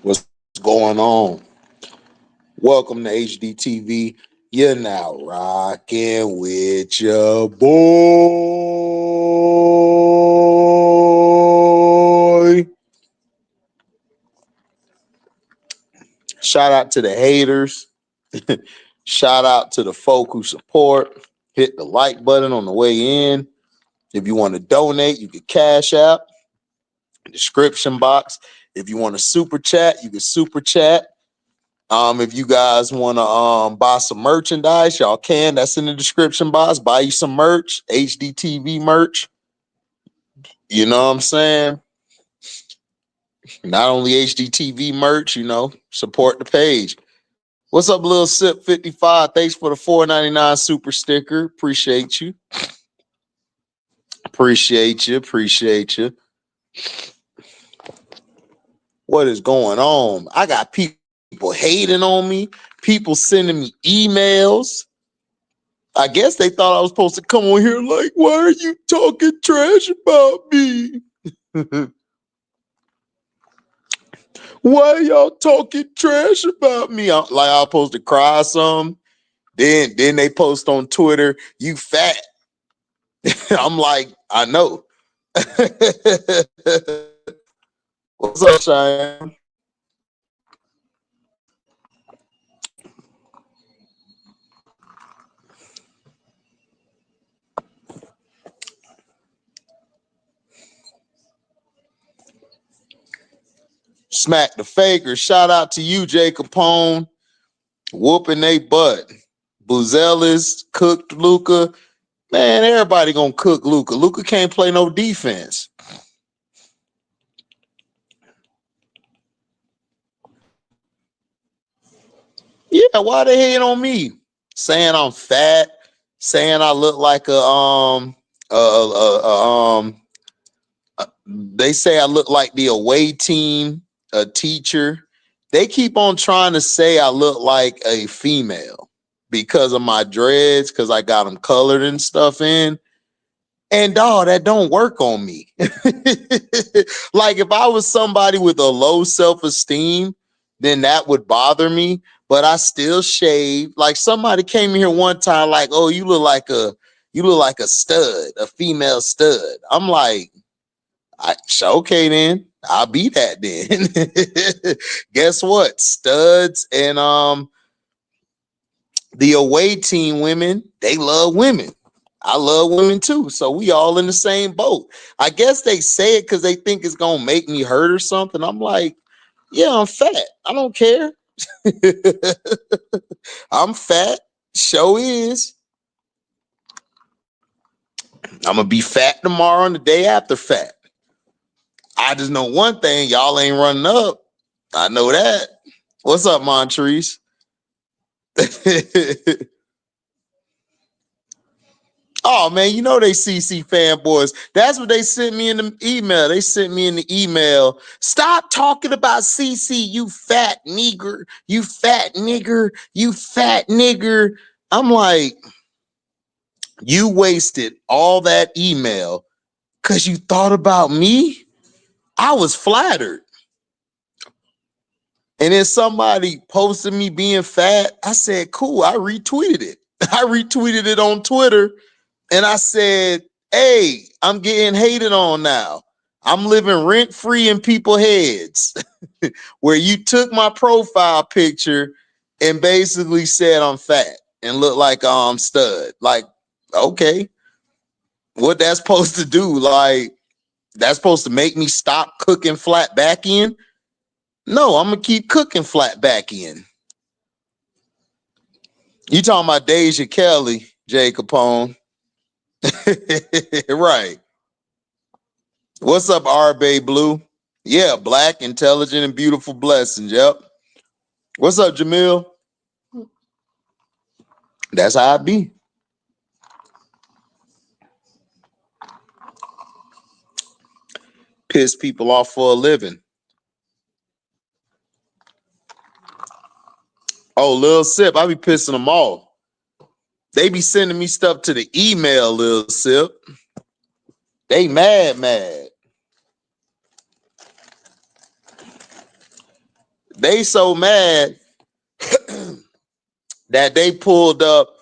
What's going on? Welcome to HDiiTV. You're now rocking with your boy. Shout out to the haters. Shout out to the folk who support. Hit the like button on the way in. If you want to donate, you can Cash App. Description box. If you want to super chat, you can super chat. If you guys want to buy some merchandise, y'all can. That's in the description box. Buy you some merch, HDiiTV merch. You know what I'm saying? Not only HDiiTV merch, support the page. What's up, Lil Sip 55? Thanks for the $4.99 super sticker. Appreciate you. Appreciate you. Appreciate you. What is going on? I got people hating on me, people sending me emails. I guess they thought I was supposed to come on here like, why are you talking trash about me? Why are y'all talking trash about me? Like I was supposed to cry some. Then they post on Twitter, you fat. I'm like, I know. What's up, Cheyenne? Smack the faker. Shout out to you, Jay Capone. Whooping they butt. Buzelis cooked Luca. Man, everybody gonna cook Luca. Luca can't play no defense. Yeah, why they hate on me? Saying I'm fat, saying I look like they say I look like the away team, a teacher. They keep on trying to say I look like a female because of my dreads, because I got them colored and stuff in. And dog, that don't work on me. Like if I was somebody with a low self-esteem, then that would bother me. But I still shave. Like somebody came in here one time, like, oh, you look like a stud, a female stud. I'm like, okay then. I'll be that then. Guess what? Studs and the away team women, they love women. I love women too. So we all in the same boat. I guess they say it because they think it's gonna make me hurt or something. I'm like, yeah, I'm fat. I don't care. I'm fat. Show is. I'm gonna be fat tomorrow and the day after fat. I just know one thing, y'all ain't running up. I know that. What's up, Montrese? Oh man, you know they CC fanboys. That's what they sent me in the email. They sent me in the email. Stop talking about CC, you fat nigger, you fat nigger, you fat nigger. I'm like, you wasted all that email because you thought about me. I was flattered. And then somebody posted me being fat. I said, cool. I retweeted it. I retweeted it on Twitter. And I said, hey, I'm getting hated on now. I'm living rent free in people's heads where you took my profile picture and basically said I'm fat and look like I'm stud. Like, okay, what that's supposed to do? Like, that's supposed to make me stop cooking flat back in? No, I'm going to keep cooking flat back in. You talking about Deja Kelly, Jay Capone. Right. What's up, R-Bay Blue? Yeah, black, intelligent, and beautiful blessings. Yep. What's up, Jamil? That's how I be. Piss people off for a living. Oh, Lil Sip, I be pissing them off. They be sending me stuff to the email, Lil Sip. They mad. They so mad that they pulled up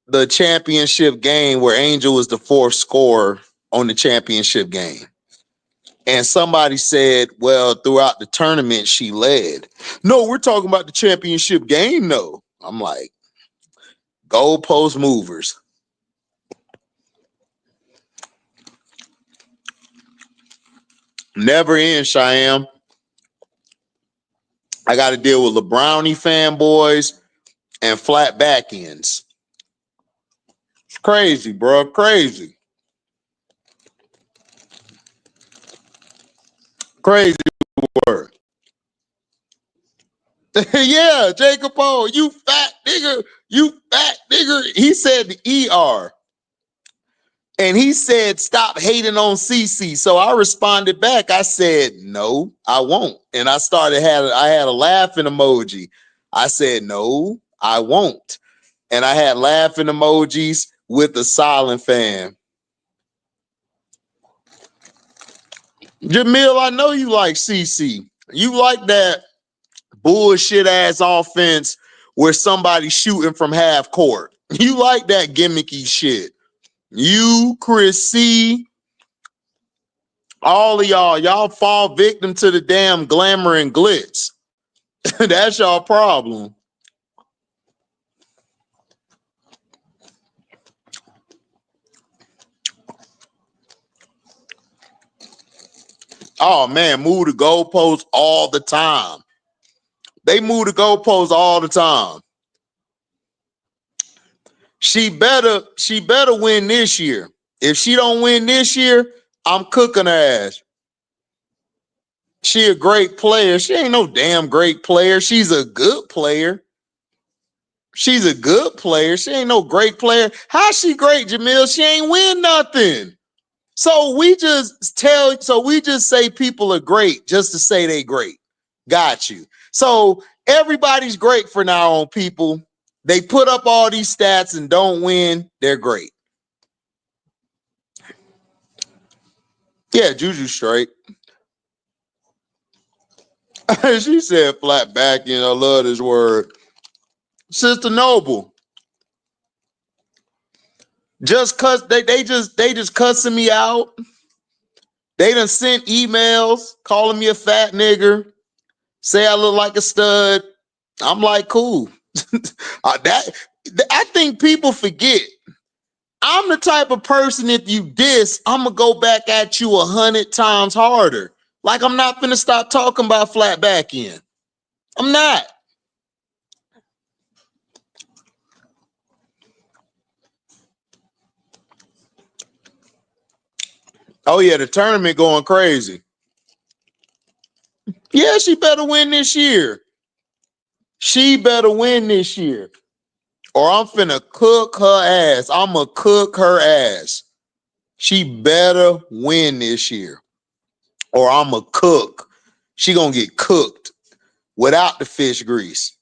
the championship game where Angel was the fourth scorer on the championship game. And somebody said, well, throughout the tournament, she led. No, we're talking about the championship game, though. I'm like, goalpost movers. Never end, Cheyenne. I got to deal with LeBrownie fanboys and flat back ends. It's crazy, bro. Crazy. Crazy word. Yeah, Jacob O, you fat nigga. You fat nigga. He said the ER. And he said, stop hating on CC. So I responded back. I said, no, I won't. And I had a laughing emoji. I said, no, I won't. And I had laughing emojis with the silent fan. Jamil, I know you like CC. You like that bullshit ass offense where somebody's shooting from half court. You like that gimmicky shit. You, Chris C, all of y'all fall victim to the damn glamour and glitz. That's y'all problem. Oh man, move the goalposts all the time. They move the goalposts all the time. She better win this year. If she don't win this year, I'm cooking her ass. She a great player. She ain't no damn great player. She's a good player. She's a good player. She ain't no great player. How's she great, Jamil? She ain't win nothing. So we just say people are great just to say they great. Got you. So everybody's great for now on, people. They put up all these stats and don't win. They're great. Yeah, Juju straight. She said flat back, I love this word. Sister Noble. Just cause they just cussing me out. They done sent emails calling me a fat nigger, say I look like a stud. I'm like, cool. I think people forget. I'm the type of person, if you diss, I'm gonna go back at you 100 times harder. Like, I'm not finna stop talking about flat back end. I'm not. Oh yeah, the tournament going crazy. Yeah, she better win this year. She better win this year. Or I'm finna cook her ass. I'ma cook her ass. She better win this year. Or I'ma cook. She gonna get cooked without the fish grease.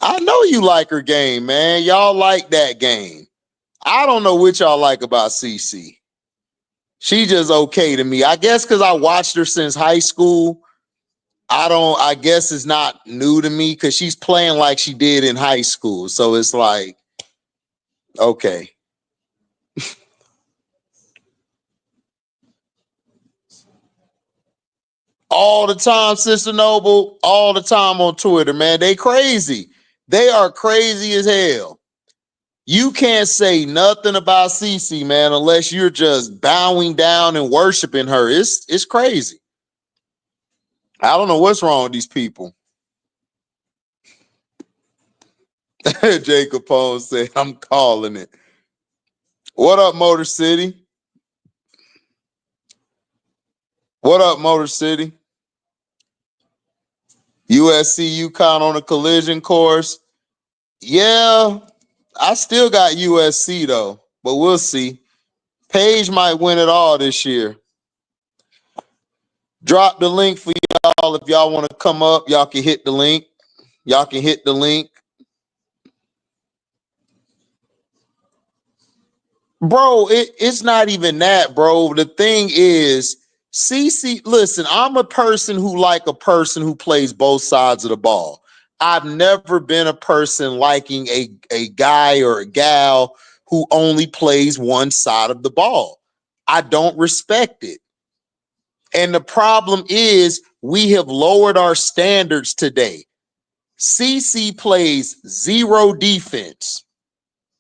I know you like her game, man. Y'all like that game. I don't know what y'all like about CC. She just okay to me. I guess because I watched her since high school. I guess it's not new to me because she's playing like she did in high school. So it's like, okay. All the time, Sister Noble, all the time on Twitter, man. They crazy. They are crazy as hell. You can't say nothing about Cece, man, unless you're just bowing down and worshiping her. It's crazy. I don't know what's wrong with these people. Jacob Capone said, I'm calling it. What up, Motor City? What up, Motor City? USC UConn on a collision course. Yeah, I still got USC though, but we'll see. Paige might win it all this year. Drop the link for y'all. If y'all want to come up, y'all can hit the link. Y'all can hit the link. Bro, it's not even that, bro. The thing is, CC, listen, I'm a person who plays both sides of the ball. I've never been a person liking a guy or a gal who only plays one side of the ball. I don't respect it. And the problem is we have lowered our standards today. CC plays zero defense,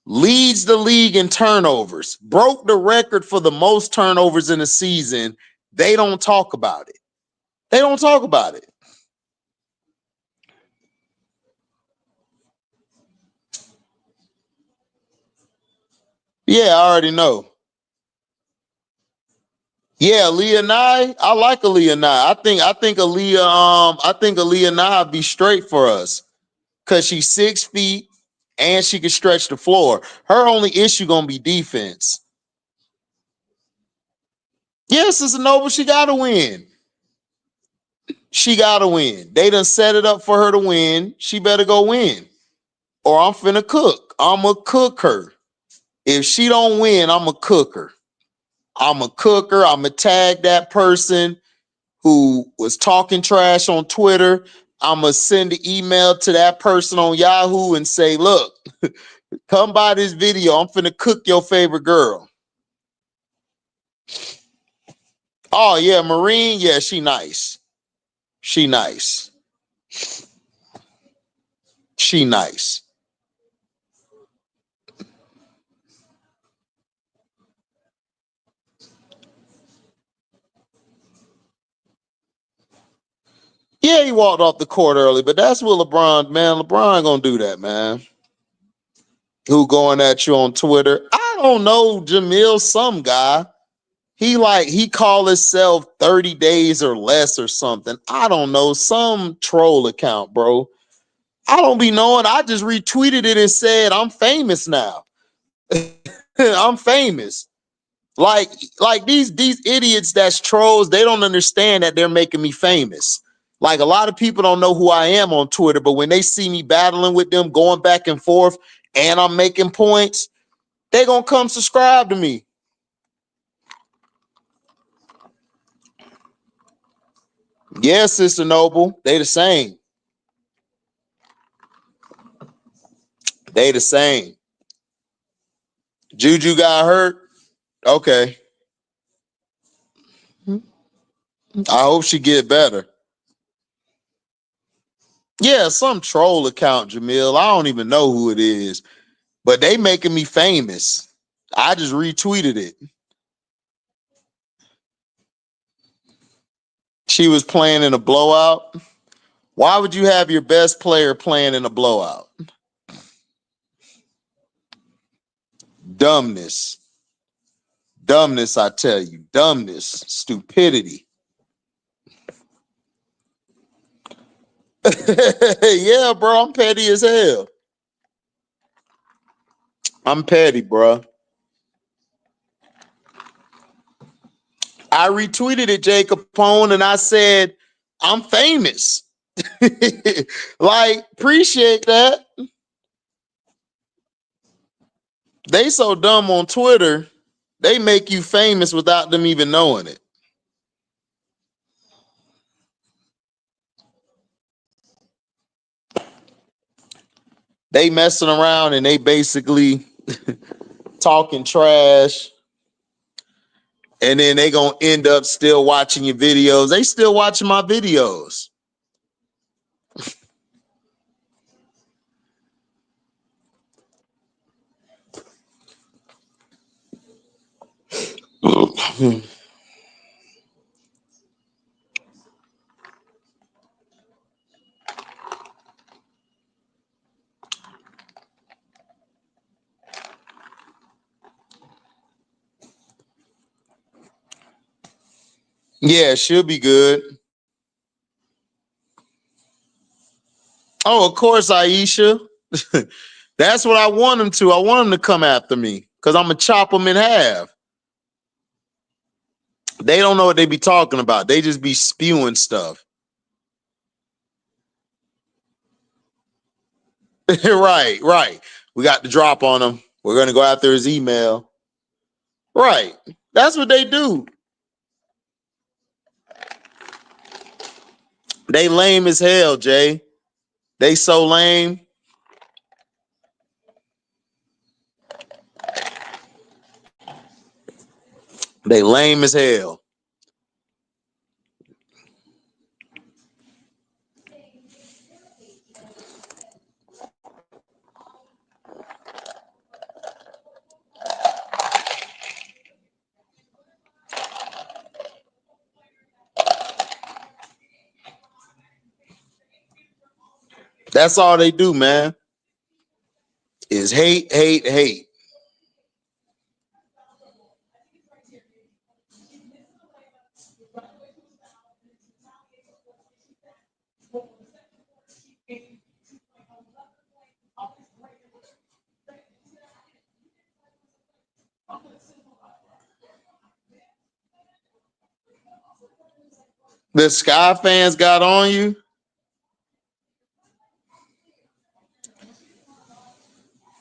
leads the league in turnovers, broke the record for the most turnovers in a season. They don't talk about it. They don't talk about it. Yeah, I already know. Yeah, Aaliyah Nye. I like Aaliyah Nye. I think Aaliyah Nye be straight for us because she's 6 feet and she can stretch the floor. Her only issue gonna be defense. Yes, it's a noble. She gotta win. She gotta win. They done set it up for her to win. She better go win. Or I'm finna cook. I'ma cook her. If she don't win, I'ma cook her. I'ma cook her. I'ma tag that person who was talking trash on Twitter. I'ma send an email to that person on Yahoo and say, look, come by this video. I'm finna cook your favorite girl. Oh, yeah, Marine. Yeah, she nice. She nice. She nice. Yeah, he walked off the court early, but that's what LeBron, man. LeBron gonna do that, man. Who going at you on Twitter? I don't know, Jamil, some guy. He call himself 30 days or less or something. I don't know, some troll account, bro. I don't be knowing. I just retweeted it and said I'm famous now. I'm famous. Like these idiots that's trolls, they don't understand that they're making me famous. Like a lot of people don't know who I am on Twitter, but when they see me battling with them, going back and forth, and I'm making points, they gonna come subscribe to me. Yeah, Sister Noble, they the same. They the same. Juju got hurt. Okay. I hope she get better. Yeah, some troll account, Jamil. I don't even know who it is, but they making me famous. I just retweeted it. She was playing in a blowout. Why would you have your best player playing in a blowout? Dumbness. Dumbness, I tell you. Dumbness. Stupidity. Yeah, bro. I'm petty as hell. I'm petty, bro. I retweeted it, Jay Capone, and I said, I'm famous. Like, appreciate that. They so dumb on Twitter, they make you famous without them even knowing it. They messing around and they basically talking trash, and then they gonna end up still watching your videos. They still watching my videos. Yeah, she'll be good. Oh, of course, Aisha. That's what I want them to. I want them to come after me because I'm gonna chop them in half. They don't know what they be talking about. They just be spewing stuff. Right, right. We got the drop on him. We're gonna go after his email. Right. That's what they do. They lame as hell, Jay. They so lame. They lame as hell. That's all they do, man. Is hate, hate, hate. The Sky fans got on you.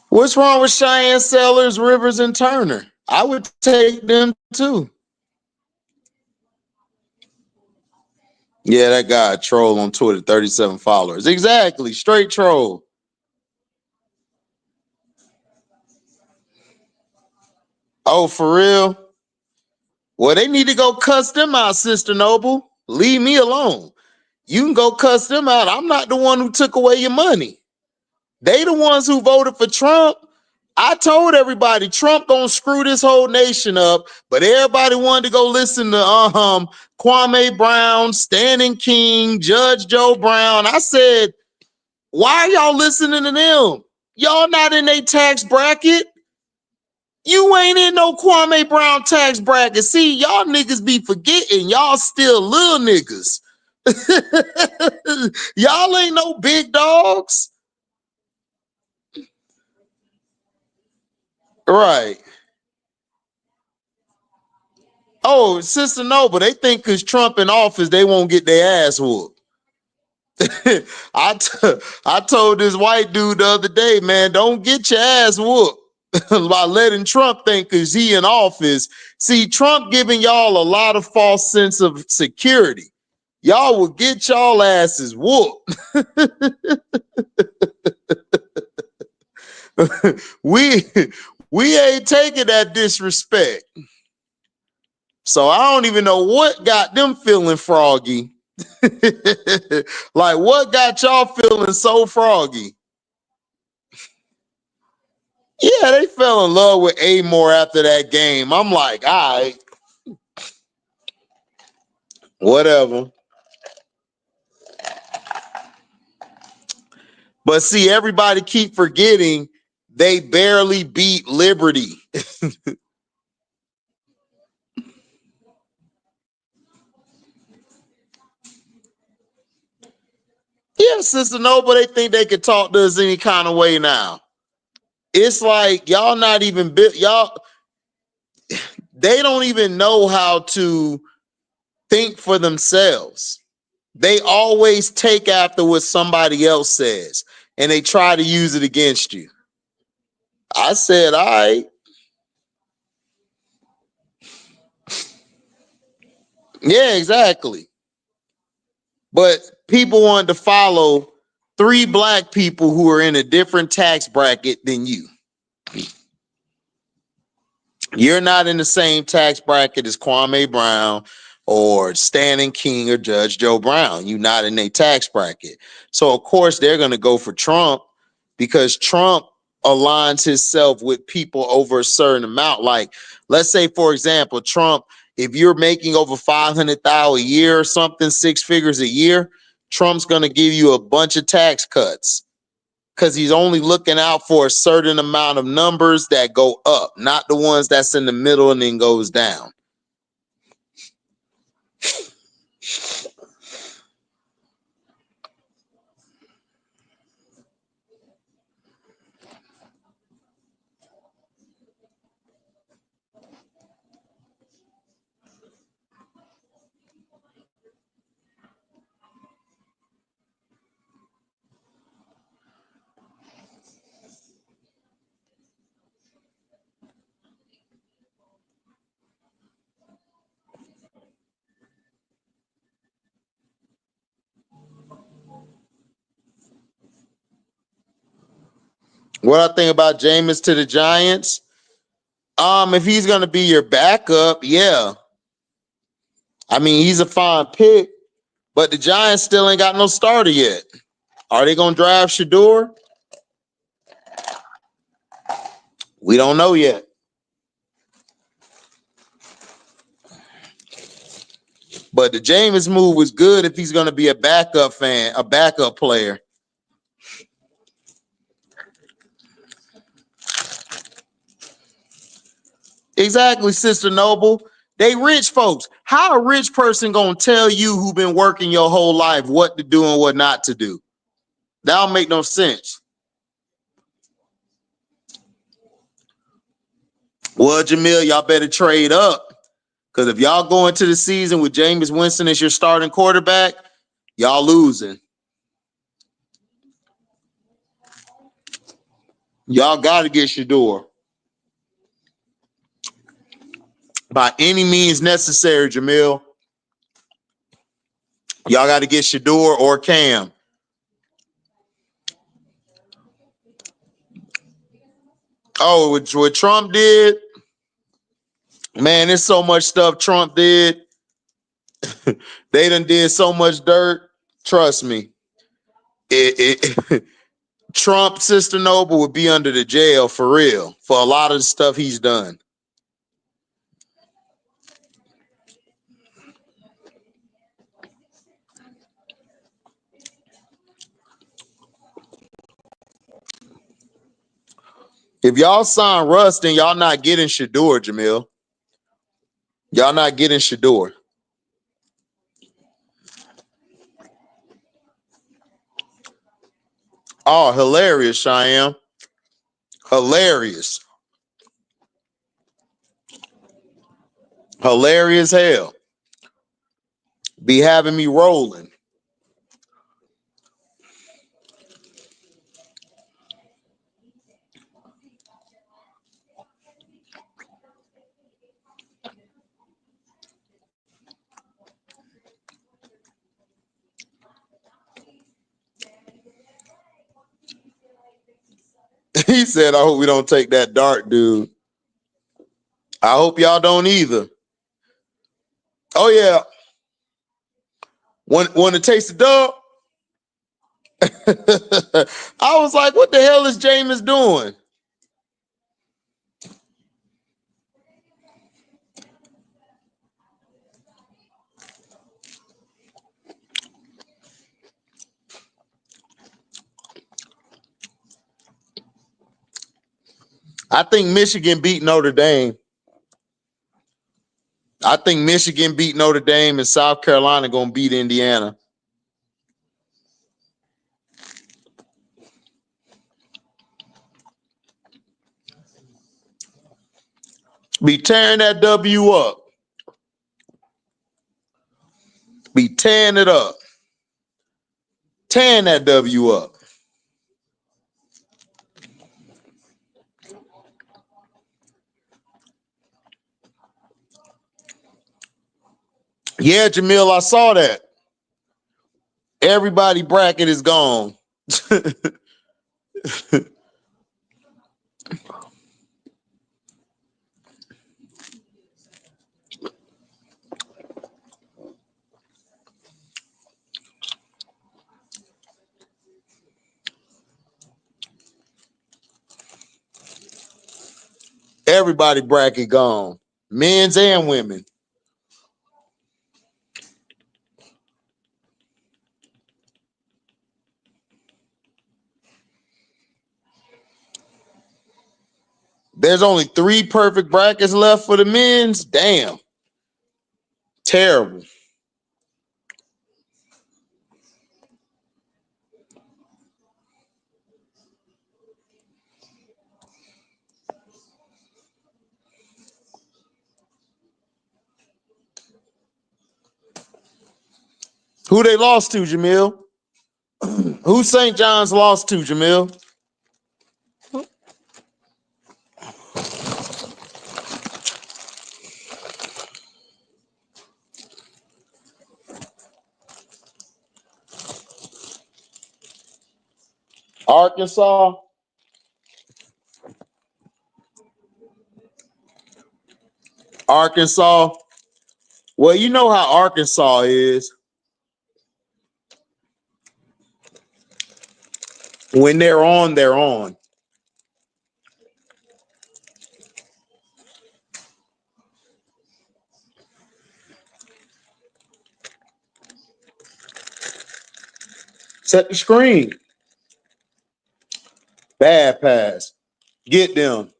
What's wrong with Cheyenne Sellers, Rivers, and Turner? I would take them too. Yeah, that guy troll on Twitter, 37 followers. Exactly, straight troll. Oh, for real? Well, they need to go cuss them out, Sister Noble. Leave me alone. You can go cuss them out. I'm not the one who took away your money. They the ones who voted for Trump. I told everybody Trump gonna screw this whole nation up, but everybody wanted to go listen to Kwame Brown, Standing King, Judge Joe Brown. I said, why are y'all listening to them? Y'all not in a tax bracket. You ain't in no Kwame Brown tax bracket. See, y'all niggas be forgetting. Y'all still little niggas. Y'all ain't no big dogs. Right. Oh, Sister Noble, they think because Trump in office, they won't get their ass whooped. I told this white dude the other day, man, don't get your ass whooped by letting Trump think because he in office. See, Trump giving y'all a lot of false sense of security. Y'all will get y'all asses whooped. we ain't taking that disrespect. So I don't even know what got them feeling froggy. Like, what got y'all feeling so froggy? Yeah, they fell in love with Amore after that game. I'm like, all right, whatever. But see, everybody keep forgetting they barely beat Liberty. Yeah, Sister Noble, they think they could talk to us any kind of way now. It's like y'all not even y'all. They don't even know how to think for themselves. They always take after what somebody else says, and they try to use it against you. I said, all right. Yeah, exactly. But people wanted to follow 3 black people who are in a different tax bracket than you. You're not in the same tax bracket as Kwame Brown or Standing King or Judge Joe Brown. You're not in a tax bracket. So, of course, they're going to go for Trump because Trump aligns himself with people over a certain amount. Like, let's say, for example, Trump, if you're making over $500,000 a year or something, 6 figures a year, Trump's going to give you a bunch of tax cuts because he's only looking out for a certain amount of numbers that go up, not the ones that's in the middle and then goes down. What I think about Jameis to the Giants? If he's gonna be your backup, yeah. I mean, he's a fine pick, but the Giants still ain't got no starter yet. Are they gonna draft Shador? We don't know yet. But the Jameis move was good if he's gonna be a backup player. Exactly, Sister Noble. They rich folks. How a rich person gonna tell you who been working your whole life what to do and what not to do? That don't make no sense. Well, Jamil, y'all better trade up. Because if y'all go into the season with Jameis Winston as your starting quarterback, y'all losing. Y'all got to get Shador. By any means necessary, Jamil. Y'all got to get Shador or Cam. Oh, what Trump did? Man, there's so much stuff Trump did. They done did so much dirt. Trust me. Trump, Sister Noble, would be under the jail for real for a lot of the stuff he's done. If y'all sign Russ, then y'all not getting Shador, Jamil. Y'all not getting Shador. Oh, hilarious, Cheyenne. Hilarious. Hilarious hell. Be having me rolling. He said, I hope we don't take that dart, dude. I hope y'all don't either. Oh, yeah. Want to taste the dub? I was like, what the hell is Jameis doing? I think Michigan beat Notre Dame. I think Michigan beat Notre Dame and South Carolina going to beat Indiana. Be tearing that W up. Be tearing it up. Tearing that W up. Yeah, Jamil, I saw that. Everybody bracket is gone. Everybody bracket gone. Men's and women. There's only 3 perfect brackets left for the men's. Damn. Terrible. Who they lost to, Jamil? Who St. John's lost to, Jamil? Arkansas. Arkansas. Well, you know how Arkansas is. When they're on, they're on. Set the screen. Bad pass. Get them.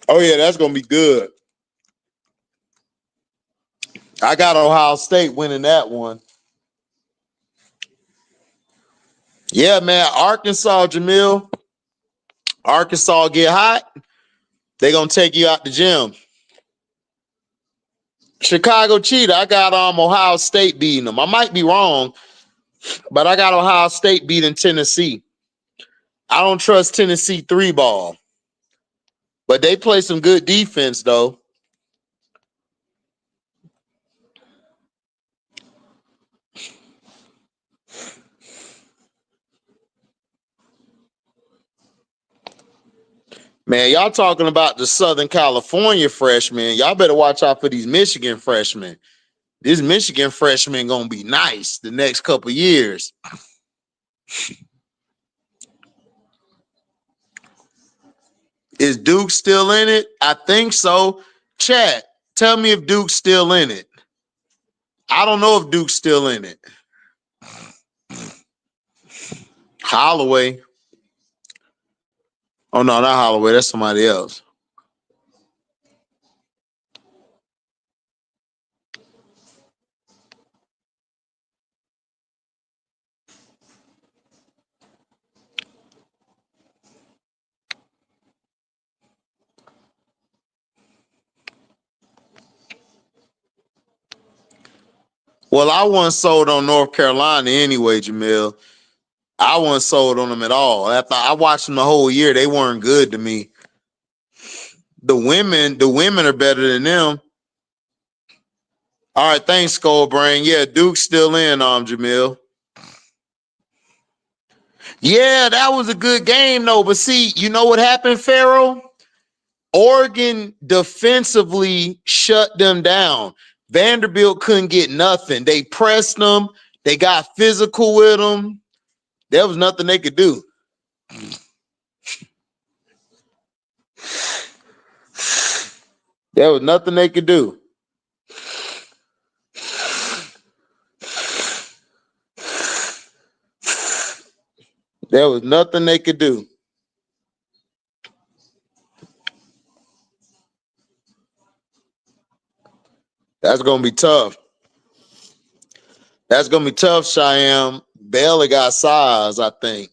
Oh, yeah, that's going to be good. I got Ohio State winning that one. Yeah, man. Arkansas, Jamil. Arkansas get hot. They're going to take you out the gym. Chicago Cheetah, I got Ohio State beating them. I might be wrong, but I got Ohio State beating Tennessee. I don't trust Tennessee 3-ball, but they play some good defense, though. Man, y'all talking about the Southern California freshmen. Y'all better watch out for these Michigan freshmen. This Michigan freshman going to be nice the next couple years. Is Duke still in it? I think so. Chat, tell me if Duke's still in it. I don't know if Duke's still in it. Holloway. Oh, no, not Holloway. That's somebody else. Well, I wasn't sold on North Carolina anyway, Jamil. I wasn't sold on them at all. After I watched them the whole year, they weren't good to me. The women are better than them. All right, thanks, Skullbrain. Yeah, Duke's still in, Jamil. Yeah, that was a good game, though. But see, you know what happened, Pharaoh? Oregon defensively shut them down. Vanderbilt couldn't get nothing. They pressed them. They got physical with them. There was nothing they could do. There was nothing they could do. There was nothing they could do. That's going to be tough. That's going to be tough, Cheyenne. Baylor got size, I think.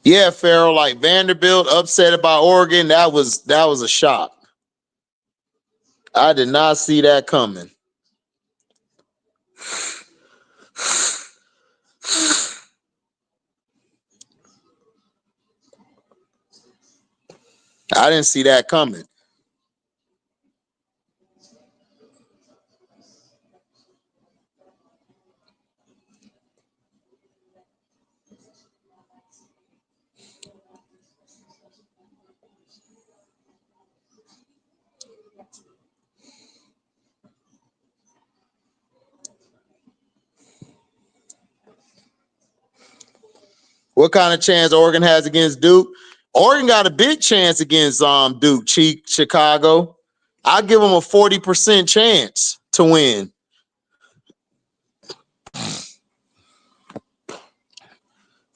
Yeah, Farrell, like Vanderbilt upset about Oregon, that was a shock. I did not see that coming. I didn't see that coming. What kind of chance Oregon has against Duke? Oregon got a big chance against Duke, Chicago. I'll give them a 40% chance to win.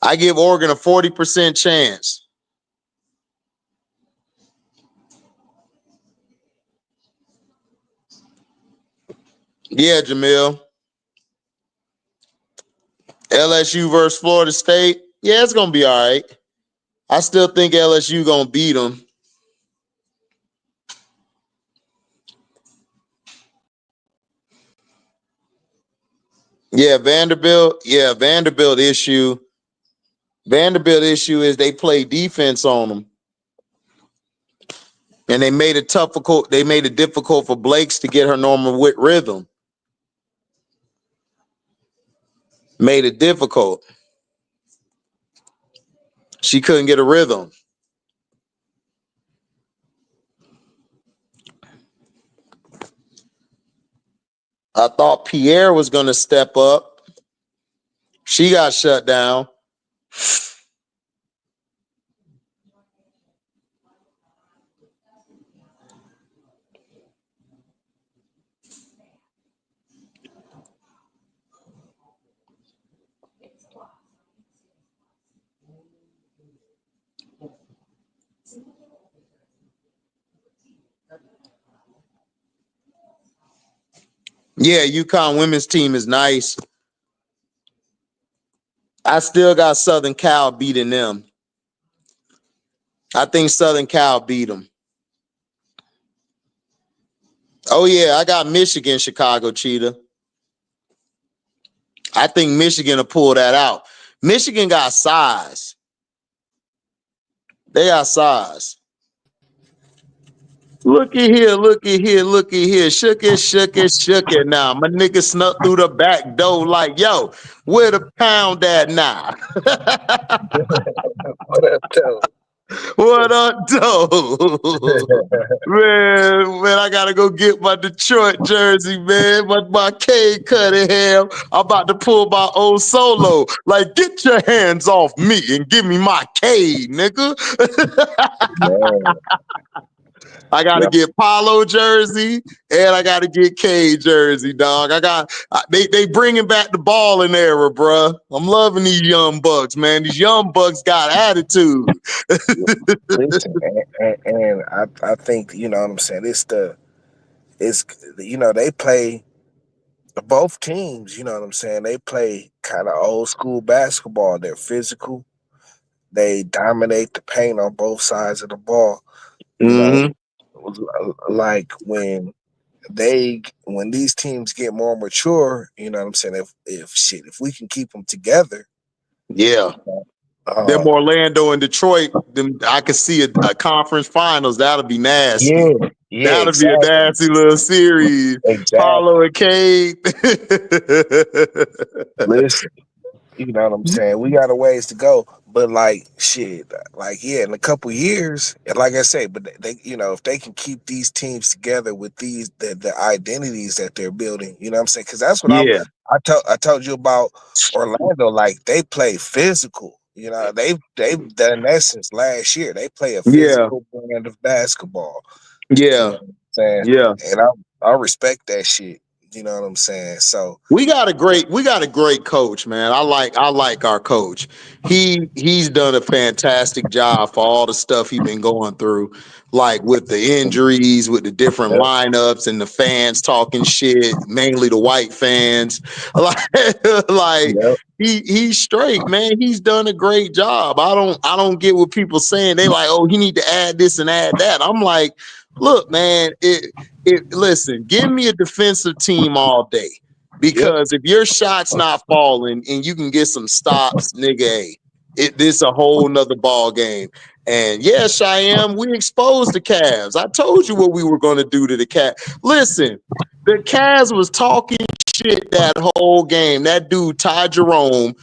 I give Oregon a 40% chance. Yeah, Jamil. LSU versus Florida State. Yeah, it's going to be all right. I still think LSU going to beat them. Yeah, Vanderbilt. Yeah, Vanderbilt issue is they play defense on them. And they made it difficult for Blakes to get her normal rhythm. Made it difficult. She couldn't get a rhythm. I thought Pierre was going to step up. She got shut down. Yeah, UConn women's team is nice. I still got Southern Cal beating them. I think Southern Cal beat them. Oh, yeah, I got Michigan, Chicago Cheetah. I think Michigan will pull that out. Michigan got size. They got size. Looky here, looky here, looky here. Shook it now. My nigga snuck through the back door like, yo, where the pound at now? What up, though? What up, though? man, I gotta go get my Detroit jersey, man. My K cutting ham. I'm about to pull my old solo. Like, get your hands off me and give me my K, nigga. I gotta get Paulo jersey and I gotta get K jersey, dog. They bringing back the balling era, bruh. I'm loving these young bucks, man. These young bucks got attitude. Listen, and I think, you know what I'm saying, they play both teams, you know what I'm saying, they play kind of old school basketball. They're physical. They dominate the paint on both sides of the ball. You know, like when these teams get more mature, you know what I'm saying, if we can keep them together. Yeah. Them Orlando and Detroit, I could see a conference finals. That'll be nasty. Yeah, that'll be a nasty little series. Exactly. Paulo and Cade. Listen, you know what I'm saying? We got a ways to go, but like shit, like in a couple years, and like I say, but they, you know, if they can keep these teams together with the identities that they're building, you know what I'm saying? Because that's what I told you about Orlando. Like they play physical. You know, they've done that since last year. They play a physical brand of basketball. Yeah, you know what I'm saying? Yeah, and I respect that shit. You know what I'm saying? So we got a great coach, man. I like our coach. He's done a fantastic job for all the stuff he's been going through, like with the injuries, with the different lineups and the fans talking shit, mainly the white fans. He's straight, man. He's done a great job. I don't get what people saying. They like, oh, he need to add this and add that. I'm like, look, man, listen, give me a defensive team all day. Because if your shot's not falling and you can get some stops, nigga, this a whole nother ball game. And yes, I am. We exposed the Cavs. I told you what we were going to do to the Cavs. Listen, the Cavs was talking shit that whole game. That dude, Ty Jerome,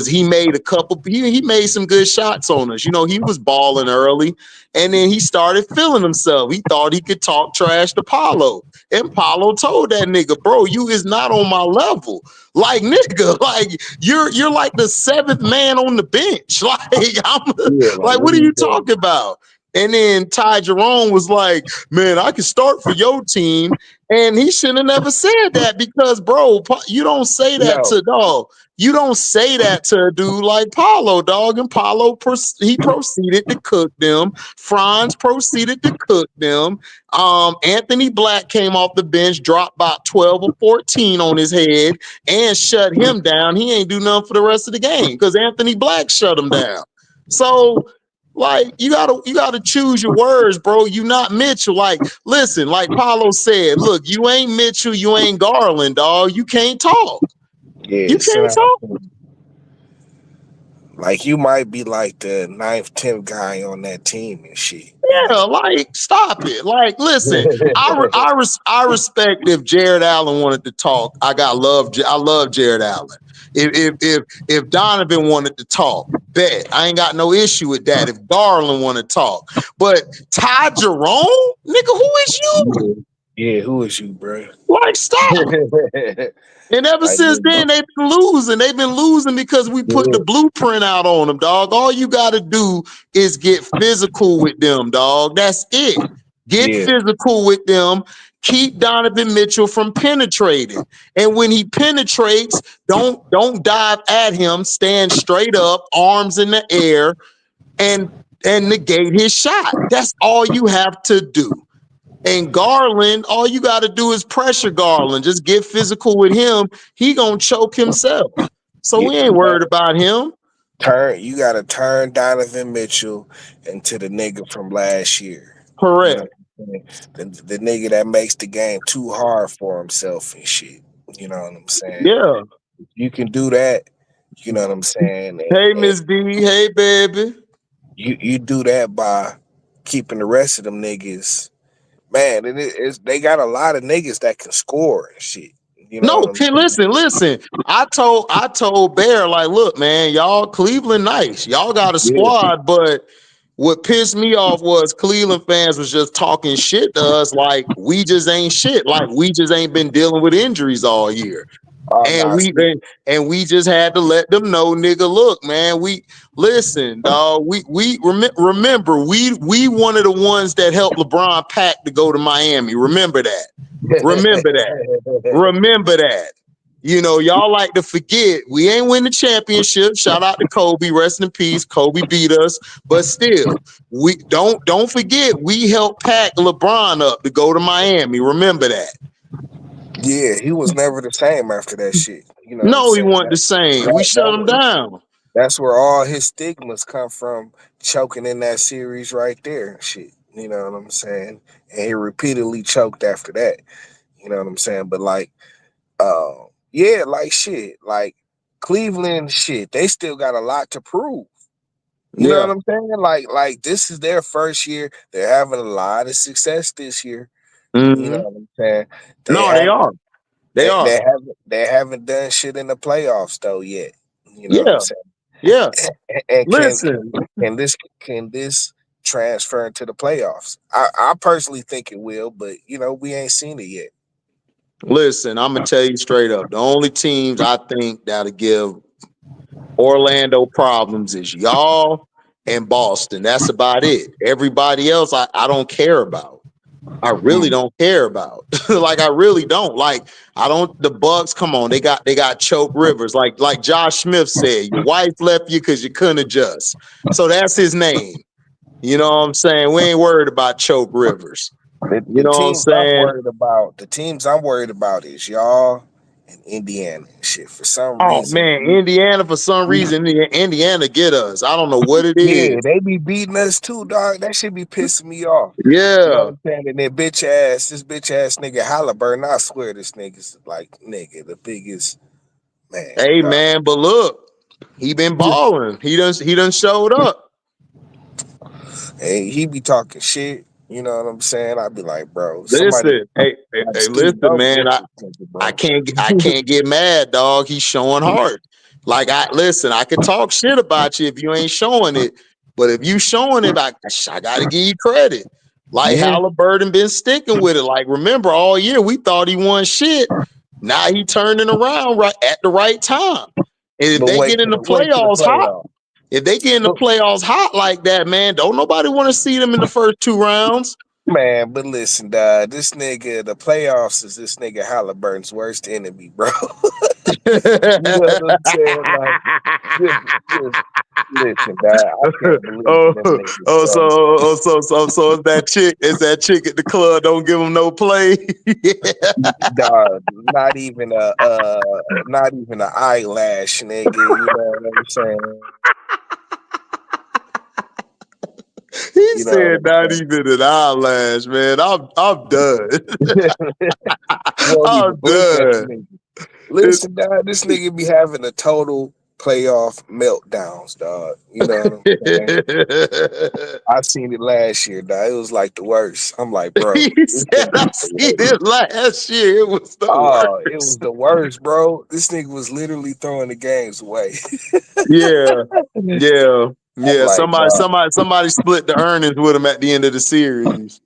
he made some good shots on us. You know, he was balling early, and then he started feeling himself. He thought he could talk trash to Paulo. And Paulo told that nigga, bro, you is not on my level. Like, nigga, like you're like the seventh man on the bench. Like, what are you talking about? And then Ty Jerome was like, man, I can start for your team. And he shouldn't have never said that because, bro, you don't say that to dog. You don't say that to a dude like Paulo, dog. And Paulo, he proceeded to cook them. Franz proceeded to cook them. Anthony Black came off the bench, dropped about 12 or 14 on his head and shut him down. He ain't do nothing for the rest of the game because Anthony Black shut him down. So, like, you gotta choose your words, bro. You not Mitchell. Like, listen, like Paulo said, look, you ain't Mitchell, you ain't Garland, dog. You can't talk. Yeah, you can't talk. Like, you might be like the 9th, 10th guy on that team and shit. Yeah, like, stop it. Like, listen, I respect if Jared Allen wanted to talk. I love Jared Allen. If Donovan wanted to talk, bet I ain't got no issue with that. If Garland want to talk, but Ty Jerome, nigga, who is you? Yeah, who is you, bro? Like, stop. And ever since then, they've been losing. They've been losing because we put the blueprint out on them, dog. All you got to do is get physical with them, dog. That's it. Get physical with them. Keep Donovan Mitchell from penetrating. And when he penetrates, don't dive at him. Stand straight up, arms in the air, and negate his shot. That's all you have to do. And Garland, all you got to do is pressure Garland. Just get physical with him. He gonna choke himself. So we ain't worried about him. You got to turn Donovan Mitchell into the nigga from last year. Correct. You know, the nigga that makes the game too hard for himself and shit. You know what I'm saying? Yeah. You can do that. You know what I'm saying? Hey, Miss D. Hey, baby. You do that by keeping the rest of them niggas. Man, they got a lot of niggas that can score and shit. You know listen. I told Bear, like, look, man, y'all Cleveland nice. Y'all got a squad, but what pissed me off was Cleveland fans was just talking shit to us like we just ain't shit. Like we just ain't been dealing with injuries all year. We just had to let them know, nigga, look, man, listen, dog. We remember we one of the ones that helped LeBron pack to go to Miami. Remember that. Remember that. You know, y'all like to forget we ain't win the championship. Shout out to Kobe, rest in peace. Kobe beat us, but still, we don't forget we helped pack LeBron up to go to Miami. Remember that. Yeah, he was never the same after that shit. You know, no, he wasn't the same. We shut him down. That's where all his stigmas come from, choking in that series right there. Shit, you know what I'm saying? And he repeatedly choked after that. You know what I'm saying? But like, yeah, like shit, like Cleveland, shit, they still got a lot to prove. You know what I'm saying? Like this is their first year. They're having a lot of success this year. Mm-hmm. You know what I'm saying? They haven't done shit in the playoffs though yet. You know what I'm saying? Yeah. And can this transfer into the playoffs? I personally think it will, but you know, we ain't seen it yet. Listen, I'm gonna tell you straight up. The only teams I think that'll give Orlando problems is y'all and Boston. That's about it. Everybody else I don't care about. I really don't care about. Like I really don't. Like the Bucks, come on, they got choke Rivers. Like Josh Smith said, your wife left you because you couldn't adjust. So that's his name. You know what I'm saying? We ain't worried about choke Rivers. You know what I'm saying? The teams I'm worried about is y'all and Indiana and shit. For some reason. Oh man, Indiana for some reason, Indiana get us. I don't know what it is. Yeah, they be beating us too, dog. That should be pissing me off. Yeah. You know what I'm saying? And then this bitch ass nigga Halliburton, I swear this nigga's like nigga, the biggest man. Hey dog. Man, but look, he been balling. He done showed up. Hey, he be talking shit. You know what I'm saying? I'd be like, bro. Listen, listen, man. I can't get mad, dog. He's showing heart. Like I could talk shit about you if you ain't showing it, but if you showing it, I gotta give you credit. Like Halliburton been sticking with it. Like remember, all year we thought he won shit. Now he turning around right at the right time. And if they get in the playoffs hot, like that, man, don't nobody want to see them in the first 2 rounds. Man, but listen, dog, this nigga, the playoffs is this nigga Halliburton's worst enemy, bro. You know what I'm saying? Like, listen, dog, I can't believe so is that chick at the club don't give him no play? Dog, not even an eyelash, nigga. You know what I'm saying? He said not even an eyelash, man. I'm done. I'm done. Listen, dog, this nigga be having a total playoff meltdowns, dog. You know what I'm saying? I seen it last year, dog. It was like the worst. I'm like, bro, He this said, nigga I is the seen worst. it last year. It was the Oh, it was worst. the worst, bro. This nigga was literally throwing the games away. Yeah. Yeah. I'm Yeah. like, dog, Somebody split the earnings with him at the end of the series.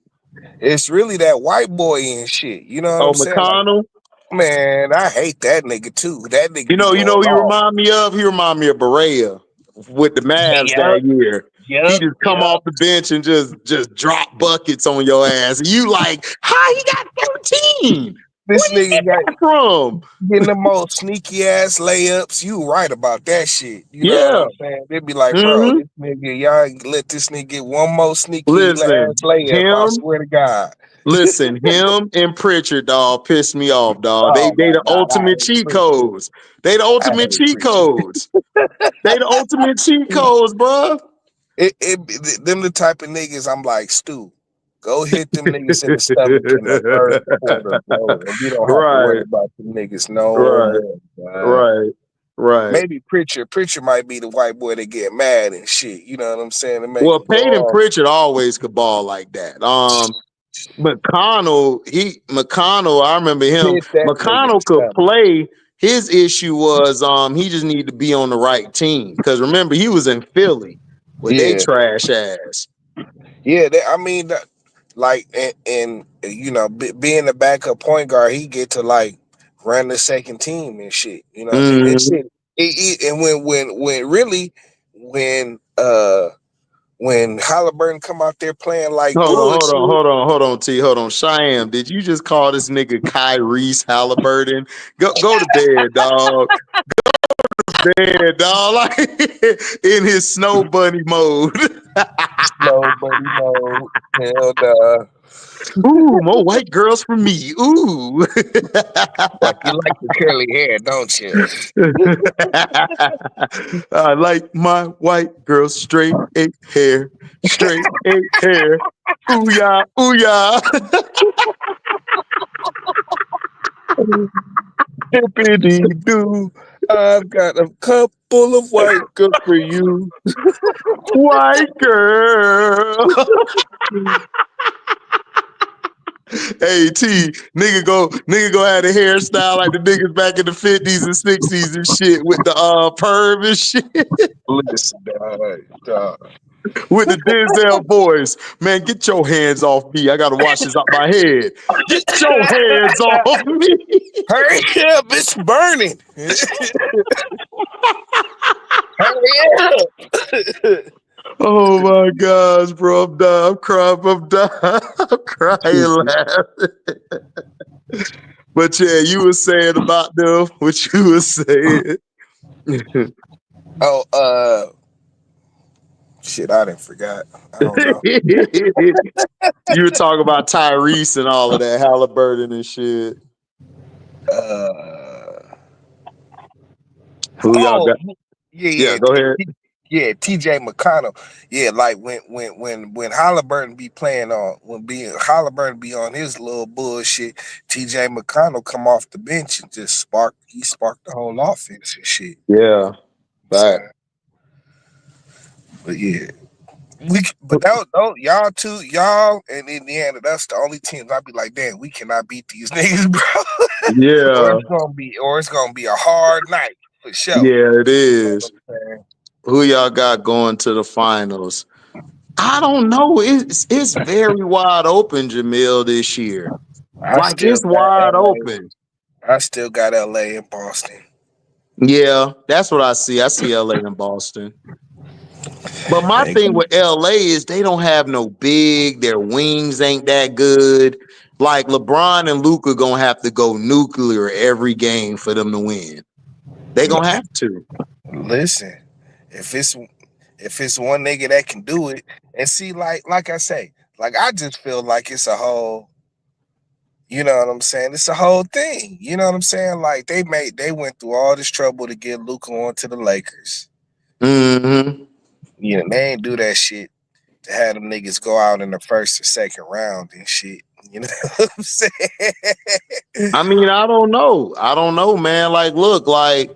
it's really that white boy and shit. You know what Oh, I'm saying? Like, McConnell. man, I hate that nigga too. That nigga be You know, going he off. remind me of? He remind me of Berea with the Mavs Yup, that year. He yup, just come yup. off the bench and just drop buckets on your ass. And you like, how he got 13? Where This you nigga get got that from? getting the most sneaky ass layups. You right about that shit. You know what Yeah. I'm saying? They'd be like, bro, hmm this nigga, y'all let this nigga get one more sneaky ass Listen, layup. I him, swear to God. him and Pritchard, dog, piss me off, dog. They Oh my the God, I ultimate hate cheat preaching. codes. They the I ultimate hate cheat preaching. codes. They the ultimate cheat codes, bro. Them the type of niggas I'm like, Stu, go hit them niggas in the stomach in the third quarter, bro. And we don't have to worry Right, about them niggas no right, more. right, right. Maybe Pritchard might be the white boy that get mad and shit. You know what I'm saying? To make Well, him go Peyton off. Pritchard always could ball like that. McConnell, I remember him. Hit that nigga in the McConnell could stomach. play. His issue was he just needed to be on the right team. Because remember, he was in Philly with they Yeah, trash ass. yeah. I mean, like, and you know, being the backup point guard, he get to like run the second team and shit. You know, and this Mhm. shit. And when really when Halliburton come out there playing like bullshit. Hold on, T. Hold on. Cheyenne, did you just call this nigga Kyrese Halliburton? Go to bed, dog. Bed, dog. Like in his snow bunny mode. Nobody knows. Hell nah. Ooh, more white girls for me. Ooh. Like you like the curly hair, don't you? I like my white girl straight eight hair. Straight eight hair. Ooh yeah, ooh yeah. Hippity doo. I've got a couple of white girls for you. White girl. Hey T, nigga go have a hairstyle like the niggas back in the 50s and 60s and shit with the perm and shit Listen, dog. with the Denzel voice. Man, get your hands off me. I gotta wash this out my head. Get your hands off me. Hurry up, it's burning. Hurry up. Oh my gosh, bro. I'm dying. I'm crying. I'm dying. I'm crying laughing. But yeah, you were saying about them, what you were saying. Oh, shit, I didn't forgot. I don't know. You were talking about Tyrese and all of that, Halliburton and shit. Uh, Who y'all oh, got? Yeah, yeah, go ahead. yeah, TJ McConnell. Yeah, like when Halliburton be playing on Halliburton be on his little bullshit, TJ McConnell come off the bench and just sparked the whole offense and shit. Yeah, So, fact. but yeah. But don't y'all in Indiana, that's the only teams I'd be like, damn, we cannot beat these niggas, bro. Yeah, or it's gonna be a hard night for sure. yeah, it You know is. what I'm saying? Who y'all got going to the finals? I don't know. It's very wide open, Jamil, this year. I Like still it's got wide LA. open. I still got LA and Boston. Yeah, that's what I see. I see LA and Boston. But my Hey, thing with LA is they don't have no big, their wings ain't that good. Like LeBron and Luka gonna have to go nuclear every game for them to win. They gonna have to. listen, if it's one nigga that can do it, and see, like I say, like I just feel like it's a whole. You know what I'm saying? It's a whole thing. You know what I'm saying? Like they went through all this trouble to get Luka onto the Lakers. Mm-hmm. You know, they ain't do that shit to have them niggas go out in the first or second round and shit. You know what I'm saying? I mean, I don't know. I don't know, man. Like, look, like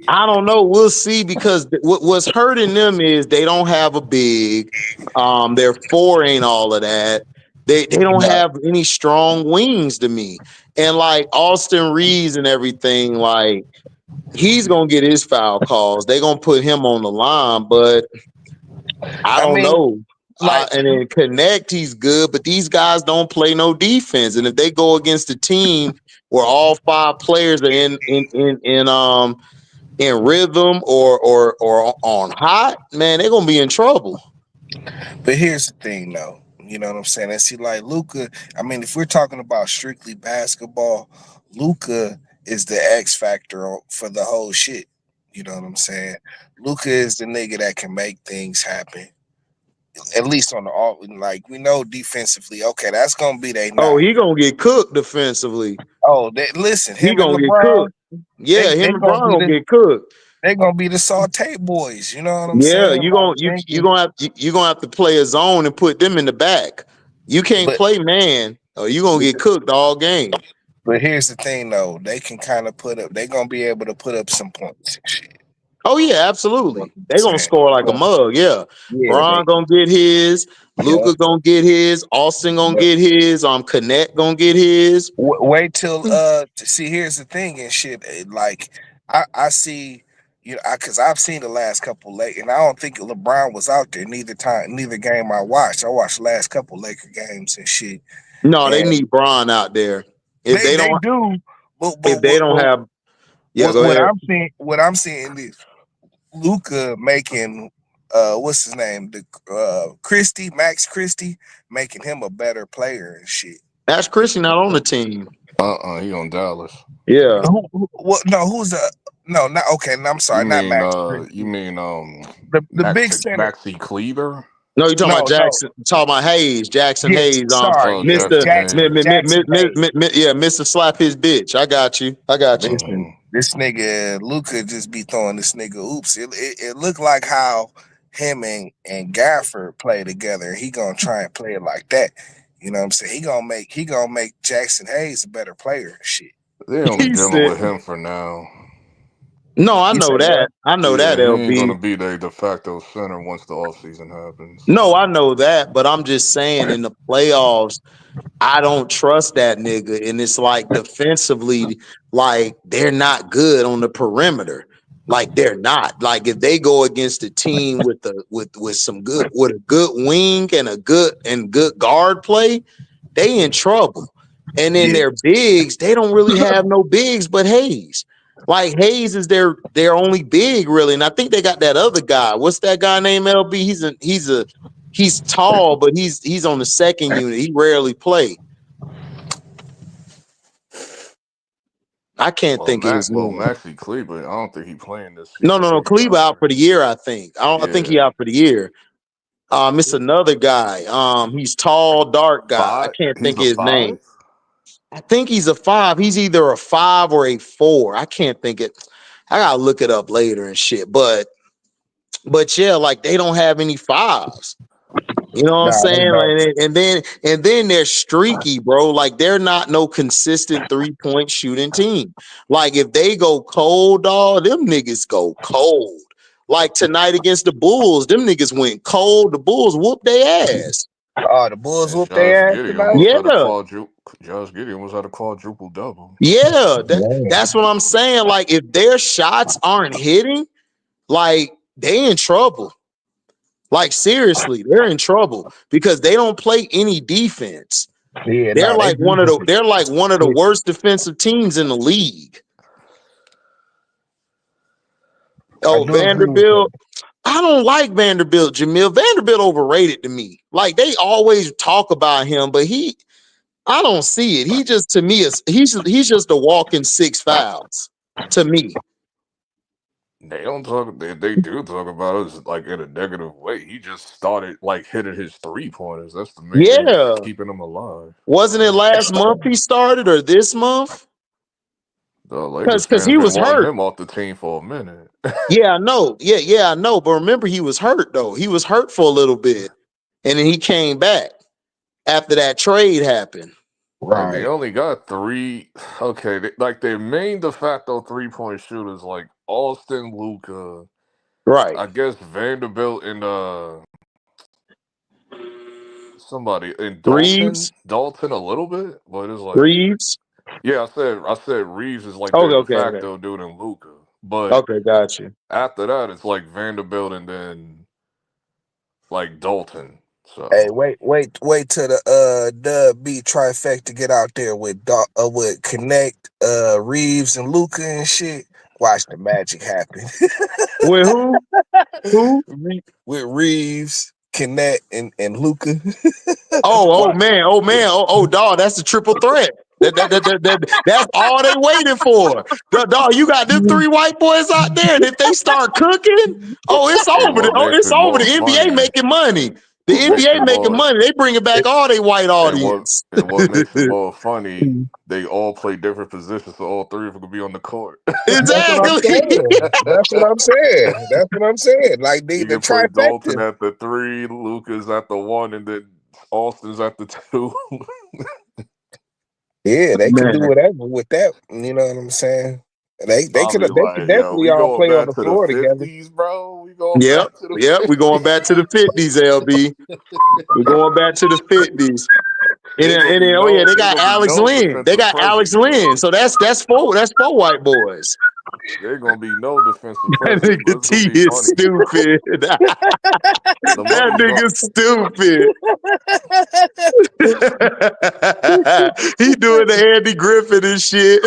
I don't know. We'll see, because what's hurting them is they don't have a big. Their four ain't all of that. They don't Right. have any strong wings to me. And like Austin Reeves and everything, like he's gonna get his foul calls. They're gonna put him on the line, but I I don't mean, know. like, And in Connect, he's good, but these guys don't play no defense. And if they go against a team where all five players are in rhythm or on hot, man, they're gonna be in trouble. but here's the thing, though. You know what I'm saying? And see, like Luka. I mean, if we're talking about strictly basketball, Luka is the X factor for the whole shit. You know what I'm saying? Luka is the nigga that can make things happen. At least on the all, like we know defensively. Okay, that's gonna be they Oh, knock. he gonna get cooked defensively. Oh, listen, He him and gonna get LeBron, cooked. Yeah, they him and gonna Bron be gonna get cooked. they gonna be the saute boys. You know what I'm Yeah, saying? you Like gonna you thinking, gonna have you gonna have to play a zone and put them in the back. You can't but play man, or you gonna get cooked all game. but here's the thing though, they can kind of put up. They gonna be able to put up some points and shit. Oh yeah, You know what absolutely. I'm They gonna saying? score like a mug. Yeah, Yeah, Bron gonna get his. yeah. Luca gonna get his. Austin gonna But get his. Connect gonna get his. wait till see. Here's the thing and shit. Like I see. You know, because I've seen the last couple late, and I don't think LeBron was out there neither game I watched. I watched the last couple Laker games and shit, No, they and need Bron out there. If they they don't, do. if they don't have, yeah, go What ahead. I'm seeing is Luca making what's his name, the Max Christie, making him a better player and shit. Ash Christie not on the team. He on Dallas. Yeah. What? No, who's the? No, not okay. No, I'm sorry, not Max You Christie. mean The big center. Maxi Kleber? No, you're talking about No. Jackson. Talking about Hayes, Jackson Yes, Hayes. sorry. Oh, Yes, Mister, Jackson Hayes. Jackson Hayes. yeah, Mister Slap his bitch. I got you. I got you. Listen, this nigga Luca just be throwing this nigga oops. It looked like how him and Gafford play together. He gonna try and play it like that. You know what I'm saying? He gonna make Jackson Hayes a better player and shit. They only He dealing said, with him for now. "No, I You say know what? that. I know Yeah, that, he ain't LB. gonna be their de facto center once the offseason happens. No, I know that. But I'm just saying, in the playoffs, I don't trust that nigga. And it's like defensively, like they're not good on the perimeter. Like they're not. Like if they go against a team with a good wing and good guard play, they in trouble. And then Yeah. their bigs, they don't really have no bigs but Hayes. Like Hayes is their only big, really. And I think they got that other guy. What's that guy named LB? He's tall, but he's on the second unit. He rarely play. I can't think of his name. Maxi Kleber, I don't think he playing this No, season no, no. Cleveland out either. for the year, I think. I think he Yeah. out for the year. It's another guy. He's tall, dark guy. I Five? can't He's think a of his name. five? I think he's a 5. He's either a 5 or a 4. I can't think it. I gotta look it up later and shit. But yeah, like they don't have any 5s. You know what I'm Nah, they saying? don't. Like, and then they're streaky, bro. Like they're not no consistent 3-point shooting team. Like if they go cold, dog, them niggas go cold. Like tonight against the Bulls, them niggas went cold. The Bulls whooped their ass. Oh, the Bulls And whooped their ass tonight. Yeah, Josh Gideon was at a quadruple double. yeah. Yeah. That's what I'm saying. Like if their shots aren't hitting, like they in trouble. Like seriously, they're in trouble because they don't play any defense. Yeah, They're nah, they like one of the defense. they're like one of the worst defensive teams in the league. I Oh, do agree with that. Vanderbilt. I don't like Vanderbilt, Jamil. Vanderbilt overrated to me. Like they always talk about him, but I don't see it. He just to me is he's just a walking 6 fouls to me. They don't talk. They do talk about it like in a negative way. He just started like hitting his 3-pointers. That's the main thing Yeah. that's keeping him alive. Wasn't it last month he started or this month? The Lakers Because fans he been was wanting hurt. him off the team for a minute. Yeah, I know. Yeah, I know. But remember, he was hurt though. He was hurt for a little bit, and then he came back after that trade happened. Like they Right. only got three. Okay, like their main de facto 3-point shooters, like Austin, Luca, Right. I guess Vanderbilt, and somebody and Reeves. Dalton a little bit, but it's like Reeves. yeah, I said Reeves is like their Okay, de okay, okay. facto dude in Luca, but Okay, got you. after that it's like Vanderbilt and then like Dalton. Hey, So wait till the Dub beat trifecta get out there with Connect, Reeves and Luca and shit. Watch the magic happen. With who? Who? With Reeves, Connect, and Luca. Oh man, dog, that's the triple threat. That's all they waiting for. Dog, you got them three white boys out there, and if they start cooking, it's and over. what makes It's it over. The more NBA funny, making money. The what makes NBA it making more money. They bringing back all their white audience. what makes it more funny, they all play different positions, so all three of them could be on the court. That's what I'm Exactly. saying. That's what I'm saying. Like the You can put Dalton trifecta. at the 3, Lucas at the 1, and then Austin's at the 2. Yeah, they can do Man, whatever with that. You know what I'm saying? They I'll could be like, yo, definitely we all going play on back the to the floor together. 50s, bro. We going yep, back to the yep. We going back to the 50s, LB. We're going back to the 50s. And then, they there got gonna be Alex no Lynn. They defensive got Alex presence, Lynn. bro. So that's four white boys. There gonna be no defensive That presence, but nigga it's gonna T be is funny. stupid. The That money's going. nigga's stupid. He doing the Andy Griffin and shit.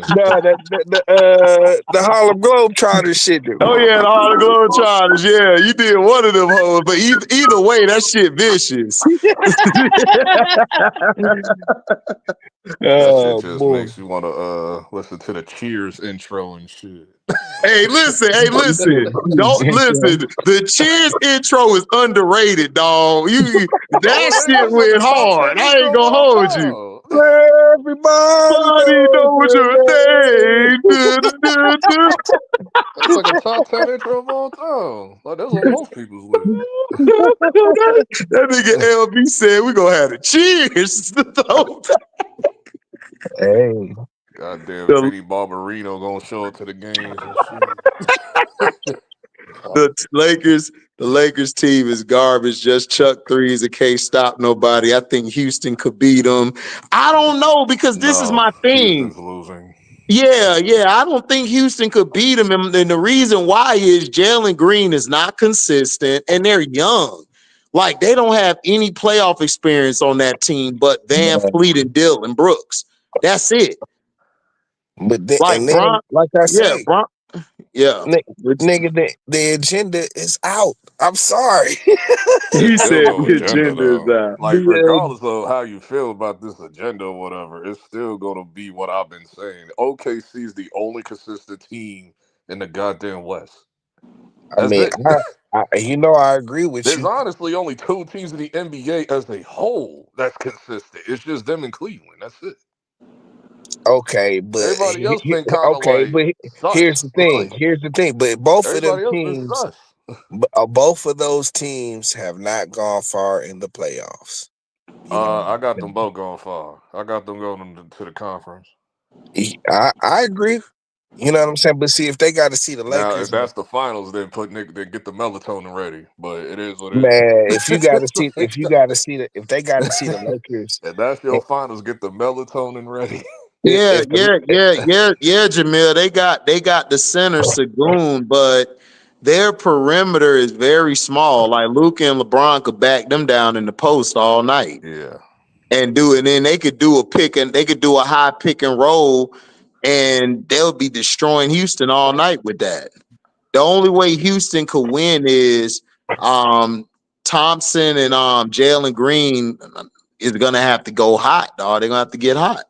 No, the Harlem Globetrotters shit. Oh yeah, the Harlem Globetrotters. Yeah, you did one of them hoes, but either way, that shit vicious. That shit Oh just boy. makes you want to listen to the Cheers intro and shit. Hey, listen. Don't listen. The Cheers intro is underrated, dog. No, That it shit is. That's like went a top 10 hard. I intro ain't of gonna all hold you. time. Everybody Body knows knows your your name. name. That's like a top 10 intro of all time. Like, that's on most people's list. That nigga LB said we gonna have the cheers. Hey, Goddamn, the, Vinny Barbarino gonna show up to the games and shit. the Lakers team is garbage. Just chuck threes and can't stop nobody. I think Houston could beat them. I don't know because this is No, my thing. Houston's losing. Yeah. I don't think Houston could beat them. And the reason why is Jalen Green is not consistent and they're young. Like they don't have any playoff experience on that team but Van Fleet and Dylan Brooks. That's it. but Like Bron, like I yeah, say, Bron, yeah. nigga, the agenda is out. I'm sorry. He It's still said no the agenda agenda is though. out. Like, regardless of how you feel about this agenda or whatever, it's still gonna be what I've been saying. OKC is the only consistent team in the goddamn West. I That's mean, it. I agree with There's you. honestly only 2 teams in the NBA as a whole that's consistent. It's just them in Cleveland. That's it. Okay, but Everybody else been kind of like here's sus. the thing. Like, Here's the thing. But both of them everybody else been teams, sus. both of those teams have not gone far in the playoffs. You know, I got them both going far. I got them going to the conference. I agree. You know what I'm saying? But see, if they got to see the Now, if Lakers, that's the finals, then then get the melatonin ready. But it is what it is. man, if you got to see, if they got to see the Lakers, And that's your finals. Get the melatonin ready. Yeah, if the, Jamil. They got the center Sagoon, but their perimeter is very small. Like Luka and LeBron could back them down in the post all night Yeah. and do it. And then they could do a high pick and roll, and they'll be destroying Houston all night with that. The only way Houston could win is Thompson and Jalen Green is gonna have to go hot, dog. They're gonna have to get hot.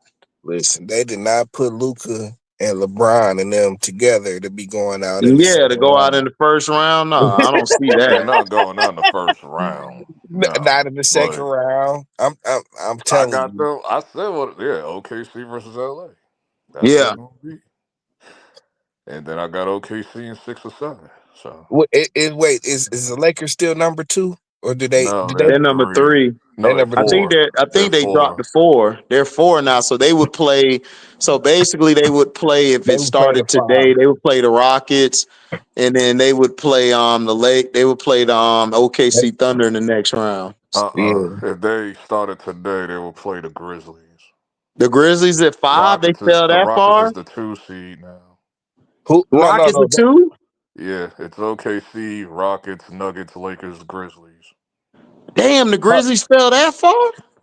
listen, they did not put Luka and LeBron and them together to be going out in the Yeah, to second go out in round. the first round. No, I don't see They're that. not going out in the first round. No. Not in the second But round. I'm I telling got you. them. I said what? Yeah, OKC versus LA. That's what Yeah. it's gonna be. And then I got OKC in 6 or 7. So Wait, is the Lakers still number 2, or no, did they? They're they're number 3. three. They No, they're never I did. think four. that I They're think they dropped four. to 4. They're 4 now, so they would play. So basically, they would play if They it would play the started 5. today. They would play the Rockets, and then they would play the Lake. They would play the OKC Thunder in the next round. Yeah. If they started today, they will play the Grizzlies. The Grizzlies at 5. They fell The that Rockets is far. the 2 seed now. Who? No, no, Rockets no. at 2. Yeah, it's OKC, Rockets, Nuggets, Lakers, Grizzlies. Damn, the Grizzlies fell that far.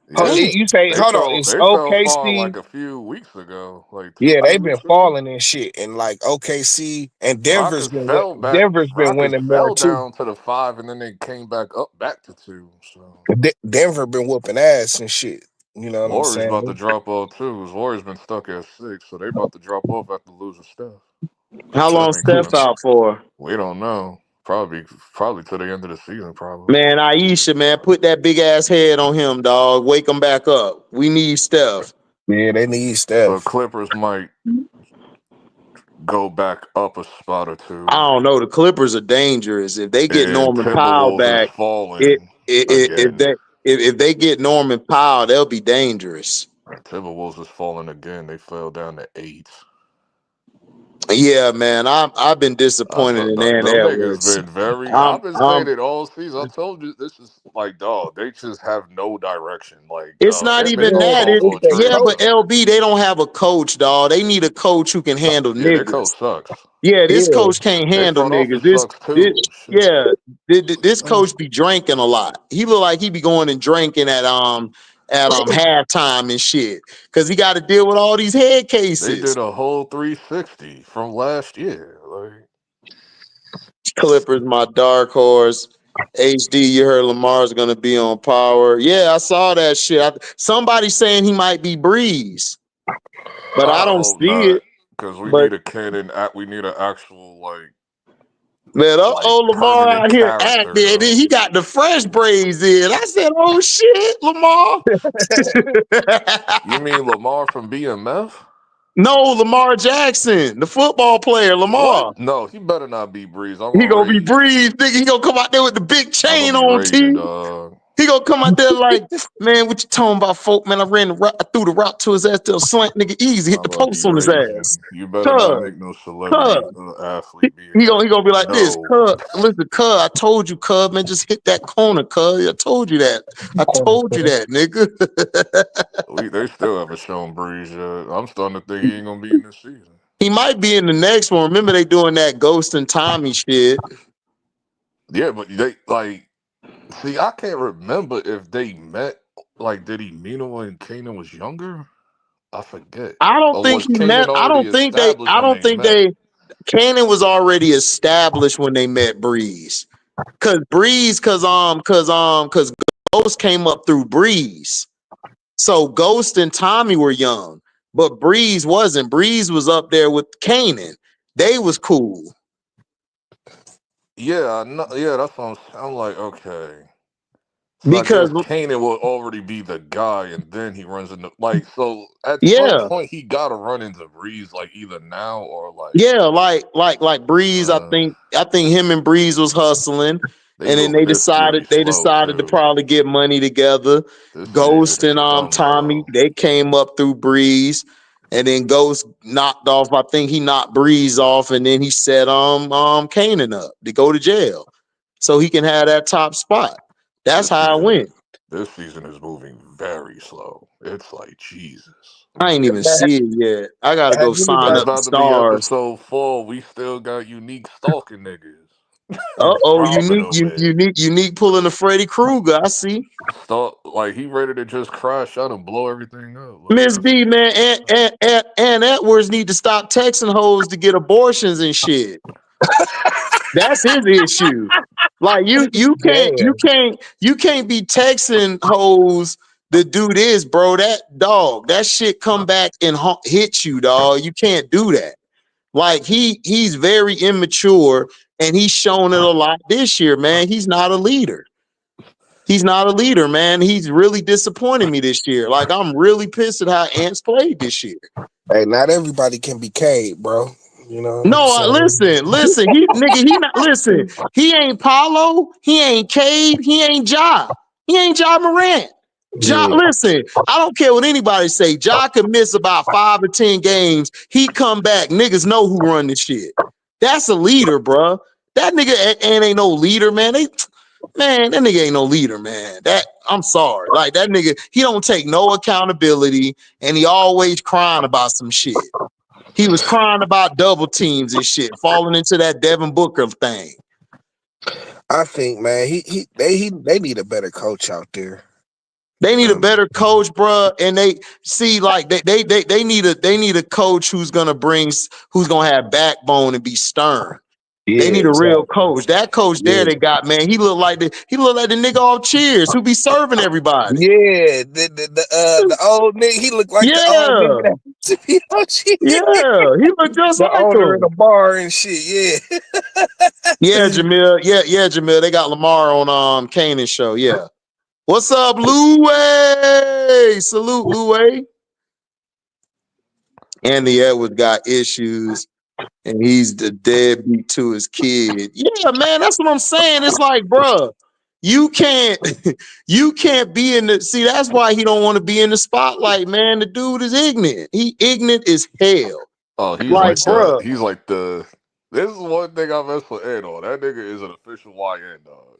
Yeah, Damn. You say, hold on, it's they fell far OKC. like a few weeks ago, like Yeah, they've been 2 weeks ago. falling and shit, and like OKC and Rockets fell back. Denver's been Rockets winning more fell too. down to the 5, and then they came back to 2. So Denver been whooping ass and shit. You know what I'm Warriors about to saying? drop off too. 'Cause Warriors been stuck at 6, so they about to drop off after losing Steph. How Steph long ain't Steph coming back. out for? We don't know. Probably to the end of the season. Probably. Man, Aisha, man, put that big ass head on him, dog. Wake him back up. We need Steph. Yeah, they need The Steph. Clippers might go back up a spot or 2. I don't know. The Clippers are dangerous. If they get And Norman Powell Timberwolves is back, it, falling if again. they get Norman Powell, they'll be dangerous. Timberwolves is falling again. They fell down to 8. Yeah, man. I've been disappointed in Ant Them niggas Edwards. been very. Um, I've been saying um, it all season. I told you this is like, dog. They just have no direction. Like, it's not Ant-Man even gonna that. call for It's a their trade Yeah, for coach. but him. LB, they don't have a coach, dog. They need a coach who can handle Yeah, their coach niggas. sucks. Yeah, this Yeah, coach can't Their handle front niggas. office sucks This too. Shit. yeah, this coach be drinking a lot. He look like he be going and drinking at halftime and shit. Cause he got to deal with all these head They cases. did a whole 360 from last year. Like, Clippers, my dark horse. HD, you heard Lamar's gonna be on Power. Yeah, I saw that shit. Somebody saying he might be Breeze, but I I don't hope see it. not, because we But need a canon. We need an actual man, Lamar permanent out here character acting. though. He got the fresh braids in. I said, "Oh shit, Lamar." You mean Lamar from BMF? No, Lamar Jackson, the football player, Lamar. What? No, he better not be Breeze. He gonna be Breeze, nigga. He gonna come out there with the big I'm gonna chain be on, raging, T. dog. He gonna come out there like, man, what you talking about, folk? Man, I threw the route to his ass, to a slant, nigga, easy, hit I'm the gonna be post on his ass. raging. You better not Cuz, make no cuz. celebrity athlete be a He gonna be like this, no. cuz. Listen, cuz, I told you, cuz, man, just hit that corner, cuz. I told you that. I told you that, nigga. They still haven't shown Breeze yet. I'm starting to think he ain't gonna be in this season. He might be in the next one. Remember they doing that Ghost and Tommy shit. Yeah, but they see. I can't remember if they met. Like, did he meet him when Kanan was younger? I forget. I don't Or think was he Kanan met. already established I when don't they think met? they. Cannon was already established when they met Breeze. Cause Ghost came up through Breeze. So Ghost and Tommy were young, but Breeze wasn't. Breeze was up there with Kanan. They was cool. Yeah, yeah, that's what I'm like, okay. So I Because guess Kanan will already be the guy, and then he runs into so at some yeah, point he got to run into Breeze either now or yeah, like Breeze, uh, I think him and Breeze was hustling, they and then moving this series they slow decided to too. probably get money together. This season Ghost is and dumb Tommy, slow. they came up through Breeze, and then Ghost knocked off. I think he knocked Breeze off, and then he set Kanan up to go to jail, so he can have that top spot. That's how it went. This season is moving very slow. It's like Jesus. I ain't even see it yet. I gotta have go sign It's anybody? up the about to be stars. episode 4. We still got unique stalking niggas. Robbing Unique, them and unique pulling the Freddy Krueger. I see. stalk he ready to just crash out and blow everything up. Miss That's B, man, and Edwards need to stop texting hoes to get abortions and shit. That's his issue. Like Damn. you can't be texting hoes to do this, bro. That shit come back and hit you, dog. You can't do that. Like he's very immature and he's shown it a lot this year, man. He's not a leader. He's not a leader, man. He's really disappointed me this year. Like I'm really pissed at how Ants played this year. Hey, not everybody can be Cade, bro. You know what I'm No, saying? listen. He not listen. He ain't Paulo. He ain't Cade. He ain't Ja. He ain't Ja Morant. Ja, listen, I don't care what anybody say. Ja can miss about 5 or 10 games. He come back. Niggas know who run this shit. That's a leader, bro. That nigga ain't no leader, man. That nigga ain't no leader, man. I'm sorry. Like that nigga, he don't take no accountability, and he always crying about some shit. He was crying about double teams and shit, falling into that Devin Booker thing. I think, man, they need a better coach out there. They need a better coach, bro. And they see like they need a coach who's gonna have backbone and be stern. Yeah, They need a exactly. real coach. That coach there they got, man, he look like the nigga off Cheers who be serving everybody. Yeah, the old nigga, he looked like the old nigga that used to be on Cheers. Yeah, he look just the like owner him. of the bar and shit. Yeah, Jamil. Yeah, Jamil. They got Lamar on Kanan's show. Yeah. What's up, Louie? Salute, Louie. Andy Edwards got issues, and he's the deadbeat to his kid. Yeah, man, that's what I'm saying. It's like, bro, you can't be in the. See, that's why he don't want to be in the spotlight, man. The dude is ignorant. He ignorant as hell. Oh, he's like, bro. He's like the. This is one thing I mess with Ed on. That nigga is an official YN dog.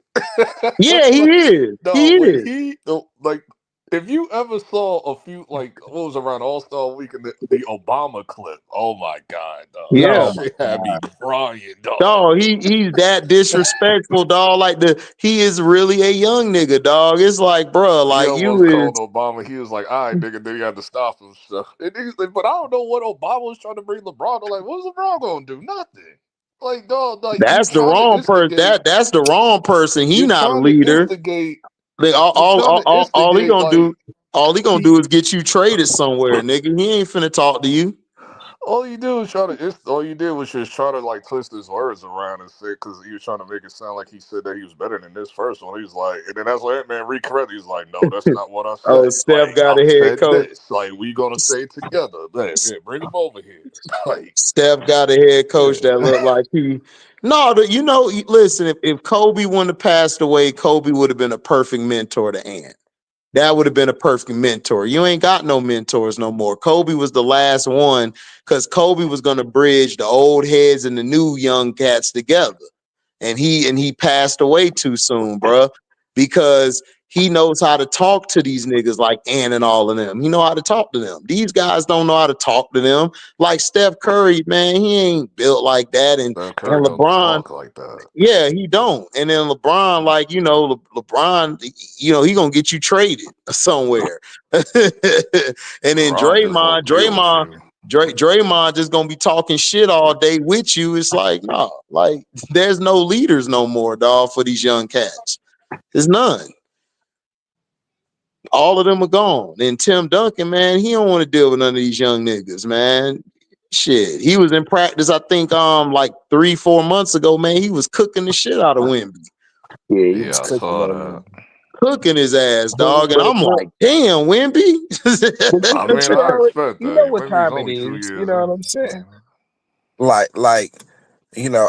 Yeah, he is. No, he is. like, if you ever saw a few, like, what was around All-Star Weekend, the Obama clip. Oh my God, dog. Yeah. That shit had me crying, dog. Dog, he's that disrespectful, dog. Like he is really a young nigga, dog. It's like, bro, like He almost called Obama. He was like, all right, nigga, then you had to stop him. So, but I don't know what Obama was trying to bring LeBron. They're like, what's LeBron gonna do? Nothing. Like, dog, like that's the wrong person. That's the wrong person. He not a leader. All he gonna do is get you traded somewhere, nigga. He ain't finna talk to you. All you do is all you did was just try to like twist his words around and say, because he was trying to make it sound like he said that he was better than this first one. He was like, and then that's why that man recorrected. He's like, no, that's not what I said. Oh, Steph like, got a head coach. This. Like, we gonna say it together. Man, bring him over here. Like, Steph got a head coach that looked like he. No, listen. If Kobe wouldn't have passed away, Kobe would have been a perfect mentor to Ant. That would have been a perfect mentor. You ain't got no mentors no more. Kobe was the last one because Kobe was going to bridge the old heads and the new young cats together. And he passed away too soon, bro, because he knows how to talk to these niggas like Ant and all of them. He know how to talk to them. These guys don't know how to talk to them. Like Steph Curry, man, he ain't built like that. And LeBron, don't talk like that. Yeah, he don't. And then LeBron, like, LeBron, he gonna get you traded somewhere. And then Draymond just gonna be talking shit all day with you. It's like, no, like there's no leaders no more, dog, for these young cats. There's none. All of them are gone. And Tim Duncan, man, he don't want to deal with none of these young niggas, man. Shit, he was in practice, I think, like 3-4 months ago, man. He was cooking the shit out of Wemby. Yeah, I saw that. Cooking his ass, dog. And I'm like, damn, Wemby. I mean, I expect that. You know what time it is. You know what I'm saying? Like,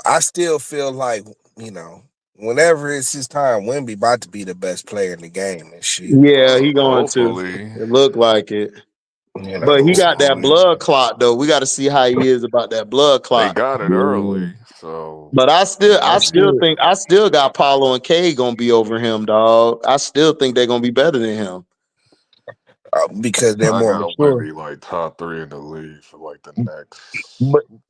I still feel like, whenever it's his time, Wemby about to be the best player in the game and shit. Yeah, he going to. It look like it. But he got that blood clot though. We got to see how he is about that blood clot. They got it early, so. But I still think got Paulo and K gonna be over him, dog. I still think they're gonna be better than him because they're more mature. Be like top 3 in the league for like the next.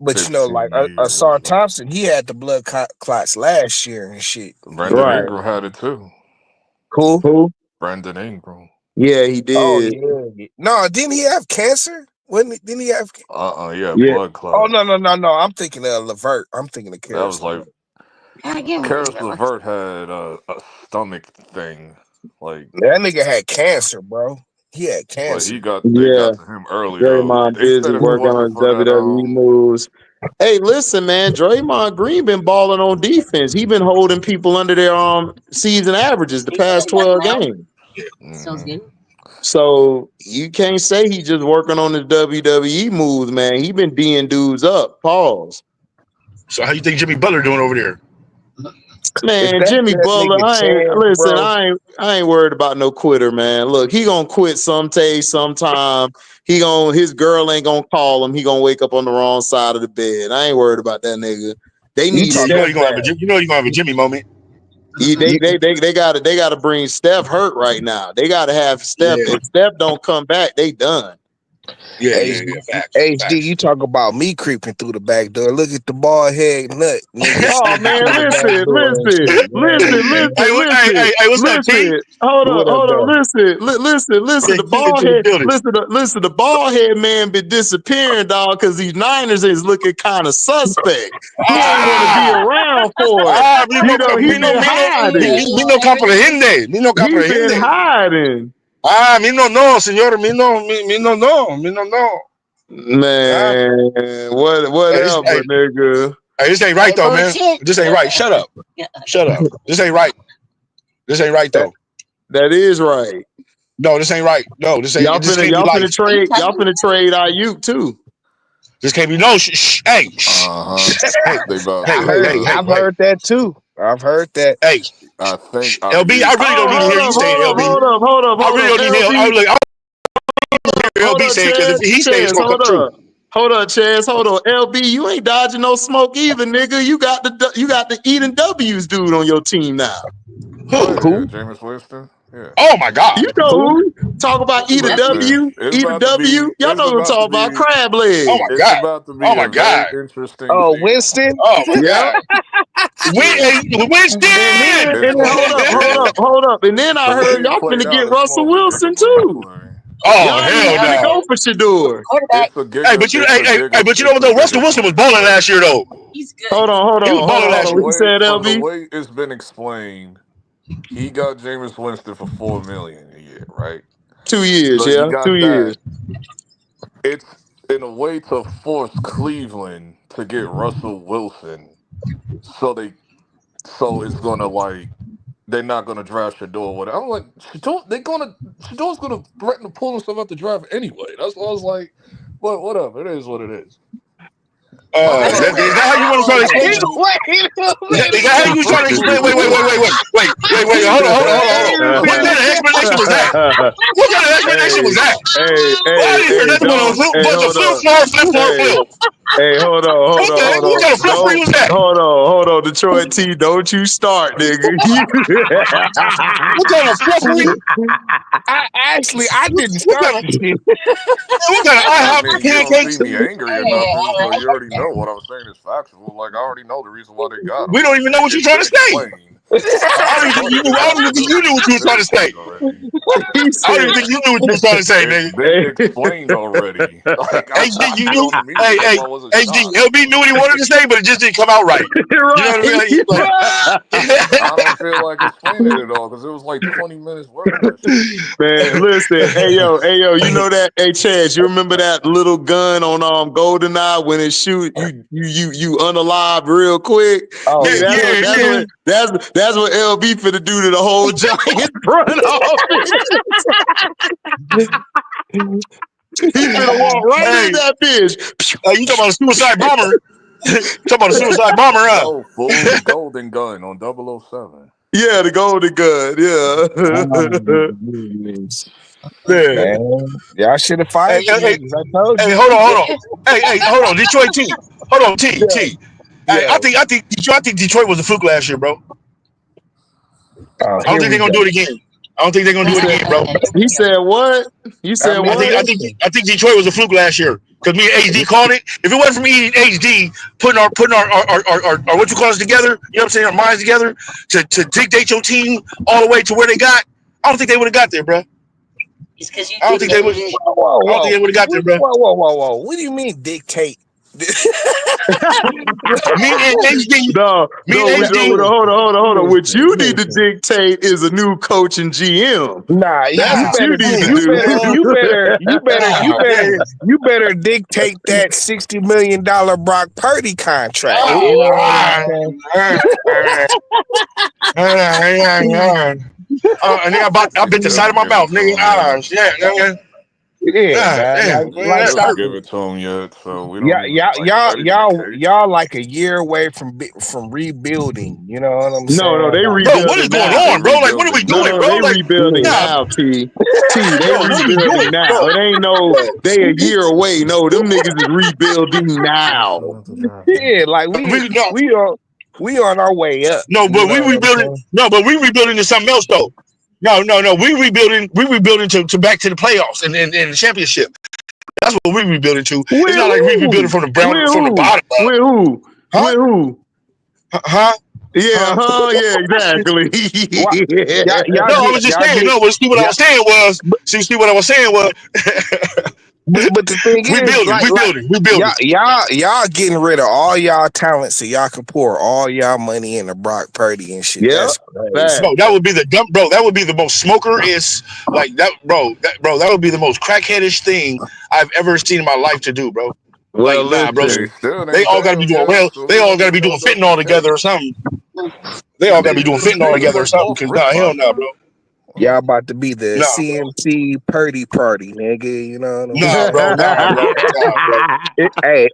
But like Asar Thompson, he had the blood clots last year and shit. Brandon Ingram had it too. Who? Brandon Ingram. Yeah, he did. Oh, yeah. No, didn't he have cancer? Didn't he have? Yeah, blood clot. Oh no! I'm thinking of Levert. I'm thinking of Karis. That was like Karis Levert had a stomach thing. Like that nigga had cancer, bro. He had cancer. They got to him early. Draymond busy working on WWE moves. Hey, listen, man. Draymond Green been balling on defense. He been holding people under their season averages the past 12 games. Sounds good. So you can't say he just working on the WWE moves, man. He been D'ing dudes up. Pause. So how you think Jimmy Butler doing over there? If Man, that's Jimmy that Butler, nigga Chance, I ain't worried about no quitter, man. Look, he gonna quit sometime. His girl ain't gonna call him. He gonna wake up on the wrong side of the bed. I ain't worried about that nigga. They need You know Steph you're gonna have back. a Jimmy moment. They gotta bring Steph hurt right now. They gotta have Steph. Yeah, If Steph don't come back, they done. yeah. HD, Facts. you talk about me creeping through the back door. Look at the bald head nut, nigga, Oh sneaking man, through the back door and shit. Hey, what's up, T? listen. Hold What up, on, though? Yeah, listen. The get bald into the head, building. listen. The bald head man been disappearing, dog, because these Niners is looking kind of suspect. He ain't want to be around for it. You know, he been hiding. Mi no comprehende. Mi no He been comprehende. hiding. Mi no, señor. Mi no. Man, whatever, nigga. Hey, this ain't right though, man. This ain't right. Shut up. This ain't right. This ain't right though. That is right. No, this ain't right. No, this ain't. Y'all This can't be finna life. trade Ayuk too. This can't be no. Hey, hey, They about hey, I've to. hey, hey, hey, hey, heard that too. I've heard that. hey. I think LB, I Ayuk. really don't need to hear you say it, LB. I really don't need to hear. LB, LB saying because if he says it's gonna come true. Hold up, Chaz. Hold on, LB. You ain't dodging no smoke either, nigga. You got the Eden W's dude on your team now. Oh yeah, Who? Jameis Winston. Yeah. Oh my God. You know who? Talk about Eden Listen, W. it's Eden about to W. be. Y'all know what I'm talking about. Crab Oh leg. my It's God. about to Oh be my a very God. interesting Oh, season. Winston? Oh my Yep. God. Winston. And It's then going. hold up. And then The I way heard it y'all played finna get out, it's Russell more of a Wilson giga too. play. Oh Y'all need hell to no. go for Shador. It's a giga. But you, It's a giga. but you know It's what a though? Russell giga Wilson was play. balling But last year though. He was balling from last the year. What you said, from the LB? way it's been explained, he got Jameis Winston for $4 million a year, right? 2 years, So you yeah, got 2 years. that. It's in a way to force Cleveland to get Russell Wilson, so it's gonna like they're not gonna draft Shador. What I'm like, Shador's gonna threaten to pull himself out the draft anyway. That's why I was like, well, whatever. It is what it is. I'm trying Is to. that how you want to try to explain it? Wait a Is that how minute. you was trying to explain? Wait. Hold on. What kind of explanation was that? What kind of explanation was that? Well, I didn't hear nothing but the Hold flip, Hey, flip. Okay, what kind of flip was that? hold on, Detroit T. Don't you start, nigga. What kind of fluffery? I didn't What start kind of the shit. I IHOP mean, you don't see pancakes? me angry or nothing, so you already know what I'm saying is factual. Like I already know the reason why they got him. We don't Like even know what you're it's trying been to say. explained. I I already don't even know think they you knew. I got don't him. even think you knew what you It's were been trying to say. explained already. He I don't said, even think you knew what you were trying to say, It's nigga. been explained already. Like HD, you you knew. know what I mean? Hey, That's hey, why I wasn't HD. shocked. LB knew what he wanted to say, but it just didn't come out right. You know what I mean? Like, I don't feel like explaining it all because it was like 20 minutes worth of that shit. man, listen, hey yo, you know that? Hey, Chaz, you remember that little gun on GoldenEye when it shoot you unalive real quick? Oh Nigga, yeah. that's what LB finna do to the whole Giants front office. He finna walk right Hey, in that bitch. you talking about a suicide bomber? Talking about a suicide bomber, huh? No, fool, the golden gun on 007. Yeah, the golden gun. Yeah. man. Y'all should have Hey, fired the hey, niggas. I told hey, you. hold on. Hey, hold on. Detroit T. Hold on, T. Yeah, Hey, yeah. I think Detroit was a fluke last year, bro. Oh, I don't here think we they're gonna go. do it again. I don't think they're gonna He do it said. again, bro. He said what? You said what? I think Detroit was a fluke last year because me and HD called it. If it wasn't for me and HD putting our what you call us together, you know what I'm saying, our minds together to dictate your team all the way to where they got, I don't think they would have got there, bro. I don't think they would. Whoa, I don't think whoa, they would have got there, bro. whoa. What do you mean dictate? Me and HD, No, me and HD. hold on. What you need to Listen. dictate is a new coach and GM. Nah, That's you what you better, need to you better dictate that $60 million Brock Purdy contract. You know what I'm saying? And then I bit the side of my mouth, nigga. So, man. Yeah, nigga. Yeah, God man. damn, man, Like They that don't stop. give hurt. it to them yet, so we don't Yeah, even like. That ain't the case. y'all like a year away from rebuilding. You know what I'm No, saying? they Like, Bro, what is rebuilding going now. They on, bro? Like, what are we rebuilding doing, No, now. bro? they Like, rebuilding yeah, nah, now, T. They bro, what are we rebuilding doing, now. bro? It ain't no bro. they a year away. No, them niggas is rebuilding now. Yeah, like No, we on our way up. no, You but know we what I'm rebuilding. saying? No, but we rebuilding to something else though. No, we rebuilding. We rebuilding to back to the playoffs and the championship. That's what we rebuilding to. With It's not like we rebuilding who? from the With from the who? bottom up. With who? Huh? With who? Huh? Yeah, Huh? yeah, exactly. What No, I was just y'all saying. get No, but see what I yeah. was saying was. See what I was saying was. But the thing we is, building. We building. y'all getting rid of all y'all talent so y'all can pour all y'all money into Brock Purdy and shit. Yep. That's crazy. Fact. Bro, that would be the dumb. Bro, that would be the most smoker-ish, like that. Bro, that would be the most crackheadish thing I've ever seen in my life to do, bro. Like, Well, nah, bro. They listen. still They ain't all pay got to be him doing yet, well. so They we all don't got to be even know doing if that's fentanyl the together or case. something. They all got to be doing Niggas fentanyl is together or like something. off Cause rip nah, hell right no, bro. now. Y'all about to be the Nah, bro. CMC Purdy party, nigga. You know what I'm Nah, saying? bro. Nah, bro. Nah, bro. Hey,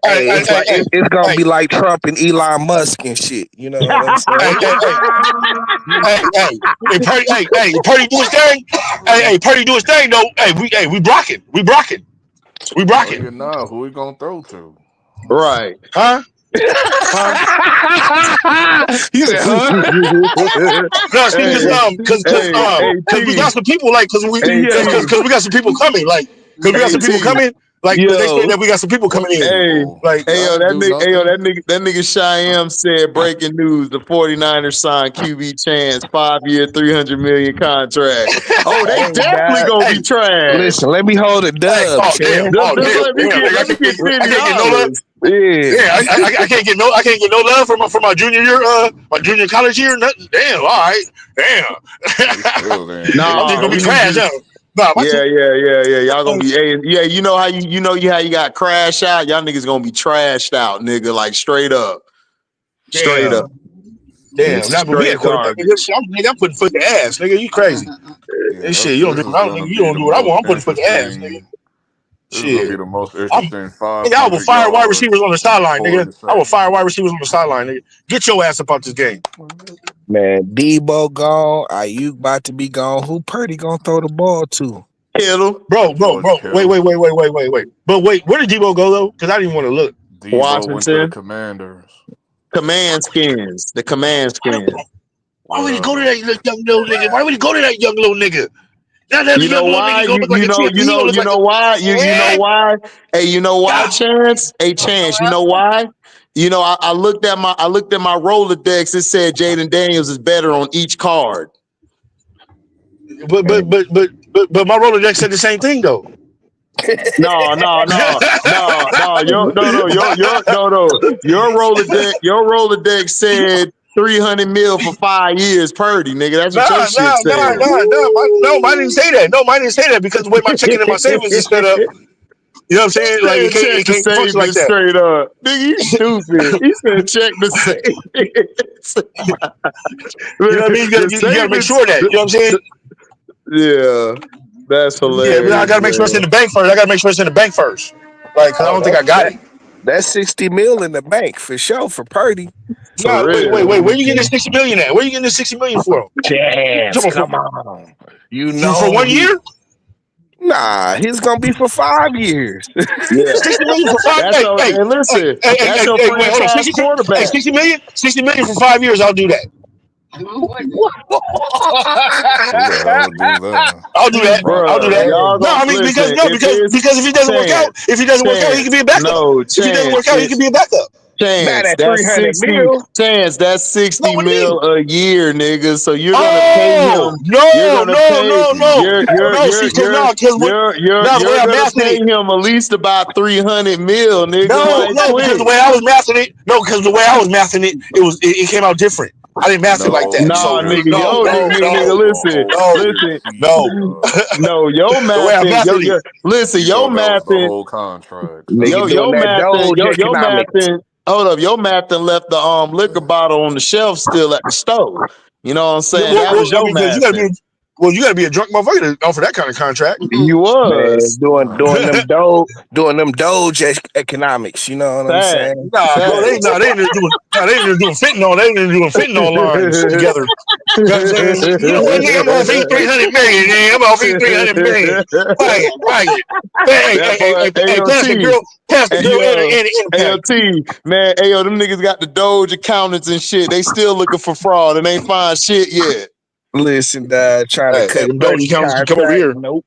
Hey, hey, it's hey, like hey, it's gonna hey, be like Trump and Elon Musk and shit. You know what I'm saying? hey, hey, hey, hey. Hey, Purdy do his thing. Hey, Purdy do his thing though. We blocking. We blocking. We No, blocking. you're not. Who we gonna throw to? Right. Huh? Huh? He said, huh? No, see, Hey, hey, cause we T. got some people like, Hey, T. cause we got some people coming, like, cause we got Hey, some people T. coming, like, cause they say Yo. that we got some people What coming in, Hey, people? like, yo, Y'all ain't do nothing. that nigga Cheyenne said breaking news: the 49ers signed QB Chance 5-year, 300 million contract. Oh, they Hey, definitely man. gonna hey, be trash. Listen, let me hold a hey, dub, Chan. Just let me get I can't get no love. $50. Yeah. Yeah, I can't get no love from my junior year, my junior college year. Nothing. Damn, all right, damn. They still ain't I'm pay just Nah, gonna be we nothing. need trash, you to. huh? Nah, my Yeah, team. Y'all gonna be. Hey, yeah, you know how you got crash out. Y'all niggas gonna be trashed out, nigga. Like straight up, straight up, Damn. Nah, but we straight had quarterback. garbage. I'm putting foot in ass, nigga. You crazy? Yeah, This shit, you don't do this what is I don't. gonna You be don't the do what I want. most I'm putting foot in ass, nigga. interesting. This is gonna be Shit. the most I'm interesting nigga, I will 500 fire wide yards receivers on the sideline, nigga. I will 47. fire wide receivers on the sideline, nigga. Get your ass up out this game. Man, Debo gone. Ayuk about to be gone. Who Purdy gonna throw the ball to? Kittle, Bro. George Wait. Kittle. But wait, where did Debo go though? Because I didn't want to look. Debo went to the Washington, Commanders. command skins, the command skins. Why would he go to Whatever. that young little nigga? Why would he go to that young little nigga? Now that You know young little nigga why? gonna look like a kid. He gonna look You like know why? You know a why? Hey, you know why? yeah. Chance, hey, Chance. You know why? You know, I looked at my Rolodex. It said Jaden Daniels is better on each card. But my Rolodex said the same thing though. No, your Rolodex said 300 mil for 5 years, Purdy, nigga. That's what your shit said. Mine didn't say that. No, mine didn't say that because the way my checking and my savings is set up, you know what I'm saying? Like Said check it the can't function like savings that. straight up. Nigga, you stupid. He said check the savings. You know what I mean? The You gotta make savings. sure that. You know what I'm saying? Yeah, that's Yeah, but I hilarious, gotta make sure it's in man. the bank first. Like, cause I Oh, don't think I got it. that's 60 mil in the bank for sure for Purdy. For Nah, wait. real. Where you getting this 60 million at? Where you getting this 60 million from? Chance, come on. You For know 1 year? Nah, he's gonna be for 5 years. Yeah. 60 million for five. That's your and listen, that's your Wait, hold on. franchise quarterback. 60 million for 5 years. I'll do that. Who the hell would do that? I'll do that. Brock I'll do Bruh, that. Purdy. y'all No, gonna I mean listen, because if he doesn't work out, he can be a backup. no If he doesn't work out, he chance. can be a backup. Not Chance, at that's 300 60 mil. chance, that's No, 60 what do you mean? mil a year, nigga. So you're gonna pay Oh him, you're no, gonna no, pay no, no, Jesus no. See, Christ. because the way you're I'm gonna mathing pay it. him at least about 300 mil, nigga, No, right no, because the quick. way I was mathing it. No, because the way I was mathing it, it came out different. I didn't math it like No, that. Nah, So nigga. nigga, You no, yo, pay no, this nigga, no, nigga a listen, whole no, fucking listen. no. season. No, your The way I'm mathing, mathing it. listen, You thought that was the whole contract. Nigga Stop doing it. that Doge your economics. mathing. Hold up, your mathing left the liquor bottle on the shelf still at the stove. You know what I'm saying? That was I your mean, because you gotta be. mathing. Well, you got to be a drunk motherfucker to offer that kind of contract. You Man, was. doing them Doge economics. You know what I'm Fact. saying? Nah, bro, they Fact. ain't doing fentanyl. They ain't doing fentanyl lines together. You know what I'm saying? You know what, nigga? I'm gonna feed 300 million. Nigga. I'm gonna feed 300 million. Right. That boy, Hey, pass the AOT. girl, and impact. AOT, man, ayo, them niggas got the Doge accountants and shit. They still looking for fraud and ain't find shit yet. Listen, trying to cut Them Doge Purdy accountants can come over contract. here. Nope.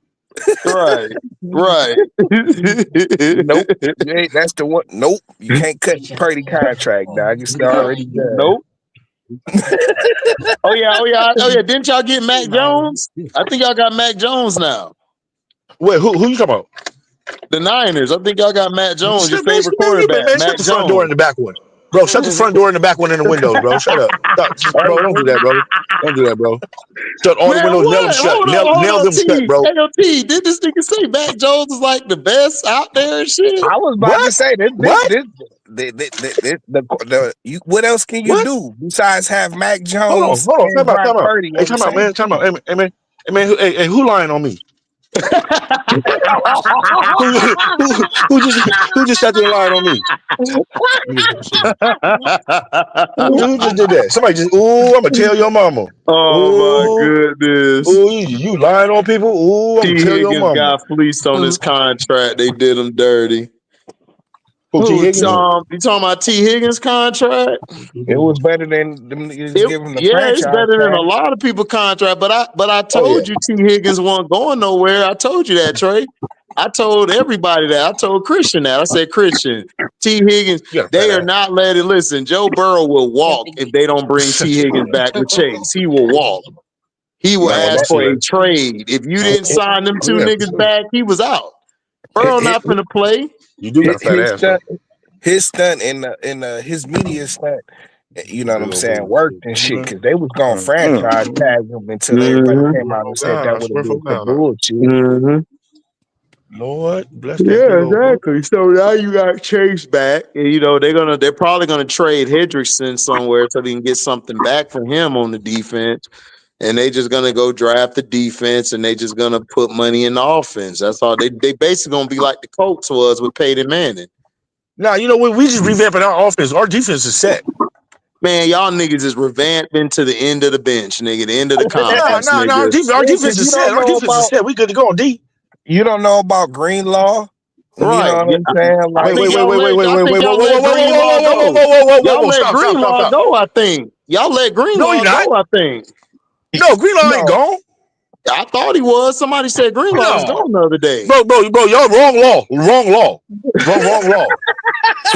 Right. Nope. Yeah, that's the one. Nope. You can't cut Purdy contract, dog. It's already done. Nope. Oh yeah. Didn't y'all get Mac Jones? I think y'all got Mac Jones now. Wait, who you talking about? The Niners. I think y'all got Mac Jones, your favorite Man, quarterback. shut Mac the front Jones. door and the back one. Bro, shut the front door and the back one in the windows, bro. Shut up. Bro, don't do that, bro. Don't do that, bro. Shut all the Man, windows, nail them what? shut. Hold Nail on, them T. shut, bro. AOT, did this nigga say Mac Jones is like the best out there and shit? I was about to say what else can you What? do besides have Mac Hold on. Jones and Time Brock out. Purdy? Hey, time out, man. Time out. Hey, man. Who lying on me? who just sat there and lied on me? Who just did that? Somebody just, I'm gonna tell your mama. Oh my goodness. You lying on people? I'm gonna tell your Higgins mama. got fleeced on his contract. They did him dirty. Who, T. Higgins? You talking about T. Higgins' contract? It was better than them niggas giving the franchise. It's better than a lot of people contract. But I told you T. Higgins wasn't going nowhere. I told you that, Trey. I told everybody that. I told Christian that. I said, Christian, T. Higgins, they are not letting. Listen, Joe Burrow will walk if they don't bring T. Higgins back with Chase. He will walk. He will ask for a trade. If you didn't sign them two niggas back, he was out. Burrow not finna play. You do got a fat ass. His stunt and his media stunt, you know what I'm saying, worked and shit, because they was gonna franchise tag him until everybody came out and said that would have been some bullshit. Lord bless that. Exactly. So now you got Chase back, and you know they're probably gonna trade Hendrickson somewhere so they can get something back for him on the defense. And they just gonna go draft the defense, and they just gonna put money in the offense. That's all. They basically gonna be like the Colts was with Peyton Manning. Nah, you know what? We just revamping our offense. Our defense is set. Man, y'all niggas is revamping to the end of the bench, nigga. The end of the conference. No. Our defense is set. Our defense is set. We good to go on D. You don't know about Greenlaw? Right. You know what I'm saying? Like, wait. Y'all let Greenlaw go, I think. Y'all let Greenlaw go, I think. No, Greenlaw ain't gone. I thought he was. Somebody said Greenlaw was gone the other day. Bro, y'all wrong law. Wrong law.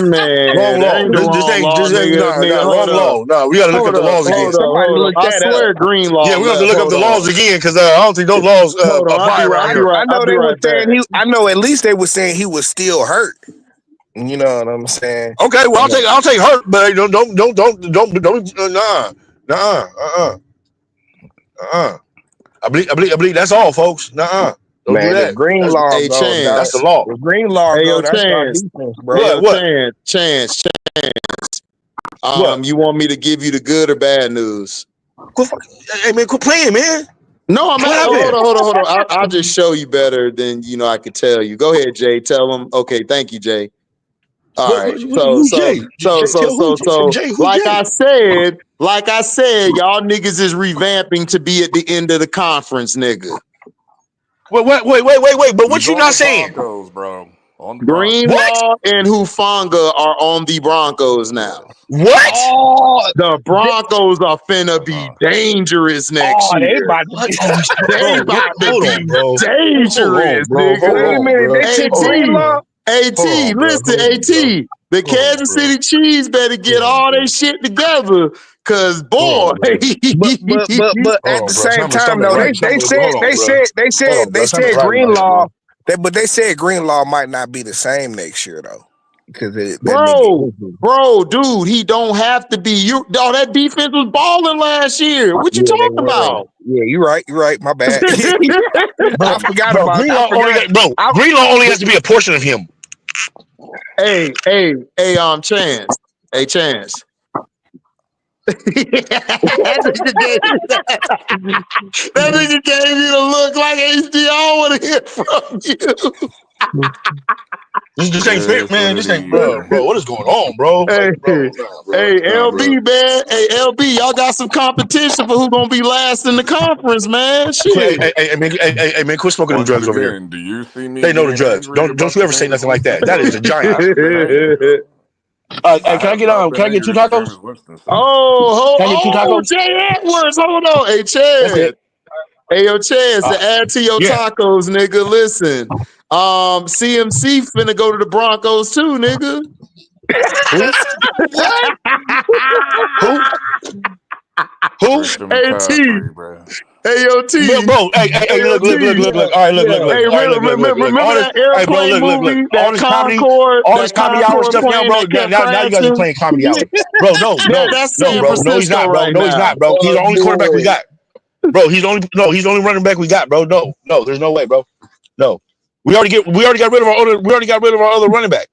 Man, wrong law. This ain't wrong law. No, we gotta look up the laws again. I swear Greenlaw. Yeah, we have to look up the laws again because I don't think those laws apply around here. I know they were saying I know at least they were saying he was still hurt. You know what I'm saying? Okay, well I'll take hurt, but don't I believe that's all, folks. Don't do that. Greenlaw that's the law. The Greenlaw go, that's our defense, bro. What? Chance. You want me to give you the good or bad news? Hey man, quit playing, man. No, I'm hold on. I'll just show you better than I could tell you. Go ahead, Jay. Tell them. Okay, thank you, Jay. All right. So, like I said, y'all niggas is revamping to be at the end of the conference, nigga. Wait. But what you not saying? Broncos, bro. Greenlaw and Hufanga are on the Broncos now. What? Oh, the Broncos are finna be dangerous next year. They about to be dangerous, nigga. Wait a minute, they took Greenlaw. AT, listen, AT. The Kansas City Chiefs better get all their shit together, cause boy. But at the same time though, they said Greenlaw. They said Greenlaw might not be the same next year though. Because bro, dude, he don't have to be. That defense was balling last year. What you talking about? Yeah, you're right. My bad. I forgot about Greenlaw. Greenlaw only has to be a portion of him. Hey, Chance. That nigga gave me that. That nigga gave me the look like HD. I don't want to hear from you. This ain't fair, man. This ain't, bro. What is going on, bro? Hey, Like, bro, nah, bro. hey, Nah, LB, man. Hey, LB, y'all got some competition for who gonna be last in the conference, man. Shit. Hey, man, quit smoking them once drugs over there. again, do you see me? They know the being drugs. angry Don't about you the ever say James nothing like that. Winston That is a situation? giant. I've been angry. Can I I have get not been can I get 2 angry at the tacos? James Winston situation. Oh, Can I get 2 tacos? Jay Edwards, hold on. Hey, That's Chad. it. Hey, yo, Chad, to add to your Yeah. tacos, nigga, listen. CMC finna go to the Broncos too, nigga. Who? Who? Who? Christian Hey, T. McCaffrey, bro. Hey, yo, T. Bro, hey, look. All right, look. Hey, All right, look. remember All this, that hey, bro, airplane look. movie, All that this comedy hour Concorde stuff now, plane bro. that kept Now you guys are crashing? playing comedy hour. Bro, Yeah, that's no, San bro. No, he's Francisco not, bro. right No, he's now. not, bro. He's the only quarterback we got. Bro, he's the only running back we got, bro. No, there's no way, bro. No. We already got rid of our other running back.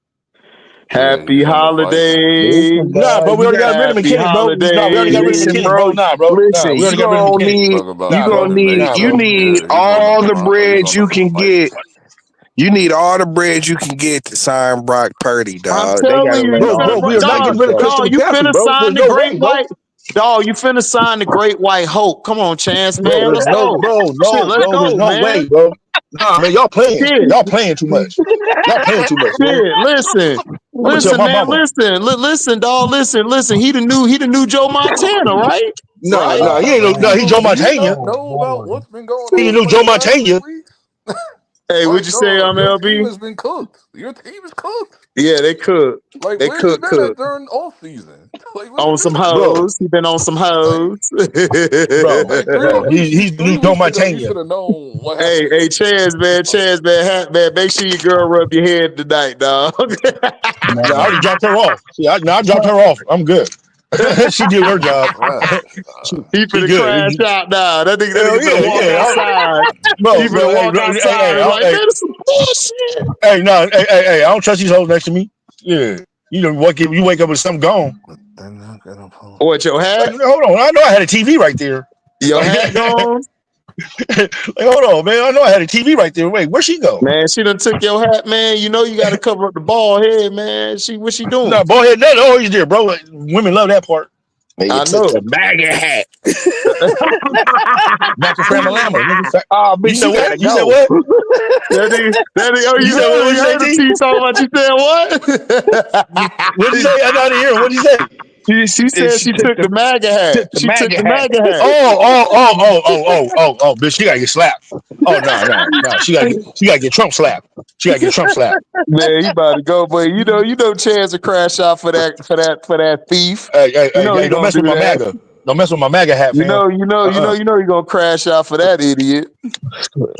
Happy He's on the Vikings. holidays. Nah, bro, we already got rid of Happy McKinnon, bro. Nah, we already got rid of holidays. Listen, McKinnon, bro. bro. Nah, bro. Nah, Listen, we you already got rid of gonna McKinnon. need Talk about Nah, you bro. gonna running need back Nah, you bro. stuff. need Yeah, he's on all the he's bread on the you can get. Vikings. You need all the bread you can get to sign Brock Purdy, I'm dog. They telling gotta you, let you Bro, finna, all we are not dog, getting rid of go. Christian you McCaffrey, finna bro. sign There's the no great way, bro. white, dog, you finna sign the great white hope. Come on, Chance, Bro, man. there's Let's no, go. bro, Shit, no, let's bro. There's go, no man. way, bro. Nah, man, y'all playing. Shit, Y'all playing too much. Y'all playing too much, man. listen. I'm gonna tell Listen, my man, mama. listen, dog, listen. He the new Joe Montana, right? Nah, Right? he ain't Do no, he Joe do you Montana. not know about what's been going He the on for new like Joe the last 3 Montana. weeks? Hey, what'd Like, you say dog, on your team LB? has been cooked. Your team is cooked. Yeah, they cook. Like, They where you cook. been at during off season? Like, what you On some been doing? Bro, hoes. He been on some Like, hoes. like three weeks. he's the new 3 Joe weeks ago, you Montana. should have known what Hey, happened. Chaz, man, make sure your girl rub your head tonight, dog. Nah, I already dropped her off. See, I dropped her off. I'm good. She did her job. Right. He She finna crash good. out now. That nigga Hell finna walk yeah. outside. He Bro, finna hey, walk outside and like, man, this some bullshit. hey, no, hey, I don't trust these hoes next to me. Yeah. You wake up with something gone. But they're not gonna pull. What, your Like, hat? hold on. I know I had a TV right there. Your Like, hat gone? like, hold on, man. I know I had a TV right there. Wait, where'd she go? Man, she done took your hat, man. You know you gotta cover up the bald head, man. What she doing? No, bald head, that always there, bro. Like, women love that part. Nigga I took know. the MAGA hat. Back in Framalama. Oh, You bitch, said you gotta what? You said go. what? Oh, You you said what? heard What'd you you say, heard the T? T talking about you said what? What'd you say? I didn't hear. What'd you say? She said she took the MAGA hat. She took the MAGA hat. Oh, bitch, she gotta get slapped. Oh, no. She gotta get Trump slapped. She gotta get Trump slapped. Man, you about to go, but you know, Chance to crash out for that thief. Hey, You know he don't gonna mess do with my that. MAGA. Don't mess with my MAGA hat, You fam. know he gonna crash out for that idiot.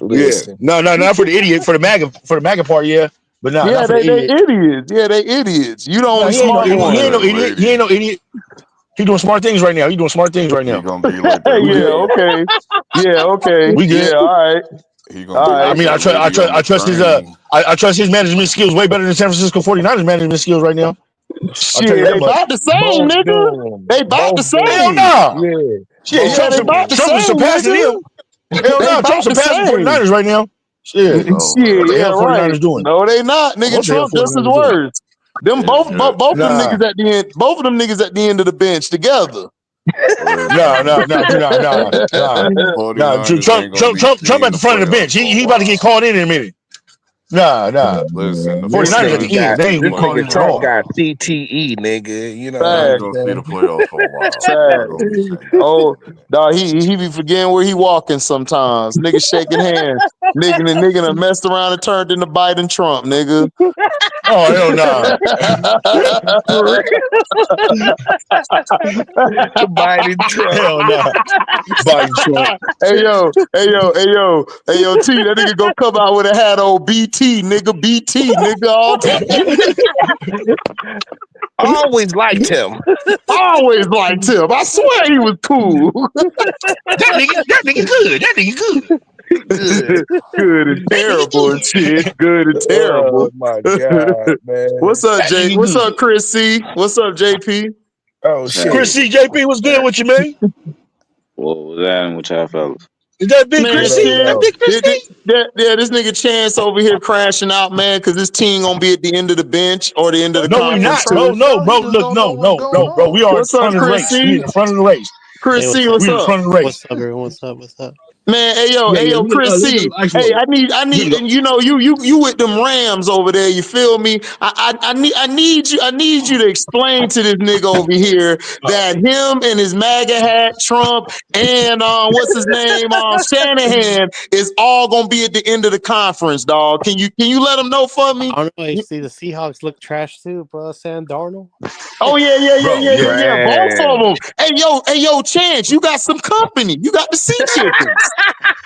Yeah. Listen. No, not for the idiot, for the MAGA part, yeah. But no, Yeah, not for the they idiot. idiots. Yeah, they idiots. You the No, only he ain't no smart idiot. He ain't one. no idiot. He ain't no idiot. He doing smart things right now. He gonna be like that We Yeah, good. lady. okay. Yeah, okay. We good. Yeah, all right. He All gonna be right. I like mean, that lady on the I train. trust his management skills way better than San Francisco 49ers management skills right now. I'll tell you Shit, that they much. about the same, Both nigga. doing. They about the Both Hell doing. same. no. Yeah. Shit, Both Yeah, they about doing. the Trump's same, surpassing nigga. him. Hell They no, about Trump's the surpassing the same. 49ers right now. Shit. It's over. What Shit, the yeah, hell right. 49ers doing? No, they not, nigga. What the hell Trump just as 49ers doing? worse. Them It's just both of them Nah. niggas at the end. Both of them niggas at the end of the bench together. No. listen. The 49ers ain't gonna be Trump seeing at the the front of the playoffs bench. for a He about to get while. called in a minute. Nah. Listen, the This 49ers at nigga 49ers the end. got They ain't ain't gonna getting this see called the nigga in at Trump all. got playoffs. CTE, nigga. You know Y'all what ain't Facts, I'm gonna see the saying? playoffs for a while. Y'all facts. gonna be saying. Oh, dog, he be forgetting where he walking sometimes. Nigga shaking hands. Nigga done messed around and turned into Biden Trump, nigga. Oh, hell no. Biden Trump. Hell no. Biden Trump. hey yo, T, that nigga gonna come out with a hat on BT, nigga, all time. Always liked him. Always liked him. I swear he was cool. That nigga good. That nigga good. Good. Good and That nigga terrible and good. shit. Good and terrible. Oh my God, man. What's up, That Jay? nigga What's good. up, Chris C? What's up, JP? Oh shit. Chris CJP, what's good with you, man? What was that with y'all fellas? Is that big Man, Chris What up, C? shit. That bro? big Chris C? This nigga Chance over here crashing out, man, because this team gonna be at the end of the bench or the end of the No, we conference not. too. No, He bro. just Look, don't know what's going bro. We are in What's up, front of the Chris race. We C? in the front of the race. Chris Hey, C, what's up? what's We in the up? front of the race. What's up, everyone? What's up? What's up? Man, hey Yeah. yo, Let Chris me get C. the ice Hey, water. I Here need, you go. and you know, you with them Rams over there. You feel me? I need you to explain to this nigga over here that him and his MAGA hat, Trump, and what's his name, Shanahan is all gonna be at the end of the conference, dog. Can you let him know for me? I don't know. You see, the Seahawks look trash too, bro. Sam Darnold. Oh Bro, yeah. yeah. Both of Man. them. Hey yo, Chance, you got some company. You got the sea chickens.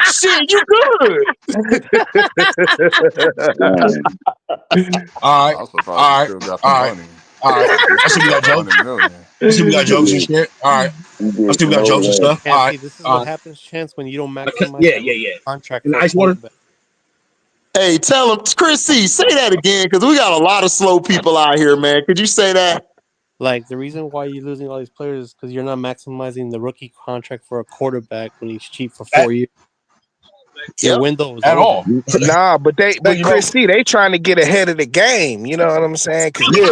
Shit, you good. Dang. All right. I'm surprised he All right. still got some All right. money. All right. At least I he see we got got jokes. 100 million. I see we got You jokes and did, shit. All right. you I did see we some got jokes and overlap. stuff. All Chance, right. see, this is All what right. happens, Chance, when you don't maximize Yeah. that contract And for the a ice water? quarterback. Hey, tell him, Chris C, say that again, because we got a lot of slow people out here, man. Could you say that? Like, the reason why you're losing all these players is because you're not maximizing the rookie contract for a quarterback when he's cheap for 4 years. Your Yep. window is At over. all. Nah, but You know? Chris C, they trying to get ahead of the game. You know what I'm saying? Because Yeah.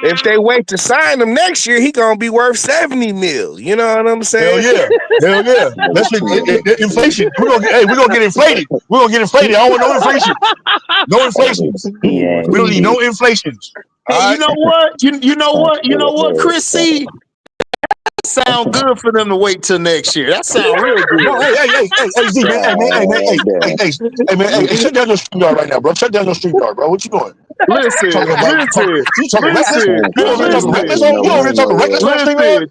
if they wait to sign him next year, he gonna be worth 70 mil. You know what I'm Hell saying? yeah. Hell yeah. That's inflation. We're gonna get inflated. We're gonna get inflated. I don't want no inflation. No inflations. Yeah, We don't need no inflations. All Hey, you right. know what? You know what, Chris C? Sound good for them to wait till next year. That sound real No, good. hey, Z, man, hey, man, hey, shut down your StreamYard right now, bro. Shut down your StreamYard, bro. What you doing? Listen, You talking reckless? You over here talking reckless? You over here talking reckless on StreamYard?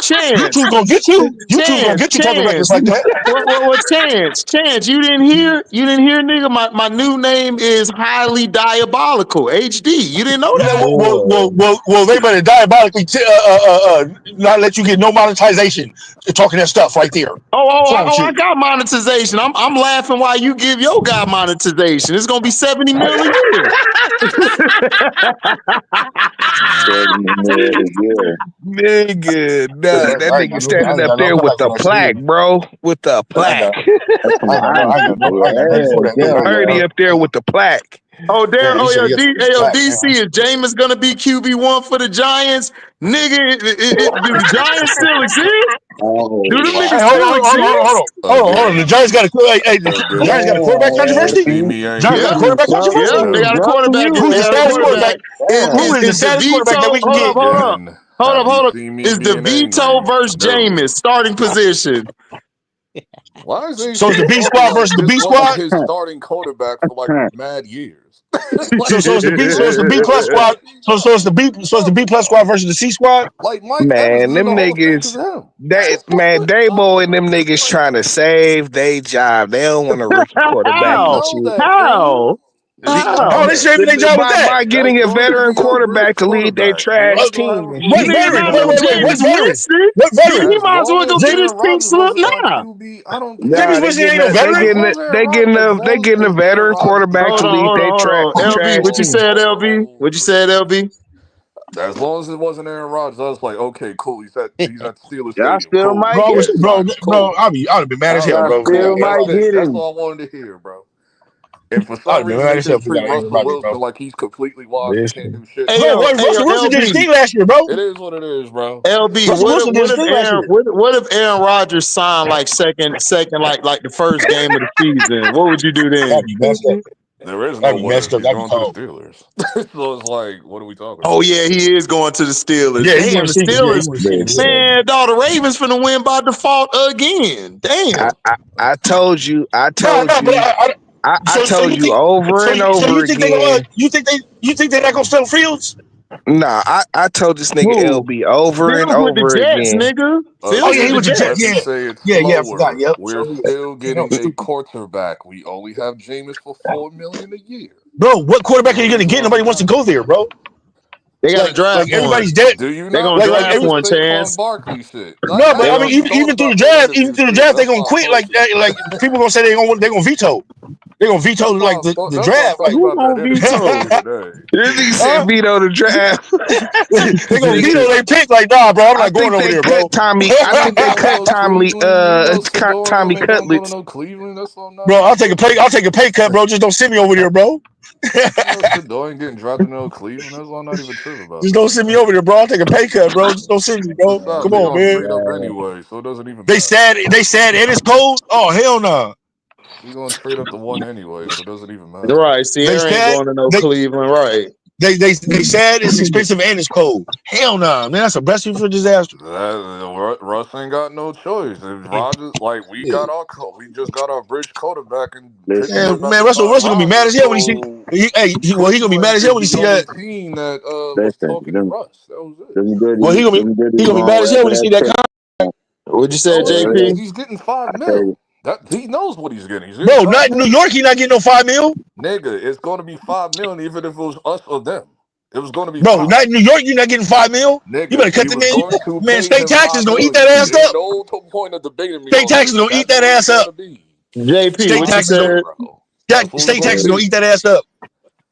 Chance. YouTube's gonna get you. YouTube's gonna get you talking reckless like that. What Chance, you didn't hear, nigga, my new name is highly diabolical, HD. You didn't know Yeah, that? well, they better diabolically not let you get no monetization talking that stuff right there. I got monetization. I'm laughing while you give your guy monetization. It's gonna be 70 mil a year. 70 mil a year. Nigga, nah, that nigga I standing ain't up got there no with time for the that plaque, shit. bro. With the plaque. That's some iron. I ain't got nothing for that. Hey, I ain't 30 got up there with the plaque. Oh, there. Yeah, he Oh, said yeah. he got some black, DC is Jameis gonna be QB1 for the Giants, nigga? Do the Giants still exist? Oh, Do them Hey, niggas wow. still exist? Again, hold on. The Giants got the again, Giants got a quarterback Man, controversy. DC me ain't Giants got a Yep. here. quarterback controversy. They got a Again, quarterback. Who's They the got a saddest quarterback? quarterback. damn. Who is Is the the saddest quarterback that veto? we can get? Hold have you up. seen me Is the being veto angry? versus No. Jameis starting position? Why is So it's the HD B talking squad like versus the this B wasn't squad. his starting quarterback for like mad years? So Like, it's the B. So it's the B what plus the fuck squad. are you So it's the B. So it's the B talking plus about? squad versus the C squad. Like Mike Evans Man, is in them the Hall of Fame because niggas, of him. them niggas trying to save their job. They don't want a rookie quarterback We and How? know shit. that, How? fool. We How are know they How? that. saving their job with that? By That's getting a going to veteran be a rich quarterback to lead their quarterback. You trash ain't gonna have team a and What You shit. nigga rookie veteran? not Wait, know wait, quarterback. wait. What Jameis veteran? Winston? What Nigga, veteran? he As might as well long go as get his Aaron pink Rodgers slip wasn't our now. QB, I don't Nah, James care. they Winston getting ain't no a, they As veteran. getting long a, as Aaron they Rodgers, getting as a, they long getting a as Aaron veteran Rodgers is quarterback to Hold our on, lead hold their on, hold on. LB, trash what you team. said, LB? What you said, LB? as long as it wasn't Aaron Rodgers, I was like, okay, cool. He's at Steelers Y'all Stadium. still Cool. might Bro, get Great. him. Fine. Cool. I'd have been mad as I was hell, Y'all like, bro. still cool. That's might it. get That's him. all I wanted to hear, bro. And for I'd some have been reason, mad they as hell just if we treat got Aaron Russell Rodgers, bro. Wilson like he's completely washed and can't Listen. do shit Hey no Bro, yo, more. hey yo, Russell Wilson did his LB, thing last year, bro. It is what it is, bro. LB. Russell What if Wilson did his thing last year. What if Aaron Rodgers signed like second, like the first game of the season? What would you do That'd then? be messed up. There is no That'd be what messed if. up. He's That'd be going to the cold. Steelers. So it's like, what are we talking Oh about? yeah, he is going to the Steelers. Yeah, he Damn, going the to Steelers. Yeah, he Steelers. going to Steelers. Listen, Man, dog, the Ravens finna win by default again. I, Damn. I told you, No, but I so told you you think over and over you think they gonna again. you think they're not gonna sell Fields? Nah, I told this nigga Who? LB over and Fields with the over Jets, again. nigga. Oh Fields yeah, with he the was a Again, Jet. let Jets. me Yeah, say it I forgot. slower. Yep. We're So yeah. still No, getting a quarterback. We only have Jameis for $4 million a year. bro, what quarterback are you What are gonna we get? talking Nobody wants to about? go there, bro. They got to Like draft one. everybody's dead. Do you They not? gonna Like That's draft some one, Saquon Chance. Barkley shit. no, I but They I haven't gonna. mean, even thought even through the about draft, the interview they still. gonna That's quit. my Like focus. people gonna say they're gonna veto. They're gonna veto like the That's why I draft. thought Like, Who about that gonna interview the veto? other day. This nigga huh? said veto the draft. They gonna veto Nigga, their pick. Like, nah, bro, I'm I not going think over they there, cut bro. Tommy. I They think ain't they going to cut no Cleveland. You know, Tommy Shador and them ain't gonna go to Cutlets. no Cleveland. That's what I'm Bro, not I'll doing. take a pay cut, bro. Just don't send me over there, bro. You know, Shador ain't getting drafted to no Cleveland. That's why I'm not even tripping about Just don't that. send me over there, bro. I'll take a pay cut, bro. Just don't send me, bro. Besides, Come they on, gonna man. trade up anyway, so it doesn't even They matter. sad and it's cold. Oh, hell no. We gonna trade up the one anyway, so it doesn't even matter. right? They Sierra ain't sad. going to no They Cleveland, right? they sad. It's expensive and it's cold. Hell no, man. That's a recipe for disaster. Russ ain't got no choice. If Rodgers, like Yeah. we just got our bridge quarterback and picked Listen, him up And at man, the Russell spot of Russell gonna be mad Rodgers. as hell when he see. So He gonna be mad Cleveland as hell is when he the see only that. team that was listen. talking to Russ. That was it. Them He goodies gonna be going mad as hell wherever when he that see that. check. What'd you say, No, it ain't Wherever that, because JP? he's getting $5 I tell mil. you, That he knows what he's getting. He's getting Bro, $5 not in New mil. York. He not getting no $5 million. Nigga, it's going to be $5 million, even if it was us or them. It was going to be Bro, five. not in New York. You not getting $5 million. You better Nigga, cut he the was man. going to Man, pay state him taxes $5 gonna eat that million. ass Ain't up. no point of debating me State on taxes this. gonna eat That's that what it's ass going up. to be. JP, State what you taxes Yes, gonna said? bro. yeah, That's what it's state going to taxes gonna be. eat that ass up.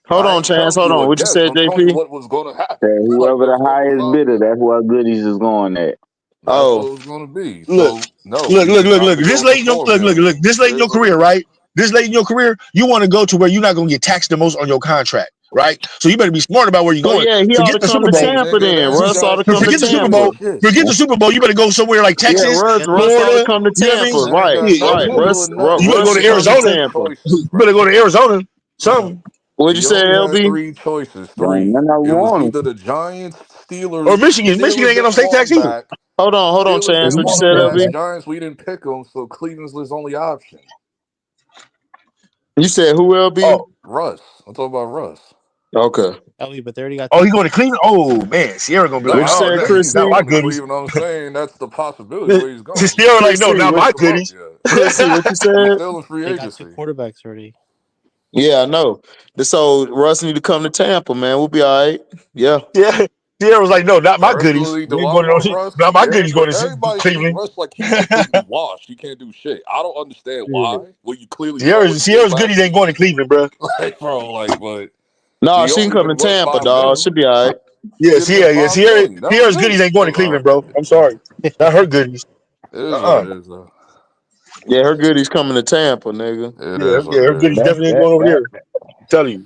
Hold I on, ain't Chance. telling Hold you on. a What you guess. said, I'm telling you JP? what was going to say happen. Like whoever it the was going to be highest 5 bidder, mil. that's what goodies is going at. That's what Oh, it was going to be. Look, So no, look, we look, look, decided look. to go This with the late in your 4 million. This It late in is your what it career, is. right? This late in your career, you want to go to where you're not gonna get taxed the most on your contract, right? So you better be smart about where you're well, going. yeah, he ought Forget to the come Super to Bowl. Tampa Nigga, then. them Russ ought guys to come to can't Forget the Super do Tampa. Bowl. shit. Forget the Super Bowl. You better go somewhere like Yeah, Texas, Russ ought to Florida. come to You know what I mean? Tampa. Man ain't Right, got Yeah, nothing right. to do with you nothing. better He go Russ to should only come got to Arizona. three Tampa. choices, You bro. better go to Arizona. He Something. What'd you say, only had LB? three choices. Don't Three. none of them It was want him. either the Giants, Or Steelers. Michigan. Michigan Steelers ain't got no didn't state want him tax either. back. Hold on, Steelers Chance. didn't What you want him said, back. LB? Giants, we didn't pick him, so Cleveland's his only option. You said who, LB? Oh, Russ. I'm talking about Russ. Okay. Ellie, but they already got he two. going to Cleveland. Oh man, Sierra gonna be No, like, What'd you I oh ain't say, no, saying he's Chrissy? not my going to goodies. Cleveland. I'm saying that's the possibility where he's going. Sierra like, no, Chrissy, We not ain't what my picked him up goodies. yet. Chrissy, what you He's said? still in free They got two agency. quarterbacks already. Yeah, I know. So Russ need to come to Tampa, man. We'll be all right. Yeah. Yeah, Sierra was like, no, not my goodies. Personally, We do ain't I going to want no, Russ? not my goodies going to Everybody sees Cleveland. Russ like he's completely washed. He can't do shit. I don't understand Yeah. why. Well, you clearly saw what he did Sierra's last goodies ain't going to season. Cleveland, bro. Like, bro, like, but No, he she can only come to been what Tampa, 5 mil. dog. Should be all right. Yeah, Should have been Sierra, yeah, 5 million. That was Sierra's goodies it. ain't going to Cleveland, bro. I'm sorry, not her goodies. It is what Uh-uh. it is, though. Yeah, her goodies coming to Tampa, nigga. It Yeah, is what her it goodies is. That's definitely ain't that going over that there. I'm telling you.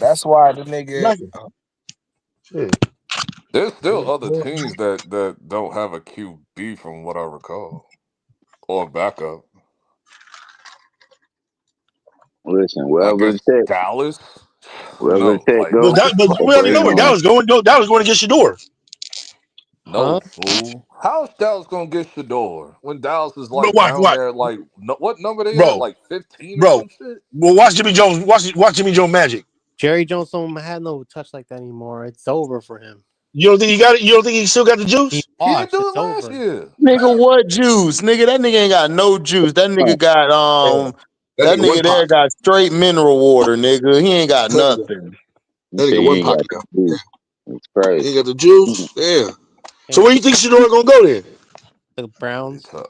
that's why the nigga. Like it. Yeah. There's still other teams that don't have a QB from what I recall, or a backup. Listen, I wherever guess the check, Dallas. wherever the No, check like But, go, what the but fuck that's we is where already he know they where going. doing? That was going to get Shador. No, Huh? fool. How's Dallas gonna get Shador when Dallas is But like down there? Like what number they at? bro, Like 15 or bro. some shit. Well, watch Jimmy Jones. Watch Jimmy Jones magic. Jerry Jones don't have no touch like that anymore. It's over for him. You don't think he got it? You don't think he still got the He juice? He didn't washed. do It's it last over. year. Nigga, what juice? Nigga, that nigga ain't got no juice. That Huh. nigga got Yeah, that that nigga one nigga there pocket. got straight mineral water, nigga. He ain't got That nigga, nothing. You that say nigga he one ain't got pocket. the juice. It's crazy. He ain't got the juice. Yeah. So And where you think Shador gonna go then? the It's Browns. a,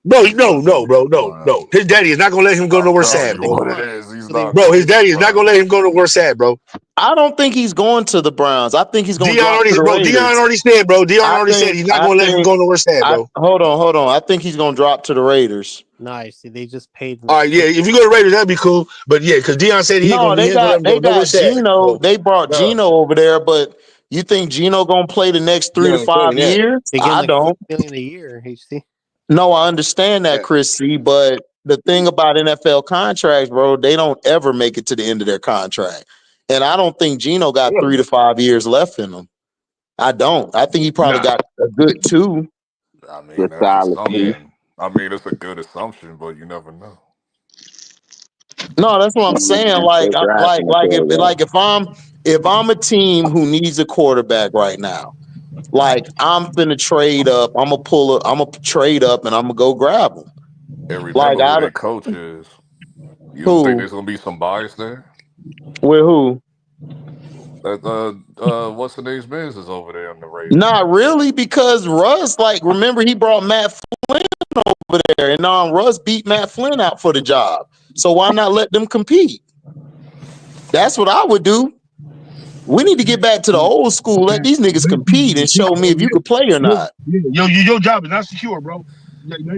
Bro, it's a, no, bro, man. no. His daddy is not gonna let him go I'm nowhere telling sad, you They bro. what it won. is. He's So they not won. Bro, going his to the daddy is not gonna let Browns. him go nowhere sad, bro. I don't think he's going to the Browns. I think he's gonna drop to the Dion Raiders. already said, bro. Dion already said he's not I gonna let him think go nowhere sad, I bro. hold on. I think he's gonna drop to the Raiders. Nice. They just paid All him. right, yeah. If you go to Raiders, that'd be cool. But yeah, because Dion said No, he ain't gonna let him go they nowhere got sad. Gino. So They brought no, Gino over there, but you think Gino gonna play the next 3 to no, 5 playing that. years? They get him I like don't. $40 million a year. HC. No, I understand that, Yeah. Chris C. But the thing about NFL contracts, bro, they don't ever make it to the end of their contract. And I don't think Gino got 3 to 5 years left in him. I don't. I think he probably Nah. got a good 2. I mean, Good that's solid piece. Yeah. assumption. I mean, it's a good assumption, but you never know. No, that's what I'm saying. They drafting a quarterback. If I'm a team who needs a quarterback right now, like I'm finna trade up, I'm gonna trade up and I'm gonna go grab him. And Like remember who I their don't coach is. You don't think who there's gonna be some bias there? with who? That what's the name's Miz is over there on the Raiders. Not really, because Russ, like, remember he brought Matt Flynn over there, and Russ beat Matt Flynn out for the job. So why not let them compete? That's what I would do. We need to get back to the old school. Let these niggas compete and show me if you could play or not. Your job is not secure, bro.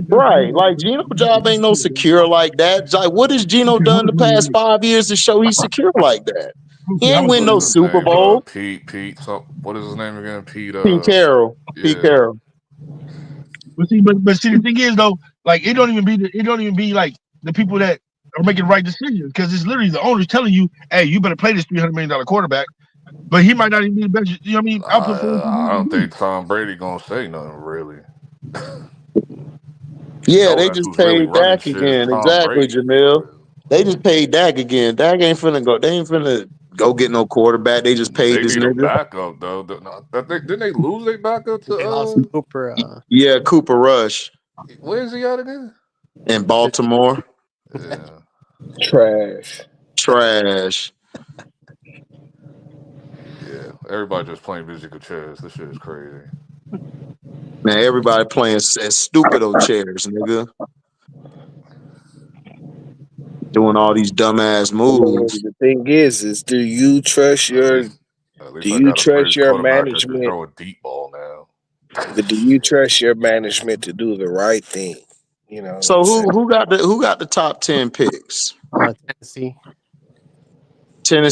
Right. Like Gino job ain't no secure like that. Like, what has Gino done the past 5 years to show he's secure like that? He ain't win What no is his Super name? Bowl. Pete. What is his name again? Pete. Pete Carroll. Pete Yeah. Carroll. But see, the thing is though, like it don't even be like the people that are making the right decisions, because it's literally the owners telling you, hey, you better play this $300 million quarterback, but he might not even be the best. You know what I mean? Output for I don't think Tom Brady gonna say nothing really. Yeah, they just who's really paid running Dak shit is again. Tom Exactly, Brady. Jamil. They just paid Dak again. Dak ain't finna go. They ain't finna go get no quarterback. They just paid They this need a nigga. backup though. Didn't they lose their backup They lost to Cooper. Yeah, Cooper Rush where's he at again? in Baltimore. Yeah. Trash. Trash. Yeah. Everybody just playing musical chairs. This shit is crazy. Man, everybody playing as stupido chairs, nigga. Doing all these dumbass moves. The thing is do you trust At your least I got a quarterback that can management? throw a deep ball now. But do you trust your management to do the right thing? You know what So I'm saying? who got the top 10 picks? Tennessee.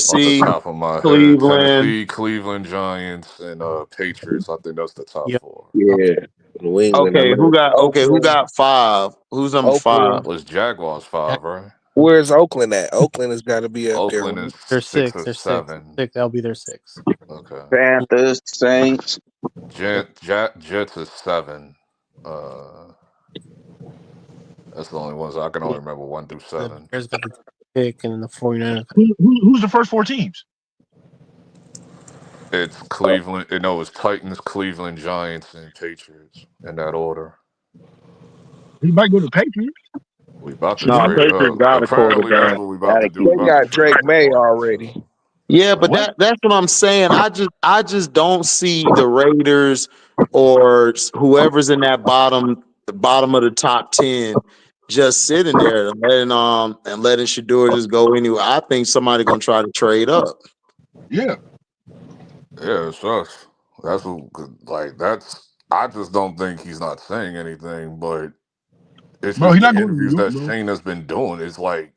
Off the Tennessee, top of my head, Cleveland. Tennessee, Cleveland Giants, and Patriots. I think that's the top Yep. 4. Yeah. New England. I Okay, mean, who Oakland. got 5? Who's number 5? Oakland. Was Jaguars 5, right? Where's Oakland at? Oakland has got to be up there. Oakland Right? is They're 6 six. or They're 6. 7. That'll be their 6. Okay. Panthers, Saints. Jets is 7. That's the only ones I can only remember 1 through The 7. Bears got the pick, and then the 49ers. who's the first 4 teams? It's Cleveland. No, it's Titans, Cleveland, Giants, and Patriots in that order. He might go to Patriots. We about to No, trade Patriots up. got a Apparently, that's quarterback. what we about to do. We They about to got trade Drake up May regardless. already. So. Yeah, but What? that's what I'm saying. I just don't see the Raiders or whoever's in that the bottom of the top 10 just sitting there and letting Shador just go anywhere. I think somebody gonna try to trade up. Yeah. Yeah, it's us. That's what, that's. I just don't think he's not saying anything, but it's Bro, just he's the not going to New interviews York, that bro. Shane has been doing. It's like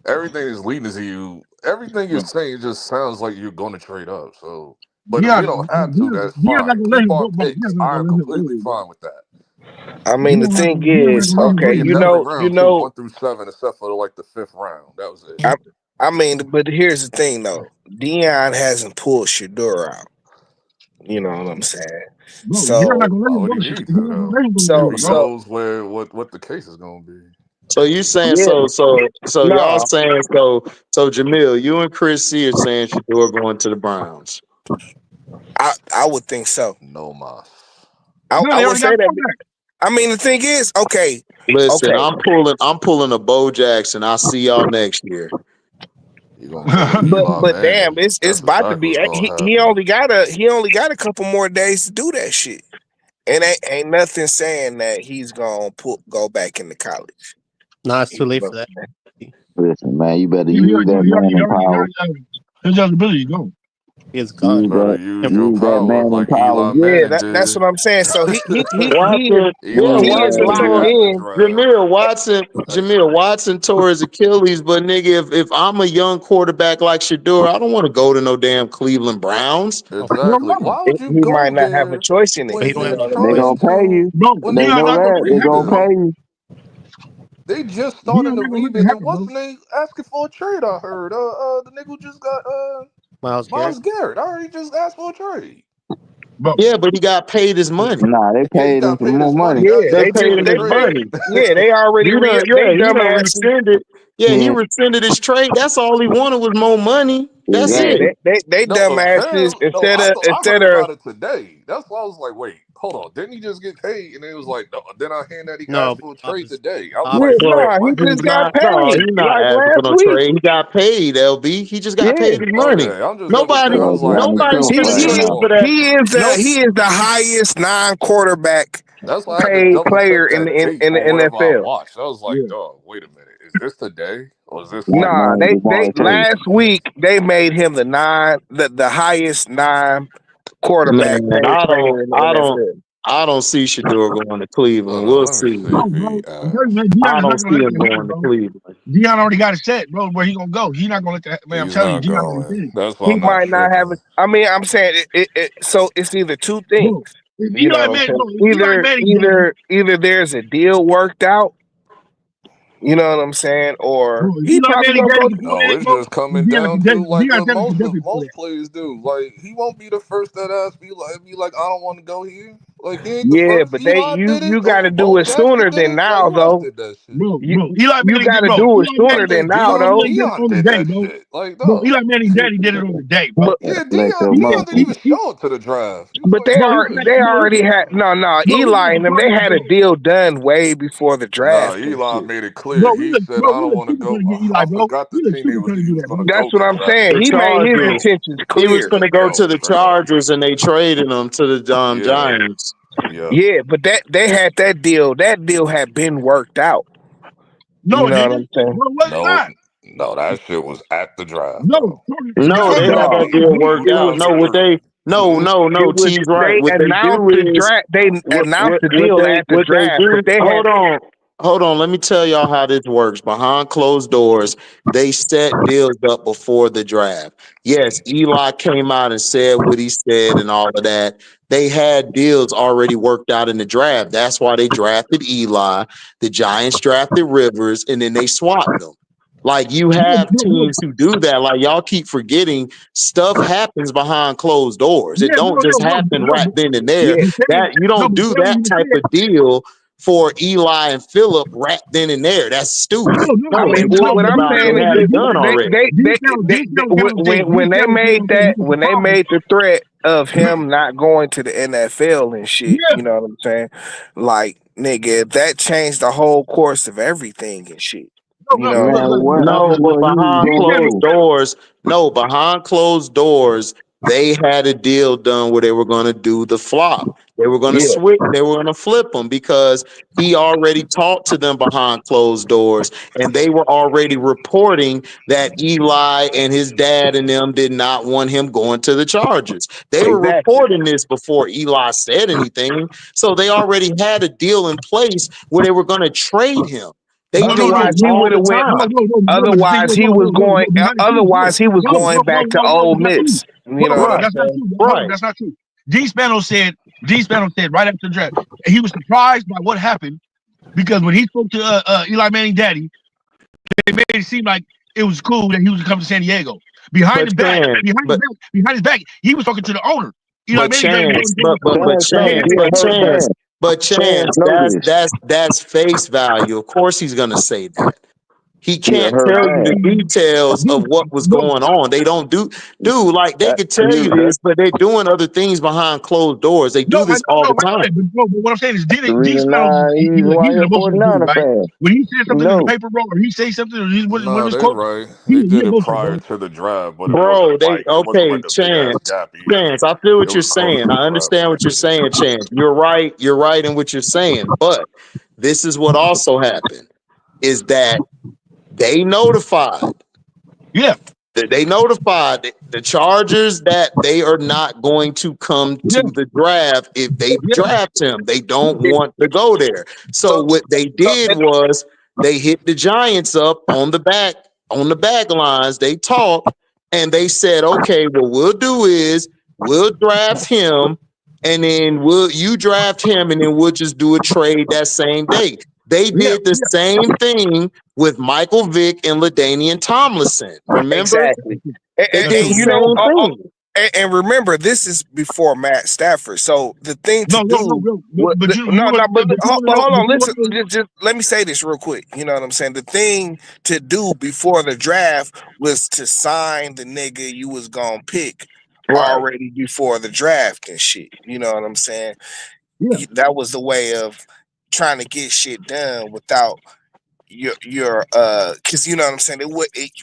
everything is leading to you. Everything you're saying just sounds like you're going to trade up. So, but if we don't have to, that's He not fine. gonna let Keep him our go, bro. He picks. not I'm gonna let him completely go, bro. fine with that. I mean, the thing is, I was okay, picking every round too, 1 through 7, except for like the 5th round. That was it. I mean, but here's the thing though. Dion hasn't pulled Shador out. You know what I'm saying? Bro, So you're not gonna let Why him would go. he You're need not to gonna though? let him go to New so York, He bro. knows what the case is going to be. So you saying yeah, so y'all no, saying so Jamil, you and Chris C are saying Shador going to the Browns. I would think so. No mas. No, I they would already got say a that. quarterback. I mean, the thing is, okay, Listen, I'm pulling a Bo Jackson. I'll see y'all next year. You're gonna pull an Eli but damn, Manning. it's That's about to exactly be. what's gonna He happen. only got a couple more days to do that shit, and ain't nothing saying that he's gonna go back into college. No, it's too late for that. Listen, man, you better He use that Manning power. his eligibility go. It's gone. Use Better that, use your use that power Manning like power. Eli Yeah, Manning that's did. what I'm saying. So Watson, yeah, he is Watson Manning locked tore got the in. draft. Jamil Watson tore his Achilles, but nigga, if I'm a young quarterback like Shador, I don't want to go to no damn Cleveland Browns. Exactly. Why would you He might go not have a there choice in it. But he when don't You you're have know no what I They mean? trying gonna pay to you. Bro, when They they know Dion not gonna that. let They it gonna happen, bro. pay you. they just starting Dion to not gonna let read it it and happen, what's bro. the name asking for a trade, I heard. The nigga who just got Miles Miles Garrett. Garrett. I already just asked for a trade. Bro, Yeah, but he got paid his money. Nah, they Yeah, he paid him got some paid more his money. money. Now Yeah, he's They they asking paid for him the just his trade. money. they already they He done dumbasses. rescinded. Yeah, he Yeah, rescinded his trade. That's all he wanted was more money. That's Yeah, exactly. it. they No, dumbasses apparently, no. I instead heard of about it today. That's why I was like, wait, hold on. Didn't he just get paid? And it was like, no. Then I heard that he No, asked for a trade today. I was uh, like, yeah, wait, Well, nah, he what? just got paid he's not like asking for last no week. trade. He got paid, LB. He just got Yeah, paid his money. Okay, I'm just double checking. Nobody, I Yeah, was like, I damn, think nobody's that still was finna last give him for month. that. No, he is the highest non-quarterback That's why I had to paid double player check in that the date on whatever I NFL. watched. I was like, dog, wait a minute. Is this today? Was this One week? Nah, man they is all it takes. last week they made him the highest 9 quarterback Man, paid player in the NFL. I don't see Shador going to Cleveland. Hold on, We'll let me see. see No, if he. bro. I'm telling you, man, Dion I is don't not gonna see let him that happen, going to bro. Cleveland. Dion already got it set, bro, where he gonna go. He's not gonna let that, man. I'm He's telling you, not Dion already going. said it. That's why He I'm not might not have tripping. it. I mean, I'm saying so it's either two things. Bro, if You know Eli what I'm Manning, saying? bro, if Eli Manning daddy, Either there's a deal worked out, you know what I'm saying, bro, or if he Eli probably Manning gonna daddy go. can pull No, that, it's bro, just coming Dion down can to definitely, like Dion what Taylor can definitely pull most that. players do. Like he won't be the first that ass be like, I don't want to go here. Like he ain't the Yeah, first. but Eli did it. you got to do Bo it Jackson sooner did than it. Like now, who else though. did that shit? Bro, You Eli you Manning got did, to bro. do it Eli sooner Manning, than And now, Eli Dion though. Manning did it Dion on the did day, that bro. shit. Like Bro, dog. Eli Manning daddy did it on the day, bro. But Yeah, Bro, Dion but Dion didn't even show up to the draft. He was but like, bro, fuck this. they bro, already had no he was Eli at the and them. They party, had a bro. deal done way before the Nah, draft and Eli shit. made it clear. Bro, He said, I we don't look want to stupid go. trying to get Eli, I bro. forgot the We look team stupid trying to he do was that, going to bro. That's go what get I'm saying. drafted. The He made his Chargers. intentions He was clear. going to go Yo, to the straight. Chargers, and they traded him to the Yeah, Giants. yeah. Yeah, but they had that deal. That deal had been worked out. No, You it know what I'm didn't. saying? No, it was No, not. no, that shit was at the draft, No, bro. the No, they contract had was No, that made deal weeks worked it out. was. No, what they no, It was. T's right. They What they announced do the is draft. They announced the deal at the what they draft, do. but they had. Hold on. Let me tell y'all how this works. Behind closed doors, they set deals up before the draft. Yes, Eli came out and said what he said and all of that. They had deals already worked out in the draft. That's why they drafted Eli. The Giants drafted Rivers, and then they swapped them. Like you have no. teams who do that. Like y'all keep forgetting stuff happens behind closed doors. It Yeah, don't just happen right then and there. Yeah, That you don't do that type of deal for Eli and Phillip right then and there. That's stupid. I No, they mean, what talked I'm about it saying and is had that it done already. when they made the threat of him not going to the NFL and shit, Yeah, you know what I'm saying? Like, nigga, that changed the whole course of everything and shit. You know what I'm Man, saying? what I No, but swear he was gonna go. behind closed doors, they had a deal done where they were going to do the flop. They were going to Yeah, switch. They were going to flip him because he already talked to them behind closed doors, and they were already reporting that Eli and his dad and them did not want him going to the Chargers. They were exactly. reporting this before Eli said anything, so they already had a deal in place where they were going to trade him. They do no. Otherwise, this he all would the have went. time. But the thing Otherwise, is, he was going. behind the scenes, Otherwise, he was going back to Ole that's not true. Miss. You know what I'm Right, That's not saying? true. right. That's not true. D Spano said right after the draft, he was surprised by what happened because when he spoke to Eli Manning daddy, they made it seem like it was cool that he was coming to San Diego. But Chance, Behind his back, he was talking to the owner. Eli but Manning daddy was Chance, already talking to the owner. Chance know Hey, he a hurt man. but Chance Chance, know this. that's face value. Of course he's gonna say that. He He a can't hurt tell you man. the details of what was no, going on. They don't do like they could tell you That's this, but they're doing other things behind closed doors. They no, do this all I the know time. that. But what I'm saying is, the D reason Spano, he's why he's he an a emotional dude, 49er right? fan. When he says You something in the know. paper, bro, or he says something, or he's one of No, his they quotes, right. They he did it emotional, bro. prior to the draft, but it Bro, wasn't they like it wasn't okay, like a big ass Chance. gap either. Chance, I feel It what you're was close saying. to the I draft understand and what you're everything. saying, Chance. You're right in what you're saying. But this is what also happened is that they notified. Yeah, They notified the Chargers that they are not going to come to yeah, the draft if they yeah, draft him. They don't want to go there. So what they did was they hit the Giants up on the back lines. They talked and they said, okay, what we'll do is we'll draft him and then you draft him and then we'll just do a trade that same day. They yeah, did the same thing with Michael Vick and LaDainian Tomlinson. Remember? Exactly. They that's did true. the You know, same thing. and remember, this is before Matt Stafford. So the thing to do, No, no, no, but hold on, but you listen, want just let me say this real quick. You know what I'm saying? The thing to do before the draft was to sign the nigga you was gonna pick Right. already before the draft and shit. You know what I'm saying? yeah, That was the way of trying to get shit done without your because you know what I'm saying,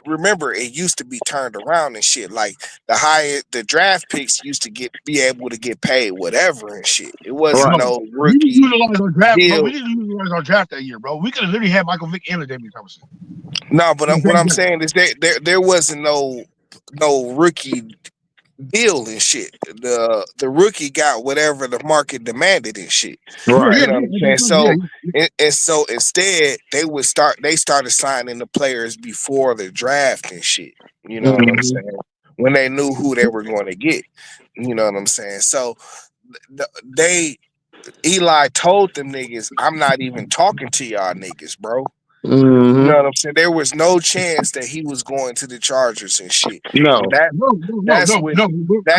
remember it used to be turned around and shit, like the draft picks used to be able to get paid whatever and shit. It wasn't Right. no. no We didn't rookie utilize our draft, bro. We deal. didn't utilize our draft that year, bro. We could have literally had Michael Vick and LaDainian Tomlinson. No, but You know what what I'm I'm saying? saying is there wasn't no rookie deal and shit. The rookie got whatever the market demanded and shit. Yeah, Right. You yeah, know what yeah. I'm That's saying? what I'm saying. So Yeah, and so instead they started signing the players before the draft and shit. You know what I'm Mhm. saying? When they knew who they were going to get. You know what I'm saying? So they Eli told them niggas, I'm not even talking to y'all niggas, bro. You know Mhm. what I'm saying? There was no chance that he was going to the Chargers and shit. And No. that's when I that's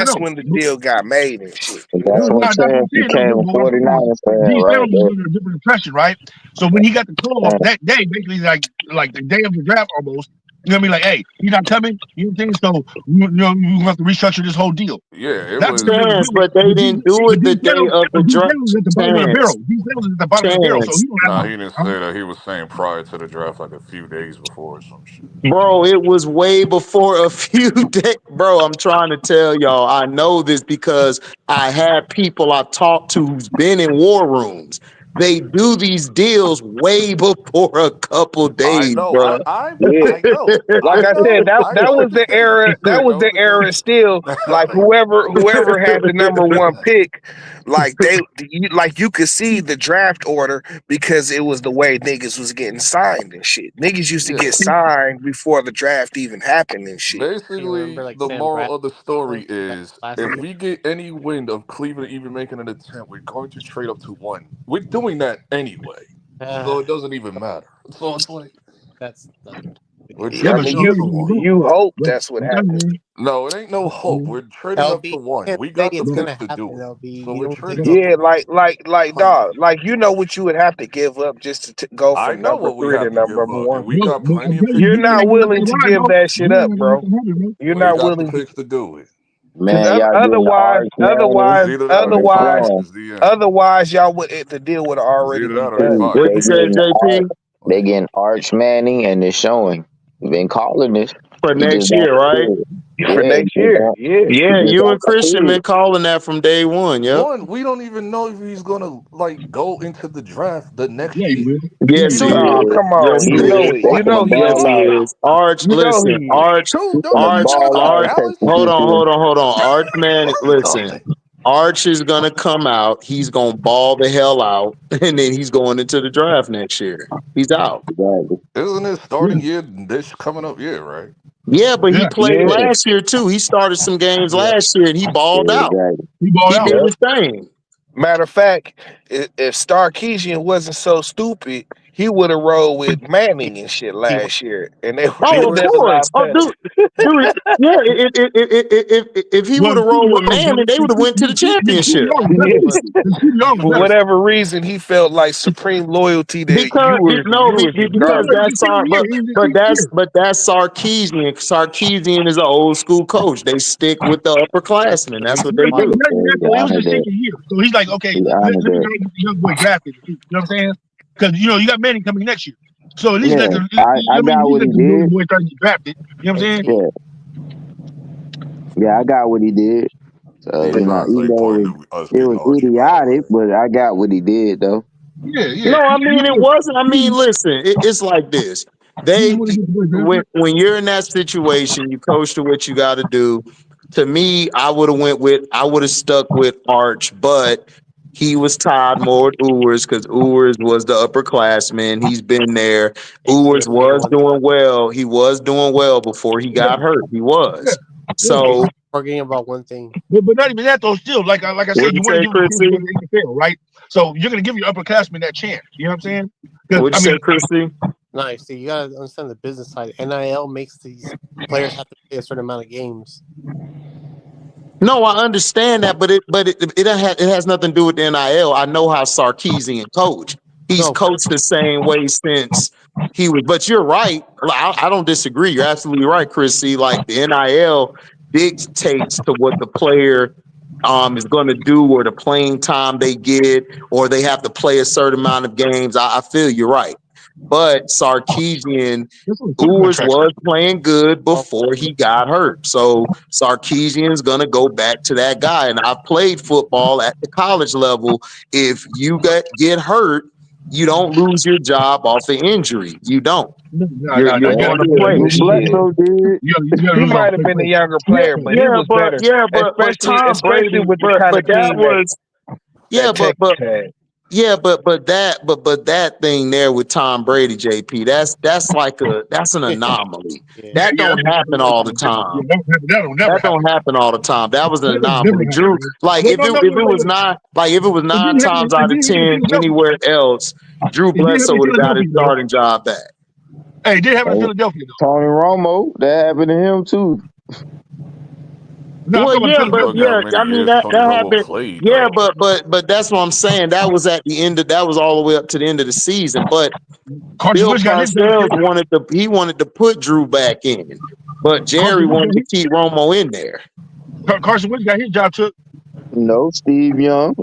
know. when the deal got made and shit. But You that's know what what I'm That's what saying? I'm chance saying though. became a But what I'm saying is, 49er fan G right Samuels was there. under a different impression, right? So when he got the call Man, that day, basically like the day of the draft almost, you know what I mean? Like, hey, he's not coming. You know what I'm saying? So you know we have to restructure this whole deal. Yeah, it That's what was. they were Chance, doing. but they didn't do it the day of the But D draft. Samuels is at the bottom of the Chance. barrel. D Samuels is at the bottom of the barrel, so Chance. he don't have Nah, no. he didn't say that. He was saying prior to the draft, like a few days before or some shit. Bro, it was way before a few days. Bro, I'm trying to tell y'all, I know this because I had people I've talked to who's been in war rooms. They do these deals way before a couple I days, know. bro. Yeah. I know. Like I I said, know. I that wanted was to the say that. era. I That was know the because era. Still, like like whoever had the number one pick, like you could see the draft order because it was the way niggas was getting signed and shit. Niggas used to get yeah. signed before the draft even happened and shit. You remember Basically, like the Sam moral of the story Bradford that is last if year? we get any wind of Cleveland even making an attempt, we're going to trade up to one. We're doing that anyway. So it doesn't even matter. So it's like That's not. we're Yeah, I but trading mean, up yeah, to one. you hope but that's what I'm telling happens. you, No, it ain't no hope. We're trading up to LB, you one. can't We say got the it's but, gonna picks to happen, do it. LB. So You we're don't think trading up it's to Yeah, one. like fun? dog, like you know what you would have to give up just to go I from know number what we three to have to number give up, and one. we got but I'm plenty of telling you, picks You're to you do not ain't it. gonna let willing that to ride, give bro. that shit You up, ain't gonna let bro. that happen, bro. You're We not got the willing to, picks to do it. because man, y'all getting otherwise, Arch Manning It's otherwise, either that or and they the otherwise, fired. Clone. It's the end. otherwise, y'all would the deal would have It's already either be that or they done. What fired. you They said, getting Arch, JP? they getting Arch Manning and it's showing. He been calling this. For He just next don't year, right? do it. For Yeah, next year. Yeah. he Yeah, just you don't and Christian do been calling that from day one. Yep. One, we don't even know if he's gonna like go into the draft the next Yeah, you year. will. Yeah, Yes, We you he don't will. even Oh, it. is. come Yes, on. he He You is know is. it. You taking the know he Yes, ball he is. out. is. Arch, You know he listen, is. Arch, True, don't Taking that the Arch, nigga look ball like out, Arch. Texas Dallas? Hold CP. on, hold on. Arch, man, listen. Arch is gonna come out. He's gonna ball the hell out, and then he's going into the draft next year. He's out. Exactly. Isn't it Yeah, starting year this coming up year, right? Yeah, but he yeah. played Yeah. last year too. He started some games Yeah. last year, and he balled Yeah, out. exactly. He balled He out. did Yep. his thing. Matter of fact, if Starkeesian wasn't so stupid, he would have rolled with Manning and shit He was. last year, and they would Oh, have of Stewart. never course. lost Oh, that. dude. Yeah, if he Well, would the have rolled with CDRs, Manning, though, they would have went to the the championship. CDR was better. Yes. Stewart. The CDR was For better. whatever reason, he felt like supreme loyalty that Because you was Yeah, because regardless. like the that's senior year. He was the senior year. but that's Sarkeesian. Sarkeesian is an old school coach. They stick with the upperclassmen. That's what He's they Yeah, watching. do. but not even that, He though. It was honored his that. second year. So he's like, okay, He honored let me that. go get the young boy drafted. You know what I'm saying? Because, you got Manning coming next year. So at least Yeah, let them, I at got least what he let them did. boys start to get drafted. You know what I'm saying? JT. Yeah, yeah, I got what he did. So He's trying to even say though point to us it getting was Archie idiotic, Manning. but I got what he did though. Yeah, yeah. No, I mean it wasn't. I mean, listen, it's like this. He They want to get the boy drafted. when you're in that situation, you coach to what you got to do. To me, I would have stuck with Arch, but he was tied more with Ewers because Ewers was the upperclassman. He's been there. JT, Ewers I know you're was one. doing well. He was doing well before he got hurt. He Yeah, was. yeah. So JT, forgetting about one thing. But not even that, though, still, like I what said, you you want to say, give him a chance to go Chrissy? to the NFL, right? So you're going to give your upperclassmen that chance. You know what I'm saying? Because, What you I say, mean, Chrissy? No, see, you gotta understand the business side. NIL makes these players have to play a certain amount of games. No, I understand that, but it has nothing to do with the NIL. I know how Sarkeesian coach. He's No, coached the same way since he was. But you're right. I don't disagree. You're absolutely right, Chris. See, like the NIL dictates to what the player is going to do, or the playing time they get, or they have to play a certain amount of games. I feel you're right, but Sarkeesian. that's what the Ewers contract. was playing good well, before he got hurt. So Sarkeesian's gonna go back to that guy. And I've played football at the college level. If you get hurt, You don't lose your job off an injury. You don't. No, You're you gotta going to lose play. Drew off. Bledsoe did. You gotta He lose off might have been a play. younger player, but he was better. But Tom Especially Brady, with the but kind of that teammate was that Texas had. but that thing there with Tom Brady, JP, that's an anomaly. Yeah. That don't happen all the time. That'll never That happen. don't happen all the time. That was an That'll never anomaly. happen. Drew, like No, if no, no, it no, was no. not like if it was It 9 did happen. times It out of did happen in 10 Philadelphia. anywhere else, Drew It did happen Bledsoe in would have got his Philadelphia, though. starting job back. Hey, it did happen in Philadelphia, though. Tony Romo, that happened to him too. No, I'm Well, talking yeah, about but Look Philadelphia. how yeah, many I mean years that Tony Romo happened. played, Yeah, though. but that's what I'm saying. That was at the end of that was all the way up to the end of the season. But Carson Bill Wentz got his job Parcells too. wanted to put Drew back in, but Jerry Carson Wentz wanted got to keep Romo in there. Carson Wentz got his job too. No, Steve Young,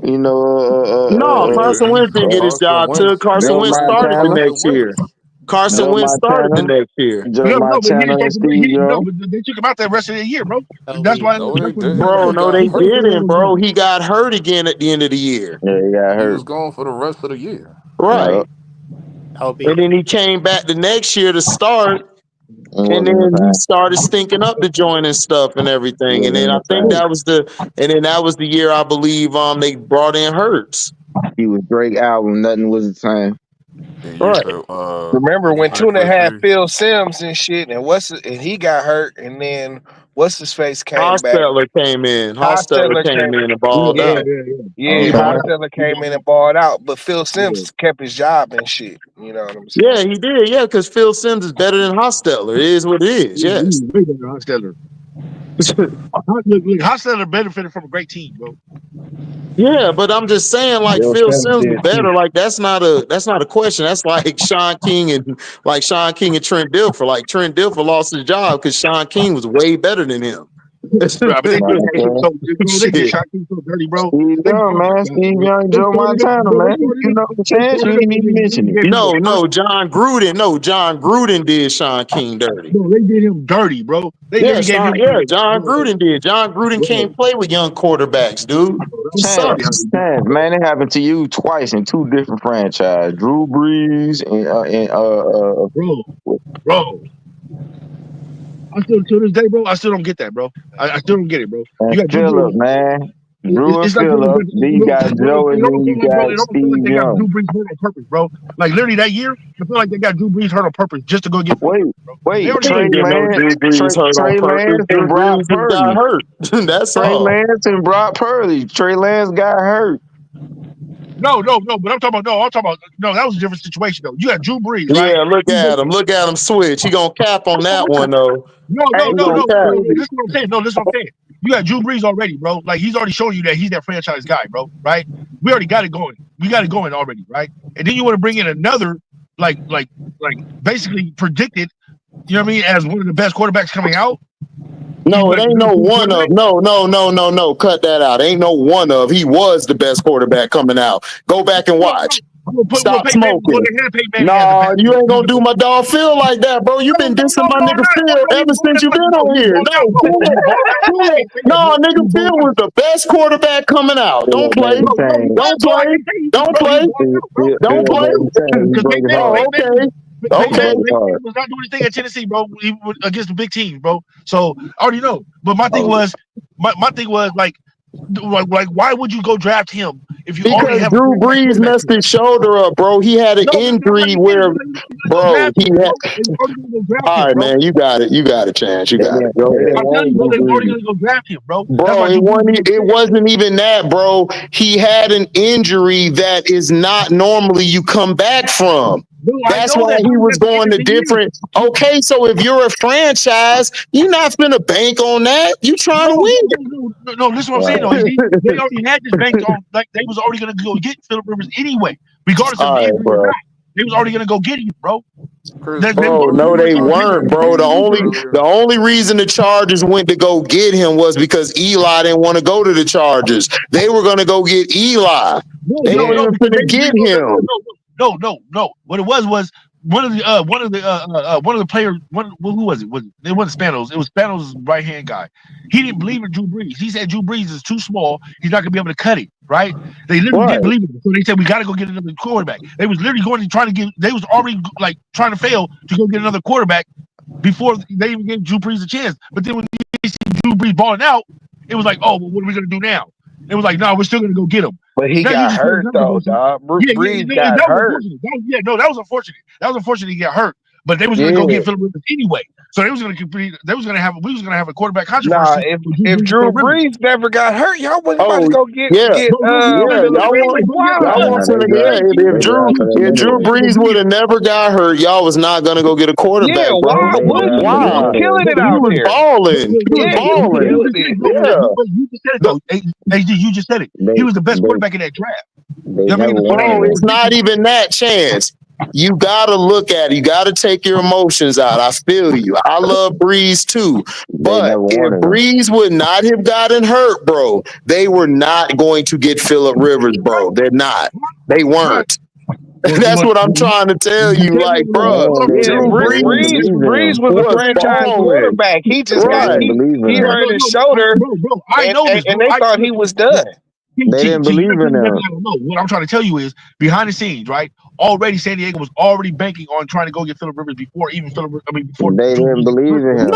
No, Carson Wentz didn't get his Carson job till Wentz Carson Joe didn't Wentz win with started the Montana, next Carson year. Wentz. Carson Joe Wentz started the Montana, next year. Joe No, but he Montana didn't and start. Steve No, Young. but they took him out that rest of the year, bro. LV. That's why. No, That's they what he didn't. Bro, He no, got they hurt. didn't, bro. He got hurt again at the end of the year. Yeah, he got He hurt. was gone for the rest of the year. Right. LV. And then he came back the next year to start. And Wasn't the then he same. started stinking up the joint and stuff and everything. And then Wasn't I the think same. that was the year I believe they brought in Hurts. He was Drake album. Nothing was the same. And you Right. said, Remember what you when say, Tuna Chris had G? Phil Sims and shit, and he got hurt, and then what's his face came back. Hostetler came in. Hostetler Hostetler came in and Yeah, balled out. Yeah, Hostetler came in and balled out, but Phil Sims kept his job and shit. You know what I'm saying? Yeah, he did. Yeah, because Phil Sims is better than Hostetler. It is what it is. Yes. Way better than Hostetler. Look, Hostetler benefited from a great team, bro. Yeah, but I'm just saying, like Bill Phil Sims Sims did is better. too. Like that's not a question. That's like Sean King and Trent Dilfer. Like Trent Dilfer lost his job because Sean King was way better than him. Bro, but they get Shit. shot so dirty, bro. Steve Young, man. Steve Young, Joe Montana, man. You know the chance. You ain't even mention it. No, John Gruden. No, John Gruden did Sean King dirty. No, they did him dirty, bro. They Yeah, gave him. John Gruden did. John Gruden can't play with young quarterbacks, dude. He sucks. Chance, man. It happened to you twice in two different franchises. Drew Brees Bro. I still to this day, bro. I still don't get that, bro. I still don't get it, bro. You got Drew Phillip, Brees. man. Drew and It's like Phillip. Then you got Joe, and then you got it almost feel Steve like they got Young. Drew Brees hurt on purpose, bro. Like literally that year, I feel like they got Drew Brees hurt on purpose just to go get. Wait, Trey Lance and Brock Purdy got hurt. That's Trey all. Lance and Brock Purdy. Trey Lance got hurt. No. But I'm talking about that was a different situation though. You got Drew Brees, right? Yeah, look at him switch. He gonna cap on that one though. No. This is what I'm saying. No, this is what I'm saying. You got Drew Brees already, bro. Like he's already shown you that he's that franchise guy, bro. Right? We already got it going. We got it going already, right? And then you want to bring in another, like basically predicted, you know what I mean, as one of the best quarterbacks coming out. No, it ain't no one of. No. Cut that out. Ain't no one of. He was the best quarterback coming out. Go back and watch. Stop smoking. No, you ain't gonna do my dog Phil like that, bro. You been dissing my nigga Phil ever since you been on here. No, nigga Phil was the best quarterback coming out. Don't play. Don't play. Oh, okay. Okay. Was not doing anything at Tennessee, bro, against the big teams, bro. So I already know. But my thing was, like, why would you go draft him if you already have Drew Brees messed his shoulder up, bro. He had an injury where, bro, he had. All right, man, you got it. You got a chance. You got it. Go ahead. I'm telling you, bro, they're already gonna go draft him, bro. Bro, it wasn't even that, bro. He had an injury that is not normally you come back from. That's why he was going to different. Okay, so if you're a franchise, you're not gonna bank on that. You trying to win. No, listen what I'm saying though. They already had this bank on, like they was already gonna go get Phillip Rivers anyway, regardless of the injury or not. They was already gonna go get him, bro. No, they weren't, bro. The only reason the Chargers went to go get him was because Eli didn't want to go to the Chargers. They were gonna go get Eli. They weren't even gonna get him. No. What it was one of the players. Who was it? It wasn't Spanos. It was Spanos' right hand guy. He didn't believe in Drew Brees. He said Drew Brees is too small. He's not gonna be able to cut it. Right? They literally didn't believe it. So they said we got to go get another quarterback. They was literally going to try to get. They was already like trying to fail to go get another quarterback before they even gave Drew Brees a chance. But then when they see Drew Brees balling out, it was like, oh, well, what are we gonna do now? It was like, no, we're still gonna go get him. But he Now got hurt though, dog. Breeze got that was hurt. unfortunate. That was unfortunate. That was unfortunate he got hurt. But they was gonna go get Philip Rivers anyway. So they was gonna compete. We was gonna have a quarterback controversy. Nah, if Drew Brees never got hurt, y'all wasn't about to go get If Drew Brees would have never got hurt, y'all was not gonna go get a quarterback. Yeah, why? He was killing it out there. He was balling. You just said it. He was the best quarterback in that draft. Bro, it's not even that chance. You gotta look at it. You gotta take your emotions out. I feel you. I love Breeze too. But if Breeze would not have gotten hurt, bro, they were not going to get Phillip Rivers, bro. They're not. They weren't. That's what I'm trying to tell you. Like, bro, Breeze was a franchise quarterback. He just got he hurt his shoulder, I know this, and they thought he was done. They didn't believe in him. What I'm trying to tell you is behind the scenes, right? Already San Diego was already banking on trying to go get Philip Rivers before even before they didn't believe in him.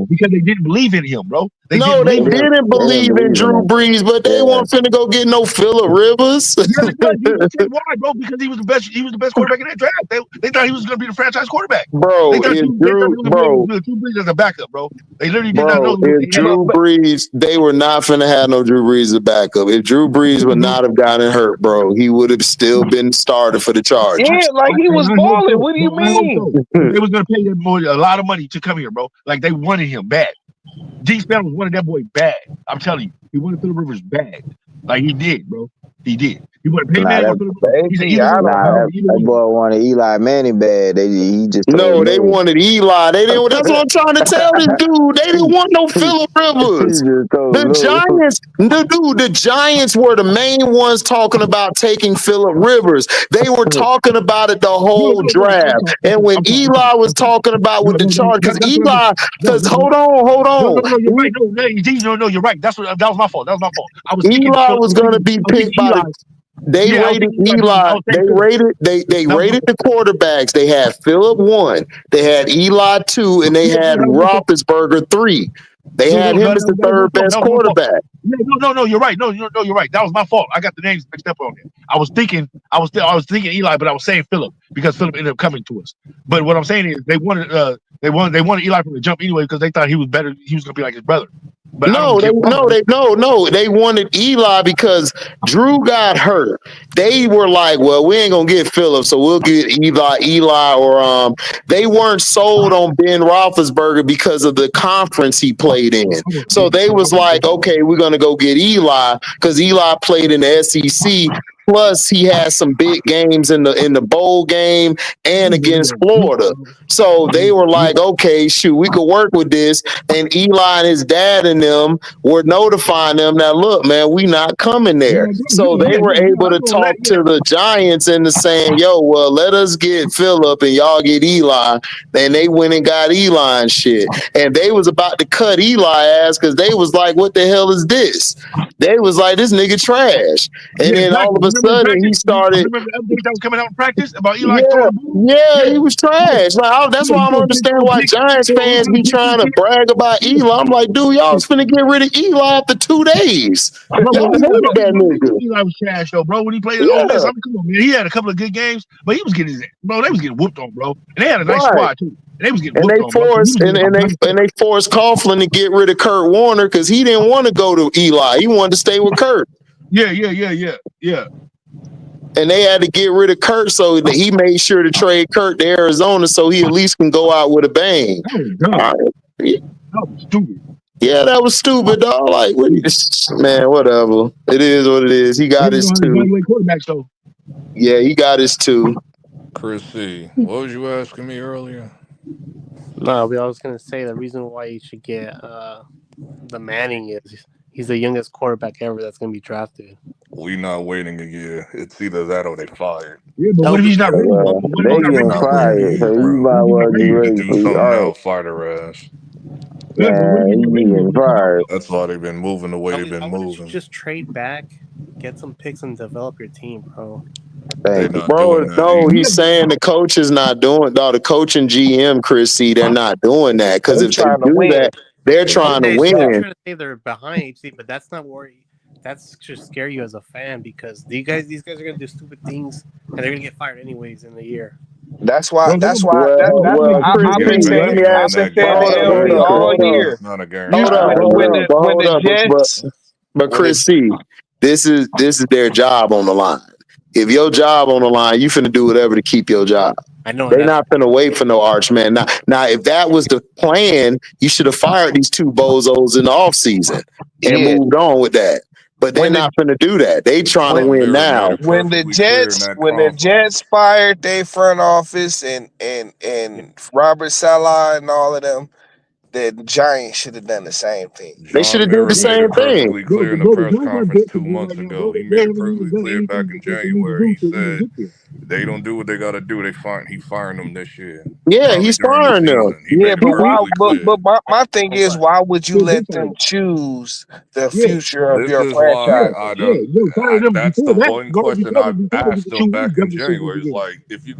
Because they didn't believe in him, bro. They didn't believe in Drew Brees, but they weren't finna go get no Phillip Rivers. Why, bro? Because he was the best. He was the best quarterback in that draft. They thought he was going to be the franchise quarterback, bro. They thought Drew Brees as a backup, bro. They literally did not know. If Drew Brees, they were not finna have no Drew Brees as a backup. If Drew Brees would not have gotten hurt, bro, he would have still been started for the Chargers. Yeah, like he was balling. What do you mean? They was going to pay them a lot of money to come here, bro. Like they wanted him bad. G Spell wanted that boy bad. I'm telling you, he wanted Philip Rivers bad. Like he did, bro. He did. He wanted to pay that boy wanted Eli Manning bad. They wanted Eli. They didn't. That's what I'm trying to tell this dude. They didn't want no Phillip Rivers. The Giants were the main ones talking about taking Phillip Rivers. They were talking about it the whole draft. And when Eli was talking about with the Chargers, hold on. No, you're right. That was my fault. Eli was going to be picked by They rated Eli. They rated the quarterbacks. They had Phillip 1, they had Eli 2, and they had Roethlisberger 3. They had him as the third best quarterback. No, you're right. No, you're right. That was my fault. I got the names mixed up on there. I was thinking Eli, but I was saying Phillip because Phillip ended up coming to us. But what I'm saying is they wanted Eli from the jump anyway because they thought he was better. He was going to be like his brother. But they wanted Eli because Drew got hurt. They were like, well, we ain't gonna get Phillip, so we'll get Eli, or they weren't sold on Ben Roethlisberger because of the conference he played in. So they was like, okay, we're gonna go get Eli because Eli played in the SEC. Plus, he had some big games in the bowl game and against Florida. So they were like, okay, shoot, we could work with this. And Eli and his dad and them were notifying them that, look, man, we not coming there. So they were able to talk to the Giants into saying, yo, well, let us get Phillip and y'all get Eli. And they went and got Eli and shit. And they was about to cut Eli ass because they was like, what the hell is this? They was like, this nigga trash. And then all of a sudden he started. Remember the update that was coming out in practice about Eli? He was trash. Like that's why I don't understand why Giants fans be trying to brag about Eli. I'm like, dude, y'all was finna get rid of Eli after 2 days. Y'all hated that nigga. Eli was trash though, bro. When he played at Ole Miss, I mean, come on, man. He had a couple of good games, but he was getting his bro. They was getting whooped on, bro. And they had a nice squad too. They was getting whooped on. They forced Coughlin to get rid of Kurt Warner because he didn't want to go to Eli. He wanted to stay with Kurt. Yeah. And they had to get rid of Kurt, so that he made sure to trade Kurt to Arizona so he at least can go out with a bang. That was stupid. Yeah, that was stupid, dog. Like, man, whatever. It is what it is. He got his 2. Yeah, he got his 2. Chris C., what was you asking me earlier? No, but I was going to say the reason why you should get the Manning is he's the youngest quarterback ever that's going to be drafted. We not waiting a year. It's either that or they fired. Yeah, but That what would if be he's not ready? terrible. Well, What if they he's not We're ready getting not yet? waiting a fired, so year, you What bro. might if he's well not get ready You yet? could ready do for your something art. now, fight her ass. Yeah, but what if Man, he's not ready you yet? getting What about fired. That's why they've been moving the way they've been Why don't you moving. just trade back, get some picks, and develop your team, bro? They're Thank you. not Bro, doing that no, either. he's saying the coach is not doing. No, the coach and GM, Chris, see, they're not doing that because They if they trying to do win. that, they're It's trying to They're win. trying to say they're behind HC, but that's not where. That's just scare you as a fan because these guys are gonna do stupid things and they're gonna get fired anyways in the year. That's why. bro? That's why. Well, You Chris, I've been getting see, paid let to saying. me be on I've ask. been that But saying game to hold up, every hold LB up, year. Chris, all though. year. It's not a Hold up, When guarantee. hold up, but when hold the up, Jets but when the Chris, see, this is their job on the line. If your job on the line, you finna do whatever to keep your job. I know, and They that's not finna wait for no arch man. Now, if that was the plan, you should have fired these two bozos in the offseason and yeah moved on with that. But they're when the not finna do that. They trying to when win Mirror made now. it perfectly clear in that when the conference. Jets fired their front office and Robert Salah and all of them, the Giants should have done the same thing. They should John have did Mirror the made same it thing. perfectly Bro, clear in the the press Giants aren't conference built to two win months right now, ago. bro. He They made it haven't even perfectly done clear anything back in that they need to January. do He to even said get there. they don't do what they got to do. He firing them this year, Yeah, probably he's during the firing them. season. He Yeah, made it but why? perfectly clear. But my thing for is, what? why would you So this let time, them choose the yeah, future of This your is why yeah, franchise? I yeah. don't. You fire them That's before the that, one bro. question I Before they asked get them you, you back in definitely should January. It's be. like if you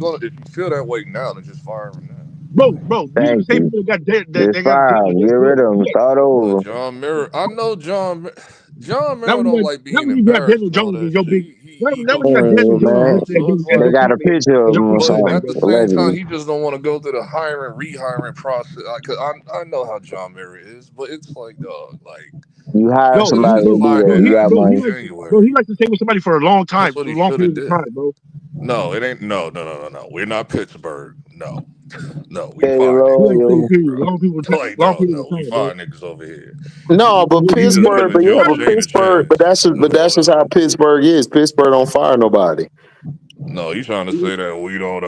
feel that way now, then just fire him now. Bro, these are the Thank same you. people that got Just they got fire him. Get rid bro. of him. Yeah. Start But over. John Mirror, I know John Now Mirror when you don't got like now being when you got embarrassed Daniel and all Jones that and your shit. big He now when you don't got want to Daniel Yeah, do Jones that. man. and So it's They like, got a picture of your him or quarterback, but something, at bro. the same time, allegedly. he just don't want to go through the hiring, rehiring process. Cause I know how John Mirror is, but it's like, dog, like You hire you No, could have somebody just to do fired that. the You got ass money. in he January. likes to stay with somebody for a long time, That's what for he a long should have period of did. time, bro. No, it ain't. No. We're not Pittsburgh. No, no, we Stay fire He niggas likes to over stay loyal. here, period, bro. Like, long no, period of no, we time, bro. fire niggas over here. No, but You should have Pittsburgh, given but yeah, Joe but Jay the Pittsburgh, chance. but That's that's all just that how was. Pittsburgh is. Pittsburgh don't fire nobody. No, you trying to say that we don't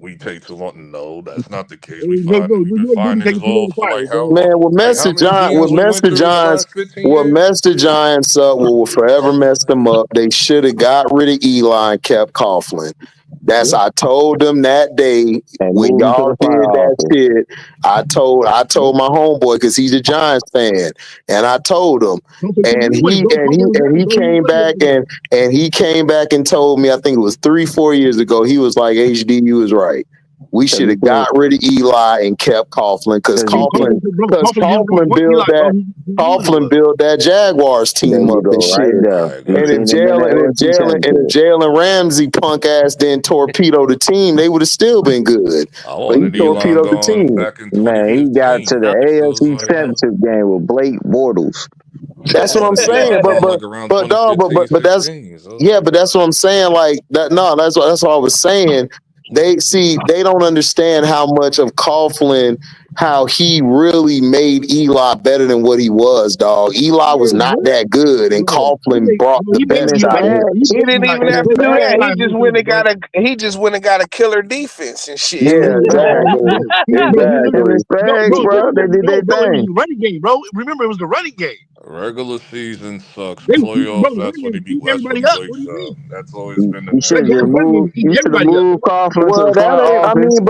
we take too long? No, that's not the case. We No, fire no, we've been New York firing doesn't take niggas too long all to for fire, like how bro. long? Man, Like how many what GMs we went through in the last 15 years? messed the Giants up, what will forever mess them up. They should have got rid of Eli and kept Coughlin. That's Yeah, I told them that day And when move him to y'all the front did that office. shit. I told my homeboy because he's a Giants fan, and I told him, Coughlin and was winning, he bro. and he Coughlin was and ready, he bro. He was came ready back after that. and he came back and told me, I think it was 3-4 years ago. He was like, HD, you was right. We Cause should he have can't, got rid of Eli and kept Coughlin because cause he can't, Coughlin didn't want Built Eli, bro. that. He wanted Coughlin Eli. built that Jaguars there team you up and go, right shit. there. I You And agree. if seen him in the AFC Championship. Jalen Ramsey punk ass didn't torpedo the team, they would have still been good. I But he wanted Elon torpedoed the going team. back in Man, he got to 2015. the Now they're So it's AFC like Championship game with Blake Bortles. I That's what I'm wanted saying. Elon going like around But dog, 2015, but that's 16. So it's yeah, like, but that's what I'm saying. Like that. No, that's what I was saying. They don't understand how much of Coughlin, how he really made Eli better than what he was, dog. Eli was Yeah, not what? that good, and Bro, Coughlin brought the he made best Miss Eli. out of him. Bag, He didn't even Miss have to do that. Bag, He just went and got a killer defense and shit. Miss Yeah, Bag, exactly. Miss Exactly. Bags, bro. They did their Bro, it was thing. the running game, bro. Remember, it was the running game. regular season sucks. Bro, Playoffs, the that's running when game he was be eating that's when everybody he up. What do wakes you up. mean? That's always You been the should have That just narrative. running game moved. was You eating should have everybody up, moved bro. Coughlin to Well, the front office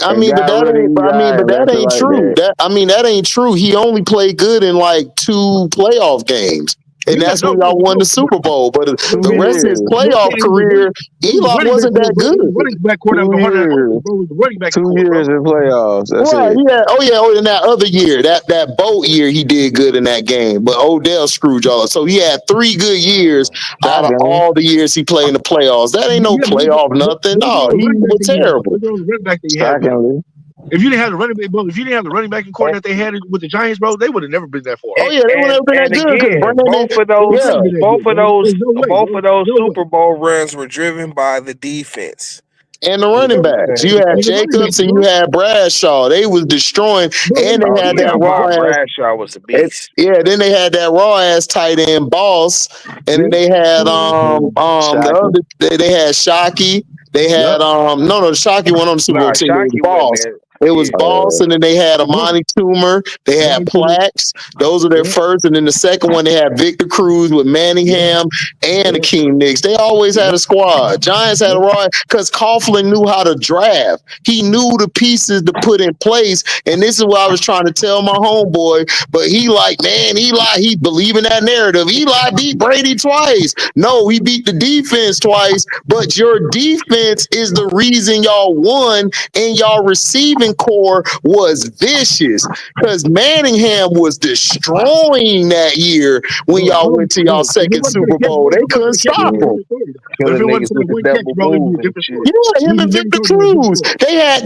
and got that rid of ain't. Eli and left it Ain't like true. that. That ain't true. He only played good in like 2 playoff games, and Yeah, that's when y'all won the Super Bowl. But but 2 the rest of his years. I'm playoff saying career, it was the Eli running back wasn't core, that bro. It was the good. running back core that was 2 the hard offense, years. bro. It was the running back 2 core, bro. years in playoffs. That's Right? it. Yeah. Oh yeah. Oh, in that other year, that boat year, he did good in that game. But Odell screwed y'all. So he had 3 good years out of Shockingly. all the years he played in the playoffs. That ain't no Yeah, playoff nothing. those are No, all the he running back was that he had, though. terrible. Those are all the running back that he had with him. Shockingly. If you didn't have the running back, bro, if you didn't have the running back in court And, that they had with the Giants, bro, they would have never been that far. Oh yeah, they would never been that and good because again, Brandon. They would never Yeah. been that good, bro. There's no way, both bro. of those No way. Super Bowl runs were driven by the defense. And the You know running what I'm backs. You saying? had And the running back, Jacobs and you bro. had Bradshaw. They was destroying, Bro, and they Oh had yeah, that raw Bob ass. Bradshaw was a beast. Yeah, then they had that raw ass tight end Boss, and then yeah. they had the Shocking. other they had Shockey. They Yep. had the Shockey went on the Super Bowl Nah, team. It was Shockey wasn't Boss. there. It was Yeah. Boston, and they had Amani Toomer. They had Plax. Those are their first. And then the second one, they had Victor Cruz with Manningham and Akeem Nicks. They always had a squad. Giants had a raw because Coughlin knew how to draft. He knew the pieces to put in place. And this is what I was trying to tell my homeboy. But he like, man, Eli, he believe in that narrative. Eli beat Brady twice. No, he beat the defense twice. But your defense is the reason y'all won, and y'all receiving core was vicious because Manningham was destroying that year when y'all went to y'all second Super Bowl. They couldn't stop him. Killing niggas with the double move and shit. Yeah, him and Victor Cruz. They had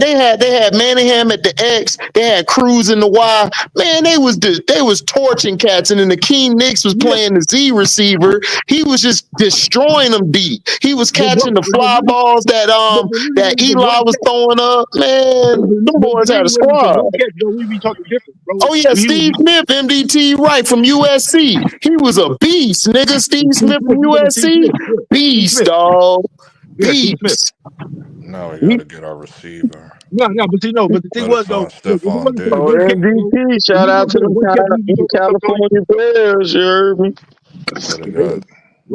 Manningham at the X. They had Cruz in the Y. Man, they was torching cats, and then Akeem Nicks was playing the Z receiver. He was just destroying them deep. He was catching the fly balls that Eli was throwing up. Man, them boys had a squad. Oh yeah, Steve Smith, MDT, right, from USC. He was a beast, nigga. Steve Smith from USC, beast, dog. Beast. Now we gotta get our receiver. No, but you know, but the thing was though, Stephon Diggs. Oh, MVP, shout out to the California Bears, you heard me?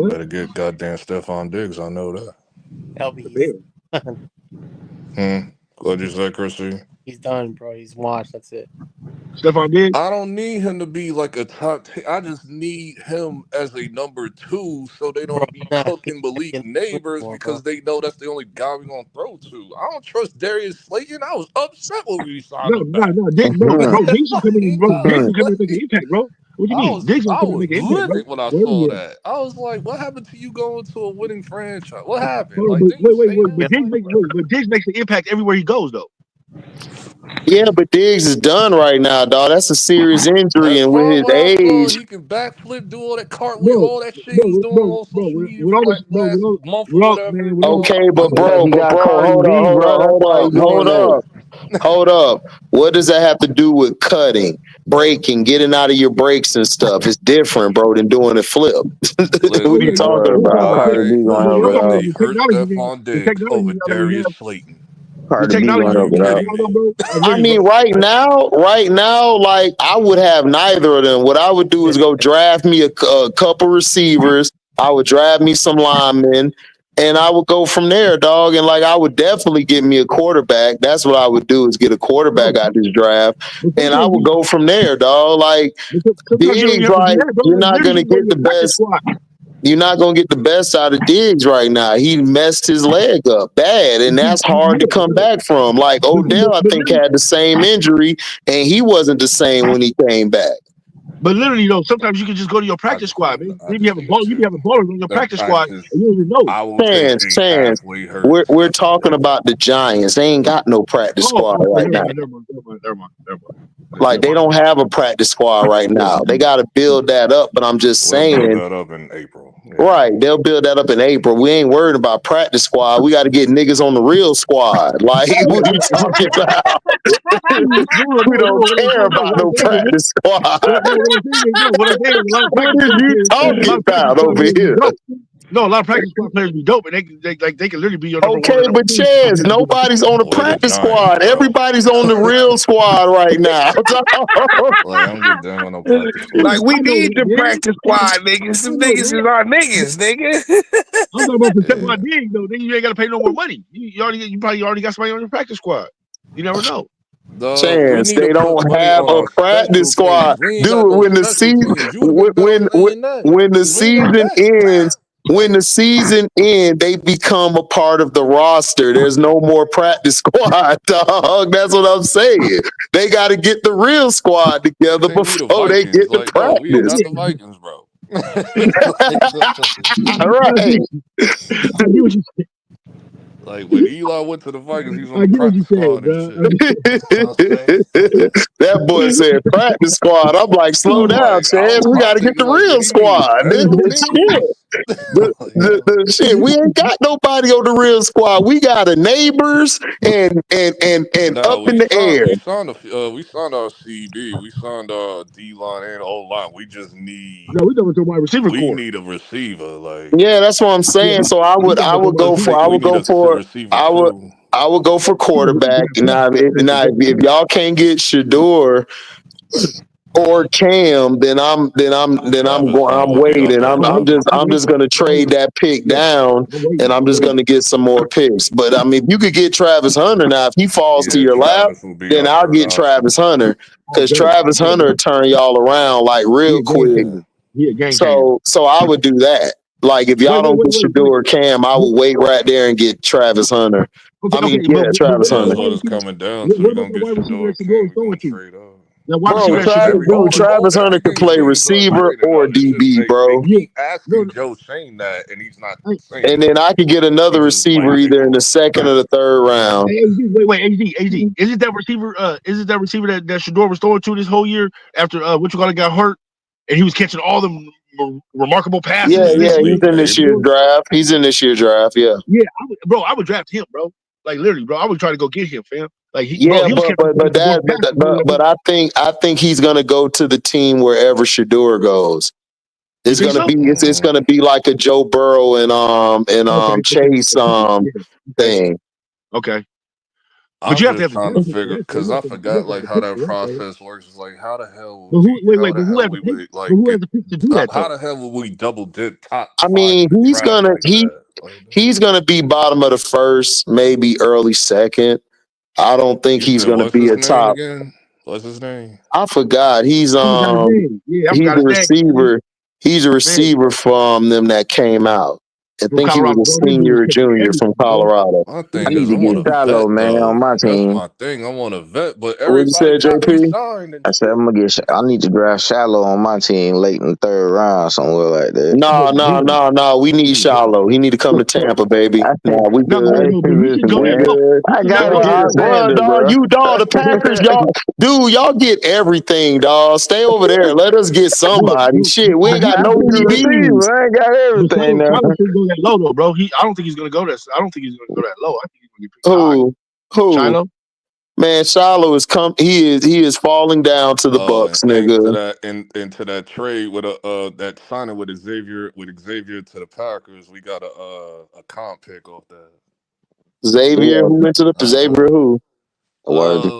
Better get goddamn Stephon Diggs. I know that. What'd you say, Chrissy? He's done, bro. He's washed. That's it. Stephon Diggs. I don't need him to be like a top. I just need him as a number 2, so they don't be cooking Malik Neighbors because they know that's the only guy we're gonna throw to. I don't trust Darius Slayton. I was upset when we signed him. No, Diggs, bro. Diggs is coming in, bro. Diggs is coming to make an impact, bro. What do you mean? Diggs is coming to make an impact, livid when I saw that. I was like, "What happened to you going to a winning franchise? What happened?" Bro, like, but Diggs makes an impact everywhere he goes, though. Yeah, but Diggs is done right now, dog. That's a serious injury, and with his age, he can backflip, do all that cartwheel, all that shit he was doing on social media for like last month or whatever. Okay, but bro, hold up. What does that have to do with cutting, breaking, getting out of your breaks and stuff? It's different, bro, than doing a flip. What are you talking about? They hurt Stephon Diggs over Darius Slayton. I mean, right now, like I would have neither of them. What I would do is go draft me a couple receivers. I would draft me some linemen, and I would go from there, dog. And like I would definitely get me a quarterback. That's what I would do is get a quarterback out this draft, and I would go from there, dog. Like Diggs, like you're not gonna get the best. You're not going to get the best out of Diggs right now. He messed his leg up bad, and that's hard to come back from. Like Odell, I think, had the same injury, and he wasn't the same when he came back. But literally, though, sometimes you can just go to your practice squad, man. You have a baller on your practice squad, and you don't even know. Chance. We're talking about the Giants. They ain't got no practice squad right now. Never mind. Like they don't have a practice squad right now. They got to build that up. But I'm just saying, build that up in April. Yeah. Right? They'll build that up in April. We ain't worried about practice squad. We got to get niggas on the real squad. Like what are you talking about? We don't care about no practice squad. What are you talking about over here? No, a lot of practice squad players be dope, and they can literally be your number one. Okay, but Chance, nobody's on the practice squad. Everybody's on the real squad right now. Like we need the practice squad, niggas. Some niggas is our niggas, nigga. I'm talking about protect my dig, though. Then you ain't got to pay no more money. You probably already got somebody on your practice squad. You never know. Chance, they don't have a practice squad. Dude, when the season ends. When the season ends, they become a part of the roster. There's no more practice squad, dog. That's what I'm saying. They got to get the real squad together before they get to practice. We not the Vikings, bro. All right. Like when Eli went to the Vikings, he was on the practice squad and shit. That boy said practice squad. I'm like, slow down, Chance. We got to get the real squad. The shit, we ain't got nobody on the real squad. We got a neighbors and up in the air. We signed our CB. We signed our D-line and O-line. We just need. No, we don't do my receiver. We need a receiver. Like yeah, that's what I'm saying. So I would go for. I would go for quarterback. If y'all can't get Shador or Cam, then I'm Travis going. Hunter I'm will be up waiting. there though. I'm just gonna trade that pick down, and I'm just gonna get some more picks. But I mean, if you could get Travis Hunter now, if he falls to Yeah, your lap, Travis will be then our I'll third get option. Travis Hunter because Travis Hunter turn y'all around like real quick. Yeah. Yeah, game changer. So I would do that. Like if y'all don't get Shador or Cam, I would wait right there and get Travis Hunter. Travis Yeah, that's Hunter. what it's coming down to. You're gonna get Shador King. We're gonna trade up. Bro, Travis Hunter could play Everything's on receiver trading or up. It's just DB, they bro. keep asking Joe Shane that, and he's not saying And it. then I could get another He's just receiver playing big either in the boy. second or the third round. Hey, wait, AD. Is it that receiver? Is it that receiver that Shador was throwing to this whole year after what you call it got hurt, and he was catching all them remarkable passes this year? He's in this year's draft. Yeah. Yeah, I would draft him, bro. Like literally, bro. I would try to go get him, fam. Like he Yeah, was catching but I think he's gonna go to the team wherever Shador goes. It's gonna be it's gonna be like a Joe Burrow and Chase thing. Okay. But I'm you have to just have trying to figure because I forgot like how that process works. It's like how the hell would we? How the hell we would like get? How the hell would we double dip top I 5 mean, in the draft like that? he's gonna be bottom of the first, maybe early second. I don't think You he's said gonna what's be his a name top. again? What's his name? I forgot. He's I he's forgot a his name. receiver. He's a receiver from them that came out. I From think he was Colorado, a bro. That dude senior was or catching junior from everything, bro. Colorado. My I thing need is, to I get want a Shiloh, vet man, on though. my That's team. my thing. I want a vet, but What you everybody said, got JP? re-signed and I said shit. I'm gonna get. I need to draft Shiloh on my team late in the third round, somewhere like that. No. We need Shiloh. He need to come to Tampa, baby. I think. Nah, we good. No, but he should go that low. He I should not gotta go get that a low. Bro, standard, dog, bro. you dog, the Packers, y'all get everything, dog. Stay over there. Let us get somebody. Shit, we ain't got I no need a DBs. receiver. I ain't got But everything now. Tyler shouldn't go that low though, bro. I don't think he's gonna go that. I don't think he's gonna go that low. I think he's gonna get picked high. Who? Shiloh. Man, Shiloh is he is falling down to the Oh, Bucks, and thanks to nigga. that, into that trade with that signing with Xavier to the Packers, we got a comp pick off that. Xavier, who went to the Xavier who? Worthy.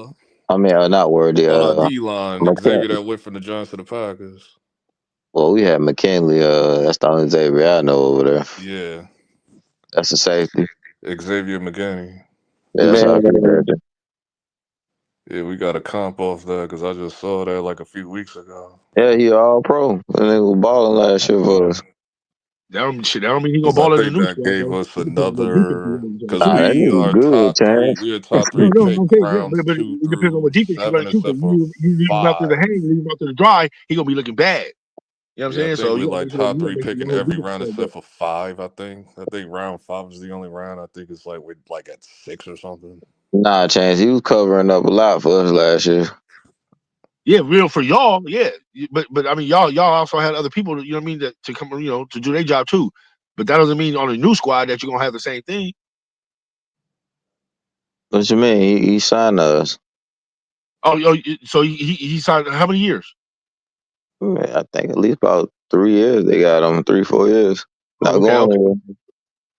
I mean, not worthy. On our D line, Xavier that went from the Giants to the Packers. Well, we had McKinley. That's the only Xavier I know over there. Yeah, That's a safety. Xavier McGinney. Yeah, that's how I figured it. Yeah, we got a comp off that because I just saw that like a few weeks ago. Yeah, he all pro. And they was balling last year for us. That don't mean he gonna Because I ball in the think new that squad gave though. us another. Because That we nigga are good, top three. Chance. We are top three pick Okay, rounds but 2 it depends on what through defense you 7 run too. except Because for you leave him out there to 5. hang, leave him out there to dry, he gonna be looking bad. You know what I'm Yeah, I saying? think So we you gotta like make sure top 3 your picking whole every defense round does that. except for 5. I think round 5 is the only round. I think it's like we're like at 6 or something. Nah, Chance, he was covering up a lot for us last year. Yeah, real for y'all, yeah. But I mean, y'all also had other people, you know what I mean, to come, to do their job too. But that doesn't mean on a new squad that you're gonna have the same thing. What you mean? He signed us. So he signed how many years? Man, I think at least about 3 years they got him. 3-4 years. Not Okay. going anywhere.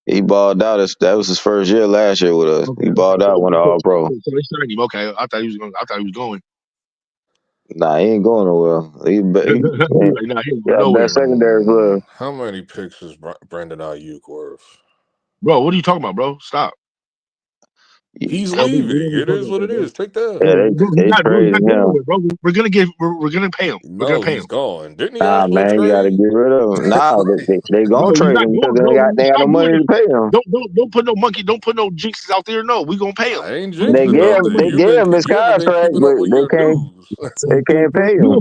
He balled out. That was his first year last year with us. He balled out, went all pro. So they signed him. Okay, I thought he was going. Nah, he ain't going nowhere. Nah, he ain't going nowhere. Best secondary for us. How many picks is Brandon Ayuk worth? Bro, what are you talking about, bro? Stop. He's We leaving. don't It talk is about what that, it bro. is. Take that. Yeah, they He's not traded going him. nowhere, bro. We're gonna pay him. We're gonna No, pay he's him. gone. Didn't he Nah, ask for a man, you got to trade? get rid of him. Nah, they gonna Bro, he's trade not him because going, bro. they got no Stop doing money it. to pay him. Don't put no monkey. Don't put no jinxes out there. No, we gonna pay him. I ain't They jinxing gave nothing. they gave him his You haven't been contract, keeping but up with your news. they can't pay We him.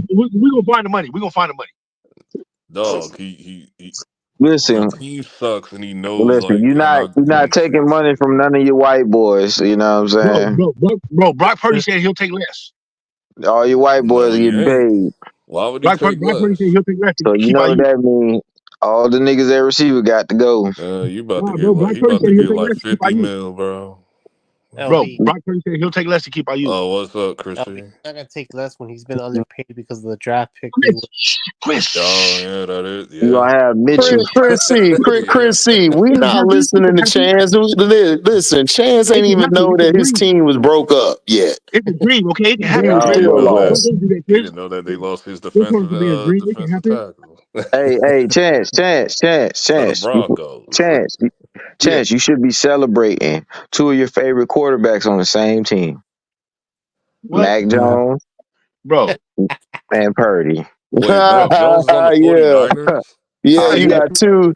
gonna find the money. We gonna find the money. Dog, he the Listen, team sucks and he knows listen. like You're we're not not doing shit. taking money from none of your white boys. You know what I'm saying? Bro. Brock Purdy said he'll take less. All your white boys No, are he getting ain't. paid. Why would he Brock take Purdy less? said he'll take less to So you keep know what IU. that means. All the niggas at receiver got to go. You about to Nah, get bro. like Brock he Purdy about said to he'll get take like less to keep 50 IU. mil, bro. Bro, LB. Brock Purdy said he'll take less to keep IU. Oh, what's up, LB. He's Chrissy? not gonna take less when he's been underpaid because of the draft pick. Chris. Oh, yeah, that is, You yeah. gonna have Mitchell. Chris C, we not listening to Chance. Listen, Chance ain't even know that his team was broke up yet. It's a dream, okay? It can happen, Team Y'all Chris. didn't still know Don't that. lost. do that, He Chris. didn't know that they lost his Don't call it a damn dream. It can defensive happen. tackle Hey, Chance. for the Broncos. Chance, you should be celebrating two of your favorite quarterbacks on the same team. What? Mac Jones Bro. and Purdy. Wait, Mac Jones is on the Yeah. 49ers? Yeah, Are you you got two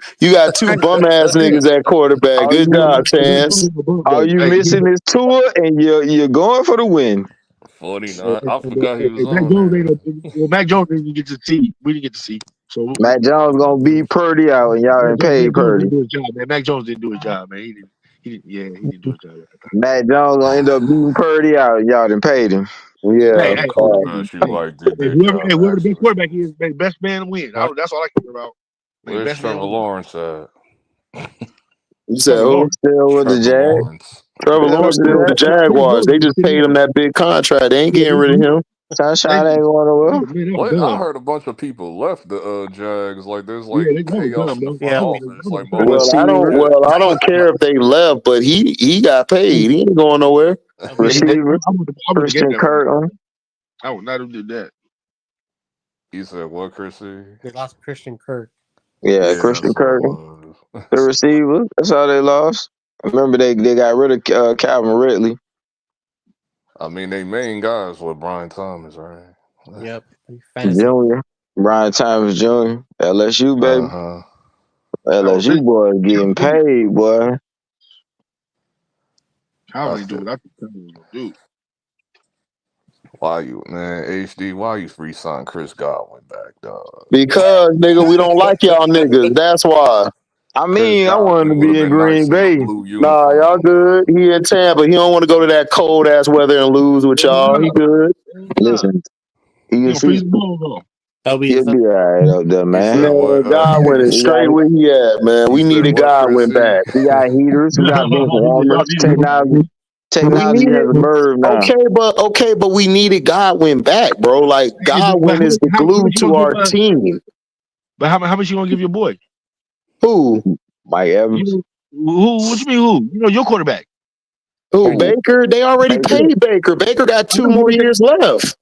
bum ass niggas at quarterback. are Good you job, Chance. are you missing this tour and you're going for the win? 49. I forgot he was Mac on Jones there. Mac Jones didn't get to see. We didn't get to see. So Mac Jones gonna beat Purdy out and y'all didn't pay Mac Jones Purdy. didn't do his job, man. Mac Jones didn't do his job, man. He didn't do his job. Mac Jones gonna end up beating Purdy out and y'all didn't pay him. Yeah. I actually like Dick job, Whoever the best actually. quarterback is, best man win. That's all I care about. Where's Best man Trevor win. Lawrence at? You said Trevor who? Lawrence. Still with the Trevor Jag. Lawrence. Trevor Still with Lawrence still with the the Jaguars. They just paid him that big contract. They ain't getting rid of him. Jag. Sunshine ain't going nowhere. Wait, I heard a bunch of people left the Jags. Like, there's like Yeah, that was chaos dumb, in the bro. front Yeah. office. Like, most Well, of them Receiver, I don't care if they left, but he got paid. He ain't going nowhere. receiver, I would have gave Christian that one. Kirkland. I would not have did that. You said what, Chrissy? They lost Christian Kirk. Yeah, Yeah, Christian that's what it Kirkland. was. The receiver. That's how they lost. Remember they got rid of Calvin Ridley. I mean, they main guys were Brian Thomas, right? Yep. Fantasy. Junior. Brian Thomas Jr. LSU baby. Uh-huh. LSU boy getting paid, boy. How would he do what I think he was gonna do? Why you, man, HD, why you free sign Chris Godwin back, dog? Because nigga, we don't like y'all niggas. That's why. I Chris mean, I wanted Godwin to would have be in been nice Green in a Bay. blue Nah, y'all uniform, good. dog. He in Tampa. He don't want to go to that cold ass weather and lose with y'all. He good. Listen, He you gonna see, freeze the ball though. LB he'll is be all right up there, He man. said what? Man, Godwin is We got straight where he at, man. He We said needed what, Godwin Chrissy? back. we got heaters, we got bench warmers. We Technology has needed a bird now. okay, but we needed Godwin back, bro. Like Godwin is the glue to our team. But how much you gonna give your boy? Who? Mike Evans. Who? What you mean who? You know your quarterback. Who? Baker? They already Baker. paid Baker. Baker got 2 more years left.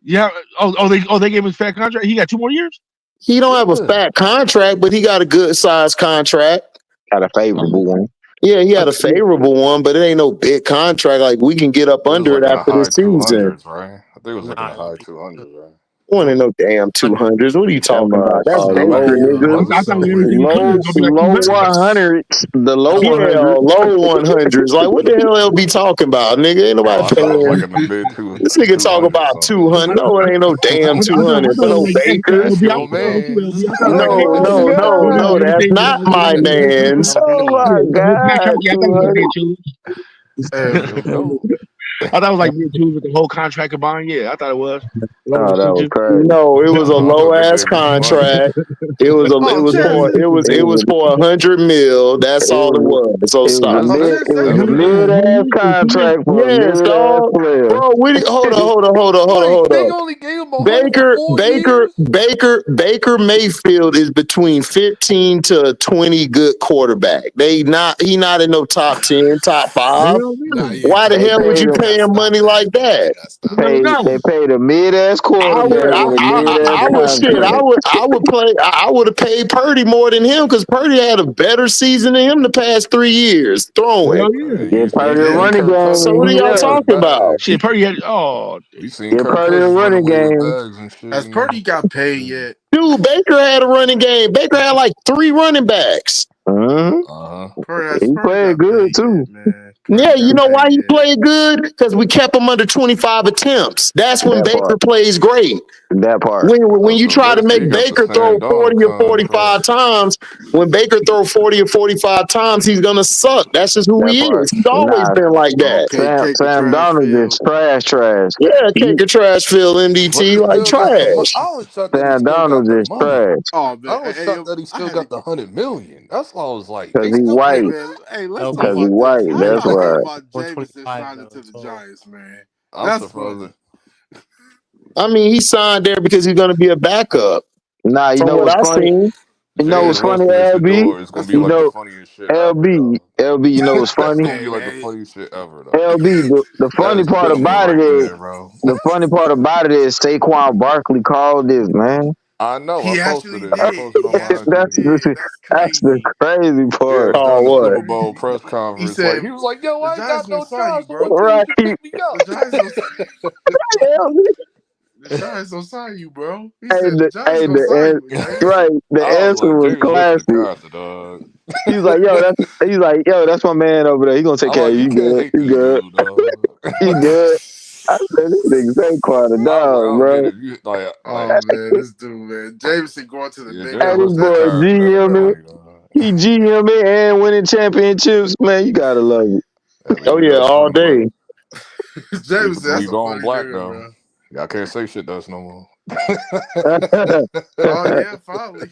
Yeah. They gave him a fat contract. He got 2 more years. He don't have a fat contract, but he got a good size contract. Got a favorable one. Yeah, he had a favorable one, but it ain't no big contract. Like we can get up It was under like it in the after high this season. 200s, right? I think it was like in the high 200s, right? One ain't no damn 200s. What are you talking about? That's So Baker, nigga. I thought when everything included, it's gonna be like 200. 100s. The low Yeah, 100s. low 100s. Like what the hell they'll be talking about, nigga? Ain't Oh, nobody I thought it was like paying. in the mid This nigga talk 200 about something. 200. No, it ain't no damn I 200 for thought no like Baker. That's LB. I your thought like man. LB. I thought like No, Oh no, no, God. no. That's not my man's. Oh my The whole God. contract. Yeah, I thought it was like that That's your goat. I thought it was like me too with the whole contract combined. Yeah, I thought it was. Oh, that was crazy. No, it was a I low thought they ass gave him some money. contract. It was for 100 mil. That's all it was. So stop. That's mid bad. ass contract for a Yes, mid ass dog. player. Bro, hold They on. only gave him 100 for 4 years? Baker Mayfield is between 15 to 20 good quarterback. He not in no top 10, top 5. Why the hell would you pay him money like that? They paid a mid ass I quarterback with a mid ass contract. I would have paid Purdy more than him because Purdy had a better season than him the past 3 years throwing. Get Purdy a running Kirk game So Cousins what and are he y'all running with left. talking about? bags. Shit, Purdy had. Oh, We seen Get Kirk Purdy a Cousins running running away with game. bags and shit. Has Purdy got paid yet? Dude, Baker had a running game. Baker had like 3 running backs. Uh-huh. He Purdy played got good paid too. yet, man. Yeah, Purdy you got know why paid he yet. played good? Because we kept him under 25 attempts. That's when That Baker part. plays great. That part. When Oh, you so try to basically he make got the Baker Sam throw 40 Donald or 45 contract. times, when Baker throw 40 or 45 times, he's going to suck. That's just who That he part. is. He's always Nah, been like that. Okay, Cake the Sam trash Donald is field. trash. Yeah, cake of trash field But MDT, he like still got the money. trash. I was shocked that he Sam still got Donald the is money. trash Oh, I man. was Hey, shocked that he I still had to got the 100 million. That's why I was like, because they he still Hey white. paying. man, hey, let's talk LB. Because he about this. white. That's How talking Right. about Jameson 125 signing though. to the So Giants, man. I'm That's surprised. funny. I mean, he signed there because he's going to be a backup. Nah, you From know what what's I funny? seen, You know what's Jameis funny, Winston and LB? Shador is gonna That's be You like funny. the know, funniest shit ever, LB, dog. LB. You know what's That's funny? gonna be like the Hey, funniest shit ever, though. LB. The That funny is part cinnamon about it right is there, bro. the funny part about it is Saquon Barkley called this, man. I know. I he posted actually it. I did. posted He on my actually That's IG. did. the That's that's the crazy. crazy Yeah, part. oh, during the what? Super Bowl press He conference, like said he was like, "Yo, the I ain't got Giants gonna no sign job, you, so what bro. team Right. should pick me The up?" Giants gonna LB. the Giants gonna sign you, bro. He Hey, said the Giants gonna sign you, Jameis. right. The I was answer like, was James Winston, classic. got the dog. He's like, that's my man over there. He gonna take I'm care of like, you. you You can't good? hate You this good? dude, dog. You good? I said, this nigga Saquon the I was like, I dog, don't get bro. it. You like, Oh man, this dude, man. Jameson going to the yeah, Hey, James Bengals. this Winston, boy character. That's GM funny, it. dog. He GM it and winning championships. Man, you gotta love it. At least Oh, we yeah, got all something black. day. Jameson, that's We a going funny black nigga, though. bro. Y'all can't say shit to us no more. Oh yeah, finally.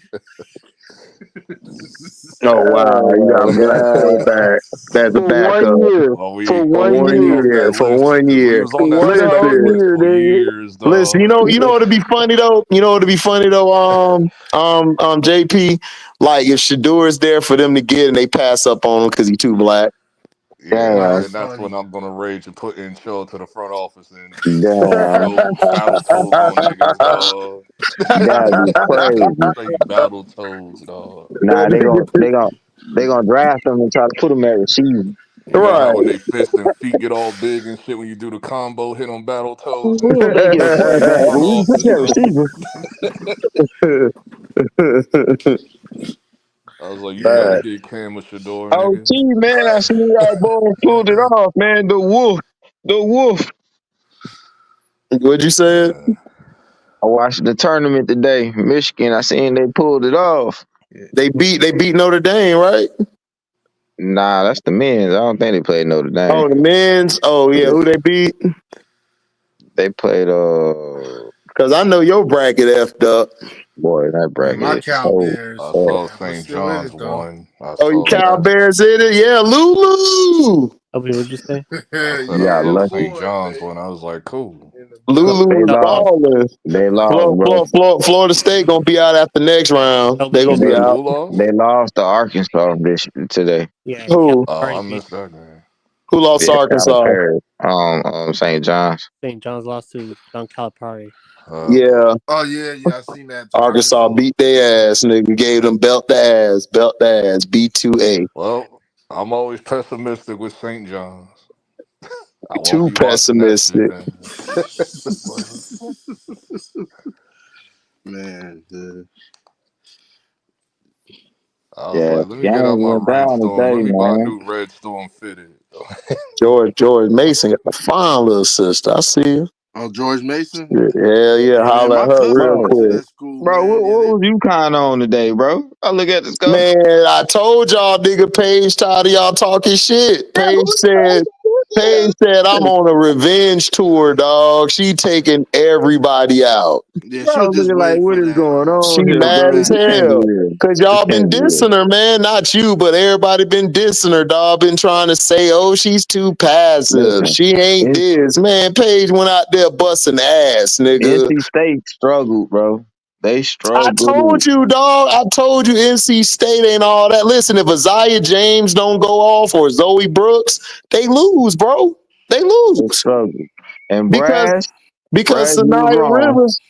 Oh, wow. You got Oh a black God. quarterback. That's a For 1 backup year. Well, For for we 1 1 took off year. that year. For list 1 because we year. was on For that 1 suspect whole Listen, list year, for nigga. years, listen. dog. You know what'd be funny though. You know what'd be funny though. JP, like if Shador is there for them to get and they pass up on him because he's too black. Yeah, Nah, Damn. that's and that's when funny. I'm gonna rage and put in show to the front office and Damn. go battle toads on niggas, dog. That'd be crazy. Straight battle toads, dog. Nah, they gonna draft him and try to put him at receiver. You know how when Right. they fist and feet get all big and shit when you do the combo hit on battle toads, We niggas don't put make that it a shit in the quarterback. front We put office, you at dog. receiver. I was like, you better Right. get Cam with Shador, Oh, nigga. gee, man, I seen y'all boys pulled it off, man. The wolf. The wolf. What'd you say? Yeah. I watched the tournament today. Michigan, I seen they pulled it off. Yeah. They beat Notre Dame, right? Nah, that's the men's. I don't think they played Notre Dame. Oh, the men's. Oh yeah, who they beat? They played Because I know your bracket effed up. boy, that Man, bracket my is Cal so I Bears. hard. saw Yeah, but St. still in John's it though. won. I Oh, you saw Cal that. Bears in it? Yeah, Lulu. what'd you say? I said You I Yeah, got saw the lucky. St. boys, John's baby. won. I was like, cool. In the Lulu They was building. lost. balling. They lost, bro. Florida State gonna be out after next round. LB, They you gonna You be said said out. who lost? They lost to Arkansas today. yeah, Who? Oh, I Calipari beat missed that game. Who lost Yeah, to Arkansas? Calipari. St. John's. St. John's lost to John Calipari. Yeah, Oh yeah, I seen that to Arkansas Arkansas. beat their ass. Nigga gave them belt the ass. B2A. Well, I'm always pessimistic with St. John's. I won't Too be watching that shit pessimistic. then. Man, dude. I was Yeah, like, let me get out games my went Red down Storm. today, Let me buy a man. new Red Storm fitted. George Mason got a fine little sister. I see you. Oh, George Mason. Yeah. Yeah, man, Holler my at her cousin real Bro, went to quick. that school, bro, man. Yeah, what they. was you kind of on today, bro? I look at the score. Man, I told y'all, nigga, Paige tired of y'all talking shit. Yeah, Paige said, I'm on a revenge tour, dog. She taking everybody out. Yeah, bro, she'll just looking like, wait what for is that. going She on here, mad bro? as This Right. can't be hell. real. Cause This y'all been can't be real. dissing her, man. Not you, but everybody been dissing her, dog. Been trying to say, oh, she's too passive. Listen, She ain't this. Man, Paige went out there busting ass, nigga. NC State struggled, bro. They I struggled. told you, dog. I told you NC State ain't all that. Listen, if Isaiah James don't go off or Zoe Brooks, they lose, bro. They They lose. struggled. And Because Brass, you was Sanaya wrong. Rivers.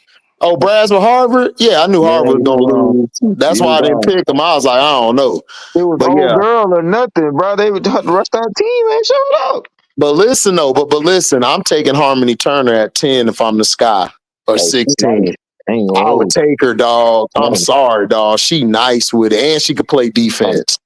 Oh, Brad's with Harvard? Yeah, I knew Yeah, Harvard was you was gonna wrong. lose. That's You was why I didn't wrong. pick them. I was like, I don't know. It was But old yeah. girl or nothing, bro. They would the rest of our team ain't showed up. But listen though, but listen, I'm taking Harmony Turner at 10 if I'm the Sky or Hey, she nice. 16. Ain't gonna I would hold take her, dog. you. I'm Nice. sorry, dog. She nice with it. And she could play Nice. defense.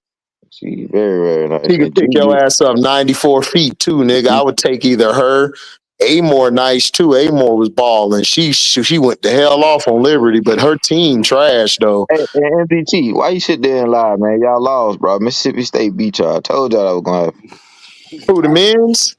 She very, very nice. She could And pick your Gigi, ass up 94 feet too, nigga. I would take either her. Amore nice too. Amore was balling. She went the hell off on Liberty, but her team trash though. hey, MPT, why you sit there and lie, man? Y'all lost, bro. Mississippi State beat y'all. I told y'all I was gonna have Who the men's?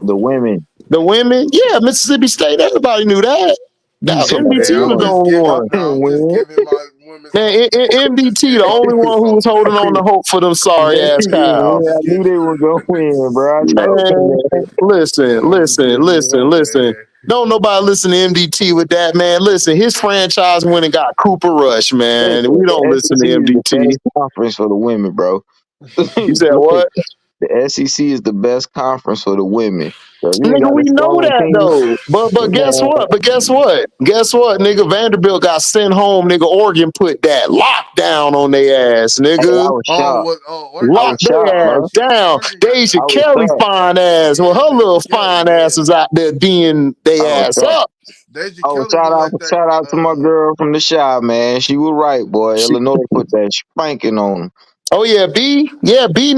the women. The women? Yeah, Mississippi State. Everybody knew that. You That talking about Hey, they MBT was I'm the won? just only giving. I one. didn't I'm just win. giving my women's Man, hope. MDT, the Fuck only one women's who was hope. holding on to hope for them sorry ass cows. I knew they were gonna win, bro. I told you, Man, man. listen. Man. Don't nobody listen to MDT with that, man. Listen, his franchise went and got Cooper Rush, man. We don't The listen to SEC is the MDT. best conference for the women, bro. You said what? The SEC is the best conference for the women. So if you ain't Nigga, got we a know strong that team, though. But guess man, what? Guess what? Nigga, Vanderbilt got sent home. Nigga, Oregon put that lockdown on their ass, hey, I nigga. was Oh, shocked. what? Oh, I Oregon Lock was got that. shocked, their ass bro. down. Oregon got Deja I that. was Kelly shocked. fine ass. Well, Yeah, her Deja little Kelly. fine ass Yeah, is out there being I they was ass shocked. up. Deja Oh, Kelly would let that. shout out to my girl from the Shy, man. She was right, boy. She, Illinois put that spanking on them.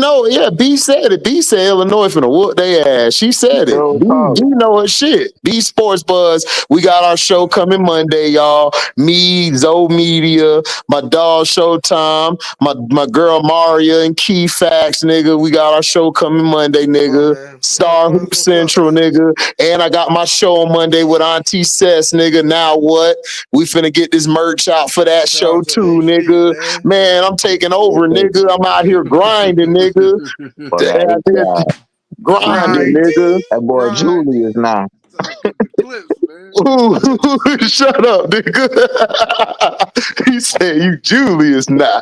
oh yeah, B said it. B said Illinois finna whoop their ass. She said it. So B call it. know her shit. B Sports Buzz. We got our show coming Monday, y'all. Me, Zoe Media, my dog Showtime, my girl Maria and Key Facts, nigga. We got our show coming Monday, Come on, nigga. man. Star Tell us Hoop what's up, Central, man. nigga. And I got my show on Monday with Auntie Sess, nigga. Now what? We finna get this merch out for that Shout show out to too, HD, nigga. man. Man, I'm taking over, Okay. nigga. I'm out here grinding, nigga. For that Out there job. grinding, Grinding, nigga. That boy Julius grinding. now. Getting the clips, man. Ooh, shut up, nigga. He said you Julius now.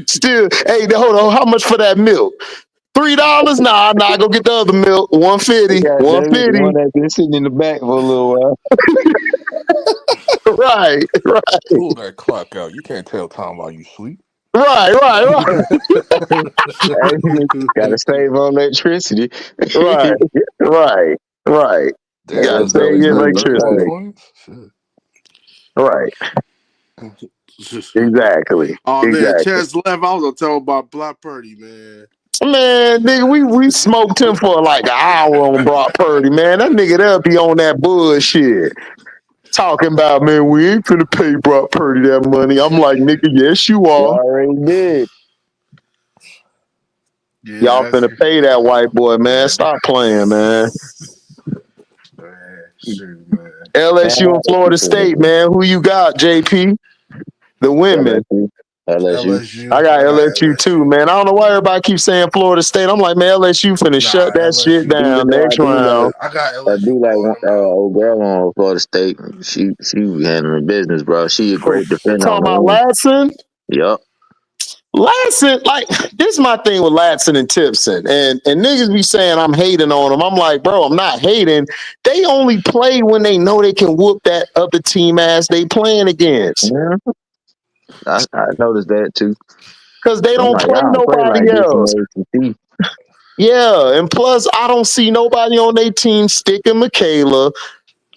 Still, hey, hold on. How much for that milk? $3? Nah, go get the other milk. 150. Yeah, that is the 150. one that's been sitting in the back for a little while. Right, Pull that clock out. You can't tell time while you sleep. right. Hey, gotta save on electricity. Right, right, right. You Damn, gotta That that's better save boy than your that Julius. 31 electricity. points. Shit. Right. Exactly. Oh man, Exactly. Chance left. I was gonna tell him about Black Purdy, man. Man, nigga, we smoked him for like an hour on Brock Purdy, man. That nigga there be on that bullshit. Talking about, man, we ain't finna pay Brock Purdy that money. I'm like, nigga, yes, you You are. already did. Yeah, Y'all that's finna pay that white boy, man. Stop playing, man. man, shoot, man. Man, LSU and Florida State, man. Who you got, JP? The women. LSU. LSU. I LSU. got I got LSU too, LSU. man. I don't know why everybody keeps saying Florida State. I'm like, man, LSU finna Nah, shut that shit LSU. Even down though next round. I got I do LSU like blowing them out. old girl on Florida State. She be handling business, bro. She a Oh, great defender on talking the about wing. Ladson? Yup. Ladson, like, this is my thing with Ladson and Tipson. And niggas be saying I'm hating on them. I'm like, bro, I'm not hating. They only play when they know they can whoop that other team ass they playing against. Mhm. I noticed that too. Because they I'm don't like, play y'all don't play like nobody this in else. the ACC. Yeah, and plus, I don't see nobody on their team sticking Michaela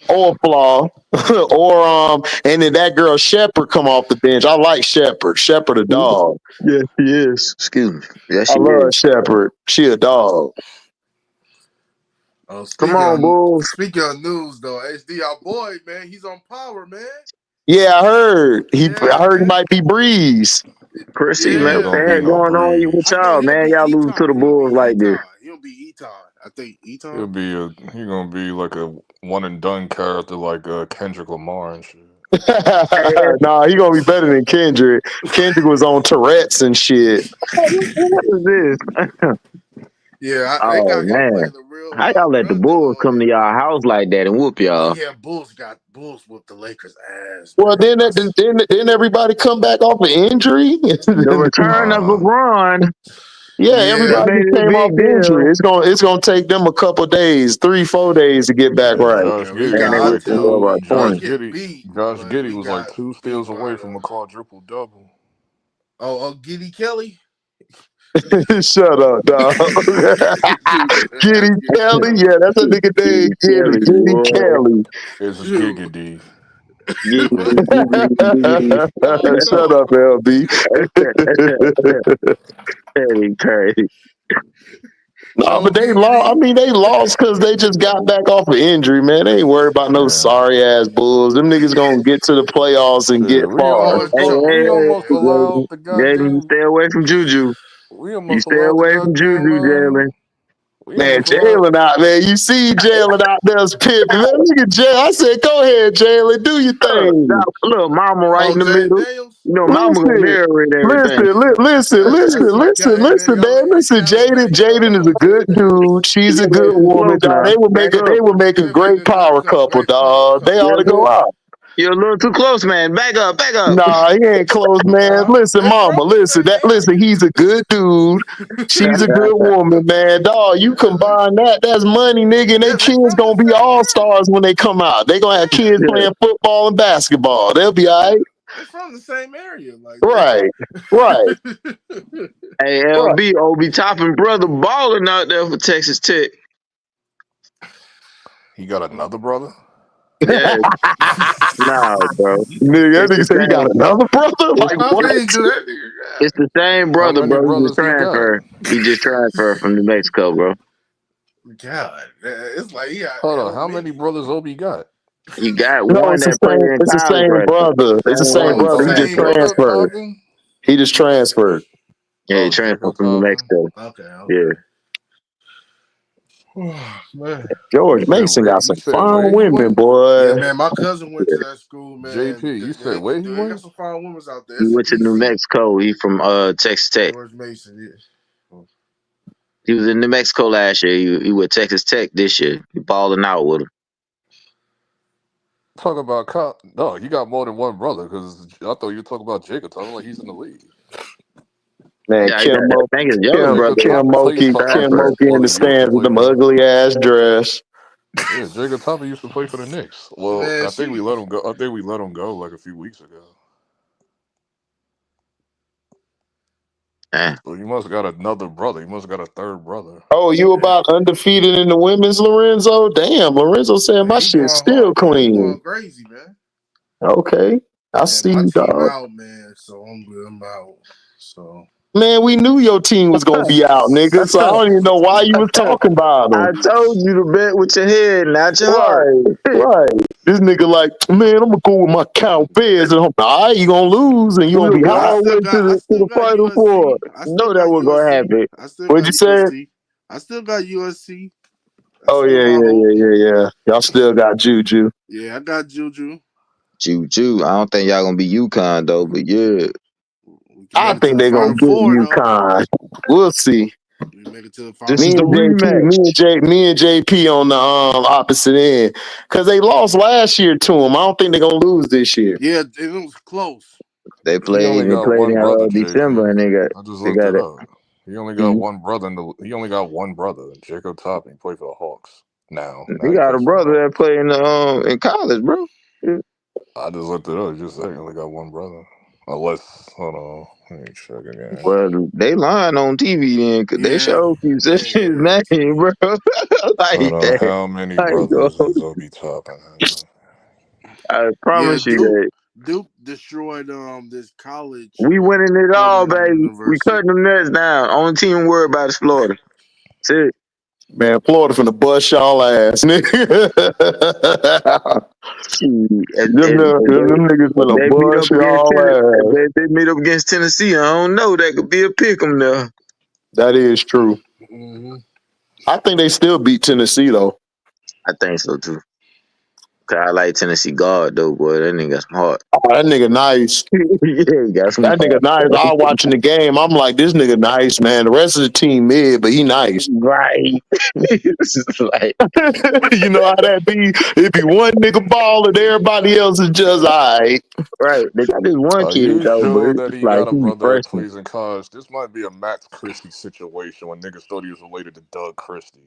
or Flaw and then that girl Shepherd come off the bench. I like Shepherd. Shepherd a dog. Yes, she is. Excuse me. Yes, I she love is. Shepherd. She a dog. Oh, Come on, Bulls. speaking of news though, HD, our boy, man, he's on power, man. Yeah, I heard. I Yeah, heard he man. might be Breeze. Chrissy, He man, ain't what Yeah, the gonna be heck man. no going on with breeze. I think y'all, he'll man? be Y'all lose to Eton. the Bulls like this. He'll be Eton. I think He'll Eton. be he gonna be like a one and done character like Kendrick Lamar and shit. Hey, Nah, he gonna be better than Kendrick. Kendrick was on Tourette's and shit. what is this? Yeah, they Oh got him man, playing the real how y'all let the run nigga Bulls on come to there. y'all house like that and whoop Oh y'all? yeah, Bulls with the Lakers ass, man. Well, then everybody come back off an injury. The return of Uh, LeBron, Yeah, they Yeah, everybody made just it a came off big injury. deal, It's gonna take them a couple days, 3-4 days to get back yeah, right. Josh yeah. We Giddey and was they got our were like still tail. two. by We Josh did 20. get Giddey, beat, Josh but Giddey we was like got two beat steals by away from the a quadruple double. Giddy Kelly. Shut up, dog. Giddy Kelly, Kelly. yeah, that's a nigga name. Giddy Giddy, Kelly, Giddy boy. Kelly. It's Shoot. Giggity. Giggity, giggity, giggity. Oh Shut no. up, LB. Crazy, crazy. No, Oh but they lost. I Giggity. mean, they lost because they just got back off of injury, man. They ain't worried about no Yeah. sorry ass Bulls. Them niggas gonna get to the playoffs and Shit, get far. Oh, and we almost Jaden, allowed the Jaden, you goddamn stay away from Juju. we You almost stay allowed the away from goddamn Juju, Jalen. We Man, only put out. Jalen out, man. You see Jalen out there's pimping. Man, look at Jalen. I said, go ahead, Jalen. Do your thing. Look, mama right Oh, in the Jay middle. Daniels. You know, mama gonna Listen, narrate everything. listen, man. Listen, Jaden is a good dude. She's a Yeah, good too woman, close dog. now. Back up. They would make a great power couple, dog. They ought to go out. You're a little too close, man. Back up, back up. Nah, he ain't close, man. Listen, They mama, from the same listen, he's a good dude. She's a good woman, man. Dog, you combine that's money, nigga, and they Yeah, they kids from the gonna be same all area. stars when they come out. They gonna have kids Yeah, playing football and basketball. They'll be all right. they from the same area. Like Right, right, Hey, right. LB, Obi Toppin brother balling out there for Texas Tech. He got another brother. Yeah, nah, bro. Nigga, that It's nigga the said he got same. another brother? It's, Like, how what? big do that nigga it's the same How brother, many bro. brothers he got? He just transferred from New Mexico, bro. got? God, it's like he got Hold on. hella How many many. brothers Obi got? You got No, one that played in it's the college, same right? brother. It's the Same same Oh, one. the brother. He just same Jacob brother. transferred. Toppin. He just transferred. Yeah, he Oh, transferred Jacob from New Toppin. Mexico. Okay. Yeah. Oh, man. You George said Mason where? got You some said fine where he women, went? Yeah, boy. man. My cousin went to that school, man. JP. You said where he They got went? some fine women out there. He It's in went to New DC. Mexico. He from Texas Tech. George Mason. Yeah. He was in New Mexico last year. He with Texas Tech this year. He balling out with him. Talk about no, you got more than one brother because I thought you were talking about Jacob Toppin like he's in the league. Man, Yeah, I think his younger Kim, brother Jacob Kim Toppin plays Moki, for Kim us. transferred. Moki in the Well, used to stands with play them for us. ugly ass dress. Yeah, Jacob Toppin used to play for the Knicks. Well, Man, I think we let him go. I think we let him go like a few weeks ago. Eh. So you must got another brother. You must got a third brother. Oh, you about undefeated in the women's, Lorenzo? Damn, Lorenzo said man, my he shit's going still hard, man. He going clean. crazy, man. Okay, I Man, see my you, team dog. out, man. So I'm good. I'm out. So Man, we knew your team was gonna be out, nigga. So I don't even know why you was talking about them. I told you to bet with your head, not your heart. Right, right. This nigga like, man, I'm gonna go with my cow Bears, and I'm all right, you gonna lose, and you We gonna gonna be go I hot. all the still way got I to still the got final four. USC. I still Know that got was gonna USC. happen. I still What'd got you say? USC. I still got USC. That's Oh still my hope. yeah. Y'all still got Juju. Yeah, I got Juju. Choo. I don't think y'all gonna be UConn though, but yeah. We can I make it to think the they're gonna final get four though. UConn. We'll see. We can make it to the This final is Me the and four. JP, rematch. me and JP on the opposite end because they lost last year to them. I don't think they're gonna lose this year. Yeah, it was close. They He only got played one in brother, December JP. and I just they looked got it it. up. He only got Mhm. one brother. He only got one brother, Jacob Toppin. He played for the Hawks. Now He he got a plays for the brother that Hawks. played in college, bro. Yeah. I just looked it up. It just said he only got one brother. Unless, hold on, let me check again. Well, they lying on TV then, cause they Yeah, show keep saying yeah, his yeah. name, bro. Hold Like on, that. how many Like, brothers does Obi Toppin have? I Yeah, promise you Duke that Duke destroyed this college we winning it all, southern baby. We university. cutting them nets down. Only team worried about is Florida. That's it. Man, Florida finna bust y'all ass, nigga. Shit. And, them, and, and them niggas if finna they meet bust up against y'all ass. If they meet up against Tennessee, I don't know. That could be a pick 'em there. That is true. Mm-hmm. I think they still beat Tennessee though. I think so too. 'Cause I like Tennessee guard though, boy. That nigga got some heart. Oh, that nigga nice. Yeah, he got some That nigga heart. nice. I was watching the game. I'm like, this nigga nice, man. The rest of the team mid, but he nice. Right. It's just like, You know how that be? It be one nigga ball and everybody else is just all right. right. They got this one Are kid you though, but sure that it's he like got a he's brother that freshman. plays in college? This might be a Max Christie situation when niggas thought he was related to Doug Christie.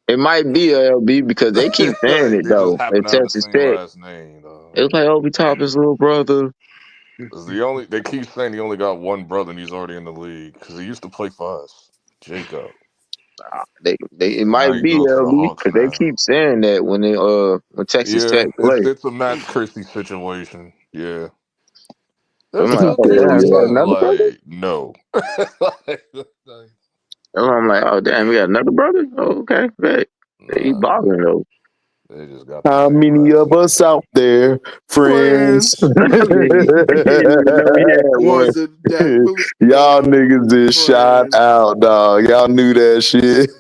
It might be a LB because they keep saying Like, it they just though. happen At to have the Texas same Tech, last name, though. it was like Obi Toppin's little brother. It's the only they keep saying he only got one brother and he's already in the league because he used to play for us, Jacob. It And now might he be goes to the LB Hawks because they now. keep saying that when Texas Yeah, Tech play. it's a Max Christie situation. Yeah, So there's I'm like, two oh kids on damn, his we got side. another brother. Like, no. Like, And I'm like, oh damn, we got another brother. Oh okay, great. He nah, balling though. They just got the How same many last of name. us out there, friends? Friends. Didn't even know he had one. Ones that really Y'all niggas is shot friends. out, dog. Y'all knew that shit.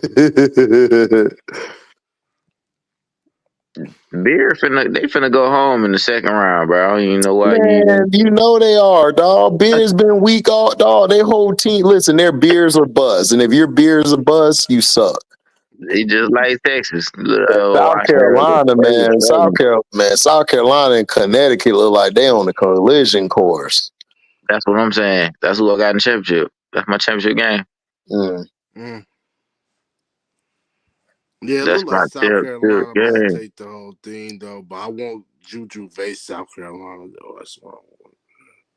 Beer they finna go home in the second round, bro. I don't even know why you Man, you know they are, dog. Beer's been weak all, dog. Their whole team. Listen, their beers are buzz, and if your beer's a buzz, you suck. they just like Texas. South I heard Carolina, they was man. struggling. South Carolina and Connecticut look like they on the collision course. That's what I'm saying. That's who I got in championship. That's my championship game. Mm. Mm. Yeah, it That's look like my South championship Carolina might game. take the whole thing though, but I want Juju face South Carolina though. That's what I want.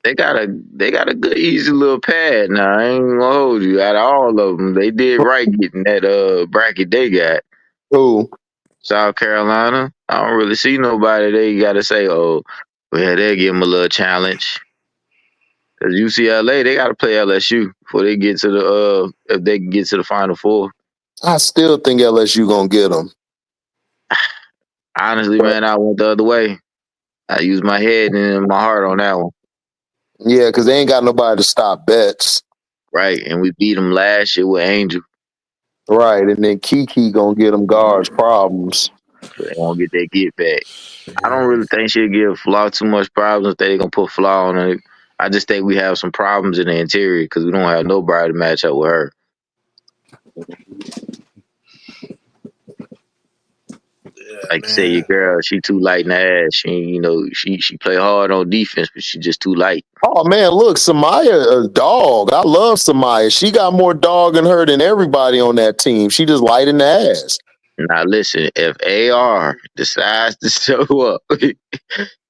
They got a good easy little pad now. I ain't gonna hold you. Out of all of them, they did right getting that bracket they got. Who? South Carolina. I don't really see nobody they got to say, oh, well, they give them a little challenge. Cause UCLA, they got to play LSU before they get to the if they can get to the Final Four. I still think LSU gonna get them. Honestly, man, I went the other way. I used my head and my heart on that one. Yeah, because they ain't got nobody to stop bets. Right, and we beat them last year with Angel. Right, and then Kiki gonna get them guards problems. So they won't get their get back. I don't Yeah. really think she'll give Flaw too much problems if they gonna put Flaw on it. I just think we have some problems in the interior because we don't have nobody to match up with her. Yeah, Like you say, your man. girl, she too light in the ass. She play hard on defense, but she just too light. Oh man, look, Samaya a dog. I love Samaya. She got more dog in her than everybody on that team. She just light in the ass. Now listen, if AR decides to show up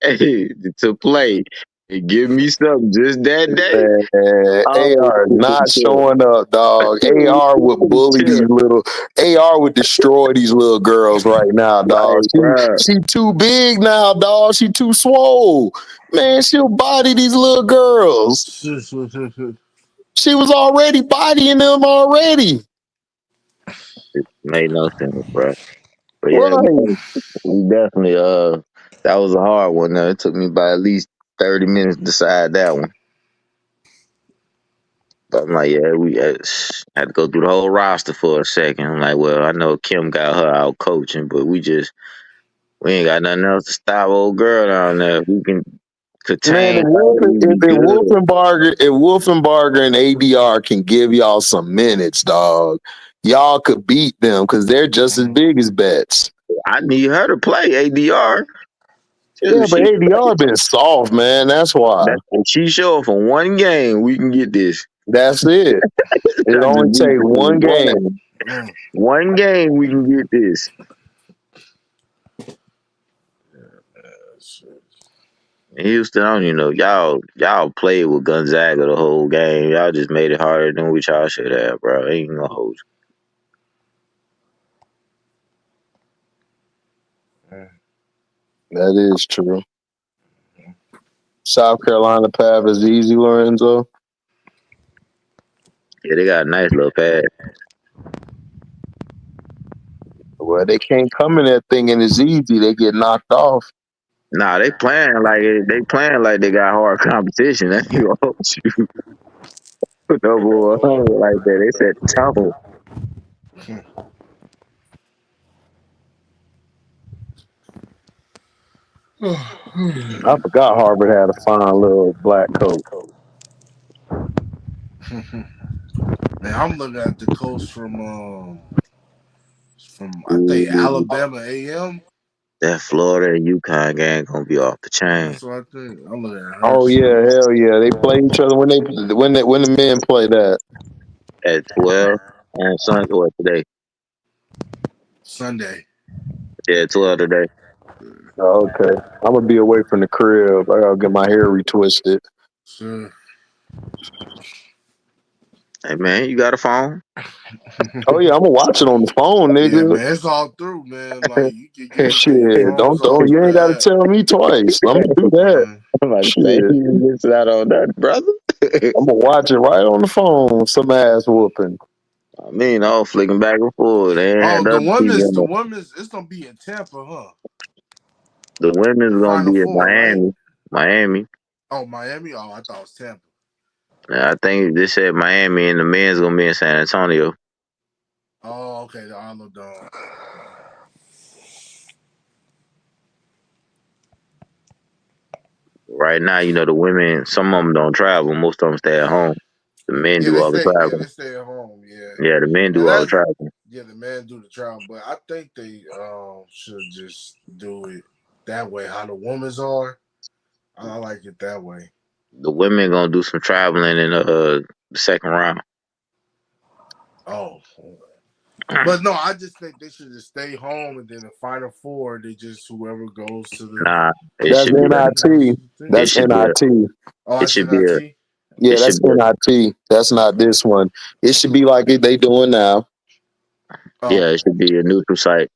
to play and give me something just that day, Man, oh, AR is not chill. showing up, dog. AR would bully these Chill. little. AR would destroy these little girls right now, dog. Like, bro, She too big now, dog. She too swole. Man, she'll body these little girls. She was already bodying them already. made no sense, bro. But yeah, Right. we definitely that was a hard one. It took me by at least 30 minutes to decide that one. But I'm like, yeah, we had to go through the whole roster for a second. I'm like, well, I know Kim got her out coaching, but we ain't got nothing else to stop old girl down there. We can Man, contain her. We be if good. Wolfenbarger and ADR can give y'all some minutes, dog, y'all could beat them because they're just as big as bets. I need her to play ADR. Yeah, Too. but ADR been soft, man. That's why. If she show up for one game, we can get this. That's it. It I just only need take one one. game. One game, we can get this. In Houston, I don't even know. Y'all played with Gonzaga the whole game. Y'all just made it harder than what y'all should have, bro. Ain't gonna hold That is true. South Carolina path is easy, Lorenzo. you. Yeah, they got a nice little pad. Well, they can't come in that thing and it's easy. They get knocked off. Nah, they playing like they got hard competition. That ain't gonna hold you. No boy like that. They set the tone. I forgot Harvard had a fine little black coat. Man, I'm looking at the coach from I think Ooh, Alabama AM. that Florida and UConn game gonna be off the chain That's what I think. I'm looking at her Oh too. yeah, hell yeah. They play each other when the men play that. at 12 on Sunday or today. Sunday. Yeah, 12 today. Oh, okay. I'm gonna be away from the crib. I gotta get my hair retwisted. Sure. Hey man, you got a phone? Oh yeah, I'm gonna watch it on the phone, Yeah, nigga. man, it's all through, man. Like you can get to your Shit, phones all don't you through ain't gotta the app. tell me twice. I'm gonna do that. Man. I'm about to say Shit. you missing out on that, brother. I'm gonna watch it right on the phone. Some ass whooping. I mean, all flicking back and forth. They ain't Oh, had the other team in the there. women's, it's gonna be in Tampa, huh? The The women's gonna Final be in Four, right? Miami. Miami. Oh, Miami. Oh, I thought it was Tampa. I think they said Miami and the men's gonna be in San Antonio. Oh, okay. The Arnold Dome. Right now, the women, some of them don't travel. Most of them stay at home. The men Yeah, do they all the stay. Yeah, traveling. they stay at home. Yeah, Yeah, the men and do all the that's traveling. yeah. The man do the trial, but I think they should just do it that way. How the women's are, I like it that way. The women gonna do some traveling in the second round. Oh, but no, I just think they should just stay home, and then the Final Four, they just whoever goes to the Nah, it That's should be a NIT. it That's should be a NIT. Oh, it that's should be a NIT. it Yeah, should that's be a NIT. That's not this one. It should be like they doing now. Oh, yeah, it okay. should be a neutral site.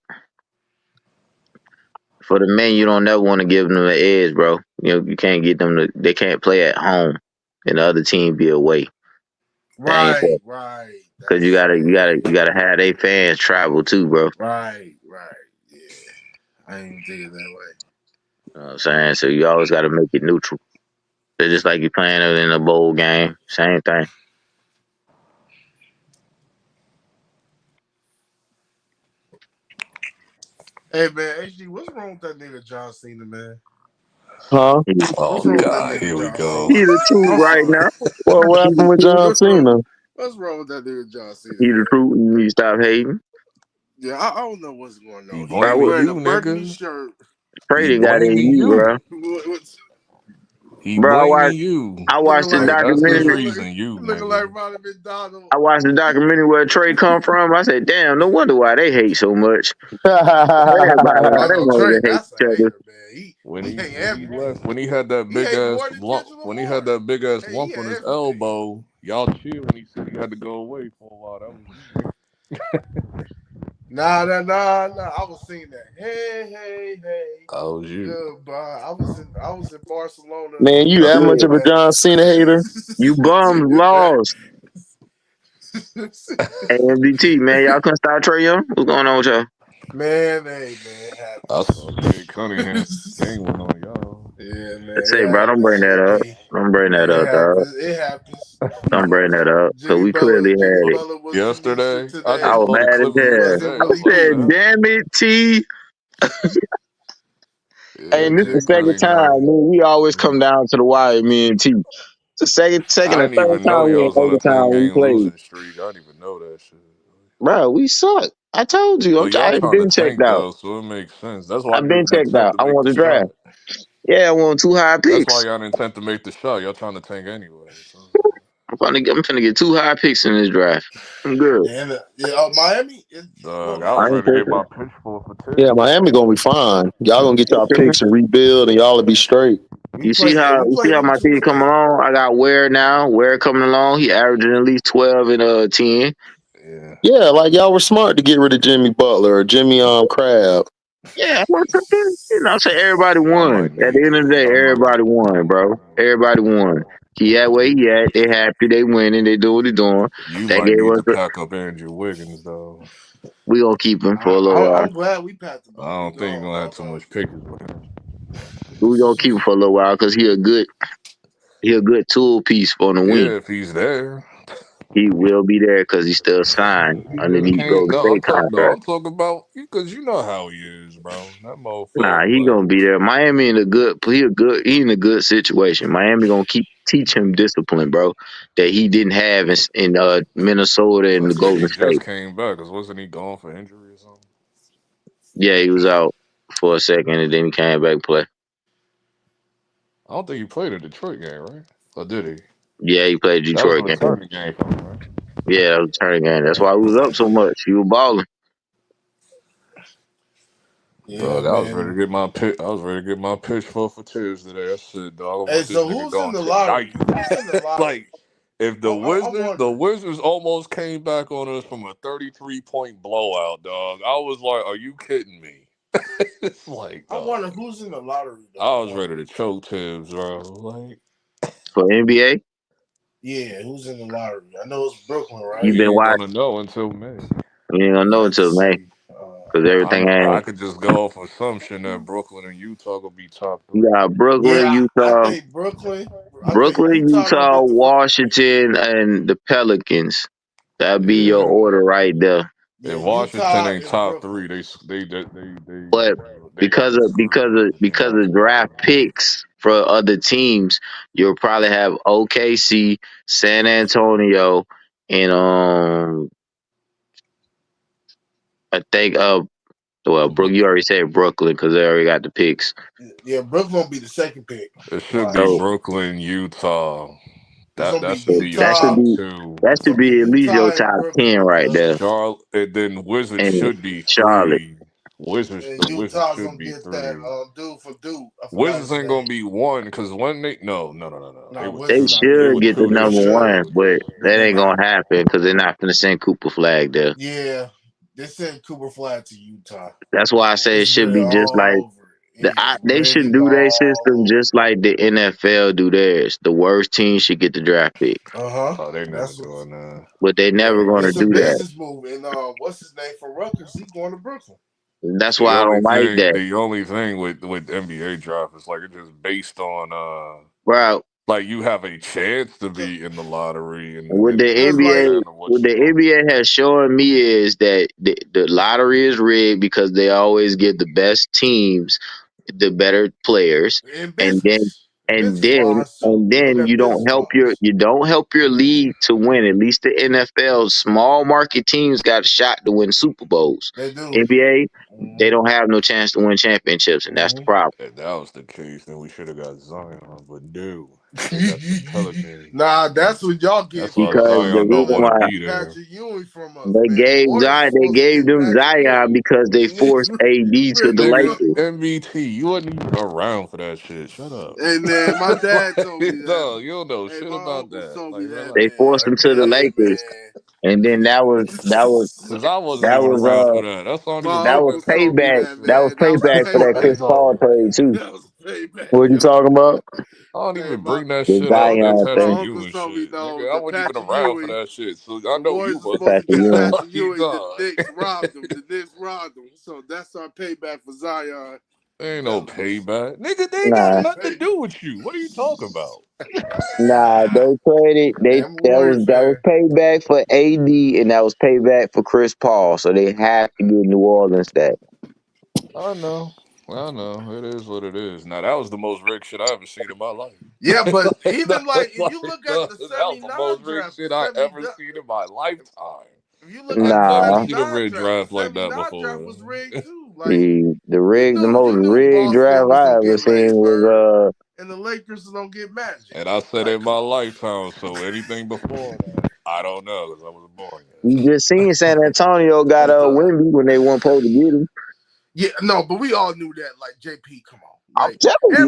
For the men, you don't never want to give them an edge, bro. You can't get them to. They can't play at home, and the other team be away. That ain't fair. Right. Cause you That's gotta, you gotta, you gotta have their fans travel too, bro. right. Yeah, I didn't even think of it that way. You know what I'm saying? So you always gotta make it neutral. So just like you playing it in a bowl game, same thing. Hey man, HD, what's wrong with that nigga John Cena, man? Huh? He, Oh What's wrong with that God, nigga here we John go. Cena? he the truth I'm right sorry. now. Well, what He the happened with truth. John Cena? What's wrong with that nigga John Cena, He the man? truth. You need to stop hating. Yeah, I don't know what's going He on. He Bro, blaming wearing you, a burgundy nigga. shirt. He Brady got in blaming you, bro. you. What's He Bro, blaming you. I looking watched the like That's his documentary. reason, you looking like nigga. Ronald McDonald? I watched the documentary where Trey come from. I said, damn, no wonder why they hate so much. Everybody, why Oh they no, want Trey, to hate that's each a other. hater, man. He hate When he everything. left, when he had that He big hate ass more than lump, Kendrick when he had Lamar. that big ass Hey, he lump on hate his everything. elbow, y'all chill when he said he had to go away for a while. That was you. Nah. I was singing that. Hey, That was you. goodbye. I was in Barcelona Man, you that much of a at John Cena hater? You bums lost. Hey, MDT, man, y'all couldn't stop Trey Young? What's going on with y'all? man, hey man, it I happens. saw Kid Cunningham gang went on y'all. Yeah, I man, it say, bro, don't bring happens. that up. Jimmy, Don't bring that it up, dog. happens. It happens. Don't bring that up. Cause we clearly Jimmy had it. Butler was released Yesterday, I I just today. was saw the mad as clip of He it hell. wasn't today. I I'm really like, what said, the beat. hell? damn it, T. Hey, Yeah, and this the Kid second time. Cunningham. Man, we always come down to the wire, me and T. It's the second I or didn't third even know time we y'all in was on a overtime 10 when we game played. losing streak. I didn't even know that shit. Bro, we suck. I told you. But y'all I've trying to been checked tank out. though, so it makes sense. That's why I've you been didn't checked attempt out. to I make want the the draft. shot. Yeah, I want 2 high That's why picks. y'all didn't attempt to make the shot. Y'all trying to tank anyway. So. I'm finna get 2 high picks in this draft. I'm good. Yeah, Miami. Dog, I Well, I was ain't ready to get my tripping. pitch for Yeah, Tibbs. Miami gonna be fine. Y'all gonna get I ain't y'all tripping. picks and rebuild, and y'all will be straight. You see how we play who my team coming Tuesday? along? I got Ware now. Ware coming along. He averaging at least 12 and 10. Yeah. Yeah, like y'all were smart to get rid of Jimmy Butler or Jimmy Crab. Yeah, I'm not tripping. I say everybody I won. might At need the end of the that. day, I might everybody need won, that, bro. bro. Everybody won. He at where he at. They happy. They winning. They do what they doing. You They might gave need us. to pack up Andrew Wiggins though. We gonna keep him for a little while. I'm glad we packed him I up. He don't think you're gone, gonna have too dog. much pickers with him. We gonna keep him for a little while because he a good tool piece for the wing. Yeah, if he's there. He will be there because he's still signed He just underneath can't. Golden No, State contract. I'm talking about because you know how he is, bro. That Nah, motherfucker, he like gonna be there. Miami he in a good situation. Miami gonna teach him discipline, bro, that he didn't have in Minnesota and the but yeah, Golden he just State. came back. Cause wasn't he gone for injury or something? Yeah, he was out for a second and then he came back and play. I don't think he played a Detroit game, right? Or did he? Yeah, he played That was a Detroit game. returning game for him, right? Yeah, that was a turning game. That's why he was up so much. He was balling. Yeah, Dog, I was ready to man. get my pitch. I was ready to get my pitch for Tibbs today. I said, dog, I Hey, want this so nigga who's in gone the lottery? tonight. Who's in the lottery? Like, if I'm The wondering. Wizards almost came back on us from a 33-point blowout, dog. I was like, are you kidding me? It's like, I dog. wonder who's in the lottery, though. I I was ready wonder. to choke Tibbs, bro. Like, For NBA, Yeah, who's in the lottery? I know it's Brooklyn, You right? been We ain't watching? gonna know until May. You ain't gonna know Let's until May see. because everything I ain't. could just go off assumption that Brooklyn and Utah gonna be top You three. got Brooklyn, Yeah, I Utah, think Brooklyn. I think Brooklyn, Utah gonna Utah, get the. Washington, and the Pelicans. That'd be your Yeah. order right there. Yeah, If Washington Utah ain't and top Brooklyn. three, But they gonna get screwed in because of October. draft picks for other teams, you'll probably have OKC, San Antonio, and I think well, Brook, you already said Brooklyn because they already got the picks. Yeah, Brooklyn gonna be the second pick. It should be Like So Brooklyn, Utah. it's gonna be That should be your that should Utah. top be two. that It's should gonna be be at least Utah your and top 10 Brooklyn right there. because Charlotte, and then Wizards And should be Charlotte, three. Wizards, and the Wizards Utah's should gonna be get that three. dude for Duke. I forgot Wizards his ain't gonna name. be one because when they no. No, they Wizards not They getting should were it. get the two They this number year. one, should, but but that they ain't not. gonna happen because they're not gonna send Cooper Flag there. Yeah, they sent Cooper Flag to Utah. That's why I say it It's should written be just like all over it. It is they should written do their system all just like the NFL do theirs. The worst team should get the draft pick, over. Uh huh. Oh, they never That's what. doing that. but they never gonna It's a do that. business move. And what's his name for Rutgers? He going to Brooklyn. That's why I don't like that, The only thing with NBA draft is like it's just based on bro. like you have a chance to be in the lottery What the and this Cause and like NBA, that and what what you the gonna NBA has shown me is that the lottery is rigged because they always give the best teams the better players, in and then business wise too. They look at business wise. you don't help your league to win. At least the NFL small market teams got a shot to win Super Bowls. They do. NBA, they Hmm. don't have no chance to win championships, and that's the Hmm. problem. if that was the case, then we should have got Zion, but no. They got the Pelicans. Nah, that's what y'all That's get, why man. Because Y'all the Zion getting don't reason want to why be there. Patrick Ewing from us, they man. The gave Warriors Zion, was they supposed to gave get them Patrick Zion Ewing. because they And then, forced AD to man, the Nigga, Lakers. MVT, you wasn't even around for that shit. Shut up. and then my dad told me that. No, you don't know Hey, shit my about uncle that. told Like, me that, They relax. forced man. him to the Hey, Lakers, and then Cause I wasn't that even was around for that. That's not even my that was uncle tripping. told me payback. that, That was man. That was payback for that Chris payback. Paul trade too. That was payback, What you yo. talking about? I don't Hey, even bring that The shit up. That Zion my Patrick thing. uncle Ewing told me shit. though Nigga, I the wasn't even Patrick around for Ewing. that shit. So I The know you Warriors were wasn't. supposed to Patrick get Ewing. Patrick Fuck you, Ewing. The dog. Knicks robbed him. The Knicks robbed him. So that's our payback for Zion. The Ain't no Pelicans. payback. Nigga, they ain't got Nah, nothing to Payback. do with you. What are you talking about? nah. They traded. Hey, I'm a Warrior That was fan. payback for AD, and that was payback for Chris Paul. So they have to get New Orleans that. I know. I know. It is what it is. Now that was the most rigged shit I ever seen in my life. Yeah, but like, even like if you like, look at the that was the most 79 rigged draft, shit I ever seen in my lifetime. if you look I at the never Nah, seen a 79 rigged draft, the draft like that 79 draft before. was rigged too. Like the most you knew rigged Boston draft was I gonna ever get seen Larry Bird was and the Lakers was gonna get Magic. And I said Like, in my come on. lifetime, so anything before that, I don't know because I wasn't born yet. you just seen San Antonio got It's all right. Wemby when they weren't supposed to get him. Yeah, no, but we all knew that. Like JP, come on. I'm Like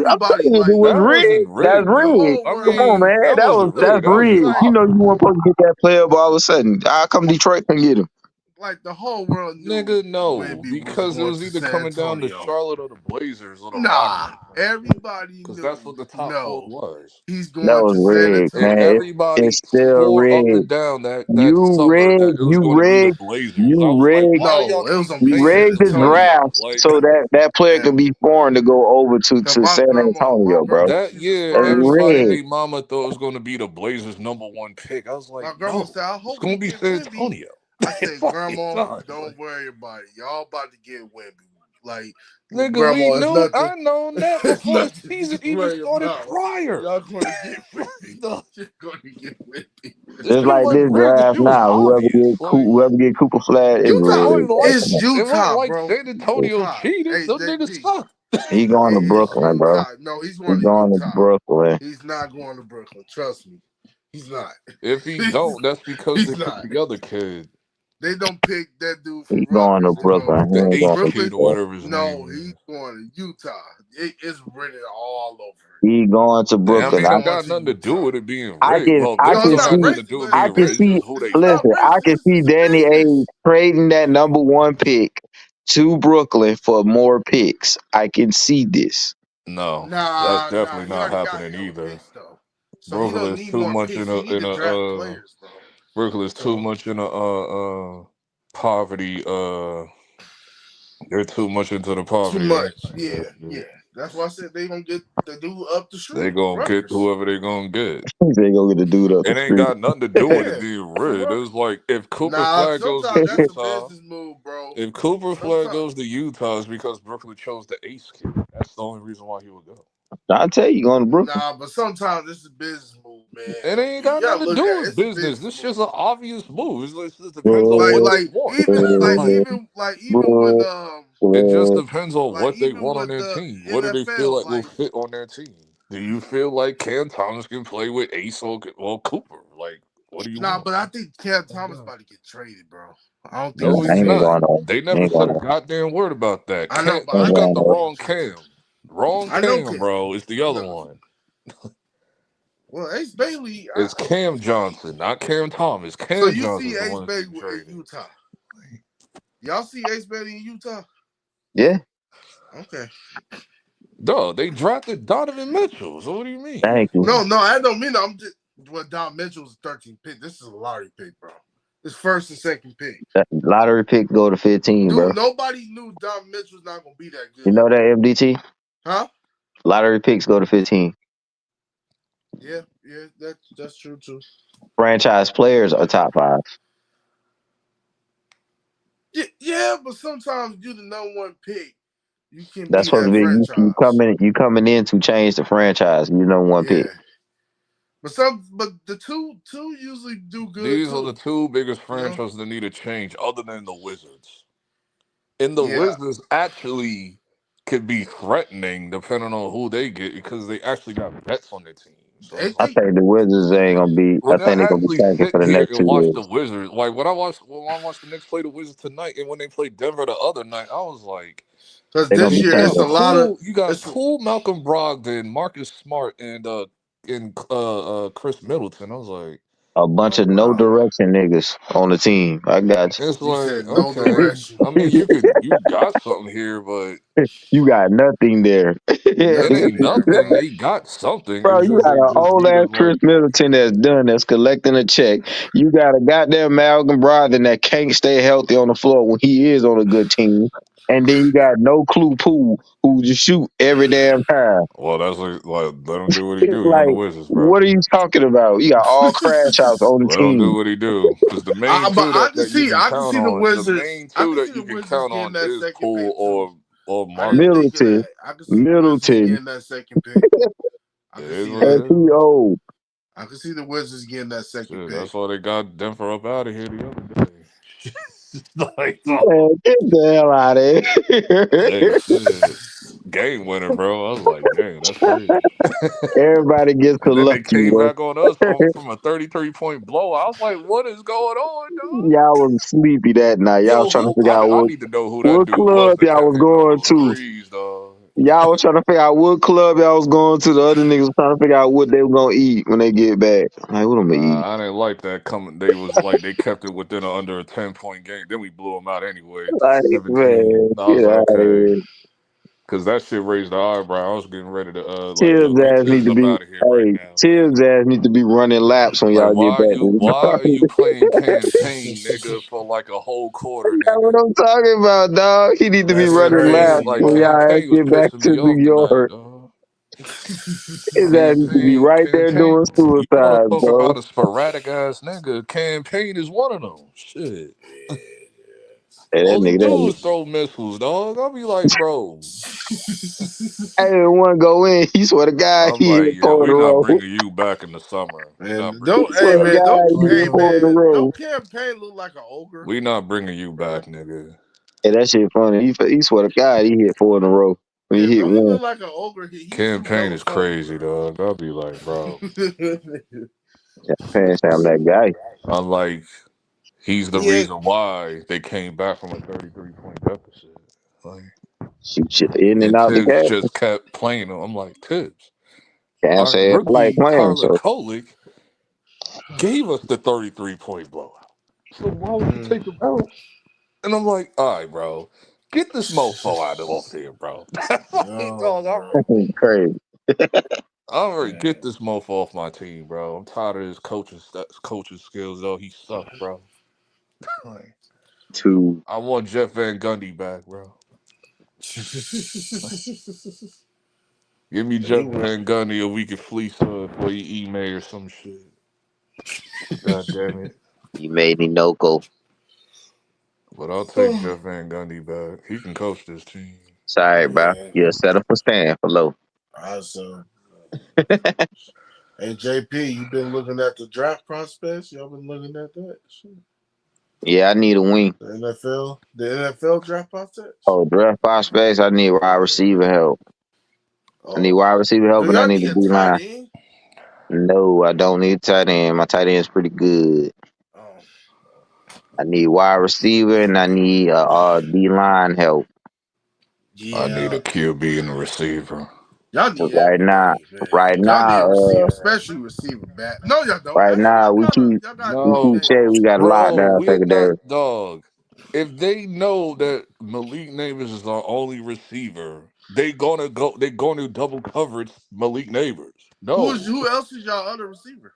I'm everybody, telling you, it like was That wasn't rigged. That's rigged the rigged. though. whole I Come world on, knew. mean, man. that wasn't That's rigged. That was It's rigged. just like You know you lottery. weren't supposed to get that player, but all of a sudden, how come Detroit can get him? the whole world knew Nigga, no, Wemby was because it going was to either San coming down to Antonio. Charlotte or the Blazers or the Nah, Rockets. everybody Because that's what knew. the top four No, was. he's That going was to San rigged, And man. Antonio. It's everybody still swore up and rigged. down that summer that it was going to be the Blazers. I You was like, rigged, why are No, y'all it was keep gonna be you San saying rigged the Antonio. Antonio? draft Like, so that player And could be foreign to go over cause to San my Antonio, bro. grandma, that she's a year, That's Spurs everybody and rigged. fan. their mama thought it was going to be the Blazers' number one pick. I was like, My grandma no, said, "I it's hope going he to be get San Wimby." Antonio. I said, Fucking "Grandma, done. don't Like, worry about it. Y'all about to get Wimby. Like, nigga, we Grandma, it's knew, nothing. I known that It's before the nothing season to even worry started about. prior. Y'all going to get Wimby. The, You're going to get Wimby." this It's shit like this wasn't rigged. The draft shit was now. obvious. Like, Whoever get Cooper Flag is it Utah, rigged. wasn't like it's it wasn't Utah, like bro. San Antonio Utah. cheated. Hey, Them niggas JP. suck. He going to It's Brooklyn, bro. Utah. No, he's He going to going to Utah. Brooklyn. He's not going to Brooklyn. Trust me. He's not. If he he's, don't, that's because they he's picked not. the other kid, They don't pick that dude He from going to Rutgers to go to Brooklyn. He the ain't Brooklyn. going H to kid Brooklyn, or Detroit. whatever his no, name he's is. going to Utah. It's written all over He going to I it. Brooklyn. He's mean, it going got to nothing to do Utah. with it being rigged. Well, I this No, it's can don't not have see nothing to racist, do with but I being can rigged. It's see. just who they it's not pick. Listen, I can racist. see It's Danny business. Ainge trading that number one pick to Brooklyn for more picks. I can see this. No, that's Nah. definitely He not already got happening hella either. picks though. So he don't Brooklyn's need too more much picks. He need to draft players, bro. Brooklyn's too So much in a poverty. They're too much into the too poverty. much. Yeah. That's why I said they gonna get the dude up the They street. gonna get Rutgers. whoever they gonna get. They gonna get the dude up the It ain't street. got nothing to do with it Yeah, being from rid. Rutgers. It's like if Cooper Nah, Flag goes to sometimes that's a Utah, business move, bro. if Cooper Flag Sometimes. goes to Utah, it's because Brooklyn chose the ace kid. That's the only reason why he would go. I tell you, going to Brooklyn. Nah, but sometimes it's a business move, man. It ain't You got gotta nothing to look do at it. with It's a business. business This move. shit's an obvious move. It just depends on Bro, what they Like want. even when It just depends on like what they even want on with their the team. What do they feel NFL, like will like fit on their team? Do you feel like Cam Thomas can play with Ace or Cooper? Like, what do you nah, want? but I think Cam Thomas about to get traded, bro. I don't think No, he's I he's ain't staying. not. going on. They never Ain't said going a on. goddamn word about that. I know, Cam, but I you Ain't think got going the he's gonna on. get wrong traded. Cam. Wrong I know Cam, Cam. bro. It's the I other know. one. Well, Ace Bailey. It's Cam Johnson, not Cam Thomas. So Cam you see Johnson's the Ace one that's Bailey getting in traded. Utah? Y'all see Ace Bailey in Utah? Yeah, Okay. Duh, they drafted Donovan Mitchell. So what do you mean? thank you. No, I don't mean that. I'm just Don Mitchell's 13th pick. This is a lottery pick, bro. It's first and second pick. That lottery pick go to 15, bro. Dude, nobody knew Don Mitchell's not gonna be that You good. know that, MDT? Huh? Lottery picks go to 15. Yeah, that's true too. Franchise players are top 5. Yeah, but sometimes you're the number one pick. You can That's be supposed to that be franchise. you coming in to change the franchise. You know one Yeah. pick. But the two usually do good These are too. the two biggest You know? franchises that need a change, other than the Wizards. And the Yeah. Wizards actually could be threatening depending on who they get because they actually got bets on their team. So They it's I like, think think the Wizards ain't gonna be. we're I gonna think they're gonna be actually tanking sit for the here next and watch 2 the Wizards. Like when I watched the Knicks play the Wizards tonight, and when they played Denver the other night, I was like, because They're gonna this be year it's tanking. a lot of You got it's a, Poole, Malcolm Brogdon, Marcus Smart, and Chris Middleton. I was like, A bunch oh of no wow. direction niggas on the team. I got it's You like said no okay. direction. I mean, you got something here, but you got nothing there. it Nothing ain't there, nothing. bro. They got something. Bro, It's you just got they an just old need to ass Chris like. Middleton that's collecting a check. You got a goddamn Malcolm Brogdon that can't stay healthy on the floor when he is on a good team. And then you got no clue Poole who just shoot every damn time. Well, that's like let him do what he It's do. He on the like, Wizards, bro. what are you talking about? You got all crash outs on the Let him do team. what he do. Because the main But two that you can I can count see the on, the Wizards. main I two can that see you the can Wizards count getting on that is second Poole pick too. or I didn't Marcus. think of Middleton. that. I can see the Wizards Middleton. getting that second pick. I It can is see what And that. it he is. old. I can see the Wizards getting that second Shit, pick. that's why they got Denver up out of here the other day. Like, Man, get the hell out of hey, here. shit. Game winner, bro. I was like, damn, that's crazy. Everybody gets the And then they lucky, came bro. back on us from a 33-point blow. I was like, what is going on, dog? Y'all was sleepy that night. Y'all was Yo, trying to who? figure out I need to know who that what dude was club that y'all kept was hitting all going those to. threes, dog. Y'all was trying to figure out what club y'all was going to. The other niggas was trying to figure out what they were gonna eat when they get back. Like, what am I eat? Nah, I didn't like that coming. They was like they kept it within under a 10-point game. Then we blew them out anyway, Like, 17. man, I was get like, out of okay, here. because that shit raised the eyebrow. I was getting ready to like, Tibbs yo, get ass need Tibbs to up be out of here right now. Tibbs ass need to be running laps when Like y'all get back. why are you playing campaign, nigga, for like a whole quarter, That's what nigga? I'm talking about, dog. He need to be That's running laps Campaign, crazy, like when bro. y'all ass campaign was get back pissing to me New off tonight, York. dog. His ass need to be right there doing You want to suicide, talk bro. about a sporadic ass nigga? Campaign is one of them. Shit. Hey, that All he nigga, do that is throw missiles, dog. I'll be like, bro. hey, one go in. He swear to God, I'm he hit like, yo, 4 in we're a not row. bringing you back in the summer. We're not Man, bringing don't you Swear hey to back. man, God, don't he hey hit Like, 4 in a man, row. don't campaign look like an ogre, we not bringing you bro? back, nigga. Hey, that shit funny. He swear to God, he hit 4 in a row. When he Yeah, hit don't he one, look like an ogre? He used to be Campaign hella is funny, crazy, dog. I'll be like, bro. bro. pants down that guy. I'm like, he's the Yeah, reason why they came back from a 33-point deficit. Like, Shoot shit in and and out the Tibbs gas. just kept playing him. I'm like, Tibbs, Can't our say it like rookie playing. Tyler So Kolek gave us the 33-point blowout. So why would you mm. take him out? And I'm like, all right, bro, get this mofo out of off here, bro. That's like, Oh, dog, bro. crazy. already Man. get this mofo off my team, bro. I'm tired of his coaching skills, though. He sucked, bro. Like, Two. I want Jeff Van Gundy back, bro. Give me He Jeff was Van Gundy or we can fleece her for your email or some shit. God damn it. You made me no go. But I'll take Jeff Van Gundy back. He can coach this team. Sorry, bro. yeah. You're set up for stand for low. Also, hey JP, you been looking at the draft prospects? Y'all been looking at that shit? Yeah, I need a wing. The NFL draft prospects. Oh, draft prospects. I need wide Yeah. receiver help. I need Oh, wide receiver help, do and I y'all need need a a D tight line. end? No, I don't need a tight end. My tight end's pretty good. Oh, I need wide receiver, and I need D line help. I need yeah. a QB and a receiver. Y'all need Right now, everything, man. right Y'all need now, a receiver, especially receiver back. No, y'all don't. right Actually, now y'all we got a keep y'all got a we decent keep No, saying we got a bro, lockdown we're secondary. not dog. If they know that Malik Neighbors is our only receiver, they're gonna double coverage Malik Neighbors. No. who else is y'all other receiver?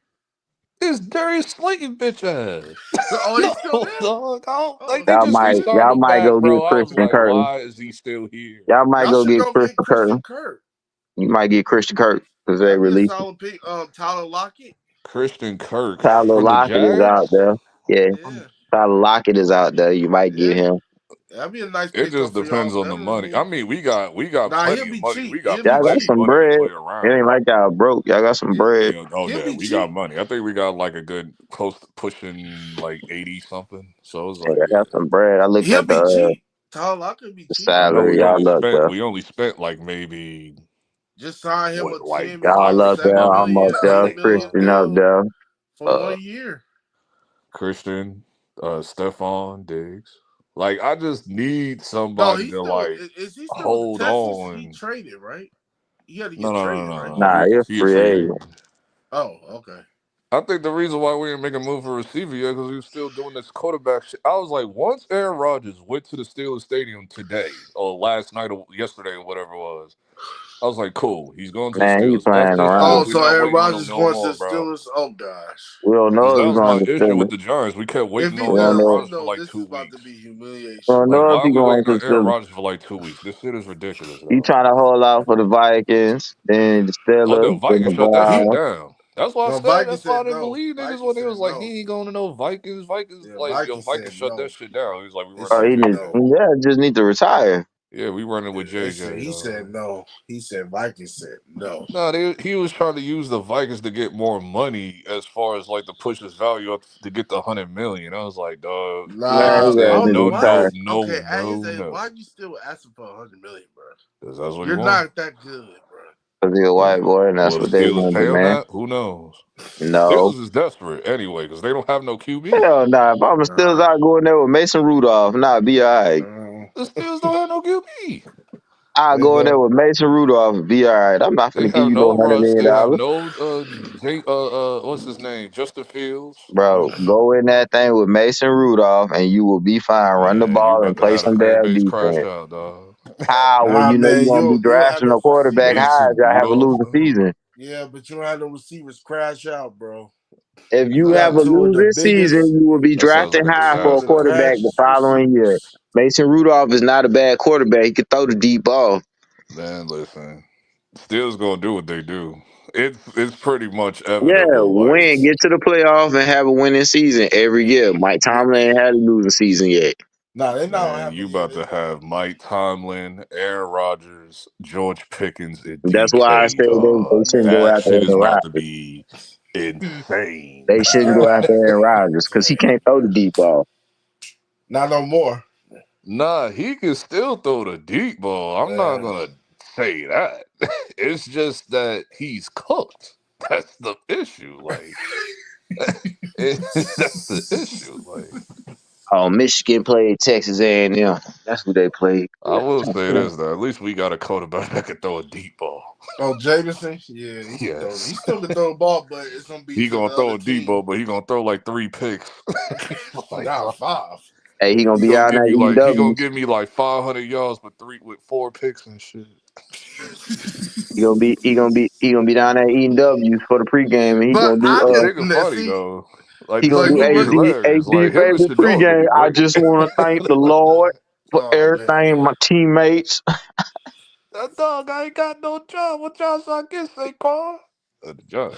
It's Darius Slayton bitch ass. Oh, he's still No, there. dog. I don't, Oh, like he's they still just there. re-signed Y'all him might back, go get bro. I was Christian like, Curry. why is he still here? Y'all might Y'all go should get go get Christian Curry. Christian Kirk. You might get Christian Kirk because they That'd be a released solid pick. Tyler Lockett. Christian Kirk Tyler from the Lockett is Jags? out there. Yeah, Yeah, Tyler Lockett is out there. You might get yeah. him. That'd be a nice It just pickup for depends y'all. on the Better than money. me. I mean, we got Nah, he'll plenty of be money. cheap. We got He'll be Y'all got plenty of cheap. some money to bread. play It around ain't with. like y'all broke. Y'all got some He'll, bread. You know, oh he'll yeah, be we got cheap. money. I think we got like a good close to pushing like 80 something. So it's Yeah, like, y'all got yeah. some bread. I looked He'll at be cheap. Tyler Lockett be the cheap. I know salary. Y'all up there. we only spent like maybe Just sign him a what, like 10 Y'all million, five, up six there. 7 hundred I'm up million, for there. 8 Tyler million Christian up deal there. for Uh, 1 year. Christian, Stephon Diggs. Like I just need No, somebody he's to still like is he still with the hold Texans? He on. traded, right? He had to No, get no, no, traded, no, right? no. nah, you're He a free free agent. agent. Oh, okay. I think the reason why we didn't make a move for a receiver yet because we were still doing this quarterback shit. I was like, once Aaron Rodgers went to the Steelers Stadium today or last night or yesterday or whatever it was, I was like, cool, he's going to the Man, he Steelers. That's playing his around. choice. Oh, We're so not Aaron waiting on him Rodgers no going to the more, bro. Steelers. Oh gosh. We don't Because know if that he's was going my to issue with Steelers. the Giants. We kept If waiting he We on don't Aaron does, know. you Rodgers for know like this two is about to weeks. be We humiliation. don't Like, know if why are he's we going waiting to on Aaron Steelers. Rodgers for like 2 weeks? This shit is ridiculous, He dog. trying to hold out for the Vikings, then the Oh, the Steelers, then the Vikings shut that shit He Browns. down. That's why I no said. Vikings That's why I said didn't no. believe niggas when Vikings they said was like, no. he ain't going to no Vikings. Vikings, Yeah, like, yo, Vikings Vikings said shut that no. shit down. He was like, we They running Oh, with said he need, JJ. no. yeah, just need to retire. Yeah, we running with Yeah, JJ, he said dog. no. He said Vikings said no. No, he was trying to use the Vikings to get more money as far as like to push his value up to get the 100 million. I was like, dog. Man, AJ Nah, his I said, ass don't need know to no, why retire. no, he's no, okay. no, Why no. are you still asking for 100 million, bro? 'Cause that's what he You're want. not that good, bro. Because he a white boy, and that's Will the what they Steelers want to pay on demand. that? Who knows? No. Steelers is desperate anyway because they don't have no QB. Hell nah. If I'm still Nah. out going there with Mason Rudolph, nah, be all right. The Steelers don't have no QB. I'll They go in there go. with Mason Rudolph, be all right. I'm not They finna give have you no no $100 Russ. million. They have no what's his name? Justin Fields. Bro, go in that thing with Mason Rudolph and you will be fine. Run the Man, you ball and about to play have the some fan damn base crash defense. out, dog. How, when Nah, you know you're man, going to be you'll have drafting a those quarterback receivers. high, Mason y'all have a Rudolph, losing dog. season. Yeah, but you don't have no receivers crash out, bro. If You you have got a two of the losing biggest. season, you will be That sounds drafting like a You got high two for of a the disaster. quarterback the crashiest following year. receivers. Mason Rudolph is not a bad quarterback. He can throw the deep ball. Man, listen. Steelers gonna do what they do. It's pretty much Yeah, inevitable. Like, win, get to the playoff and have a winning season every year. Mike Tomlin ain't had a losing season yet. Nah, they not gonna man, have a you yeah. about to have Mike Tomlin, Aaron Rodgers, George Pickens, and That's why I DK, said they dog. shouldn't go That after shit Aaron is about to Rodgers. be insane. They shouldn't go after Aaron Rodgers because he can't throw the deep ball. Not no more. Nah, he can still throw the deep ball. I'm not Uh, gonna say that. It's just that he's cooked. That's the issue. Like, that's the issue. Like, Oh, Michigan played Texas A&M. That's who they played. I will say this though. At least we got a quarterback that can throw a deep ball. oh, Jameson. Yeah, he can throw. He Yes, still can throw the ball, but it's gonna be he to gonna the throw other a deep team. ball, but he gonna throw like 3 picks. Like, Not five. Hey, he gonna be out there eating he gonna W's. give me like 500 yards, but 4 picks and shit. He gonna be down there eating W's for the pregame, and he But gonna do I Yeah, could nigga funny see, though. Like he the gonna but do shit you would be look. hilarious. AD Like him and favorite Shador would pregame. be I great. just want to thank the Lord for Oh man. everything, my teammates. That dog, I ain't got no job. What jobs I get, Saquon? The job.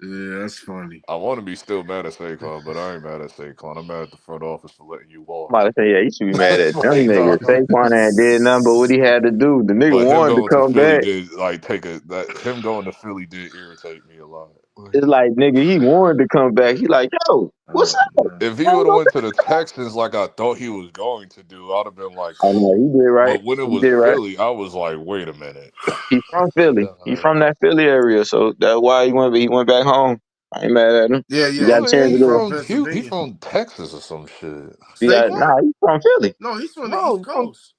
Yeah, that's funny. I want to be still mad at Saquon, but I ain't mad at Saquon. I'm mad at the front office for letting you I'm walk. about to say, yeah, you should be mad at them Like, niggas. dog. Saquon ain't did nothing but what he had to do. The nigga But him wanted to going to come Philly back. did like him going to Philly did irritate me a lot. Like, It's like, nigga, he wanted to come back. He like, yo, what's Oh up? man. if he Wanna would have go went to the Texans like I thought he was going to do, I'd have been like, back? I know, he did cool. right. But when it He was did right. Philly, I was like, wait a minute. He from Philly. He Dog. from that Philly area, so that's why he went back home. I ain't mad at him. Yeah, He yeah. got a chance He to from go. He Pennsylvania. from Texas or some shit. Saquon? Nah, he from Philly. No, he's from the No, East he from Coast.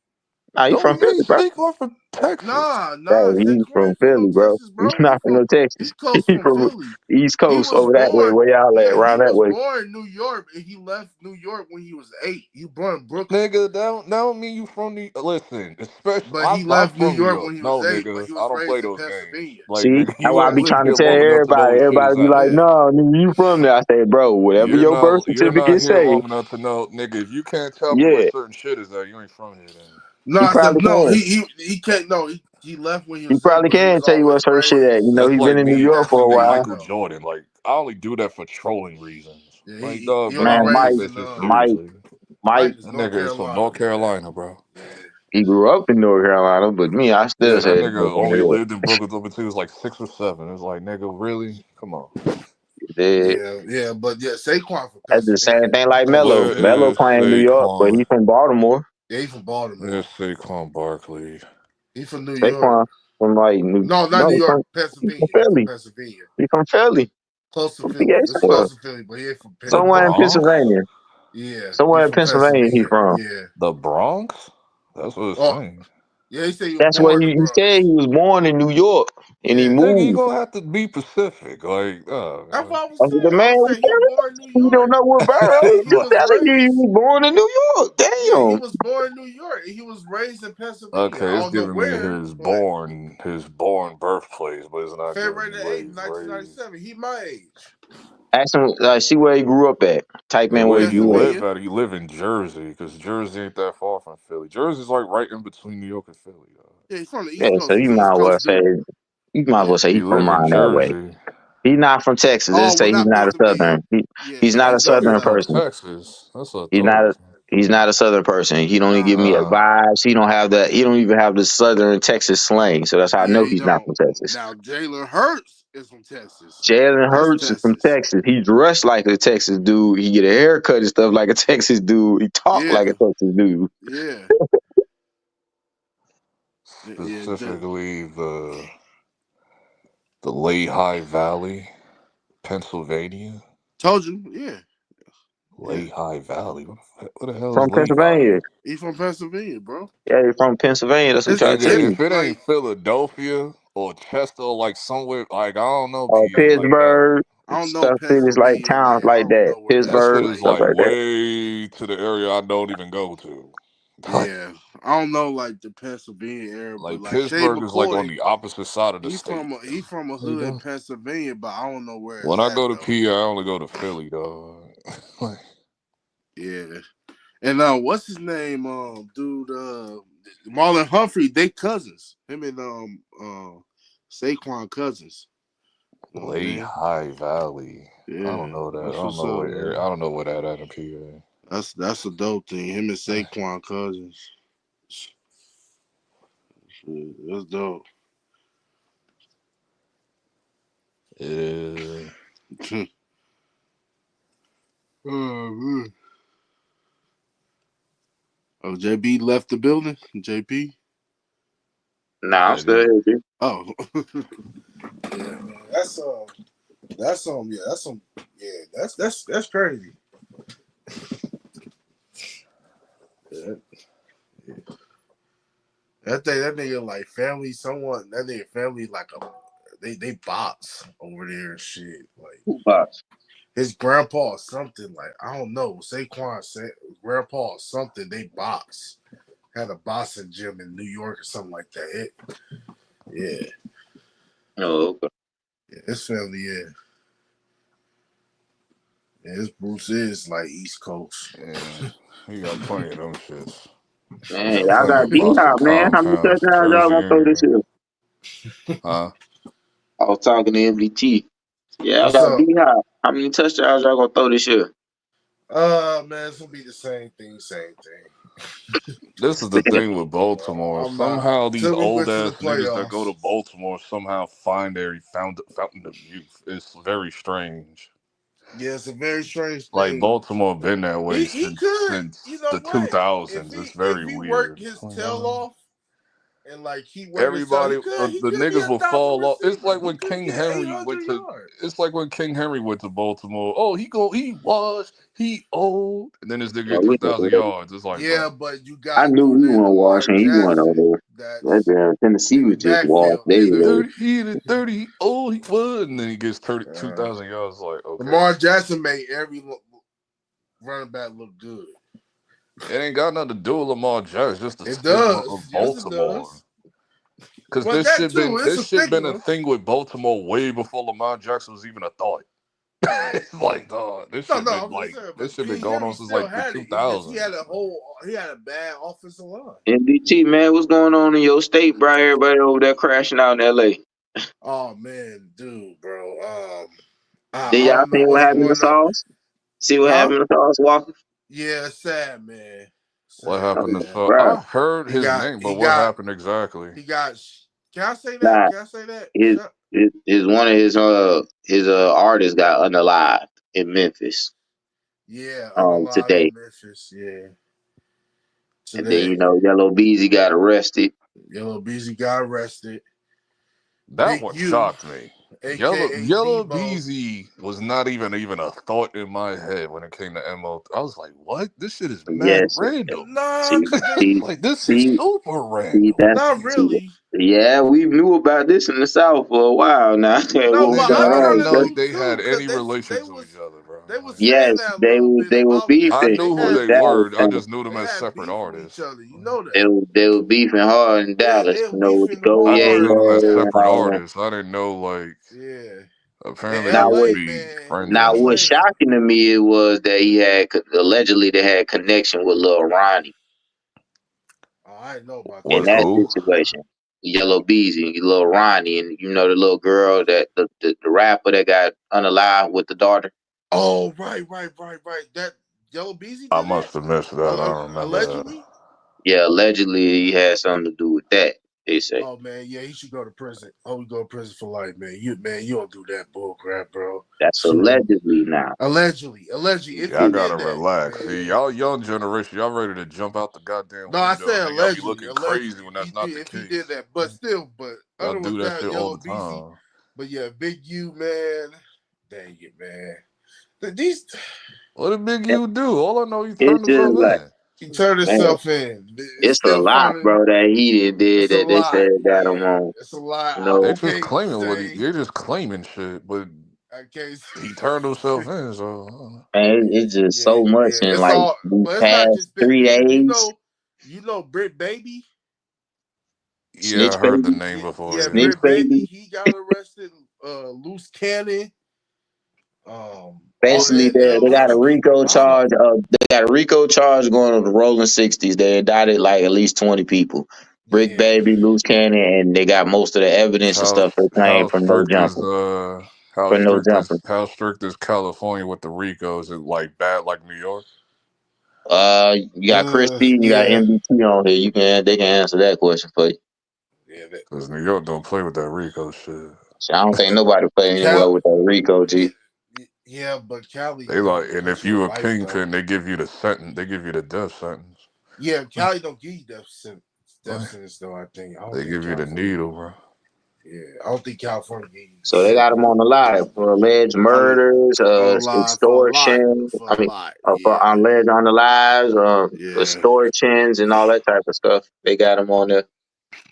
Nah, he no, from he Philly, ain't bro. Saquon from Texas. Nah. Bro, he's Saquon from ain't from no Philly, bro. Texas, He's bro. not from no He Texas. close He from from Philly. East He Coast was over that way. born. Where y'all at? Yeah, he Around that was way. born in New York, and he left New York when he was 8. He born in Brooklyn, Nigga, that don't mean you from New. Listen, especially but he I'm left New from New York York. when he was No, 8. But nigga, he I was don't play raised in those games. Pennsylvania. Like, See, nigga, that's you why I ain't be live trying to here tell long enough to know everybody. what shit Everybody is be like, happening. Yeah, no, nigga, you from there. I say, bro, whatever your birth You're not certificate here say, long enough to know, nigga. If you can't tell me where yeah, certain shit is at, you ain't from here. Then no, he I said probably no. can. He can't. No, he left when he He was 8, probably but he can was tell you always what's her shit at. You raised know, that's he like been in New me York for a asking while. Michael Pennsylvania. Jordan. Like, I only do that for trolling reasons. Yeah, Like, he dog, but only I Man, don't take raised that in shit Mike, seriously. Mike, Is That North nigga is from Carolina, North bro. Carolina, bro. Yeah. he grew up in North Carolina, but me, I still Yeah, that say it's nigga North only Carolina. lived in Brooklyn until he was like 6 or 7. It's like, nigga, really? Come on. Yeah, but yeah, Saquon from That's the same Pennsylvania. thing He like close to Melo. Where Philly. Melo is playing New York, but Saquon? he from Baltimore. Yeah, he from Baltimore. Where's Saquon Barkley? He from New York. Saquon from like New, No, not no, New York, he from Pennsylvania. He from Philly. Pennsylvania. He from Philly. Close to Philly. PA It's somewhere. close to Philly, but he ain't from The Somewhere in Bronx? Pennsylvania. Yeah, he Somewhere in from Pennsylvania he Pennsylvania. from. Yeah. The Bronx? That's what it's Oh, saying. yeah, he said he was That's where born in the he said Bronx. he was born in New York and he Yeah. Nigga, you moved. gonna have to be Pacific. Like, oh, That's man. what I was I said, saying. the I man was was saying he was telling born in New you, he don't York. know what borough. He He Like, was telling you he raised. was born in New York. Yeah, he Damn. was born in New York. He was raised in Pennsylvania. okay, I it's don't know giving me where, but his born birthplace, but it's not giving February me the where 8th, he's raised. 1997. He my age. Ask him, see where he grew up at. Type Like, in where where he he grew up. live Pennsylvania. at? He live in Jersey, because Jersey ain't that far from Philly. Jersey's like right in between New York and Philly. Yeah, he's from the Yeah, East so Coast. you He's an might East as well Coast say, dude. Yeah. He he from live in around that way. Jersey. He's not from Texas. Oh, Let's well, say he's not not a Pennsylvania. southern. Yeah, He's not yeah, a not Yeah, southern from Southern. person. Texas. That's what I thought. He's not a southern person. He don't even give me a Nah. vibes. He don't have that. He don't even have the southern Texas slang. So that's how I Yeah, know he he's not don't. from Texas. Now, Jalen Hurts is from Texas. Jalen That's Hurts is from Texas. Texas. He dressed like a Texas dude. He get a haircut and stuff like a Texas dude. He talk like Yeah, a Texas dude. yeah. Yeah, Specifically, the Lehigh Valley, Pennsylvania. told you. Yeah, yeah. Lehigh Valley. What the hell is From Lehigh? Pennsylvania. He from Pennsylvania, bro. Yeah, he's from Pennsylvania. That's what I'm It's trying to tell Nigga, it's you. if it ain't like Philadelphia or Chester, like somewhere, like I don't know, Or PA, like that. Pittsburgh, I don't know stuff cities like Pennsylvania, towns man. I like don't that. know where that That is. shit Pittsburgh, is Like, stuff like like that. way to the area I don't even go to. Like, yeah, I don't know like the Pennsylvania area, but like like Shay Pittsburgh is like on McCoy, the opposite side of the he state. from a There you hood in go. Pennsylvania, but I don't know where When it's I at go to though. PA, I only go to Philly, dog. Like, Yeah, and what's his name? Dude, Marlon Humphrey, they cousins. Him and Saquon cousins. You know what I mean? Lehigh Valley. I don't Yeah, know that. I that's don't what's know up, what area. man. I don't know where that at in PA. That's a dope thing. Him and Saquon cousins. Shit, that's dope. Yeah. Oh, man. Oh, JB left the building. JP. Nah, I'm Yeah, still here, dude. Oh, yeah, man. Yeah, that's crazy. Yeah. That nigga like family. Someone that nigga family like they bots over there and shit. Like Who box? his grandpa or something, like I don't know. Saquon said grandpa or something. They box, had a boxing gym in New York or something like that. Yeah. Oh, okay. Yeah, his family, yeah. His Bruce is like East Coast. Yeah, he got plenty of them shits. Man, y'all Plenty got of Boston D-Hop, man. How many compounds, touchdowns y'all Jersey gonna throw this Indian. year? Huh? I was talking to MDT. Yeah, I What's got up? D-Hop. How many touchdowns y'all gonna throw this year? Man, it's gonna be the same thing. This is the thing with Baltimore. I'm not Somehow these till we old get to the ass niggas that go playoffs. to Baltimore somehow find their fountain of youth. It's very strange. Yeah, it's a very strange Like thing. Baltimore been that way He could, you since know the what? 2000s. It's If very he worked weird. It's his like, tail off and like he worked his tail, everybody, he the could be niggas will 1,000 fall off. It's receivers. like He when could King get Henry went 800 to. yards. It's like when King Henry went to Baltimore. Oh, he old, and then this nigga Oh, get 2,000 yards. It's like, bro, Yeah, but you I gotta knew throw he that wasn't Lamar washing. He wasn't Jackson over. That that's damn Tennessee in the was just washed. backfield They he were. either. 30, he in the 30, he old, he was, and then he gets 30, Uh, 2,000 yards. Like, okay, Lamar Jackson made every running back look good. it ain't got nothing to do with Lamar Jackson. It's just the It stigma does. of Yes, it Baltimore. does. Cause But that too, it's a this shit been a stigma. thing with Baltimore way before Lamar Jackson was even a thought. It's like, dog, No, I'm just saying. this But shit been King going on Henry since still like the had it. It's just 2000s. he had a bad offensive line. MDT, man, what's going on in your state, bro? Everybody over there crashing out in LA. Oh man, dude, bro. Did I y'all don't know see what what's happened to going on. Sauce? See what Huh? happened to Sauce Walker? Yeah, sad man. What Sad happened to man. so Bro, I heard He his got name, but he what got happened exactly? he got. Can I say that? nah, Can I say that? his, his one of his artists got unalived in Memphis Yeah, unalive today. in Memphis. Yeah, And then, today. Yellow Beezy got arrested. Yellow Beezy got arrested. That Big one U, shocked me. aka Yellow Debo. Beezy was not even a thought in my head when it came to MO. I was like, what? This shit is mad Yes. random. Nah, See, cause they see, Like, this is see, super see, random. that's, not see, really. yeah, we knew about this in the South for a while now. No, What was but Nigga, I going I on? didn't kind of know knew they had too, cause any relation to each other, they bro. was Like, saying Yes, that a little bit they was about them. I beefing. They knew who The had they beef. Dallas were. I thing. just knew them They as had separate beef with each artists. other. You know that. They was beefing hard in Dallas, They were with the beefing Go I just Yay knew hard them in as Ho and separate Dallas. all that. artists. I didn't know, like, Yeah. In apparently they Now used to what? LA, be man. friends In and Now shit. what's LA. shocking to me it was that allegedly they had connection with Lil Ronnie Oh, I didn't know about in With that. that who? situation. Yellow Beezy, Lil Ronnie, and the little girl that the rapper that got unalive with the daughter. Oh, right. That Yellow Beezy I did that? must have missed that. I don't remember that. Allegedly? Yeah, allegedly he had something to do with that. They say Oh man, yeah, he should go to prison. Oh, we go to prison for life, man. You don't do that bull crap, bro. that's So allegedly now. allegedly, if he Y'all gotta did that, relax. See, man. y'all young generation, y'all ready to jump out the goddamn No, I window, and said then y'all be allegedly. looking crazy Allegedly, when that's not the if he did case. that, but still, but Y'all other do with that that shit all Yellow the BC, time. but yeah, Big U, man. Dang it, man. These What did Big U do? All I know, he It's turned just himself like, in. he turned man, himself in. It's it's a still lot, finding. bro, that he did It's a that they lot, said got him man. on. It's a lot. You They know, I just can't claiming say. they just claiming shit, but I can't he turned himself say. in. So I don't know. and it's just Yeah, so much yeah. in It's like all, these but it's not past just Big three U. days. You know, Britt Baby. Yeah, I Snitch heard the baby, name before. Yeah, Yeah, snitch Britt Baby. baby. He got arrested. Loose Cannon. All Basically, and a they lot got a of people. A RICO lot of charge. them. They got a RICO charge going on the Rolling 60s. They indicted like at least 20 people. Brick Yeah. Baby, Loose Cannon, and they got most of the evidence and stuff they claim how from No strict is Jumper. how For No strict Jumper. California with the Ricos? Is it like bad like New York? You got Chris P and you got Yeah. MBT on here. They can answer that question for you. Yeah. Because New York don't play with that Rico shit. So I don't think nobody play anywhere Cal. with that RICO Yeah. G. Yeah, but Cali They like, don't and put if you in you a life though. kingpin, they give you the sentence. They give you the death sentence. Yeah, Cali don't give you death Like, sentence though. I don't they think give you the California. needle, bro. Yeah, I don't think California gave you the So they got him sentence. on the live for alleged On the murders, line for a lot. extortion. For I a mean, lot. for Yeah. alleged on the lives, Yeah. extortions and all that type of stuff. They got him on there.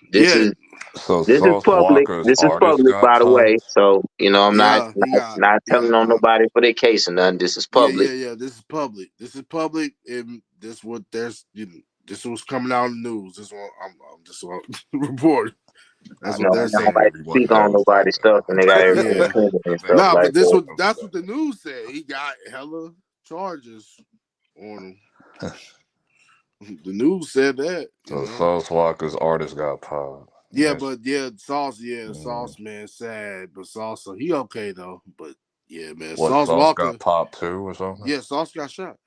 This Yeah, is So this is Sauce public. Walker's This is artist public, got by the way. popped. So I'm not yeah, not he telling got on popped. nobody for their case or nothing. This is public. Yeah. This is public. This is public, and this what there's. This was coming out in the news. This one, I'm just reporting. I That's what know they're I don't saying. like Figured to he speak wasn't on never nobody's dropping stuff, and they got nothing. everything Yeah. printed and stuff Nah, like but that. that's what the news said. He got hella charges on him. The news said that. So Sauce Walker's artist got popped. Yeah, Yes. but Sauce, man, sad, but Sauce, so he okay though. But yeah, man, What, Sauce Sauce Walker, got popped too or something? yeah, Sauce got shot.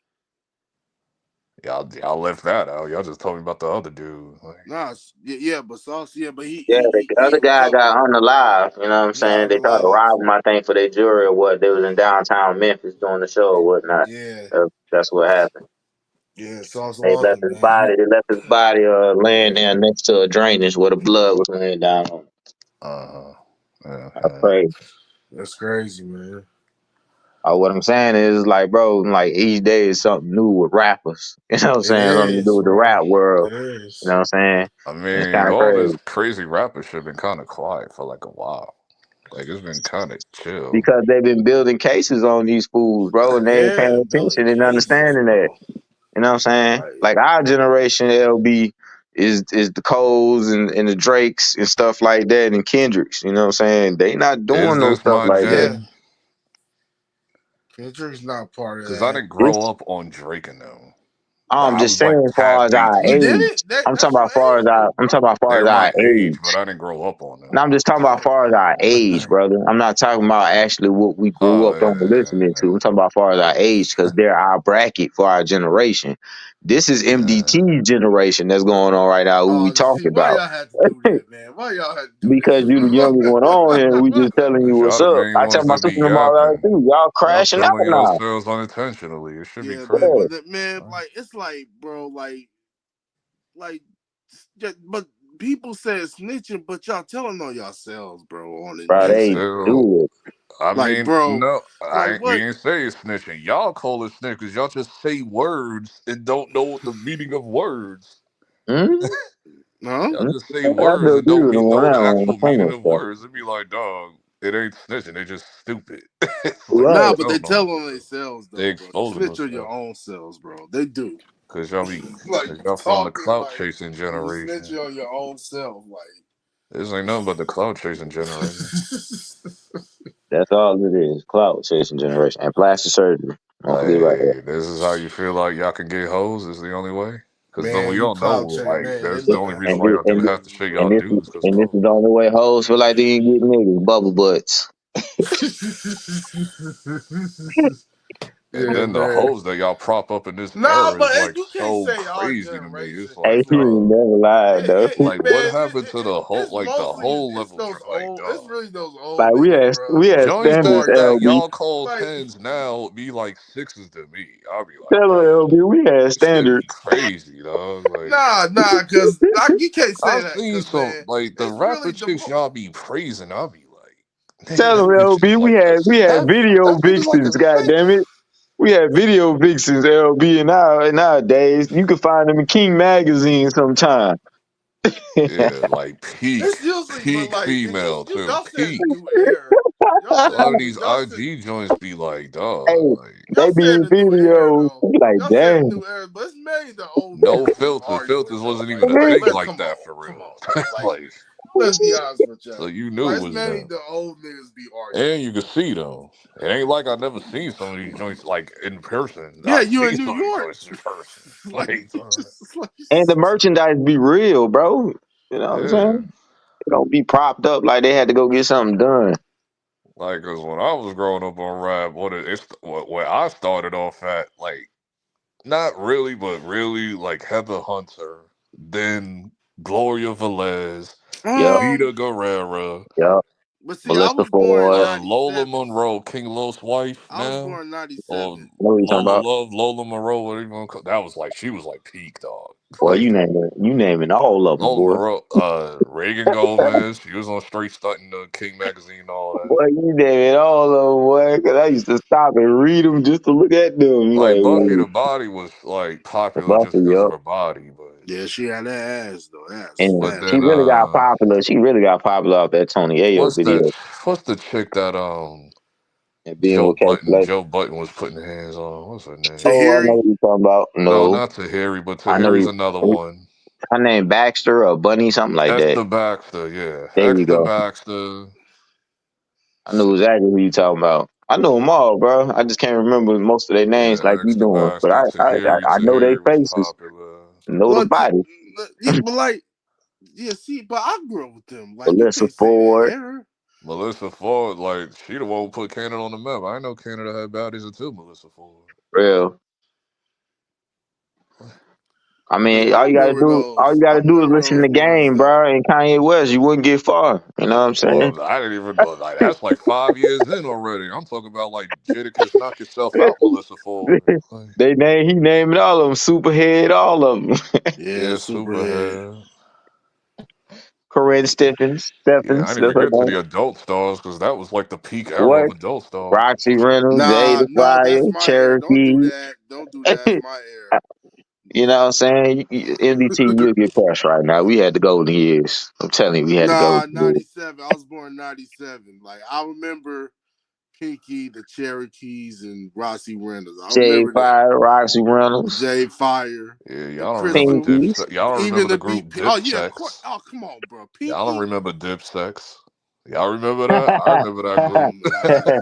Y'all left that out. Y'all just told me about the other dude. Like, Nah, yeah, but Sauce, yeah, but Yeah, the he other guy recovered. got unalive. You know what I'm He got saying? They tried to unalive. rob him, I think, for their jury or what. They was in downtown Memphis doing the show or whatnot. Yeah, That's what happened. yeah, Sauce They Walker, left his man. body. They left his body laying there next to a drainage where the blood was laying down on. uh-huh. I Uh-huh. pray. That's crazy, man. What I'm saying is, like, bro, like each day is something new with rappers. You know what I'm It saying? Something to do is, with the bro. rap world. It You know is. what I'm saying? I And it's mean, kind of all this crazy crazy rapper shit been kind of quiet for like a while. Like, it's been kind of chill. because they've been building cases on these fools, bro, and they ain't Yeah, paying building attention and cases, understanding that. bro. You know what I'm saying? Like, Like our generation, LB is the Coles and the Drakes and stuff like that, and Kendricks. You know what I'm saying? They not Is doing no this stuff my like that. yeah, gen? Kendrick's not part of Because I that. didn't This, grow up on Drake and them. I'm I just was like saying, as far past as our 'He 18. did age, it. That's your age group, I'm bro. talking about far as They're our my age, but age. I didn't grow up on And them. I'm just talking about Oh, far as our age, brother. I'm not talking about actually what we grew Oh, up on listening yeah. to. I'm talking about far as our age because they're our bracket for our generation. This is yeah. Yeah. MDT's generation that's going on right now. Who we Oh, see, talking why about? y'all had to do that, man? Why y'all had to do Because you the youngest one on here, we just telling you Because y'all what's the up. main I tell ones my that sister be them all that yapping. too. Y'all Y'all crashing out feeling now. yourselves unintentionally. It should be yeah, man. crazy. Yeah. But man, like it's like, bro, like, but people said snitching, but y'all telling on yourselves, bro, on the Bro, And news they and bro. still, do it. I Like, mean, bro, no, like we what? ain't say it's snitching. Y'all call it snitch because y'all just say words and don't know what the meaning of words. Mm-hmm. Huh? Y'all just say I words do and agree don't with them on know the that one. actual Some meaning of of stuff. words. It'd be like, dog, it ain't snitching. They just stupid. It's like Nah, Right. but they don't know tell what to on do. themselves They though, bro. You exposing snitch on your themselves own selves, bro. They do. because Like y'all from the talking clout like chasing you snitch generation. on your own self, like This ain't nothing but the clout chasing generation. That's all it is. Cloud chasing generation and plastic surgery. I'm gonna leave it right there. Hey, this is how you feel like y'all can get hoes. Is the only way. Because then man, we you all know, cloud chase, like, man. that's It the look only at reason And why this, y'all do and, half the shit y'all do is because and this hoes. is the only way hoes feel like they can get niggas bubble butts. And yeah, then the man. hoes that y'all prop up in this Nah, era but is like you can't so say our crazy to me. It's generation Hey, like, because he like ain't dog, never lied though. like what man, happened to the whole, it's like the mostly whole it's level, those like, old. It's dog. really those old Like niggas, bro. we had Joints standards, that LB. y'all call Like, tens now be like sixes to me. I'll be like, Tell her, LB, we had this shit be standards. crazy, dog. Like, nah, because you can't say I've that, seen because some man, like the it's rapper really the chicks y'all be praising. I'll be like, nigga, Tell that her, bitch LB, is like a we had seven. video That bitch is like a vixens, god damn six. it. We had video vixens, LB, and nowadays you can find them in King magazine sometime. Yeah, like it's usually, but peak like female too. y'all said the Peak. new era. Y'all A said lot the of new these IG joints be like, dog, Hey, like they y'all be said in the new era videos. though. You like, Y'all said the damn. new era, but it's mainly the old no niggas be filters. arguing Filters though. wasn't even Like, a thing like come that for come real. on, bro. Like, Like, let's be honest with so y'all. you knew it Like, it's was mainly them. the old niggas be arguing. And you can see them. It ain't like I never seen some of these joints like in person. Yeah, I've you in seen New some of these York. joints in person. like, Like, like, And the merchandise be real, bro. You know what I'm yeah. saying? It don't be propped up like they had to go get something done. Like, cause when I was growing up on rap, where I started off at, like, not really, but really, like Heather Hunter, then Gloria Velez, Yep, Vida Guerrera, yep. but see, I Melissa was born in Ford. Lola '97. Monroe, King Los wife I was now, born in or '97. What are you talking Lola about? Love, Lola Monroe, whatever you want to call. That was like she was like peak dog. Boy, Like you naming all of them, Lola boy. Monroe, Reagan Gomez, she was on straight stunting the King magazine and all that. Boy, you naming all of them, boy. Cause I used to stop and read them just to look at them. Like Like, Buffy ooh, the Body was like popular just Buffy, because of yup. her body, but Yeah, she had that ass though. That's And But fat. she then really got popular. She really got popular off that Tony Ayo what's that? video What's the chick that and being with Cashapp. Joe Button was putting hands on? What's her name? Oh, I know Tahiri. what you're talking about. No, No, not Tahiri, but I know Tahiri's another one. her name Baxter or Bunny, something like that. Hector Baxter, yeah. There you Hector go. Baxter. I knew exactly who you talking about. I know them all, bro. I just can't remember most of their names Yeah, like you Hector doing. But Baxter. I know their Tahiri was faces, popular. know the What? body. Yeah, but like, yeah. See, but I grew up with them. Like, you Melissa can't say that Ford. era. Melissa Ford, like, she the one who put Canada on the map. I know Canada had baddies until Melissa Ford. Real. I mean, Yeah, I remember all you those. I gotta do is remember listen those to boys Game, though. bro, and Kanye West. You wouldn't get far. You know what I'm saying? Well, I didn't even know. Like, that's like 5 years in already. I'm talking about, like, Jadakiss Knock Yourself Out, Melissa Ford. Like, He named all of them, Superhead, all of them. Yeah, yeah, Superhead. Superhead. Corinne Yeah, I Stephens, didn't that's even her get to name. the adult stars because that was like the peak era of What? adult stars. Roxy Reynolds, Nah, Jada no, Fire, that's my era. Don't do Cherokee. that. Don't do that. That's my era. You know what I'm saying? MDT, you'll get crushed right now. We had the golden years. I'm telling you, we had the Nah, golden years. 97. I was born in 97. Like, I remember Pinky, the Cherokees, and Rossi Reynolds. I Jay remember them. Fire, Roxy Reynolds, Jay Fire, Yeah, the y'all don't remember Crystal, Pinkies. Y'all don't even remember the the group BP. Oh yeah, of course. Dipsex. Oh come on, bro. Y'all don't Pinky. remember Dipsex. Y'all remember that? I remember that Oh group. man.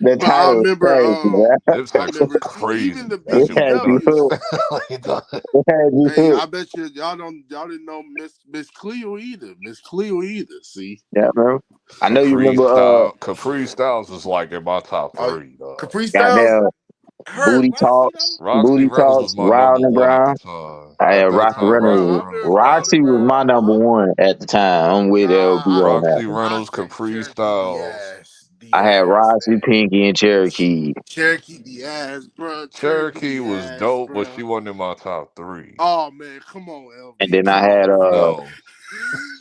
The But I title is remember crazy, bro. I Dipsex was remember even crazy. the That shit was had you nuts. BBWs. hooked. Like, that- It had you Hey, hooked. I bet y'all didn't know Miss Cleo either. Miss Cleo either. See. Yeah, bro. I know you remember Capri Styles was like in my top Oh, three, dog. Capri Styles, goddamn her Roxy though. Roxy Reynolds was my Round number and one at the Brown. time. I had At that Roxy time, Bro, Roxy Reynolds. I Reynolds remember was Round and Roxy popular. was my Brown. number one at the time. I'm with LB on that Roxy one. I Reynolds, say Capri Cherokee Styles. Diaz, I had Diaz, Roxy, man. Pinky, and Cherokee. Cherokee Diaz, bro. Cherokee Cherokee was Diaz, dope, but bro. she wasn't in my top three. Oh man, come on, And LB, then I come had on, bro. No,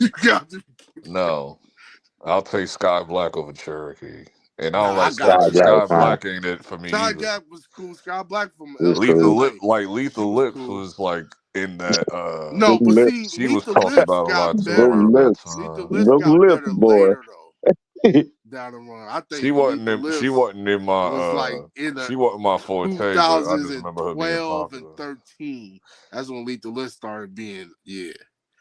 You got to. no. I'll take Sky Black over Cherokee. And I Nah, don't like I Sky got you. Black Sky fine. Black ain't it for me Sky either. Gap was cool. Sky Black from It was Lethal cool. Lip, LA, like she Lethal was Lips cool. was like in that No, Good but lip, see, she was Lethal talked Lips about a lot got too good better. around that lips, Lethal time. Lips good got lips, better boy. later though. Down the run, I think Lethal She Lips wasn't in my was like in the she wasn't my forte, but I just remember her being 2012 and popular. 13. That's when Lethal Lips started being, yeah,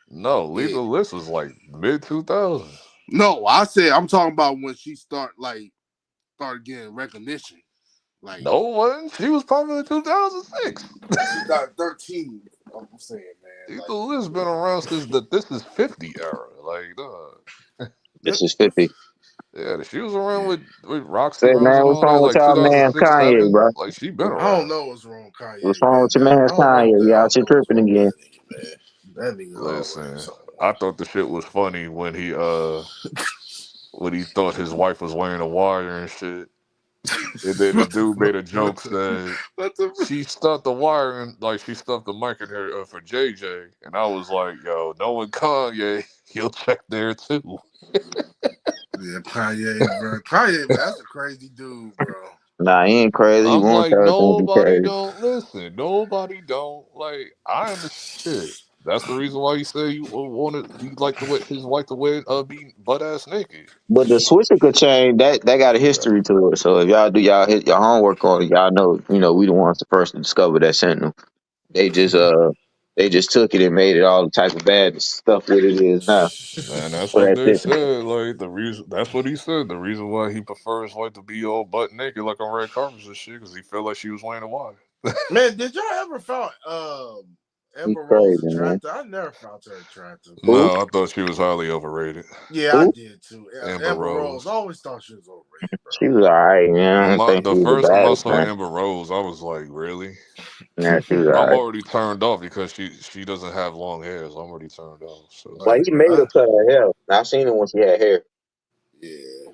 No, yeah. Lethal Lips was like mid 2000s. No, I said I'm talking about when she started getting recognition. Like No one. She was popular in 2006. 2013. I'm saying, man, like Lethal Lips been around since the This Is 50 era. Like, This is 50. yeah, she was around with Roxy Say, Reynolds man, and what's all wrong that, with like y'all, man? 2006, Kanye, 7. bro. Like, she been I don't around. know what's wrong with What's Kanye, wrong man. with your man, I don't know. Kanye? I Y'all don't shit know what's tripping wrong with again. that nigga, man. That nigga always Listen, something I wrong. thought the shit was funny when he thought his wife was wearing a wire and shit. And then the What the dude made fuck? a joke said What the fuck? she stuffed the wire and like she stuffed the mic in her for JJ, and I was like, yo, knowing Kanye, he'll check there too. Yeah, Kanye, bro. Kanye, man, that's a crazy dude, bro. Nah, he ain't crazy. He I'm won't like, tell us he nobody crazy. don't listen. Nobody don't like. I understand. Shit. That's the reason why he said he like the way his wife to wear be butt ass naked. But the switcher could change. That got a Yeah. history to it. So if y'all do y'all hit your homework on it, y'all know, we the ones the first to discover that sentinel. They just they just took it and made it all the type of bad stuff what it is now. Man, that's So what that's they it. said. Like the reason, that's what he said. The reason why he prefers like to be all butt naked, like on red carpets and shit, because he felt like she was wearing a wire. Man, did y'all ever found He's Amber Rose crazy, man. attractive? I never found her attractive. Who? No, I thought she was highly overrated. Yeah, I Who? did too. Amber Amber Rose. I Rose. always thought she was overrated, bro. She was alright, man. I don't think The she was the first time I baddest, saw man. Amber Rose, I was like, really? Yeah, she was I'm alright. already turned off because she doesn't have long hair, so I'm already turned off. So it's Well, Like, like, he bro, made her cut her hair. I seen her when she had hair, yeah,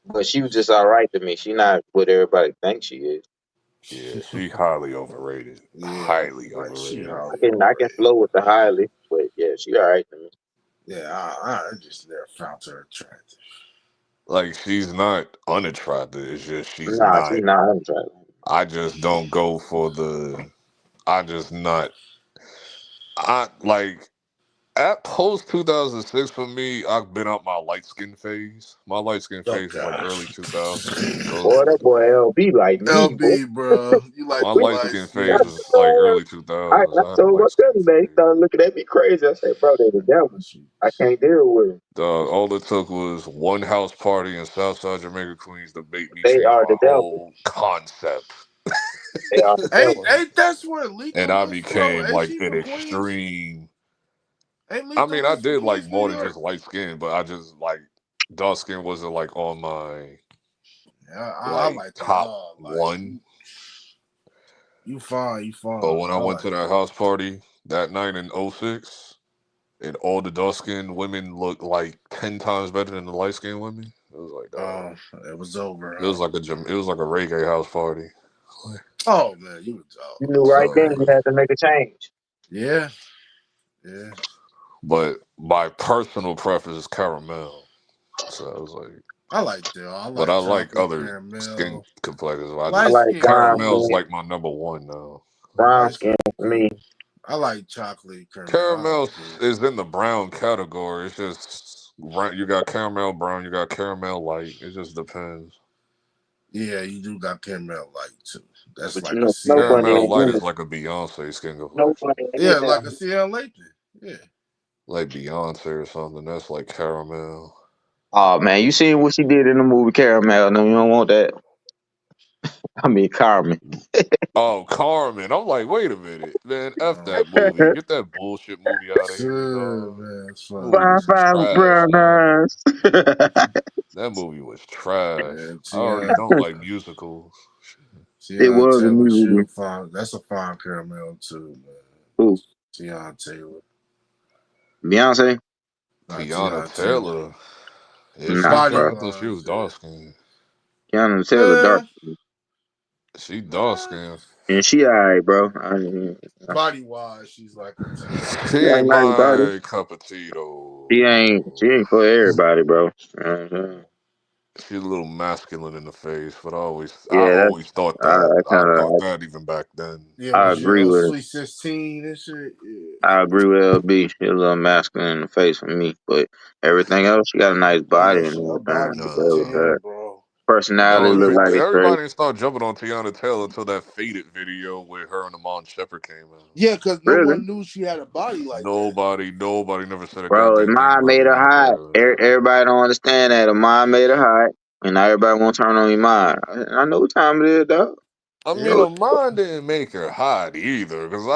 but she was just alright to me. She not what everybody thinks she is. yeah, she highly overrated. yeah, Highly like she overrated. highly I can overrated. flow with the highly, but yeah, she alright to me. Yeah, I just never found her attractive. Like she's not unattractive. It's just she's Nah, she not. not. I'm trying. I just don't go for the I just not. I like at post 2006 for me. I've been out my light skin phase. My light skin Oh phase was like early gosh. 2000s. Boy, So that boy LB like me, boy. LB, bro, you like my the light light skin phase skin. was like early 2000s. I I had a told my light skin cousin that he phase. started looking at me crazy. I said, bro, they the devil. I can't deal with them. Dog, all it took was one house party in Southside Jamaica, Queens to make me They change are my the devil. whole concept. They are the devil. Ain't that's where And Lethal I is from? became Ain't like she an from Queens? extreme. Ain't I mean, Lethal I is from did like Queens, New more than just York? light skin, but I just like dark skin wasn't like on my Yeah, I like like they top all. Like one. you fine, you But fine. when I I went like to that house party that night in '06, and all the dark skinned women looked like 10 times better than the light skinned women, it was like, dog. it was over, It was huh? like it was like a reggae house party. Oh man, you was You knew right then So, you had to make a change. yeah, yeah. but my personal preference is caramel. So I was like, I like that. I but like I like chocolate other skin caramel. complexions. I I Light just like skin brown caramel's cool. skin. like my number one now. Brown Light skin skin for me. cool. I like chocolate caramel. Caramel Cool. is in the brown category. It's just you got caramel brown, you got caramel light. It just depends. Yeah, you do got caramel light too. That's But you like a know, Snow Sierra Bunny Caramel ain't light in Lathan. is it. like a Beyonce skin Snow complexion. Bunny ain't in Yeah, there. like a Sierra Lathan. Yeah. Like Beyonce or something. That's like caramel. Oh man, you seen what she did in the movie Caramel? No, you don't want that. I mean Carmen. Oh, Carmen. I'm like, wait a minute, man. F Oh, that movie. Get that bullshit movie out of here, dog. man, it's Movie funny. Five was five trash, brown man. eyes. That movie was trash. Yeah, I already Tiana, don't like musicals. It Tiana was a Taylor, musical. she'll find that's a fine caramel too, man. Who? Tiana Taylor, Beyonce? not Tiana Tiana Taylor. Taylor. Yeah, Nah, she's Body dark. bro. I thought she was lines, dark yeah. skinned. Keanu Taylor dark. Uh, She dark uh, skinned. And she alright, bro. I mean, body wise, she's like a 10. She she ain't ain't nice body. my cup of tea She though. ain't she ain't for everybody, bro. You know what I'm saying? She's a little masculine in the face, but I Yeah, always thought that. I I kinda thought that even back then. Yeah, I when she a agree little with sweet 16 and shit. Yeah. I agree with LB. She a little masculine in the face for me. But everything else, she got a nice body Yeah, and her everything. body But is that was Nah. that. 10, bro. Personality No, look she, like a straight. everybody didn't start jumping on Tiana Taylor until that Faded video with her and Amon Shepherd came out. Yeah, because no Really? one knew she had a body like that. Nobody never said a Bro, goddamn thing mine about made her Tiana hot. Taylor. Everybody don't understand that. Mine made her hot. And now everybody want to turn on me mine. I know what time it is, dog. I mean, Yeah. Amon didn't make her hot either, because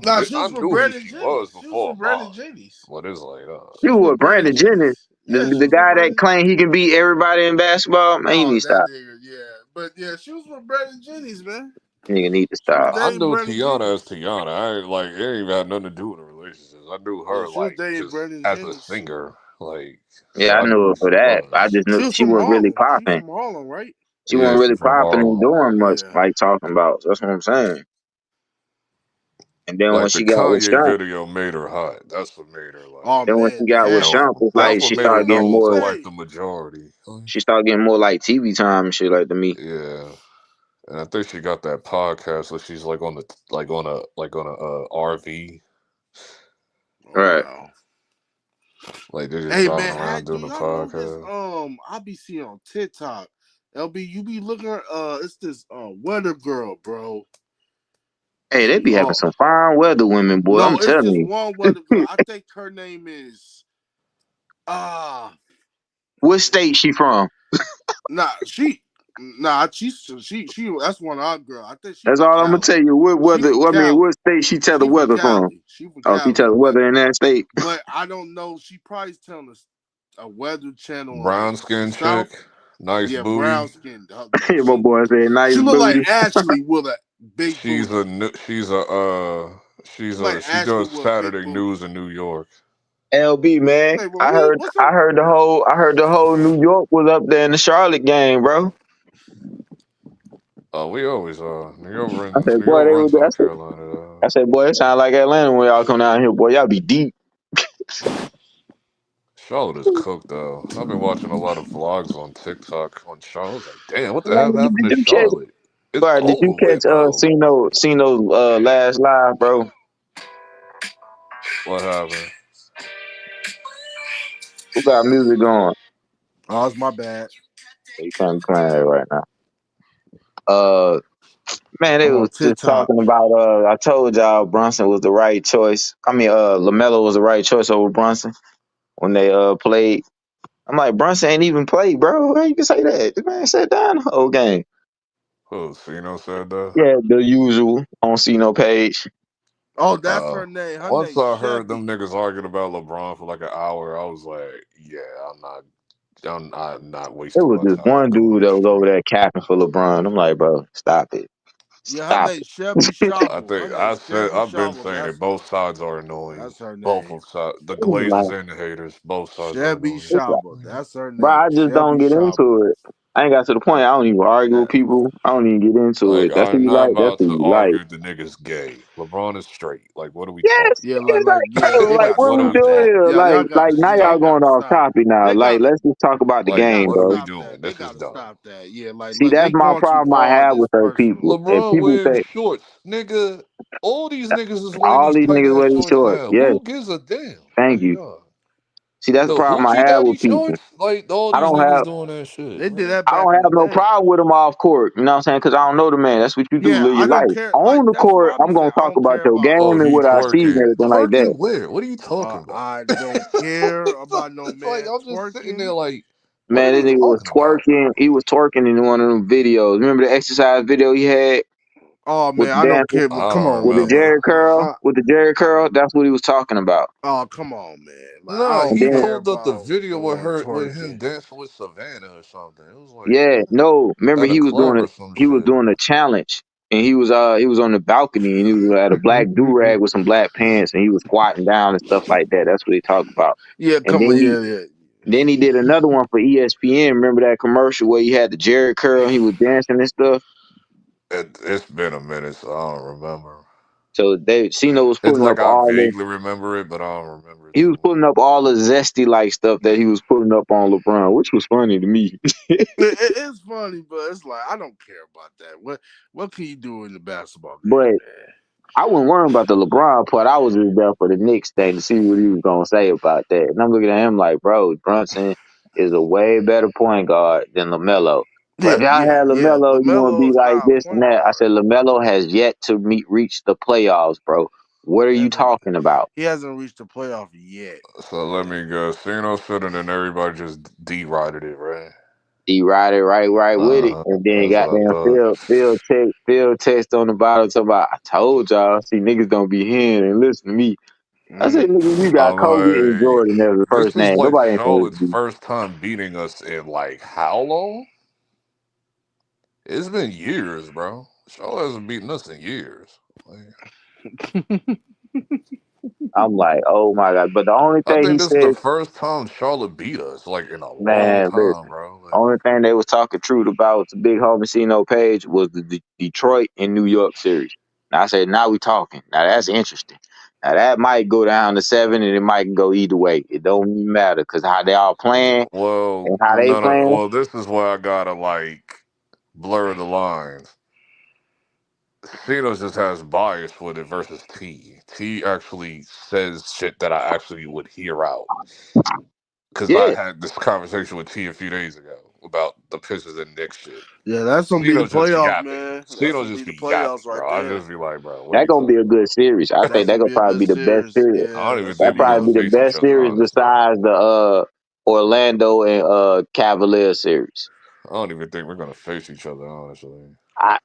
Nah, she I was from knew who Brandon she was Jennings. She was before from Brandon Amon. Jennings. But it's like, She You was were with Brandon Brandon Jennings. Jennings. Yeah, she The was with guy that Brandon. claimed he can beat everybody in basketball. Man, he need Oh, to that stop. nigga, yeah. But yeah, she was with Brandon Jennings, man. Nigga need to She was stop. I dating knew Brandon Tiana as Jennings. Tiana. I ain't like it ain't even had nothing to do with the relationships. I knew Yeah, her she was like dating just Brandon as a Jennings. singer, like so Yeah, I I knew knew who her for she that. I was. just knew She was she from wasn't really Harlem. She popping. from Harlem, right? She Yeah, wasn't she really from popping and Harlem. doing much Yeah. like talking about. That's what I'm saying. And then when Like the she got with Kanye Shump, video made her hot. That's what made her Oh like, then when she man, got that with known. Shump, it's That's like what she made her started getting known to more. like the Jay. majority. She started getting more like TV time and shit like to me. Yeah, and I think she got that podcast where she's like on the like on a RV, Oh Right. wow. like they're just Hey driving man, around do doing a y'all know this? podcast. I be seeing on TikTok. LB, you be looking at it's this weather girl, bro. Hey, they She be having some fine weather women, boy. I'm no, it's telling just you. one weather girl. I think her name is What state she from? nah she nah she that's one of our girl. I think she That's from all I'm gonna tell Cali. you. What She weather? from I mean, what Cali. state she tell the She from weather from? Cali. She from Oh, she tell Cali. the weather in that state. But I don't know. She probably telling us a weather channel in like Brown the skin chick, South. Nice Yeah, brown booty. skin. No, My boy said she nice look like booty. Ashley with a big She's booty. a nu- She like she Ashley does with a big Saturday booty. news in New York. LB man, Hey, well, what? What's up? I heard the whole New York was up there in the Charlotte game, bro. We always I said, New boy, York they runs was. North Carolina. I said, boy, it sound like Atlanta when y'all come down here, boy. Y'all be deep. Charlotte is cooked though. I've been watching a lot of vlogs on TikTok on Charlotte. I was like, damn, what the Man, hell get happened the to them chicks. Charlotte? It's Bro, did you over catch with, bro. Cino last live, bro? What happened? Who got music going? Oh, it's my bad. You can't be playing that right now. Uh, man, they I'm on was just TikTok. talking about. I told y'all Brunson was the right choice. I mean, LaMelo was the right choice over Brunson when they played. I'm like, Brunson ain't even played, bro. How you can say that? The man sat down the whole game. Who, Cino said that? Yeah, the usual on Cino page. Oh, that's her name. Her Once name's I heard them Chevy. niggas arguing about LeBron for like an hour, I was like, yeah, I'm not It wasting was my this time one doing dude that this was shit. over there capping for LeBron. I'm like, bro, stop it. Yeah, her Stop name's it. Chevy I Shopple. Her think name's Chevy I've been Shopple. saying it. Both sides are annoying. That's her Both name. of sides, the Like, Glazers and the haters. Both sides are Chevy annoying. Shopple. That's her bro, name. I just don't Chevy get Shopple. into it. I ain't got to the point. I don't even argue with That, people. I don't even get into Like, it. That's what I'm you not like. That's about what to you like. argue if the nigga's gay. LeBron is straight. Like, what are we Yes, talking yeah, about? yeah, they like gotta what are What are we we stop doing that. talking here? Yeah, about? y'all gotta Now y'all y'all going gotta off stop. topic now. They Like, gotta let's just talk about the they Like, game, gotta what are bro. we stop doing? that. They This is gotta dumb. stop that. Yeah, See, they that's my going too problem I far on have this with certain personal. people. If LeBron people wearing say shorts, nigga. All these niggas is wearing all these these tight niggas ass wear these shorts shorts, now. yes, Who gives a damn? thank Like, you. yo. See, that's the The problem I hoochie have daddy with people. shorts? Like, all I these don't niggas have doing that shit, They did man. that I back don't in the have no day. problem with them off court. You know what I'm saying? Because I don't know the man. That's what you do, Yeah, live I your don't life. care. On Like the that's what court, I be I'm gonna saying. I talk don't about care your about game Oh, on and he what court. I see and twerking. everything like that. Twerking where? What are you talking about? I don't care about no Like, man I'm just sitting there twerking. like, what are Man, this we nigga was talking about? twerking. He was twerking in one of them videos. Remember the exercise video he had Oh with man, the I don't dancer care. I But come don't on, with the man. remember. Jerry curl? With the Jerry I, curl? That's what he was talking about. oh come on, man. Like I No, don't And he then, care pulled up the about video no with one her, with him twerking. dancing with Savannah or something. It was like yeah, no. Remember at a he was doing club it. or some He was shit. doing a challenge, and he was on the balcony, and he was at a black do rag with some black pants, and he was squatting down and stuff like that. That's what he talked about. Yeah, And come on. Yeah. then he did another one for ESPN. Remember that commercial where he had the Jerry curl? And he was dancing and stuff. It's been a minute, so I don't remember. So Cino was It's putting up like I all the vaguely remember it, but I don't remember it he too was putting much. up all the zesty like stuff that he was putting up on LeBron, which was funny to me. It's funny, but it's like I don't care about that. What can you do in the basketball game, But I wasn't worrying about the LeBron part. I was just there for the Knicks thing to see what he was gonna say about that. And I'm looking at him like, bro, Brunson is a way better point guard than LaMelo. But if man? y'all had Yeah. LaMelo, you're gonna LaMelo be is like not a this and point that. I guard. said LaMelo has yet to reach the playoffs, bro. What are He you hasn't. talking about? He hasn't reached the playoff yet. So let me go. Cino said it, and everybody just derided it, right? He ride it right with it, and then That's what I goddamn thought. Phil text on the bottom talking about. I told y'all, see niggas gonna be hearing and listen to me. I said, Mm. nigga, you got I'm Kobe and like, Jordan as the this first is name. like Nobody ain't gonna listen Charlotte's to you. first time beating us in like how long? It's been years, bro. Charlotte hasn't beaten us in years. Like, I'm like, oh my god. But the only I thing think he this is the said, first time Charlotte beat us, like in a long man, time, listen. bro. Like, Only thing they was talking truth about the big homie Cino page was the Detroit and New York series. And I said, now we talking. Now that's interesting. Now that might go down to 7, and it might go either way. It don't even matter because how they all playing well, and how they no. playing. Well, this is where I gotta like blur the lines. Cenos just has bias with it versus T. T actually says shit that I actually would hear out. Because I Yeah, had this conversation with T a few days ago about the Pistons and Knicks shit. Yeah, that's gonna be the Cino just playoff, yapping. man. That's Cino gonna be just the be playoffs yapping, right bro. I there. just be like, bro, what are that you gonna be talking a good about? series. I think That's that gonna gonna be a probably good be the best series. series. I Yeah, don't even that's gonna That think we're be gonna probably be the face each best other, series honestly. besides the Orlando and Cavalier series. I don't even think we're gonna face each other, honestly.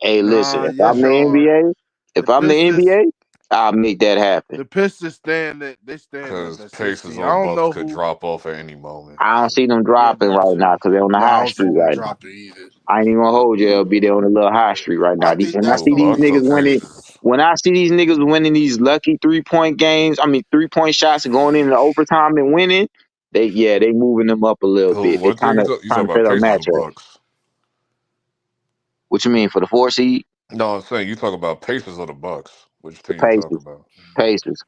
Hey, listen, nah. if I'm Yes, the y'all are. NBA, The if I'm the Pistons. NBA, I'll make that happen. The Pistons stand at they stand up Because at Pacers 16. I or don't Bucks know could who. drop off at any moment. I don't So see them Yeah, dropping that right now too. because they're on the No, I high don't see street them right now. dropping either. I ain't even gonna hold you, LB. They on the little high street right now. I think When I that's see who, the these Bucks or niggas Pistons. winning, Pacers? when I see these niggas winning these lucky 3-point games, I mean 3-point shots and going into overtime and winning, they moving them up a little Who? bit. They What team you trying talking to about? set up Pacers or matchup. Bucks? What you mean for the 4 seed? No, I'm saying you talk about Pacers or the Bucks. Which The team you talking Pacers. about? Pacers.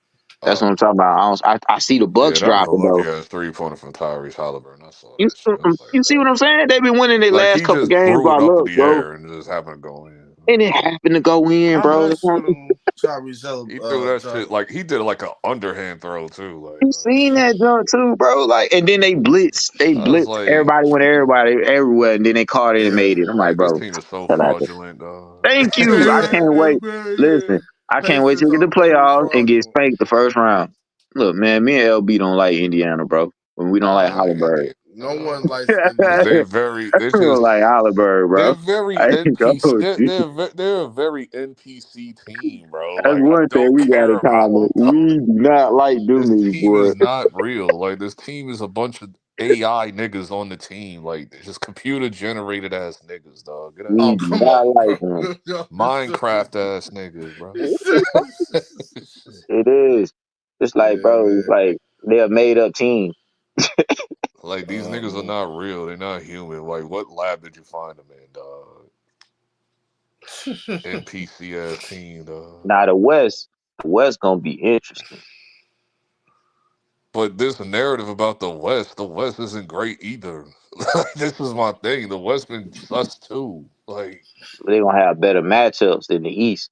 That's what Oh, I'm talking about. I see the yeah, Bucks that was a dropping though. lucky ass 3-pointer from Tyrese Halliburton. I saw You that shit. I was like, you see what I'm saying? They been winning their like last he couple just games threw by it up in luck, the bro. air and it just happened to go in. and it happened to go in, How bro. much for them Tyrese He threw that Hill? shit like he did like an underhand throw too. Like You seen that jump too, bro? Like, and then they blitz, I was like, everybody went everybody everywhere, and then they caught it and Yeah. made it. I'm like, like this bro, team is so chill out there. fraudulent, dog. Thank Hey, you. I can't hey, wait. man, yeah. Listen, I can't wait till Pacers we get are the very playoffs and get fraudulent. spanked the first round. Look, man, me and LB don't like Indiana, bro. When we don't like Nah, Hollenberg. No one we likes because they're Indiana. very, they're don't just, like Hollenberg, they're bro. very I ain't gonna NPC. hold you. They're a very NPC team, bro. That's Like I one thing don't we got in care about common. them, We dog. do not like them This niggas, team boy. is not real. Like this team is a bunch of AI niggas on the team. Like it's just computer generated ass niggas, dog. Get out We Oh, of do here. come not on, like bro. them. Minecraft ass niggas, He bro. said, It is. It's like, yeah, bro, it's man. like they're a made up team. Like these Oh, niggas are man. not real. They're not human. Like what lab did you find them in, dog? NPC ass team, dog. Now the West gonna be interesting. But this narrative about the West isn't great either. Like, this is my thing. The West been sus too. Like, They're gonna have better matchups than the East.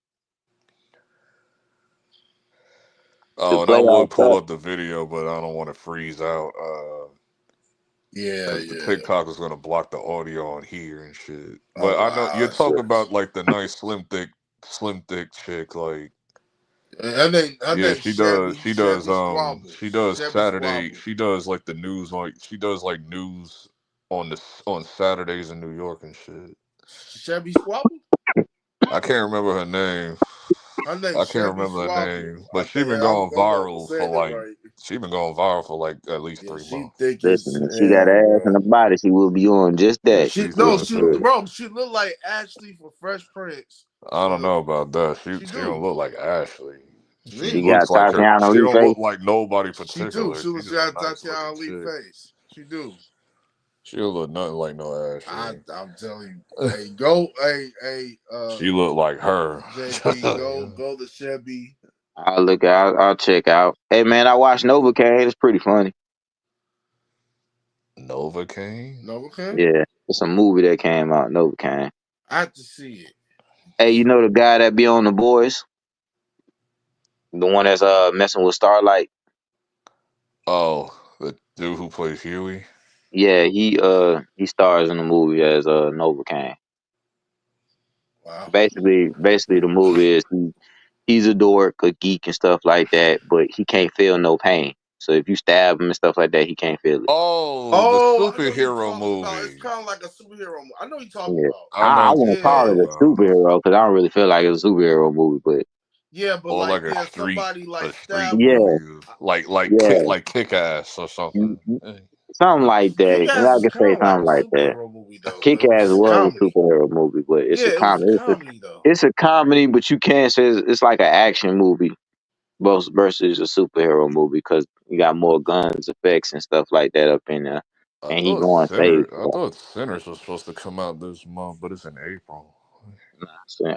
The oh, and I playoff would pull stuff. up the video, but I don't want to freeze out. Yeah, Because the yeah. TikTok is gonna block the audio on here and shit. Oh, But I know wow. you're That's talking crazy. about like the nice slim thick chick. Like, Her yeah, name Chevy, Chevy Squabble. she does Chevy Saturday, Squabble. she does like the news, like she does like news on Saturdays in New York and shit. Chevy Squabble? I can't remember her name. Her name I can't Chevy remember her Squabble. name, I but think I don't know if I'm saying it right. she been going viral for like at least Yeah, three she months. thick as Listen, if she got hell, ass and bro. a body, she will be on just Yeah, that. She she's no, Listen doing she to it. too. bro, she looked like Ashley from Fresh Prince. I don't But know about that. she She don't do. look like Ashley. She She Me. got looks like her. Tatiana She Lee don't face. look like nobody She do. particular. She She's looks just a like nice looking Tatiana Lee chick. face. She do. She don't look nothing like no Ashley. I'm telling you. Hey, go, She look like her. JP, go to Chevy. I'll look out. I'll check out. Hey man, I watched Novocaine. It's pretty funny. Novocaine. No, okay. Yeah, it's a movie that came out. Novocaine. I have to see it. Hey, you know the guy that be on The Boys, the one that's messing with Starlight. Oh, the dude who plays Huey. Yeah, he stars in the movie as Novocaine. Wow. Basically, the movie is he's a dork, a geek, and stuff like that, but he can't feel no pain. So if you stab him and stuff like that, he can't feel it. Oh, the Oh, I know you're superhero talking about. It's movie. kind of like a superhero. I know you're talking Yeah, about. I know I what you're won't Yeah, call it talking a about. superhero because I don't really feel like it's a superhero movie, but yeah, but Or like, like yeah, somebody a like street stab him. yeah, movie, yeah, like Kick Ass or something. mhm, something like Kick that. And Ass I is can kind say of like a something like that. superhero movie though. Kick Ass It's a was a comedy. superhero movie, but it's Yeah, a it was a comedy. comedy though. It's a comedy, but you can't say it's like an action movie both versus a superhero movie because you got more guns, effects, and stuff like that up in there, and he going save I stuff. thought Sinners was supposed to come out this month, but it's in April. So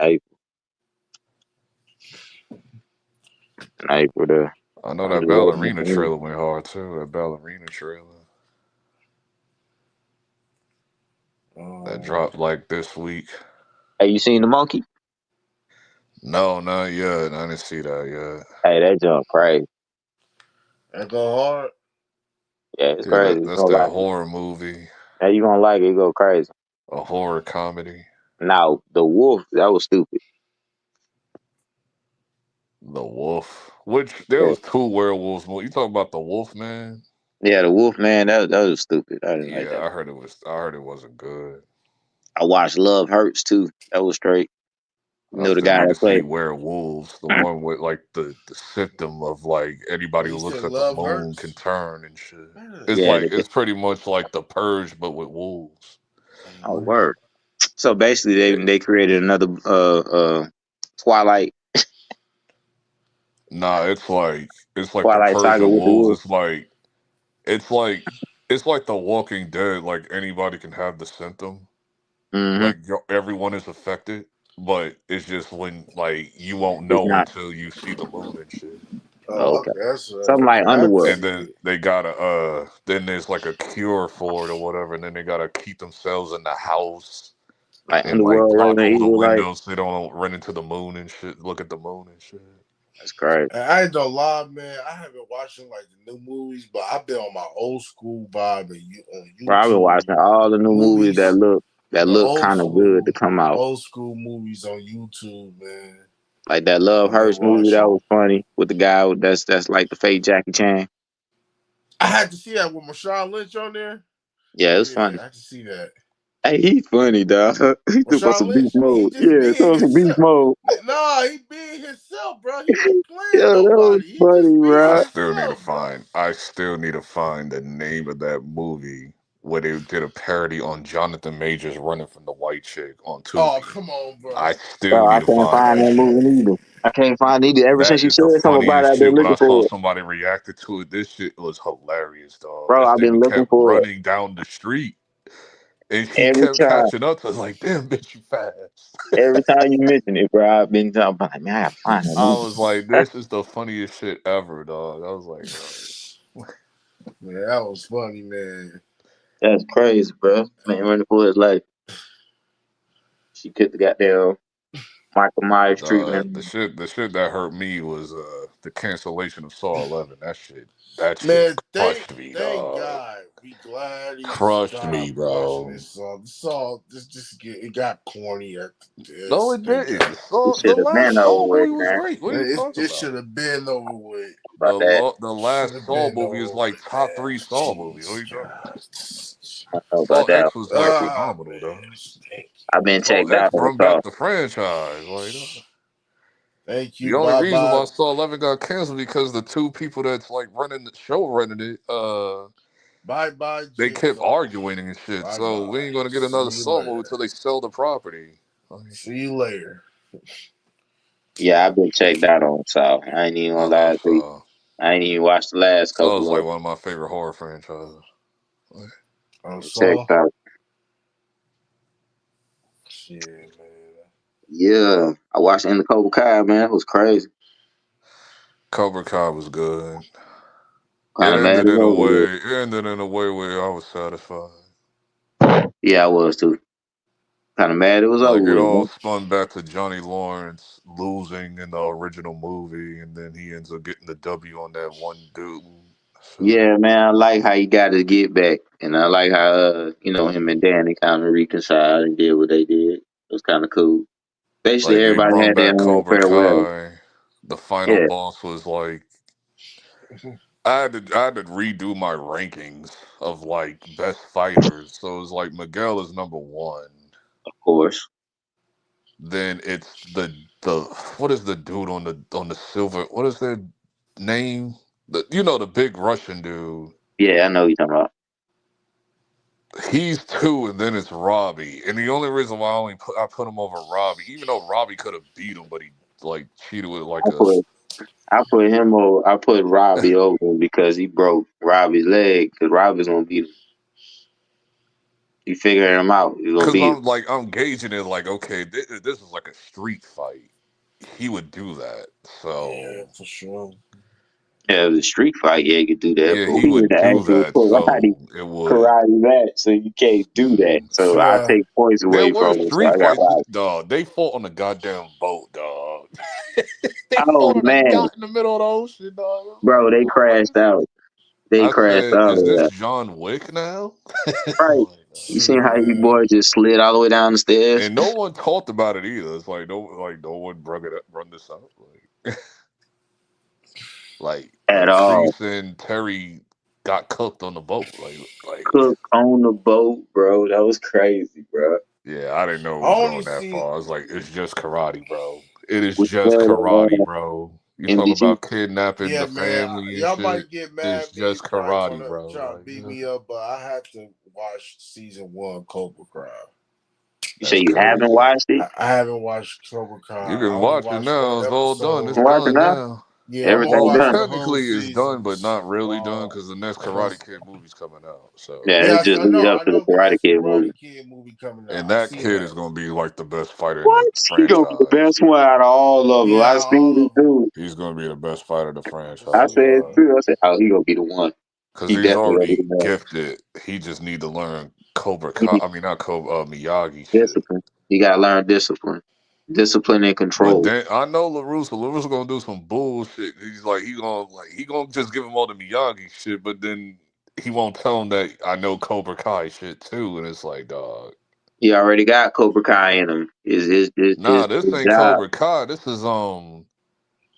in April there. I know I that love ballerina movies. trailer went hard too. That ballerina trailer that Um, dropped like this week. Hey, you seen the monkey? No, not yet. I didn't see that yet. Hey, that jump crazy. and go hard. Yeah, it's Yeah, crazy. You that's gonna that like it. horror movie, Hey, you gonna like it? It go crazy. a horror comedy. Now the wolf, that was stupid. The Wolf, which there Yeah, was two werewolves. You talking about the Wolf Man? yeah, the wolf man, that was stupid. I didn't like Yeah, that. I heard it was. I heard it wasn't good. I watched Love Hurts too. That was straight. You I know the still guy need that to see played. Werewolves, the one with like the symptom of like Oh, anybody who you looks said at the love moon can hurts. turn and shit. Man, It's Yeah, like it's pretty much like the Purge, but with wolves. oh word. So basically, It, they created another Twilight nah, it's like the Twilight Purge Saga of with the wolves. wolf. It's like it's like The Walking Dead. Like anybody can have the symptom. Mm-hmm. Like everyone is affected, but it's just when like you won't It's know not until you see the moon and shit. oh, okay. okay, that's Something like okay. I have to Underworld. And see then it. they gotta then there's like a cure for it or whatever, and then they gotta keep themselves in the house Like And like Underworld, block Raven over the Evil, like windows so they don't run into the moon and shit. Look at the moon and shit. that's great. And I ain't gonna lie, man. I haven't watching like the new movies, but I've been on my old school vibe on Bro, I've been YouTube. watching all the new movies Movies, that the look kind of good to come out. old school movies on YouTube, man. Like that Love I've been Hurts movie that watching. was funny with the guy that's like the fake Jackie Chan. I had to see that with Marshawn Lynch on there. Yeah, it was Yeah, funny. I had to see that. Hey, he's funny, dog. He took on Marshawn some beast Lynch, he mode. just Yeah, being took on some beast himself. mode. Nah, he being himself, bro. He ain't Yo, playing that was nobody. He funny, just being I bro. still need to himself, bro. find. I still need to find the name of that movie where they did a parody on Jonathan Majors running from the white chick on Oh, Tubi. come on, I bro. still Bro, I need to can't find find that that shit. movie either. I can't find it either. Ever since That you is said the something about it, funniest I've been shit. When I looking saw for it. somebody reacted to it, this shit was hilarious, dog. Bro, This I've been nigga looking kept for it running down the street and he every kept time. catching up to us like, damn bitch, you fast. Every time you mention it, bro, I've been talking about like, man, I gotta find that I movie. was like, this is the funniest shit ever, dog. I was like, Man, that was funny, man. That's crazy, bro. Man running for his life. She took the goddamn Michael Myers the treatment. shit that hurt me was the cancellation of Saw 11. That shit Man, crushed me, thank dog. God. We glad he Crushed me, stopped watching bro. this song. The song it got corny at No, this. it Thank didn't. God. It Saw the should have been last over Saw with, movie was man. great. What are Man, you talking it about? should have been over with. About that. The Should last have Saw been movie is over like with, top man. three Saw movie. What are Jeez, you talking about? God. I don't know Saw about that. X was like Ah, phenomenal, man. though. Thank I've you. been Saw checked X out on brought Saw. back the franchise. Like, Thank the you. only Bye reason bye. why Saw 11 got canceled because the two people that's like running the show running it, Bye bye, they kept Jigsaw. arguing and shit. Bye So we bye. ain't gonna get See another you Saw movie later. until they sell the property. Like, See you later. Yeah, I've been checked out on Saw. I ain't even I gonna lie love to you. Saw. I ain't even watched the last Saw is couple like of one of my favorite horror franchises. Like, I'm them. Checked Saul. out. Shit, man. Yeah, I watched In the Cobra Kai, man. It was crazy. Cobra Kai was good. Kind It of mad ended it's in a over with. way. It ended in a way where I was satisfied. Yeah, I was too. Kind of mad it was over Like it with, all man. spun back to Johnny Lawrence losing in the original movie, and then he ends up getting the W on that one dude. So Yeah, man, I like how he got his get back, and I like how him and Danny kind of reconciled and did what they did. It was kind of cool. Basically, like they everybody brung had their back own Cobra farewell. Kai. The final Yeah, boss was like I had to redo my rankings of like best fighters. So it's like Miguel is number one. of course. Then it's the what is the dude on the silver? What is their name? The big Russian dude. Yeah, I know what you're talking about. He's two, and then it's Robbie. And the only reason why I put him over Robbie, even though Robbie could have beat him, but he like cheated with like I a. put I put him over. I put Robbie over him because he broke Robbie's leg. Because Robbie's gonna beat him. He figured him out. He's gonna Because beat him. I'm gauging it like, okay, this is like a street fight. He would do that. Yeah, So for sure. Yeah, the street fight, yeah, you could do that. yeah, But he we in would the do actual that. sport. I thought he So it would. karate match, so you can't do that. Mm. So I Yeah. take points There away were from him. So street I got fights, Robbie. dog. They fought on the goddamn boat, dog. They Oh fought on a man, yacht in the middle of the ocean, dog. I was bro, like, they bro, what crashed is? out. They I crashed said, out is of this there. John Wick now? Right. Like, You Shit, seen how you man. boy just slid all the way down the stairs? and no one talked about it either. It's like no one run this up. At Like all. Kreese and Terry got cooked on the boat. Like Cook on the boat, bro. That was crazy, bro. yeah, I didn't know it I was only going that see. far. I was like, it's just karate, bro. It is Which just one? karate, bro. You talk MDG. about kidnapping Yeah, the man. family and Y'all shit. might get mad It's at me. just Probably karate, bro. try to Like, beat me up, but I had to watch season one Cobra Kai. You say that's you haven't crazy. watched it? I haven't watched Cobra You Kai. I can only watch it watched now. one It's all done. It's You episode. watching done now? now. Yeah, I'm gonna Everything Well, watch done. the whole technically it's done, but seasons. not really done Wow. because the next Karate Cause Kid movie's coming out. So, Yeah, yeah, it's just I lead know, up I to the know the Karate next Kid movie. Karate Kid movie coming out. and I that seen kid that. is going to be like the best fighter in the What? He gonna be the franchise. best one out of all of them. Yeah, I out of all seen it of them. too. He's going to be the best fighter of the For I franchise, said sure. dog. too. I said, oh, he gonna be the one. Because He he's definitely already gifted. He just need to learn Cobra he Kai. need I mean, not Cobra, Miyagi shit. discipline. He gotta learn discipline and But control. then I know LaRusso. LaRusso gonna do some bullshit. He's like he gonna just give him all the Miyagi shit, but then he won't tell him that I know Cobra Kai shit too. And it's like, dog, He already got Cobra Kai in him. nah, His this ain't job. Cobra Kai. This is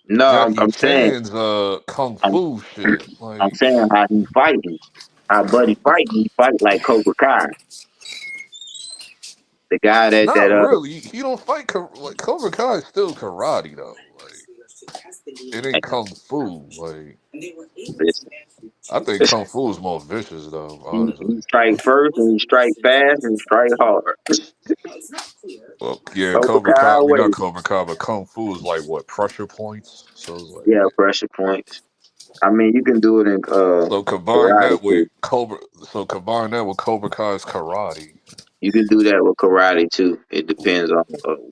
No, Jackie I'm saying Chan's kung I'm fu shit. I'm Like, saying how he fighting. How Buddy fighting, he fight like Cobra Kai. The guy not really. He don't fight like Cobra Kai is still karate though. Like, it ain't kung fu. Like, listen, I think listen, kung fu is more vicious though. he Honestly. strike first and he strike fast and strike hard. Well, yeah, Cobra Cobra Kai. Kai I mean, not way. Cobra Kai, but Kung Fu is like what pressure points. So it's like, Yeah, pressure points. I mean, you can do it in so combine karate that with too. Cobra. So combine that with Cobra Kai's karate. You can do that with karate too. It depends on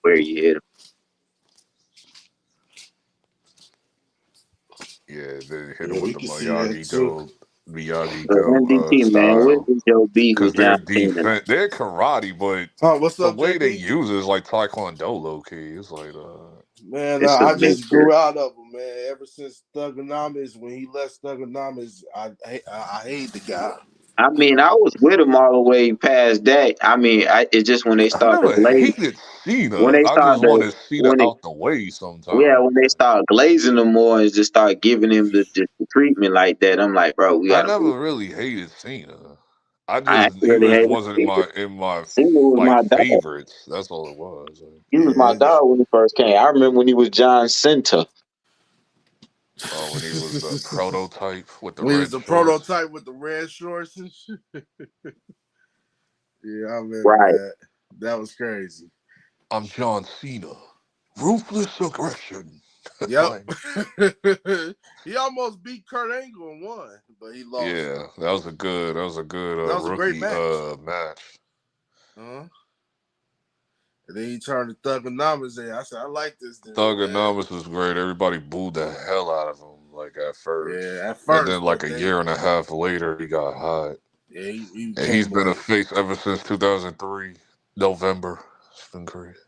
where you hit him. Yeah, they hit him Yeah, with we the can see that Miyagi too. Do, Miyagi So Do MVP man, what style. is your beef Because with John they're Cena? defense, they're karate, but Huh, what's the up, way they JP? use it is like Taekwondo, low key. It's like, Man, It's a I just mixture. grew out of him, man. Ever since Thugonomics, when he left Thugonomics, I hate the guy. I mean, I was with him all the way past that. I mean, it's just when they I start to never glaze, hated when Cena. they I start just to wanted Cena when it out the way yeah, when sometimes. they start glazing him more and just start giving him the treatment like that, I'm like, bro, we I gotta move. never really hated Cena. I I ain't just he really just hate wasn't him. in my Cena was like my dog. favorites. That's all it was. Like, He was my Yeah. dog when he first came. I remember when he was John Center. when he was the prototype with the When he was red the shorts. prototype with the red shorts and shit. Yeah, I remember Right. that. That was crazy. I'm John Cena. Ruthless aggression. Yep. Like, He almost beat Kurt Angle and won, but he lost yeah, though. that was a good That was a great rookie match. match. Uh-huh. And then he turned to Thugonomics and I said, I like this dude, man. Thugonomics was great. Everybody booed the hell out of him like at first. Yeah, at And then first, like but a then year and a half later he got hot. yeah, he And he's became been a like face ever since 2003, November. It's been crazy.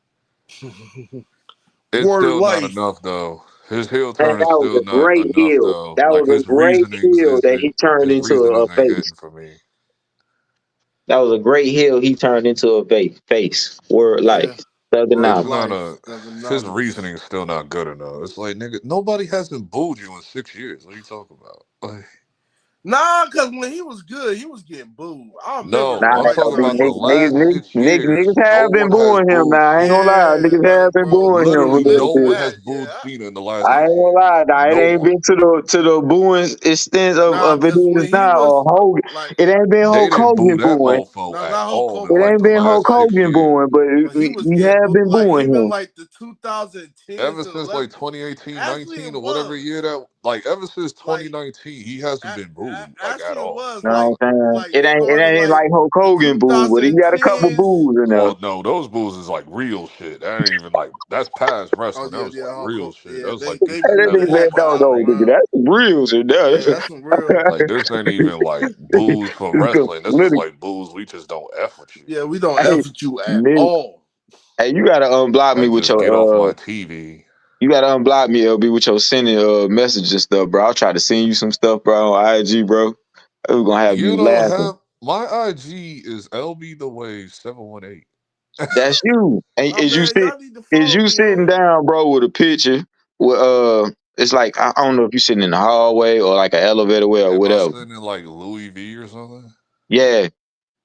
It's Word still not Life. enough though. His heel Man, turn is that was still a not great enough heel. though. That Like was a great heel that he turned his into a reasonings ain't face. hitting for me. That was a great heel he turned into a face. Word Yeah. life. Word It's Thugonomics. not Life. a his Thugonomics. reasoning is still not good enough. It's like nigga, nobody hasn't booed you in 6 years. What are you talking about? Like, Nah, because when he was good, he was getting booed. I remember no, Nah, I'm like talking LB, about the some last 6 years. niggas No have been one has booing him booed now. I ain't gonna Cena. lie. yeah, Niggas have like been bro, booing him a Literally, little no this and one bit. has that. booed Yeah. Cena in the last I six ain't gonna years. lie, nah, it No ain't one. been to the booing extent Nah, of it cause is when he now or was Hogan. like It ain't been They Hulk didn't boo Hogan that booing. mofo no, at not Hulk all in It Hogan, like ain't the been but Hulk last six Hogan years. booing, but but he was we getting have been like booing even him. like the 2010s Ever and since like 11. 2018, Actually, 19, it or whatever was year that, like ever since like 2019, he hasn't been booed like at actually it all. was You know what I'm saying? like It started ain't like like Hulk the Hogan boo, but he got a couple 2010s. boos in there. Well, no, those boos is like real shit. That ain't even like that's past Oh wrestling. That yeah, was yeah, like Hulk real Hogan. shit. That Yeah, was they like they That booed nigga before said, Hulk like when no, Hulk no, was nigga, around. that's some real shit there. Yeah, that's some real. like this ain't even like boos for It's wrestling. This is political. like boos. We just don't f with you. Yeah, we don't Hey, F with you at nigga, all. hey, you gotta unblock me Like with just get off your my TV. you gotta unblock me, LB, with your sending messages and stuff, bro. I'll try to send you some stuff, bro, on IG, bro. We're gonna have You you don't laughing. have my IG is LB the Wave 718. That's you. And Oh man, y'all need to is follow you me sitting on. down, bro, with a picture with it's like I don't know if you sitting in the hallway or like an elevator way or Am I whatever. sitting in like Louis V or something? Yeah,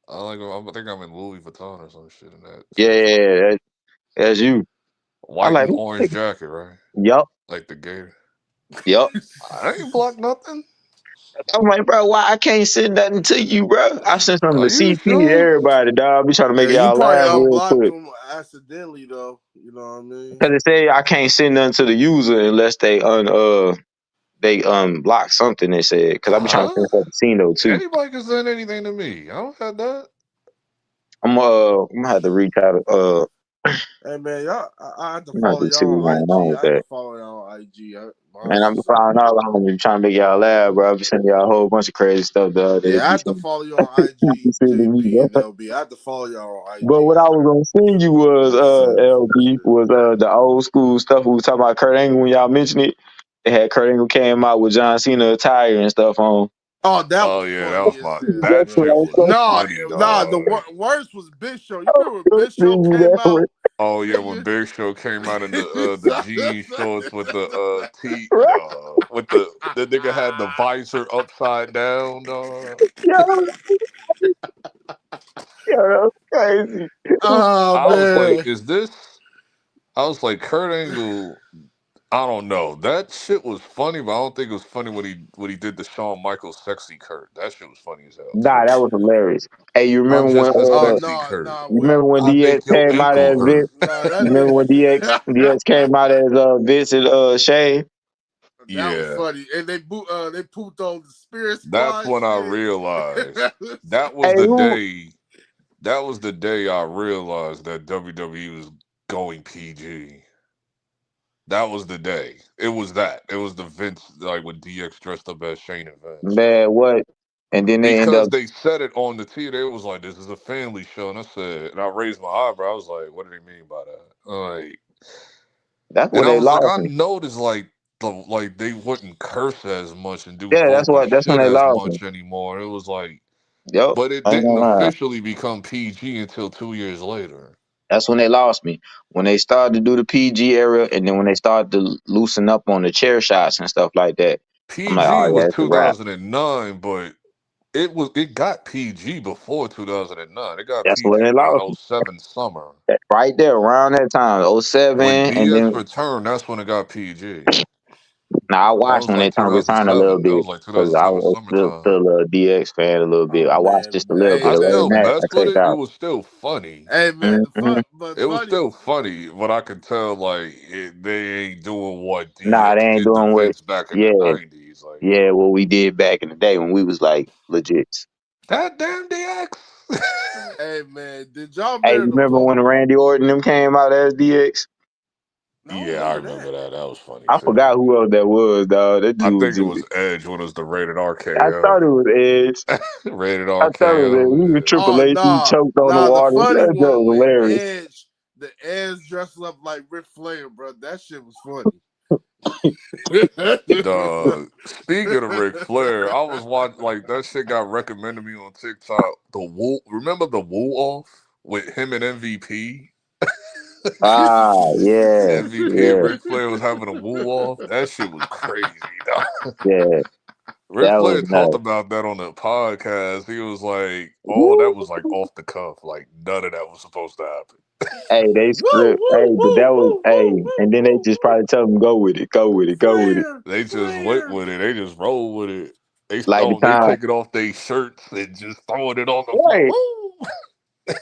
I think I'm in Louis Vuitton or some shit in that yeah, picture. yeah, yeah, that's you. I White like, and orange jacket, right? yup, Like the gator. yup. I ain't blocked nothing. I'm like, bro, why I can't send nothing to you, bro? I sent something Are to you CP to sure? everybody, dog. Be trying to make Yeah, you y'all probably laugh real unblocked quick. them accidentally though. You know what I mean? Cause it say I can't send nothing to the user unless they block something. They said because I be trying to Huh? send stuff to Cino too. Anybody can send anything to me. I don't have that. I'm gonna have to reach out. Hey man, y'all, I had to I'm not follow to see y'all what's on going on IG. with I had to that. follow y'all on IG. Man, I'm Mine's following all along. Been trying to make y'all laugh, bro. I be sending y'all a whole bunch of crazy stuff the other day. yeah, I Be had to sending, follow you on be IG, sending me, JB bro. and LB. I had to follow y'all on But IG. what I was gonna send you was Yes, sir. LB was the old school stuff we was talking about Kurt Angle when y'all mentioned it. They had Kurt Angle came out with John Cena attire and stuff on. Oh, that Oh was yeah, that funny was as my hell, that That's what I man. shit was was gonna Nah, funny, nah. The dog. worst was Big Show. You remember when Big Show send you came that one. out, Oh yeah, when nigga? Big Show came out in the jean shorts with the T Right? with the nigga had the visor upside down, dog. Yo, yo, that's crazy. Oh I was like, man. is this? I was like, Kurt Angle. I don't know. That shit was funny, but I don't think it was funny when he did the Shawn Michaels sexy Kurt. That shit was funny as hell Nah, too. that was hilarious. Hey, you I'm remember when just a Oh sexy no, Kurt. no. you remember when I DX make your came out ankle as Vince? hurt. No, You remember when DX came out as Vince and Shay? that was Yeah. funny. And they pooped on the Spirit That's Squad when I shit. realized That was that was Hey, the who? day. That was the day I realized that WWE was going PG. That was the day. It was that. It was the Vince, like when DX dressed up as Shane and Vince. Man, what? And then they end Because up. they said it on the TV. They was like, "This is a family show," and I said, and I raised my eyebrow. I was like, "What do they mean by that?" Like, That's and when I they was like, lost I me. noticed like they wouldn't curse as much and do Yeah, vulgar that's when shit they as lost me. much anymore. It was like, Yep. but it I ain't didn't gonna lie. officially become PG until 2 years later. That's when they lost me. When they started to do the PG era, and then when they started to loosen up on the chair shots and stuff like that, I'm like, PG oh yeah, was it's a wrap. 2009, but it got PG before 2009. It got That's when PG they like lost in me. '07 summer. Right there, around that time, When '07, and DX then returned, that's when it got PG. now I That watched was when they like turned return a little 2007. That bit was like because I 2007 was summertime. still a DX fan a little bit. oh I watched man. just a little Hey bit. I Other man. still than that, I mess with checked it. It out. was still funny. Hey man, Hmm but It was funny. still funny, but I could tell like they ain't doing what Nah, they DX ain't did to doing what. Vince back in the Yeah, '90s. Like yeah, what we did back in the day when we was like legit. that damn DX. Hey man, did y'all Hey, you remember the remember Paul? when Randy Orton them came out as DX? I don't Yeah, I remember remember that. that. That was funny I too. forgot who else that was, dog. That I dude was think it just. was Edge when it was the rated I thought RKO. it was Edge. Rated I thought it was Edge. He was RKO. Triple Oh H. He nah, choked on the nah. The water. funny That joke one was with hilarious. the Edge dressed up like Ric Flair, bro. That shit was funny. The speaking of Ric Flair, I was watching like that shit got recommended to me on TikTok. The Woo, remember the Woo off with him and MVP? Ah, yeah, MVP and yeah, Ric Flair was having a woo off. That shit was crazy, dog. yeah. Ric That was Flair talked nuts. about that on the podcast. He was like, "Oh, that Woo. was like off the cuff. Like none of that was supposed to happen." Hey, they Woo, script. Hey, woo, but woo, that was woo, hey, woo, woo, and then they woo, just probably woo. tell them go with it, go with it, go with it. They just went Flair. with it. They just rolled with it. Like the They time, take it off their shirts and just throwing it on the floor. right? Woo!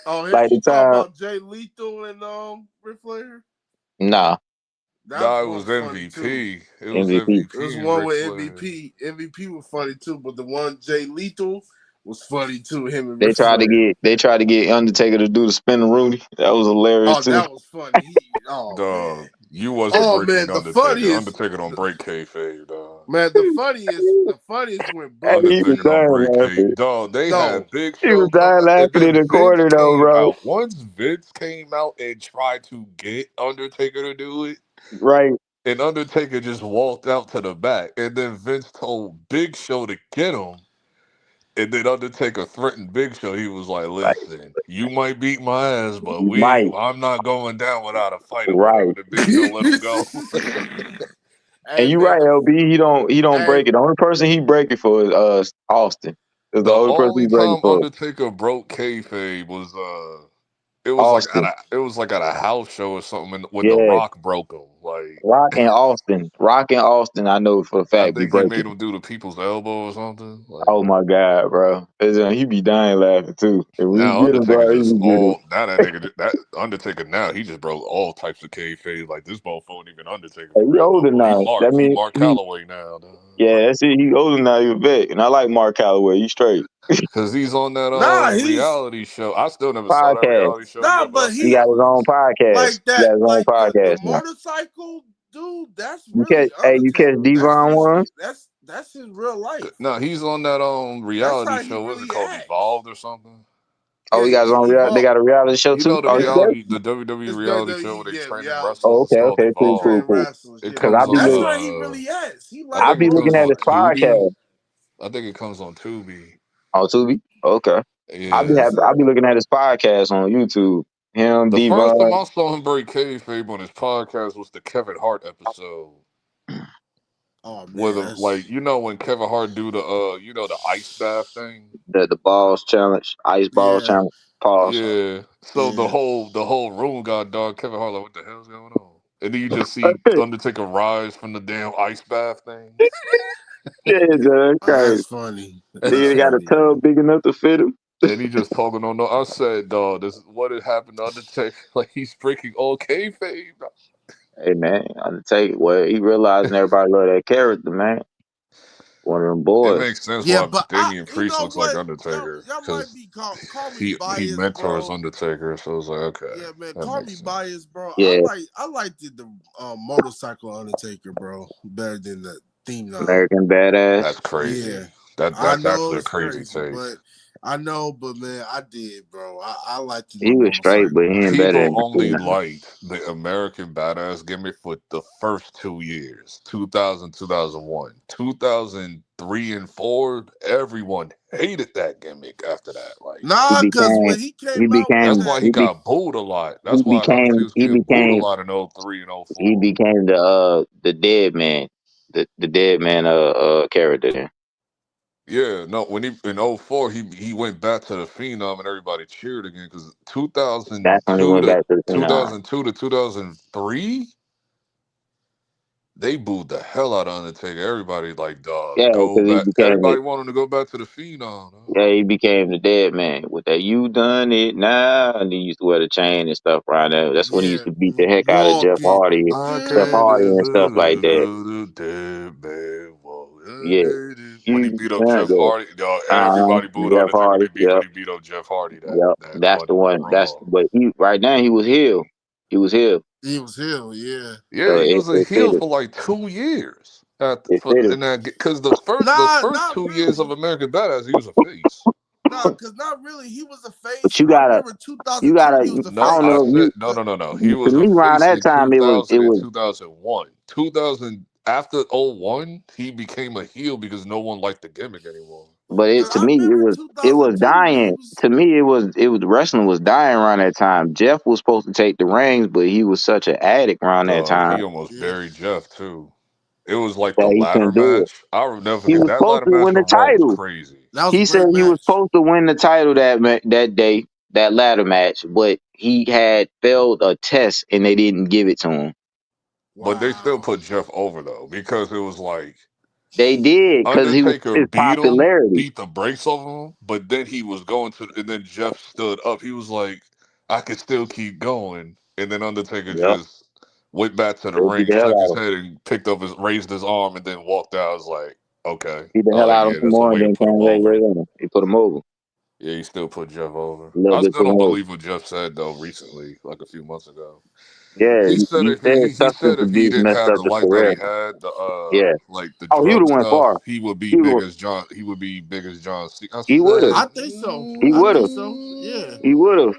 Oh, Like the you talking time. about Jay Lethal and Ric Flair? Nah, That Nah, it one was was funny too. MVP. It was MVP. There was MVP and one Ric with Flair. MVP. MVP was funny too, but the one Jay Lethal was funny too. Him and They Ric tried to Flair. get Undertaker to do the spin Rooney. That was hilarious Oh, too. that was funny. Oh man. Dog, you wasn't Oh breaking man, the the Undertaker. funniest. Undertaker don't The, break kayfabe, dog. man, the funniest when Hey, Brother he was Undertaker T. don't dying break laughing. kayfabe. Dog, they No, had Big He was Show come dying out, and laughing in then the Vince corner though, came bro. out. Once Vince came out and tried to get Undertaker to do it, Right. and Undertaker just walked out to the back, and then Vince told Big Show to get him. And then Undertaker threatened Big Show. He was like, Like "Listen, you might beat my ass, but you might. I'm not going down without a fight or whatever." Right. The Big Show let him go. And hey you man, right, LB. He don't hey, break it. The only person he break it for is Austin. Is the The only person he only break it time for. Undertaker broke kayfabe was Austin. it was like at a house show or something when The Yeah. Rock broke him. Like Rock and Austin. Rock and Austin, I know for a I fact be think he breaking. made him do the people's elbow or something. Oh Like my God, bro. He be dying laughing too. If we now get him, Undertaker bro, he just be get him. all now that nigga that Undertaker now he just broke all types of kayfabe. Like this motherfucker ain't even Undertaker Hey, for he real no older more. now. That He mean Mark he Calloway now. Dog. yeah, that's it. He older now, he a vet. And I like Mark Calloway. He straight. Cause he's on that Nah, he's reality show. I still never saw that Podcast. reality show nah, yet, but I but seen He the he got his own clips. podcast. like He that, got his own like the podcast now. motorcycle dude. That's You catch, really hey, you catch Undertaker. That's Devon his. ones? That's his real life. No, he's on that That's reality how he show. What's it really called? acts. Evolved or something? Oh, he Yeah, got his own They Evolve. got a reality show You too. know the Oh, he Yeah, does. reality, the WWE it's reality show where WWE. they Yeah, training reality Oh, wrestlers. show. It's okay, called okay, They cool, Evolve. cool, train cool. wrestlers. It Yeah, Cause comes I be that's look, how he really acts. He I like I think be it looking comes at on his motorcycles. Tubi. podcast. I think it comes on Tubi. Oh, Tubi. Okay. Yeah. Yes, I sir. be looking at his podcast on YouTube. Him, The first time Devon. I saw him break kayfabe on his podcast was the Kevin Hart episode. Oh Where man, the that's when Kevin Hart do the the ice bath thing. The balls challenge, ice balls yeah, challenge. Pause. Yeah. So yeah. the whole room got dark. Kevin Hart like, what the hell's going on? And then you just see Undertaker rise from the damn ice bath thing. Yeah, that's crazy. That's funny. Then That's he got a funny, tub man. big enough to fit him. And he just talking on. I said, dog, this is what had happened to Undertaker. Like he's breaking all kayfabe. Hey man, Undertaker. Well, he realizing everybody love that character, man. One of them It boys. makes sense Yeah, why but Damian you Priest know looks like what? Undertaker Y'all might because be call me he biased, mentors bro. Undertaker. So it's like, okay, Yeah, man, that call makes me sense. biased, bro. Yeah, I liked the motorcycle Undertaker, bro, better than the theme now. American Badass. That's crazy. Yeah, I That's know actually a it's crazy crazy, take. but I know, but man, I did, bro. I liked the He new was straight, but motorcycle, he man. ain't better People than the only Queen. liked the American Badass gimmick for the first 2 years 2000, 2001, 2003, and 4. Everyone hated that gimmick after that. Like, He Nah, cause became when he he came out with that's became why that, he he be, got booed a lot. he That's why I heard he became was getting booed a lot in 03 and he 04. became the dead man. The dead man character then. Yeah, no, when he in 04, he went back to the Phenom and everybody cheered again because That's when he 2002 went to back to the Phenom. 2002 to 2003, they booed the hell out of Undertaker. Everybody like, dog, Yeah, go because he back. became Everybody wanted to go back to the Phenom. Dog. yeah, he became the dead man with that "you done it now," and he used to wear the chain and stuff around there. That's when he used yeah, to beat the heck out of walking. I Jeff can't Hardy live and stuff like that. the dead man walk. Yeah, When he you beat up done Jeff that. Dog, everybody booed Jeff Undertaker when Hardy. Yep, he beat up Jeff Hardy yep. that That's the Monday Night one. That's Raw. but he right now he was healed. He was healed. He was him, yeah. Yeah, So he was a it heel fitted. for like 2 years. It fitted. Because the Nah, first not 2 years of really. American Badass, he was a face. Nah, cause not really. He was a But face. I remember you 2002. gotta. He was a I No, don't I face. know if said you. no, But no, no, no. He To was a me, around face that in time, 2000 it and was 2001. 2000 after 01, he became a heel because no one liked the gimmick anymore. But cause it to I me remember it was 2002 when he dying. was. To me it was wrestling was dying around that time. Jeff was supposed to take the reins, but he was such an addict around that Dog, time he almost Yeah, buried Jeff too. It was like the that he ladder couldn't do it. match. I will never He forget was that supposed ladder to match win the from Raw was title. crazy. that was a He said great he was match. supposed to win the title that day, that ladder match, but he had failed a test and they didn't give it to him. But they still Wow. put Jeff over though because it was like They did because he was Undertaker his beat him, popularity. beat the brakes off him, but then he was going to, and then Jeff stood up. He was like, I could still keep going. And then Undertaker Yep. just went back to the They beat ring, the hell shook out his of him. head, and raised his arm, and then walked out. I was like, okay. Beat the hell out of him Yeah, some that's a more and way to then put him came back over. right on him. He put him over. Yeah, he still put Jeff over. A little I bit still put him don't over. believe what Jeff said, though, recently, like a few months ago. Yeah, He said he if said he substance said if he abuse didn't messed have up the the life that career. he had, the Yeah. like the Oh, he would drug have went stuff, far. he would be He big would. as John. He would be big as John C. I He would have. said, I think so. He I would have. think so. Yeah. He would have.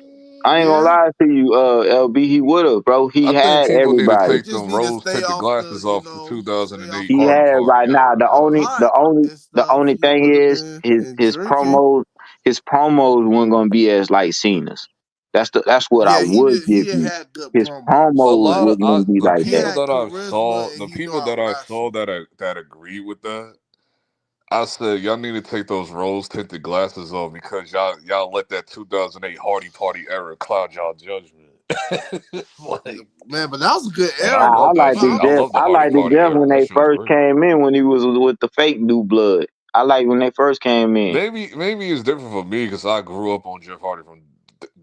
I ain't gonna Yeah. lie to you, LB. He would have, bro. He I think had people need to everybody. He take just them need to rose stay tinted off the, glasses off the stay off 2008 He Hardy had Party right now. era, the dog. The pot only, and the stuff. only He thing would have is been his and his drinking. promos. His promos weren't gonna be as like Cena's. That's what I Yeah, would he give you. had good His promos. A promos lot of wasn't gonna be the like He that. people had that I saw, charisma and the he knew people how that to I saw wrestle. that agree with that, I said y'all need to take those rose tinted glasses off because y'all let that 2008 Hardy Party era cloud y'all judgment. Like, Man, but that was a good and Nah, I era I love though. that like the shit. But I Jeff. love the I Hardy like the Party Jeff era. when That they shit was first great. came in when he was with the fake new blood. I like when they first came in. Maybe it's different for me because I grew up on Jeff Hardy from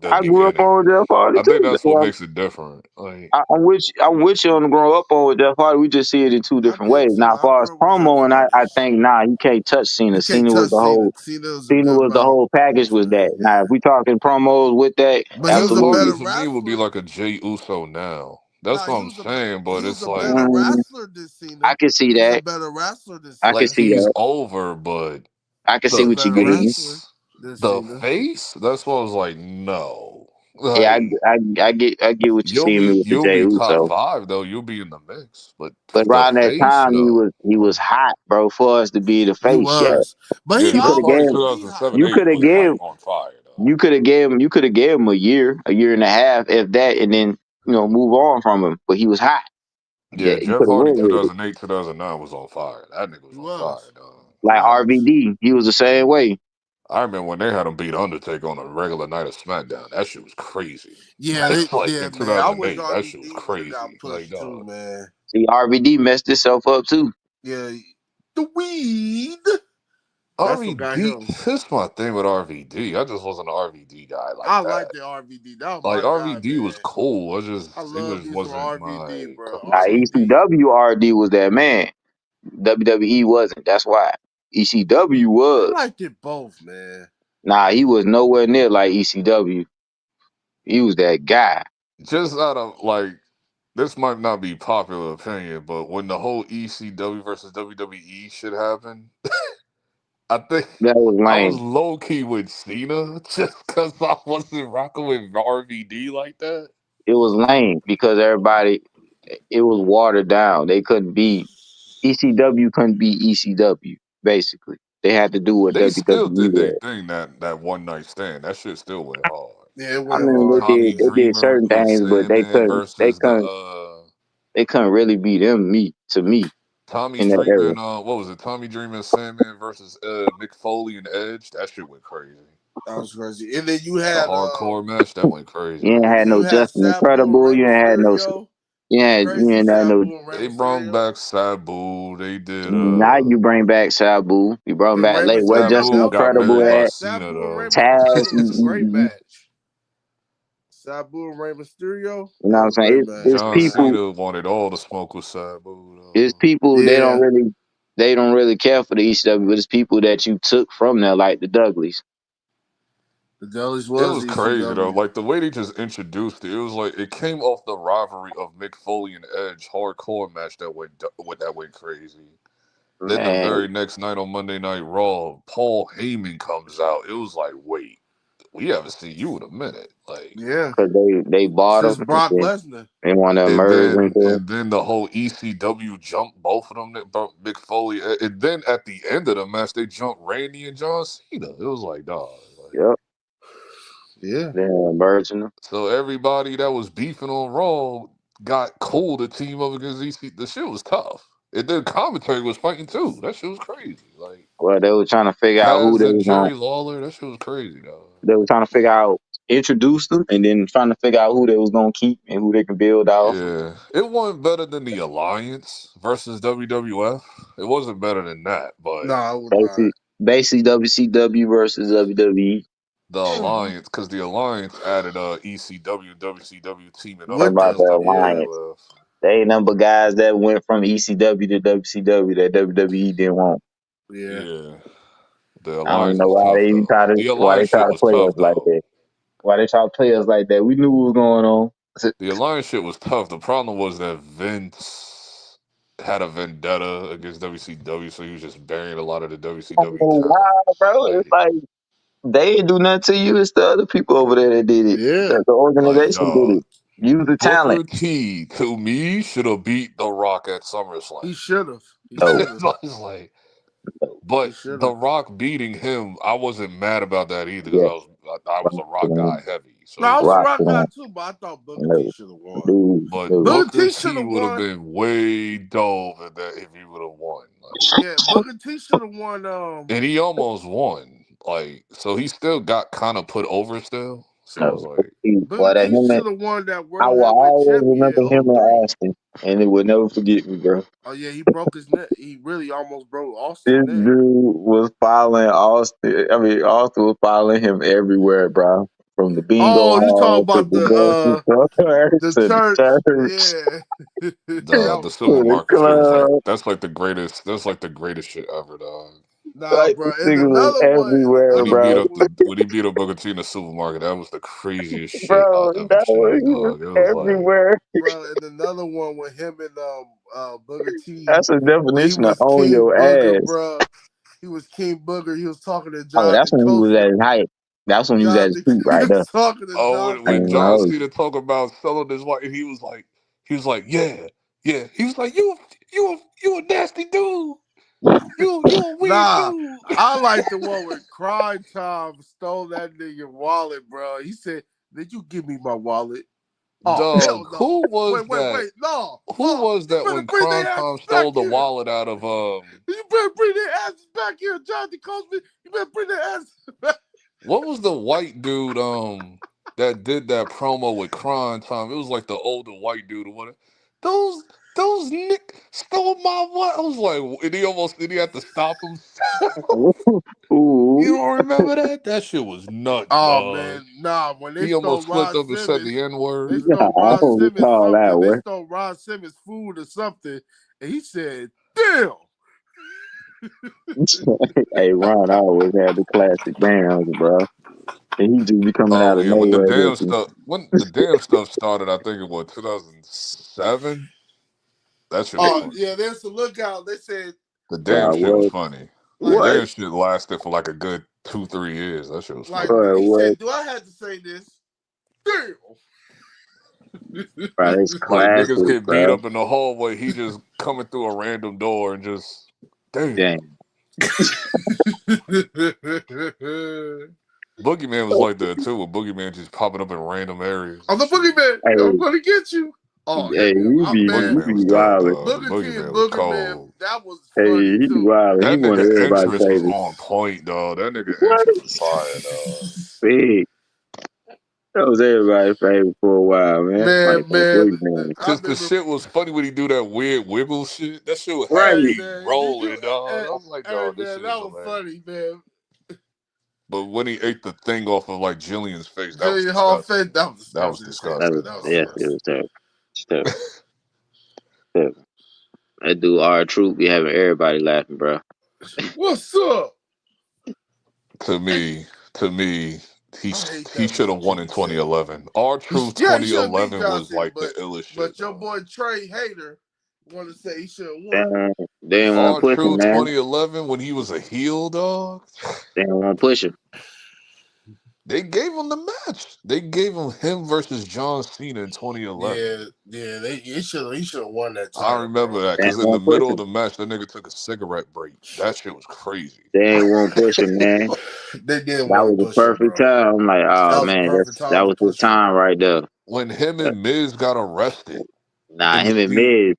the I grew up beginning. on Jeff Hardy I think too. that's what makes it different. Like, I'm with you on the grow up on with Jeff Hardy. We just see it in two I different did ways. Now, too. as I far as grew up with Jeff promo, and I Hardy. think you can't touch Cena. You can't touch Cena. Cena was a good Cena was the battle whole package was sportsman. that. Now, if Yeah, we talking promos with that, but he was Jeff a absolutely. Hardy better to me would be wrestler. like a Jay Uso now. That's Nah, what I'm saying. But he was it's a better like wrestler than I Cena. can see He's a that. better wrestler than I can like Cena. see he's that. over, but I can He's see a the what you're better getting. wrestler face, than the Cena. face. That's what I was like, no. Yeah, Like I get what you're seeing me with the you'll Jey be top Uso. five though. You'll be in the mix, but But the around that face, time, no. he was hot, bro, for us to be the He face. Yeah, was, but Yeah, he you could Jeff have Hardy always gave 2007 you 8 could have was gave like on fire though. you could have gave him a year and a half, if that, and then move on from him. But he was hot. Yeah, Yeah, you Jeff could have Hardy went with it. 2008 2009 was on fire. That nigga was he on fire, was. dog. He Like was. RVD, he was the same way. I remember when they had him beat Undertaker on a regular night of SmackDown. That shit was crazy. Yeah, Like yeah, in man. I wish 2008, that shit was RVD would have got crazy. Like, pushed too, dog. man. See, RVD messed himself up too. Yeah, the weed. That's what got RVD, him. here's my thing with RVD. I just wasn't an RVD guy like I like that. the RVD. That was Like my guy, RVD was man. cool. I He love just me some wasn't RVD, my bro. cup of Now tea. RVD. ECW RD was that man. WWE wasn't. That's why. ECW I was. liked it both, man. Nah, he was nowhere near like ECW. He was that guy. Just out of like, this might not be popular opinion, but when the whole ECW versus WWE shit happened, I think That was I was lame. low key with Cena just because I wasn't rocking with RVD like that. It was lame because everybody, it was watered down. They couldn't be, ECW couldn't be ECW, basically. They had to do what They still WWE did their was. thing that one night stand. That shit still went hard. Yeah, it I went mean, With hard. Tommy they did Dreamer certain and things, but Sandman they versus couldn't, they couldn't really beat me Tommy in that Dreamer area. and what was it? Tommy Dreamer and Sandman versus Mick Foley and Edge. That shit went crazy. That was crazy. And then The hardcore match that went You crazy. ain't had no Justin Sabu and Incredible. Rey Mysterio. You Crazy ain't had no. Sabu and Rey They brought Mysterio. back Sabu. They did Now you bring back Sabu. You brought him And back Rey late. Where Mysterio, Justin Sabu that was a got good Incredible buried by at? match. Cena Sabu and Rey though. Taz. Mysterio was a great match. Sabu and Rey Mysterio, You know that what I'm was a great saying? match, It's John man. people. Cena wanted all the smoke with Sabu It's though. people. Yeah, They don't really care for the ECW, but it's people that you took from there, like the Dudleys. the Dudleys It was was crazy though. ECW. Like the way they just introduced it, it was like it came off the rivalry of Mick Foley and Edge hardcore match that went crazy. Then the Man, very next night on Monday Night Raw, Paul Heyman comes out. It was like, wait, we haven't seen you in a minute. Like, Yeah, because they bought since them and Brock then Lesnar. they want to merge into it. and then the whole ECW jumped both of them. That brought Mick Foley, and then at the end of the match, they jumped Randy and John Cena. It was like, dog. Like, Yep. Yeah, Then merging them. so everybody that was beefing on Raw got cool to team up against EC. The shit was tough. And then commentary was fighting too. That shit was crazy. Like Well, they were trying to figure out who Taz they and was going. Jerry Lawler, that shit was crazy, though. They were trying to figure out introduce them, and then trying to figure out who they was gonna keep and who they can build off. Yeah, it wasn't better than the Alliance versus WWF. It wasn't better than that, but no, I would not. Basically WCW versus WWE. the Alliance, because the Alliance added ECW, WCW teaming up What With about them, against the yeah, alliance? WWF. They ain't number guys that went from ECW to WCW that WWE didn't want. yeah. Yeah, the I don't Alliance know was why tough they even though. The why they Alliance try shit to was play tough us like though. that. Why they try to play us like that? We knew what was going on. The Alliance shit was tough. The problem was that Vince had a vendetta against WCW, so he was just burying a lot of the I don't WCW know talent. why, bro. It's Like, like they didn't do nothing to you. It's the other people over there that did it. Yeah, The like organization did dog. it. Use the talent. Booker T to me should have beat The Rock at SummerSlam. he should have. He No, should have. It's like, He but should The have. Rock beating him, I wasn't mad about that either because yeah, I was a Rock guy heavy. No, So I it's was a like, rock rock guy one. too, but I thought Booker T No, should have won. but dude. Booker Booker T should T have would have won. been way dope if he would have won. Like, Yeah, Booker T should have won. and he almost won. Like, so he still got kind of put over still. So it's No, like, Booker boy, that T him. should have won that I World will Heavyweight always Champion remember in him in '03. Austin, and it will never forget me, bro. Oh yeah, he broke his neck. He really almost broke This Austin's neck. dude was following Austin. I mean, Austin was following him everywhere, bro. From the bingo Oh, you talking hall to about the grocery store the to the church? church Yeah, The that the was funny. to the supermarket shit was like club. that's like the greatest. That's like the greatest shit ever, dog. Nah, Like bro. this nigga was And everywhere, When he another beat bro. one up was Booker T in the supermarket, that was the craziest shit I've Bro, ever that was, seen, he was dog. It was like, everywhere. and another one with him and Booker T That's a when he definition of was on King your Booger, ass. bro. He was King Booger. He was talking to Oh, that's Jonathan when he was at Coachman. his height. That's when he was at his Jonathan, peak he right there. was talking to oh, Jonathan I when ain't John gonna Cena talk about selling his wife, he was like, yeah, yeah. He was like, you a nasty dude. You a weird Nah, dude. I like the one with Crime Time stole that nigga wallet, bro. He said, "Did you give me my wallet?" Oh, hell Dog, no. who was that? Wait. No. Who was You that better when bring Crime their Time asses back stole the here. wallet out of You better bring their asses back here, Jonathan Coachman. You better bring their asses back. what was the white dude that did that promo with Crime Time? It was like the older white dude or whatever. Those those Nick stole my what? I was like, and he had to stop him. lie. You Ooh. don't remember that? That shit was nuts, Oh dog. man, nah. When they He stole almost flipped Ron up and said Simmons, the N word. Yeah, I don't recall that something. They one. stole Ron Simmons food or something, and he said, "Damn." Hey, Ron always had the classic downs, bro. And he just be coming out Oh of yeah, when the nowhere damn with them. stuff when the damn stuff started, I think it was 2007. That shit was Oh funny. yeah, there's a lookout. They said The damn Bro, shit was what? funny. The like What? damn shit lasted for like a good 2-3 years. That shit was like funny. Bro, he what? said, "Do I have to say this?" Damn. Bro, it's Like classic, niggas get beat bro. up in the hallway, he just coming through a random door and just damn. Damn. Boogeyman was like that too. With Boogeyman just popping up in random areas I'm and the shit. boogeyman. I'm Hey, gonna get you. Oh hey, man, you Boogeyman be was dope, wild. dog. The Booker T and Boogeyman was Booger Man, cold. that was Hey, funny he be too. wild. He That one of nigga everybody's entrance was favorites. on point, dog. That nigga What? entrance was fire, dog. Big. That was everybody's favorite for a while, man. Like that Man, big man. I Cause the remember. shit was funny when he do that weird wiggle shit. That shit would have Hey Right. me man, did you? rolling, dog. I was like, Hey dog, this man, shit that is was hilarious. funny, man. But when he ate the thing off of like Jillian's face, that was Jillian Hall disgusting. face, that was That was disgusting as hell, That man. was, disgusting, That was dog. yes, it disgusting. was terrible. It's terrible. Terrible. That dude, our troop, be having everybody laughing, bro. What's up? To me, to me, I hate he that should little have won in Jimmy shit. 2011. Our Truth Yeah, he should have beat 2011 John was Cena, like the illest shit, but your dog. boy Trey Hater want to say he should have won. They didn't want Our to push him, Truth man. 2011 when he was a heel, dog. They didn't want to push him. They gave him the match. They gave him versus John Cena in 2011. Yeah, he should have won that I title, remember bro. that They because didn't in the want to push middle of him. the match, that nigga took a cigarette break. That shit was crazy. They ain't want to push him, man. They didn't That want was to the push him, perfect bro. time. I'm like, That oh was a man, perfect that time to was his push him. time right there. When him and Miz got arrested Nah, in the theater.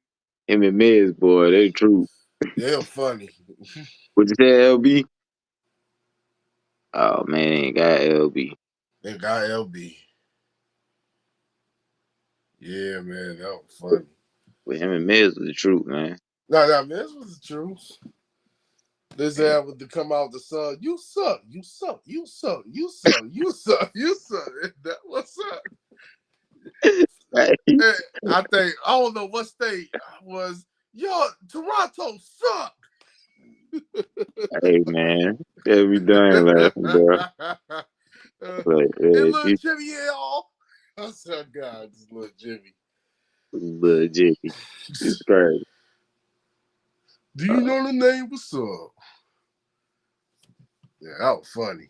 Him and Miz, boy, they true. They're funny. What you say, LB? Oh man, ain't got LB. They got LB. Yeah, man, that was funny. With him and Miz was the truth, man. No, man, this was the truth. This Yeah. ad with to come out the sun. You suck. You suck. You suck. You suck. You suck. You suck. That what's up? Right. I think I don't know what state was. Yo, Toronto suck. Hey man, can't be done laughing, bro. But And little Jimmy L. I said, God, this little Jimmy. little Jiffy, it's crazy. Do you know the name? What's up? Yeah, that was funny.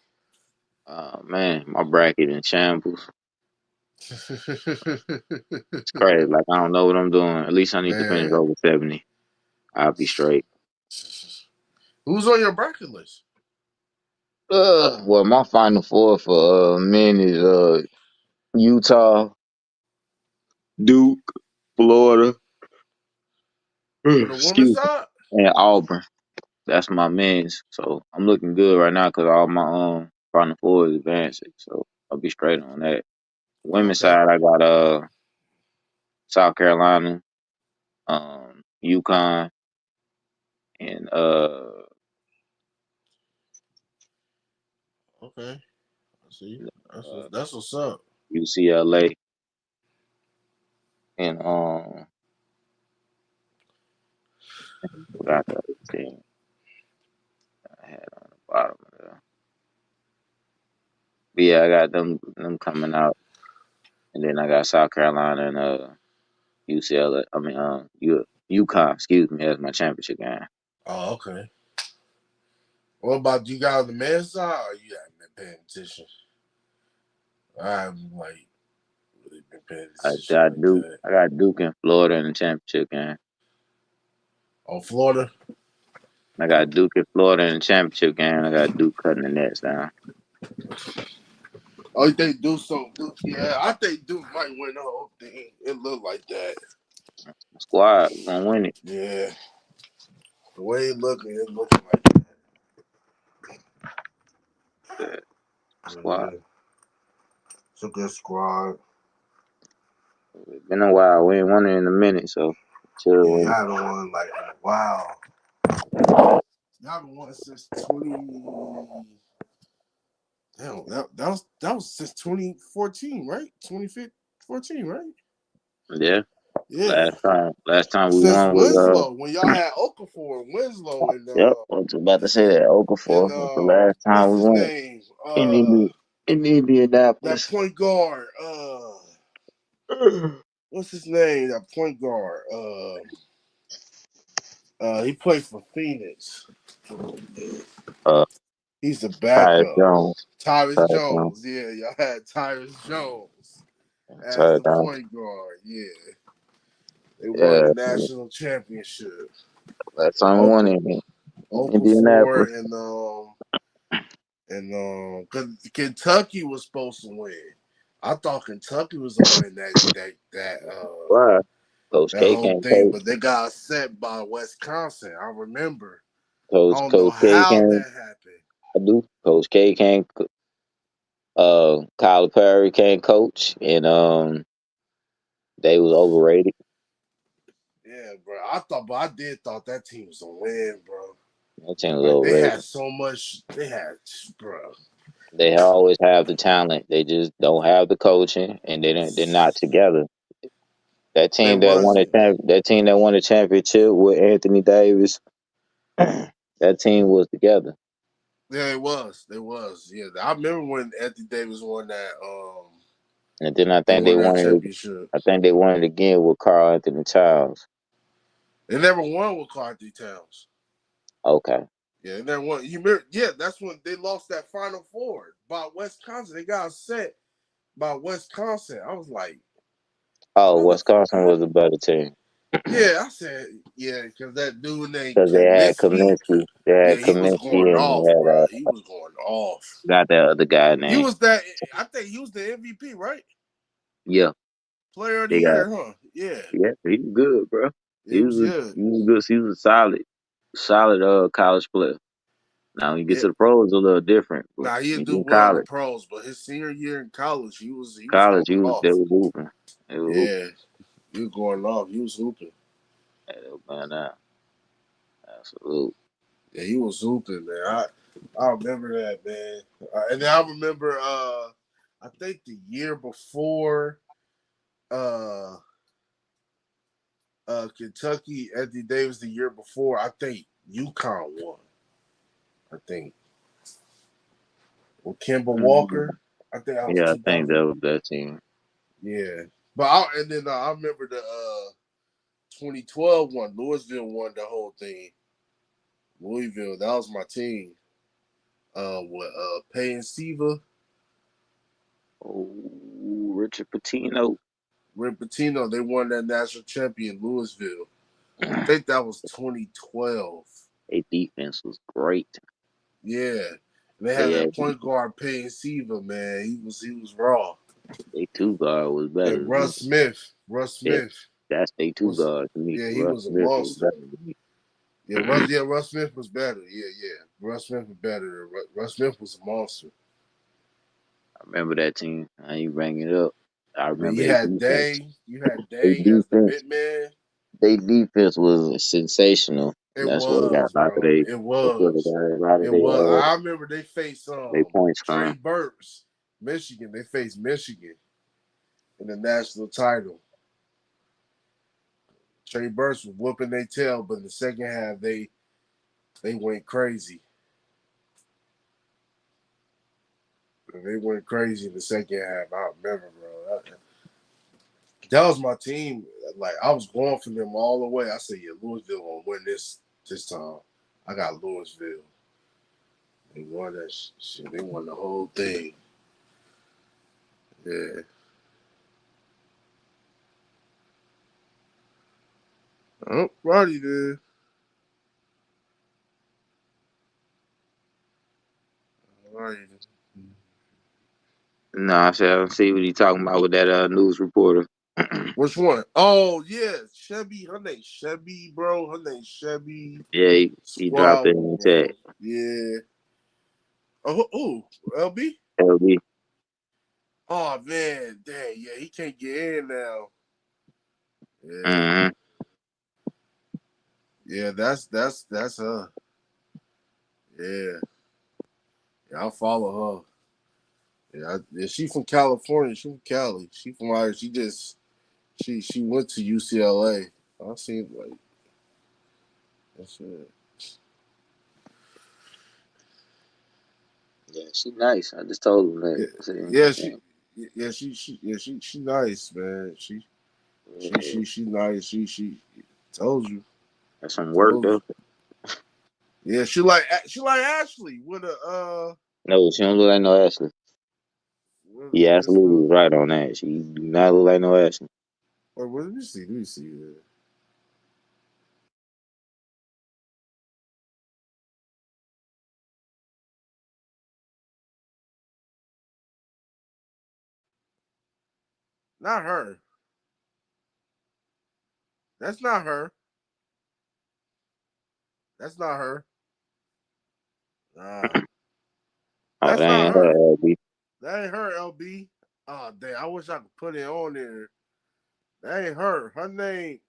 Oh man, my bracket in shambles. It's crazy. Like I don't know what I'm doing. At least I need to finish Man. over 70. I'll be straight. Who's on your bracket list? Well, my final four for men is Utah, Duke, Florida, On the women's excuse me, side? and Auburn. That's my men's. So I'm looking good right now because all my final four is advancing. So I'll be straight on that. Women's Okay. side, I got South Carolina, UConn, and Okay. I see. That's what's up. UCLA, and forgot the other team I had on the bottom of there. But yeah, I got them coming out, and then I got South Carolina and UCLA. I mean, UConn. Excuse me, as my championship game. Oh, okay. What about you got on the men's side, or you haven't been paying attention? I haven't really been paying I attention got like Duke. that. I got Duke in Florida in the championship game. On Florida? I got Duke in Florida in the championship game. I got Duke cutting the nets down. Oh, you think Duke so? Yeah, I think Duke might win the whole thing. It looked like that. Squad gonna win it. Yeah, the way it looking like that. Yeah, squad. Yeah, it's a good squad. It's been a while. We ain't won it in a minute, so chill Yeah, with y'all it. haven't won like in a while. Y'all haven't won since 20. Damn, that was since 2014, right? 2014, right? Yeah. Yeah. Last time we Since won was Winslow, when y'all had Okafor and Winslow yep. I was about to say that and Okafor was the last time what's we his won name? in in That Indianapolis. point guard. What's his name? That point guard. He played for Phoenix. Uh, He's the Tyus backup. Jones. Tyrus Tyus Jones. Jones. Yeah, y'all had Tyrus Jones as Tyus the Jones. point guard. Yeah. They won the Yeah. national championship. Last time we won Oka, in Indianapolis. Okafor because Kentucky was supposed to win. I thought Kentucky was gonna win Why? Coach that K whole can't thing, coach. but they got set by Wisconsin. I remember. I don't know Coach K how can't. that happened. I do. Coach K can't. Kyle Perry can't coach, and they was overrated. Yeah, bro. But I did thought that team was gonna win, bro. That team was Like they overrated. had so much. They had, bro. They always have the talent. They just don't have the coaching, and they're not together. That They team that won wasn't. that team that won the championship with Anthony Davis, that team was together. Yeah, it was. It was. Yeah, I remember when Anthony Davis won that. And then I They think they won that won it. championship. I think they won it again with Carl Anthony Towns. They never won with Carthy Towns. Okay. Yeah, they never won. You remember? Yeah, that's when they lost that Final Four by Wisconsin. They got set by Wisconsin. I was like, Oh, how the Wisconsin how? was a better team Yeah, I said yeah because that dude named because they had Kaminsky. Kaminsky. They Yeah, had he was Kaminsky, going and they off, had bro. He was going off. got that other guy He name. was that. I think he was the MVP, right? Yeah, Player of the they got. year, huh? Yeah. Yeah, he was good, bro. He was good. He was good. He was a solid college player. Now when you get Yeah. to the pros, it's a little different. But Now he'll when do you in well in the college, pros, but his senior year in college, he was going they off. was hooping. They was hooping. Yeah, he was going off. He was hooping. Yeah, they were going down. Absolutely. Yeah, he was hooping, man. I remember that, man. And then I remember, I think the year before, uh, Kentucky, Anthony Davis, the year before, I think UConn won. I think with Kemba Mhm. Walker. I think that was Yeah, I think 2000. that was that team. Yeah, and then I remember the 2012 one. Louisville won the whole thing. Louisville, that was my team. With Payne Siva, Oh, Richard Pitino. Rick Pitino, they won that national champion Louisville. I think that was 2012. Their defense was great. Yeah. And they had They that had point guard Payne Siva, man. He was raw. they two guard was better And than me. Russ Smith. Russ Yeah, Smith that's they two was guard to me. yeah, he Russ was a Smith was monster. better than me. Russ Smith was better. Yeah. Russ Smith was better. Russ Smith was a monster. I remember that team. How you bring it up? I And then remember their defense. You had Their Day as the defense big man. Their defense was sensational. It That's what got was, a lot of bro. It that's what was. got a lot of It was. their I remember they faced they points Trey from. Burks. Michigan. They faced Michigan in the national title. Trey Burks was whooping their tail, but in the second half they went crazy. They went crazy in the second half. I remember, bro. That was my team. Like, I was going for them all the way. I said, yeah, Louisville gonna win this time. I got Louisville. They won that shit. They won the whole thing. Yeah. Oh, righty then. Righty. Nah, I said I don't see what he talking about with that news reporter. Which one? Oh, yeah. Chevy. Her name Chevy, bro. Her name Chevy. Yeah, he dropped it in Squabble, the bro. chat. Yeah. Oh, LB? LB. Oh, man. Dang, yeah. He can't get in now. Yeah. Mm-hmm. Yeah, that's her. Yeah. Yeah, I follow her. Yeah, she from California. She from Cali. She from out here. She went to UCLA. I seen like that's it. Yeah, she nice. I just told him that. I said, Yeah, she nice, man. She nice. She told you. that's some work though. Yeah, she like Ashley with a No, she don't look like no Ashley. He this absolutely was right on that. She do not look like no Ashley. or let me see. Not her. That's not her. That's not her. Nah. Oh, That's that not ain't her, her. LB. That ain't her, LB. Oh, damn. I wish I could put it on there. That ain't her. Her name.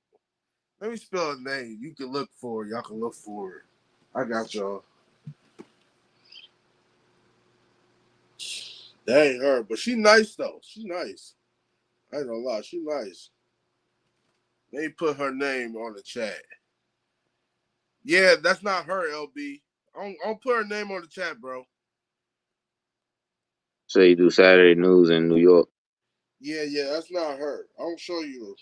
Let me spell her name. You can look for it. Y'all can look for it. I got y'all. That ain't her. But she nice, though. She nice. I ain't gonna lie. She nice. They put her name on the chat. Yeah, that's not her, LB. I'll put her name on the chat, bro. So you do Saturday news in New York. Yeah, that's not her. I'll show you.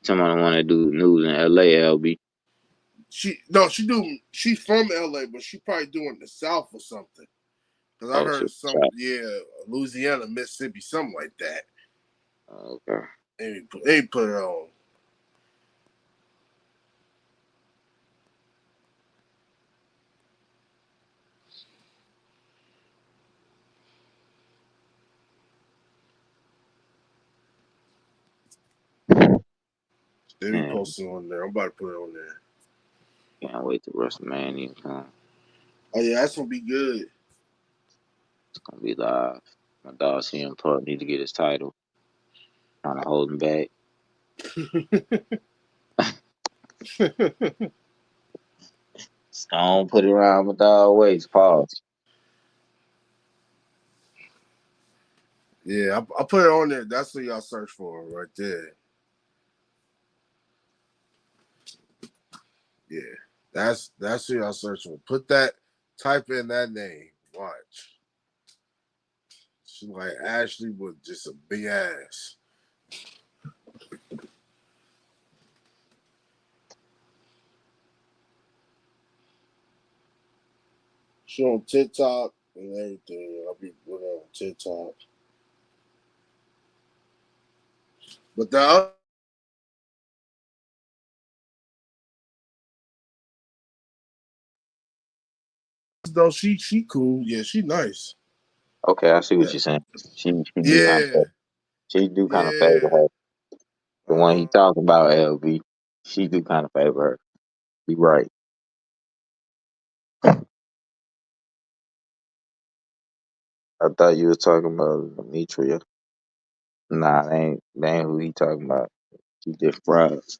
Someone want to do news in LA, LB. She's from LA, but she probably doing the South or something. Cause I Oh, heard so Louisiana, Mississippi, something like that. okay. They put it on. They be Man, posting on there. I'm about to put it on there. can't wait to WrestleMania come. Oh yeah, that's gonna be good. It's gonna be live. My dog CM Punk need to get his title. Trying to hold him back. Don't put it around my dog waist. Pause. Yeah, I put it on there. That's what y'all search for right there. Yeah, that's what y'all search for. Type in that name. Watch. She like Ashley with just a big ass. She on TikTok and everything. I'll be with her on TikTok. But the other though, she cool. Yeah, she nice. Okay, I see what Yeah. you're saying. She do kind Yeah. of favor Yeah. her. The one he Uh-huh. talking about, LB, she do kind of favor her. You right. I thought you was talking about Demetria. Nah, they ain't who he talking about. Two different brides.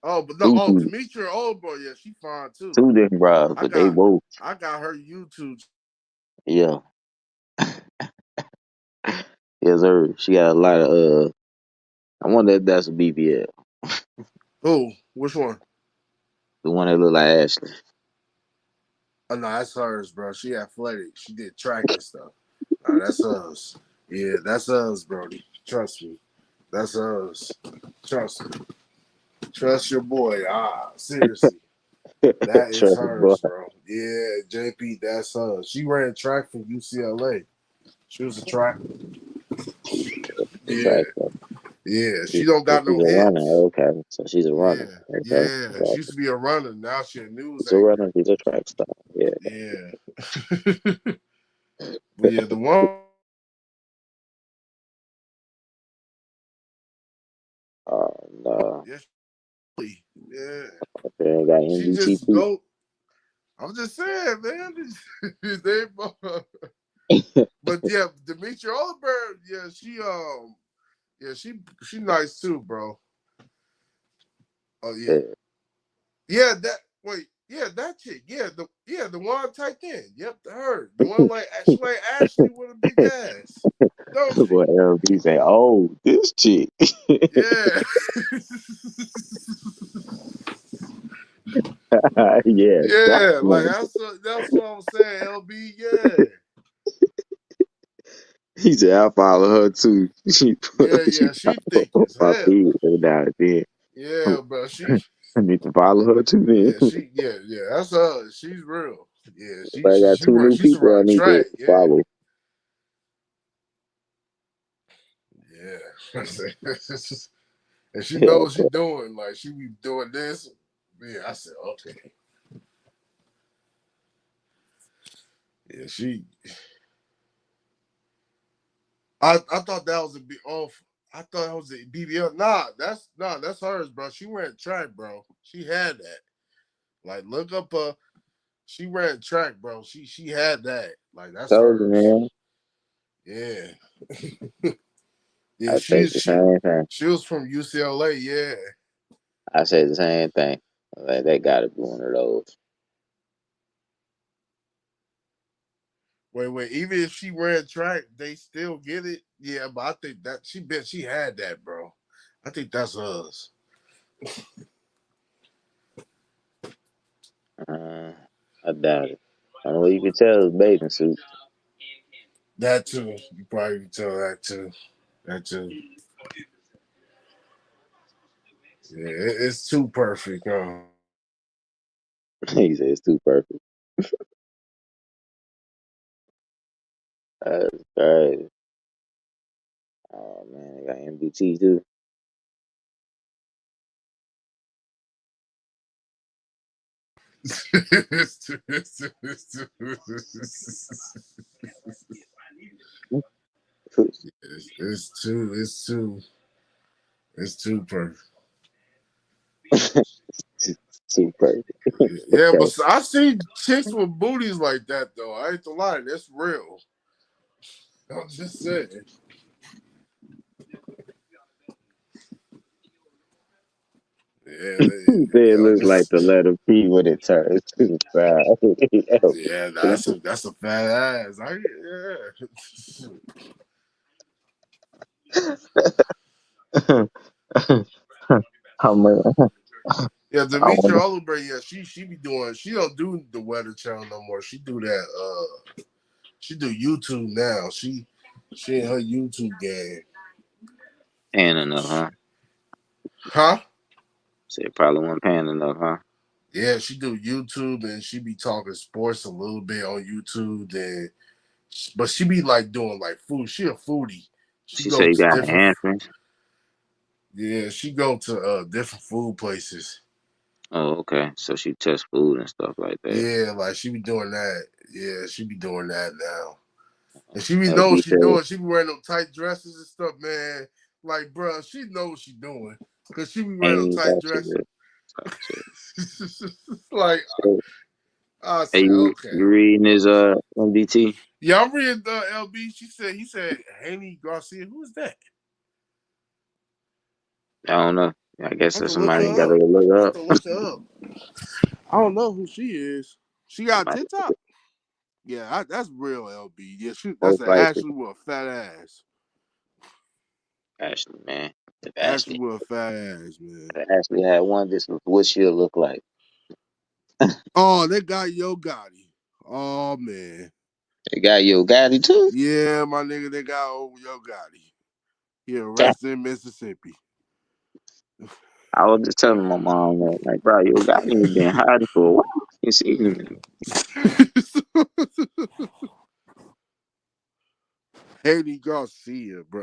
Oh, but no, Two Demetria Oldboy, yeah, she fine too. two different brides, I but they got both. I got her YouTube. Yeah. Yes, sir. She got a lot of. I wonder if that's a BBL. Who? Which one? The one that look like Ashley. Oh no, that's hers, bro. She athletic. She did track and stuff. Nah, that's us. Yeah, that's us, Brody. Trust me. That's us. Trust me. Trust your boy. Seriously. That is Trust boy. hers, bro. Yeah, JP, that's her. She ran track for UCLA. She was a track. The Yeah, track. yeah. She don't She's got no a runner. hips. Okay, so she's a Yeah, runner. Okay, yeah. She okay. used to be a runner. Now she a news She's a anchor. runner. She's a track star. Yeah. Yeah. But yeah, the one. No. Yeah, yeah. Okay, I got She MBT just too. go. I'm just saying, man. They both. But yeah, Demetri Oliver. Yeah, she nice too, bro. Oh yeah. Yeah. Yeah, that chick. The one typed in. Yep, her. The one she like Ashley with a big ass. Don't she? Boy, LB say, "Oh, this chick." Yeah. Yeah, that Yeah, like one. that's what I'm saying, LB, yeah. He said, "I follow her too." She Yeah, she thick follow as my hell. feed every now and then. Yeah, bro. She I need to follow her too. Then that's her. She's real. Yeah, I got two new she used to people I run need to track, yeah. follow. Yeah. And she Yeah, knows what she's doing. Like she be doing this. Yeah, I said, okay. Yeah, I thought that was a bit off. I thought that was a BBL. That's hers, bro. She ran track, bro. She had that. Like, look up she ran track, bro. She had that. Like, that's told you, hers. man. Yeah. Yeah, I say the same thing. she was from UCLA, yeah. I say the same thing. Like, they got to be one of those. Wait. Even if she ran track, they still get it. Yeah, but I think that she had that, bro. I think that's us. Uh, I doubt it. I know you can tell it's bathing suit. That too. You probably can tell that too. That too. Yeah, it's too perfect. He said it's too perfect. That's crazy. Oh man, I got MBT too. It's too perfect. Too perfect. Yeah, Okay. but I see chicks with booties like that though. I ain't the lie, that's real. I'm just saying. Yeah, It I'm looks like just the letter P when it turns to the side. yeah. That's a fat ass. Yeah. I'm, Yeah, I Demetri wonder. Oliver. Yeah, she be doing. She don't do the Weather Channel no more. She do that. She do YouTube now. She in her YouTube game. Paying enough, huh? Huh? Say probably wasn't paying enough, huh? Yeah, she do YouTube and she be talking sports a little bit on YouTube. Then, but she be like doing like food. She a foodie. She She go said you to got different. enhancements. Yeah, she go to different food places. Oh, okay. So she tests food and stuff like that. Yeah, like she be doing that. Yeah, she be doing that now. And she be know what LB she said, doing. She be wearing them tight dresses and stuff, man. Like, bro, she know what she doing. Cause she be wearing ain't them even tight got to dresses. it. Talk to it. Like, So, I hey, said, okay. you reading his MBT? Yeah, I'm reading the LB. He said, Haney Garcia. Who's that? I don't know. I I guess have that's to look somebody you her gotta up. look I have up. to look her up. I don't know who she is. She got Somebody, TikTok. Yeah, that's real LB. Yeah, that's Most an likely. Ashley with a fat ass. Ashley, man. If Ashley Ashley, with a fat ass, man. if Ashley had one, this was what she'll look like. Oh, they got Yo Gotti. Oh man. They got Yo Gotti too. Yeah, my nigga, they got old Yo Gotti. He arrested in Mississippi. I was just telling my mom that, like, bro, Yo Gotti been hiding for a while. You see him. Haiti Garcia, bro.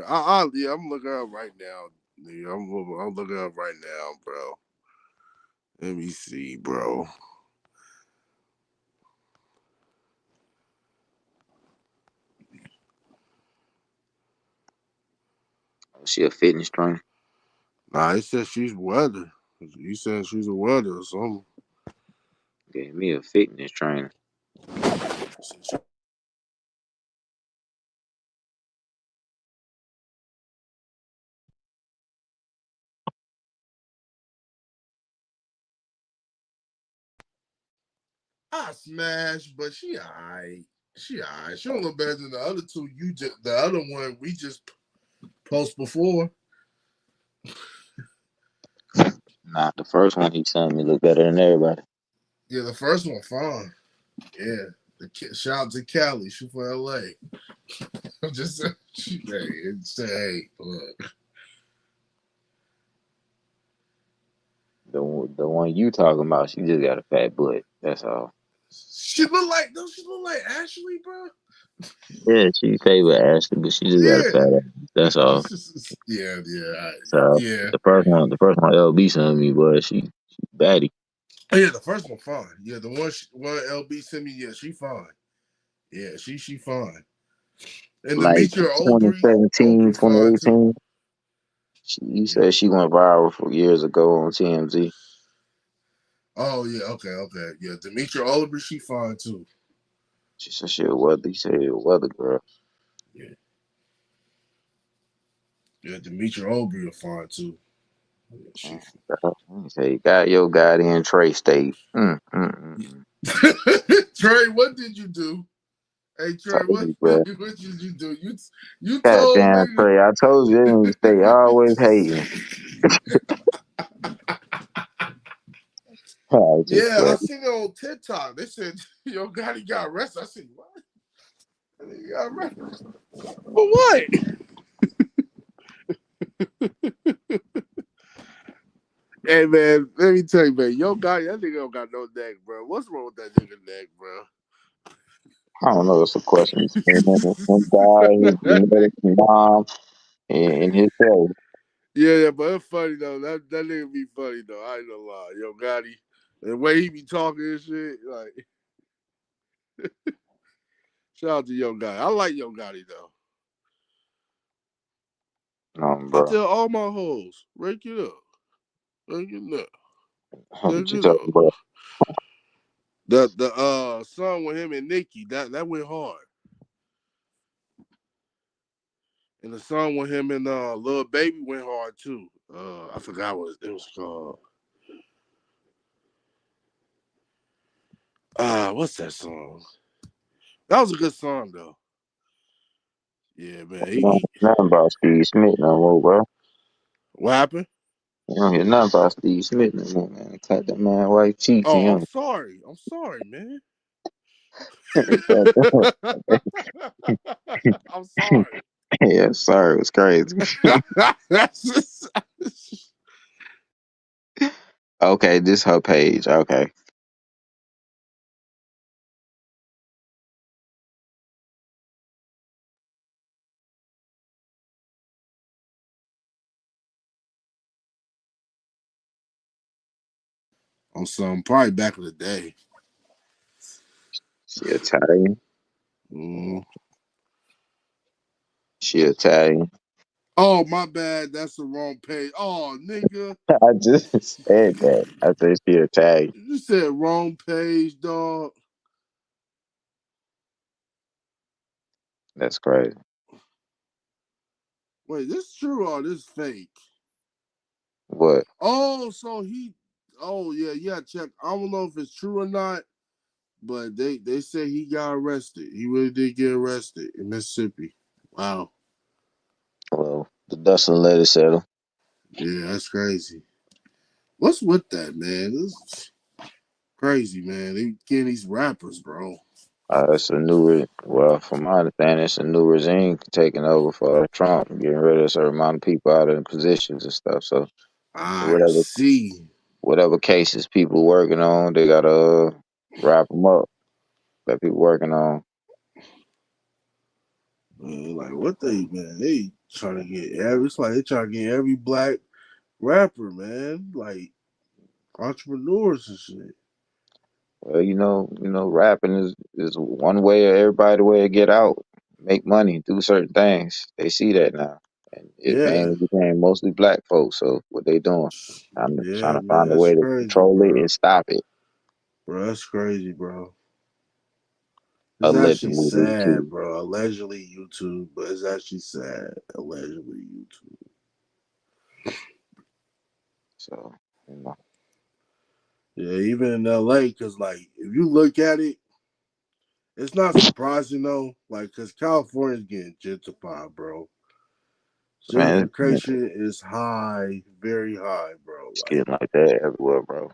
Yeah, I'm looking up right now. Nigga, I'm looking up right now, bro. Let me see, bro. She a fitness trainer. Nah, it says she's welder. You said she's a welder or something. Gave me a fitness trainer. I smashed, but she alright. She alright. She don't look better than the other two. The other one we just post before. Nah, the first one he sent me look better than everybody. Yeah, the first one fine. Yeah. Shout out to Cali. She from LA. I'm just hey, look. The one you talking about, she just got a fat butt. That's all. Don't she look like Ashley, bro? Yeah, she favor Ashley, but she just got a Yeah. fat ass. That's all. Yeah. So Yeah. the first one LB sent me, but she baddie. Oh, yeah, the first one fine. Yeah, the one LB sent me, yeah, she fine. Yeah, she fine. And Like Demetria Aubrey 2017, fine too. 2018. You Yeah. said she went viral for years ago on TMZ. Oh yeah, okay. Yeah, Demetria Aubrey, she fine too. She said she a weather. You said she a weather girl. Yeah. Yeah, Demetria Aubrey fine too. Yeah, she You say you got Yo Gotti in Trey State. Trey, what did you do? Hey Trey, Told what you, bro. what did you do? You told Goddamn nigga. Trey. I told you in state always hating. I just Yeah, play. I seen it on TikTok. They said Yo Gotti got arrested. I said, what? He got arrested. For what? Hey man, let me tell you, man, Yo Gotti, that nigga don't got no neck, bro. What's wrong with that nigga neck, bro? I don't know. It's a question between him guy, his genetic mom, and himself. Yeah, but it's funny though. That nigga be funny though. I ain't gonna lie. Yo Gotti, the way he be talking and shit, like shout out to Yo Gotti. I like Yo Gotti though. I Bro. tell all my hoes, rake it up. Rake it up. What Rake you it talking up. about? The song with him and Nicki, that went hard. And the song with him and Lil Baby went hard too. I forgot what it was called. What's that song? That was a good song though. Yeah, man. Nothing about Steve Smith no more, bro. What happened? You don't hear nothing about Steve Smith no more, man. Cut that man white cheeks and Oh, I'm him. sorry. I'm sorry, man. I'm sorry. Yeah, sorry, it was crazy. Okay, this her page. Okay. On some probably back in the day. She Italian. Mm. She Italian. Oh, my bad. That's the wrong page. Oh, nigga. I just said that. I said she Italian. You said wrong page, dog. That's crazy. Wait, this true or this fake? What? Oh, yeah, check. I don't know if it's true or not, But they say he got arrested. He really did get arrested in Mississippi. Wow. Well, the dust will let it settle. Yeah, that's crazy. What's with that, man? This crazy, man. They getting these rappers, bro. It's a well, from my understanding, it's a new regime taking over for Trump, getting rid of a certain amount of people out of the positions and stuff. So I whatever see. whatever cases people working on, they gotta wrap them up. That people working on. Like what they trying to get every. It's like they trying to get every black rapper, man. Like entrepreneurs and shit. Well, rapping is one way of everybody way to get out, make money, do certain things. They see that now, and it Yeah. mainly became mostly black folks. So what they doing? Trying Yeah, to man. find a That's way to crazy, control it bro. and stop it. Bro, that's crazy, bro. It's actually Allegedly, sad, too. bro. Allegedly YouTube, but it's actually sad. Allegedly YouTube. So you know, Yeah, even in LA, because, like, if you look at it, it's not surprising, though. Like, because California's getting gentrified, bro. man, Gentrification is high, very high, bro. it's Like, getting like that everywhere, bro.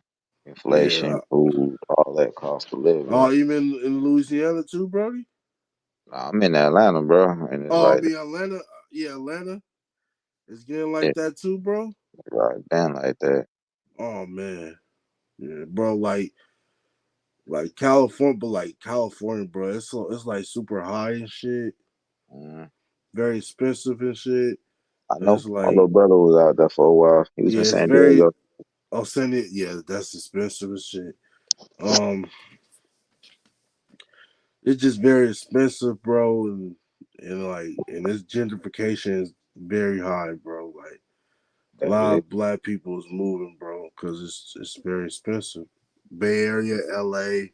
yeah. Inflation, food, all that cost of living. Oh, even in Louisiana, too, Brody? Nah, I'm in Atlanta, bro, and it's Oh, I like mean, Atlanta. Yeah, Atlanta is getting yeah, like that, too, bro. right down like that. Oh, man. Yeah, bro, like California, but like California, bro, it's like super high and shit, Mm, very expensive and shit. I And know it's my little like, brother was out there for a while. He was in yeah, it's San very. Diego. I'll send it. Yeah, that's expensive and shit. Um, it's just very expensive, bro, and like, and this gentrification is very high, bro. Like, a That lot is of black people is moving, bro, because it's very expensive. Bay Area, LA,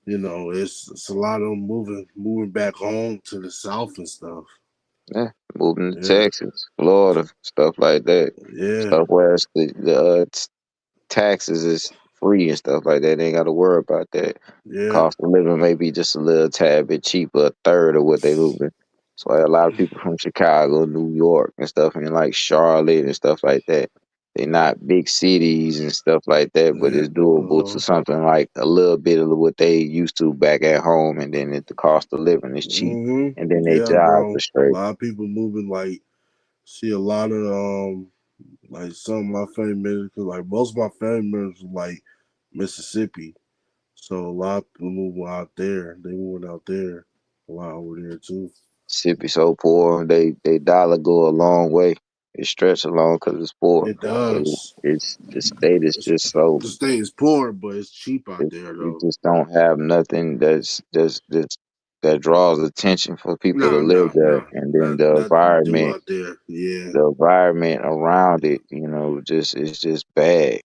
it's a lot of them moving back home to the South and stuff. yeah, moving to Yeah, Texas, Florida, stuff like that. yeah, Stuff where it's the taxes is free and stuff like that. They ain't got to worry about that. yeah. Cost of living may be just a little tad bit cheaper, a third of what they moving. That's why a lot of people from Chicago, New York, and stuff, and like Charlotte and stuff like that. They're not big cities and stuff like that, but Yeah. it's doable to something like a little bit of what they used to back at home, and then the cost of living is cheap, and then their Yeah, jobs bro. are A straight. lot of people moving. Like, see a lot of like some of my family members. Cause like most of my family members were like Mississippi, so a lot of people moving out there. They moving out there a lot over there too. Mississippi so poor, they dollar go a long way. It stretch along because it's poor, It but does. it's the state is It's, just so the state is poor, but it's cheap out there it though. just don't have nothing that draws attention for people to Nah, live nah, there, nah. and then Not nothing to do out there. Yeah, the environment around it, just it's just bad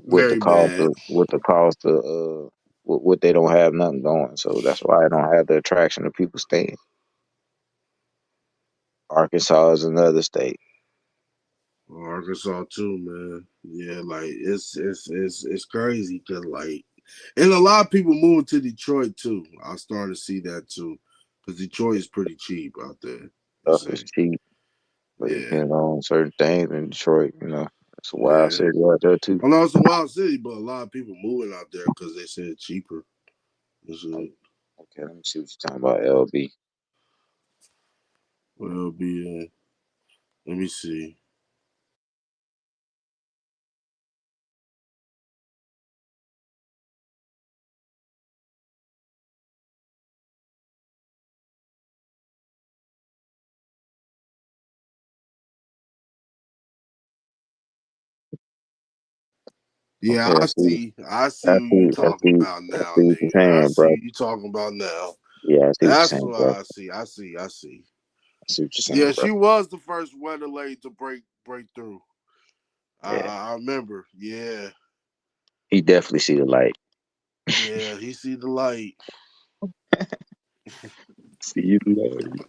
very bad. with the cost of what they don't have nothing going. So that's why I don't have the attraction of people staying. Arkansas is another state. Arkansas too, man. Yeah, like it's crazy because like, and a lot of people moving to Detroit too. I started to see that too, because Detroit is pretty cheap out there. They Stuff is say, cheap, but it yeah, depends on certain things in Detroit. It's a wild yeah. city out there too. I know it's a wild city, but a lot of people moving out there because they say it's cheaper. It's Okay, let me see what you're talking about, LB. well, be let me see. Yeah, Okay, I see who you talking about I now, see what you're nigga. I saying, see bro. who you talking about now. Yeah, I see what you're That's saying, what bro. I see. I see what you're saying, Yeah, bro. she was the first weather lady to break through. Yeah, I remember. Yeah, he definitely see the light. yeah. He see the light. See the light.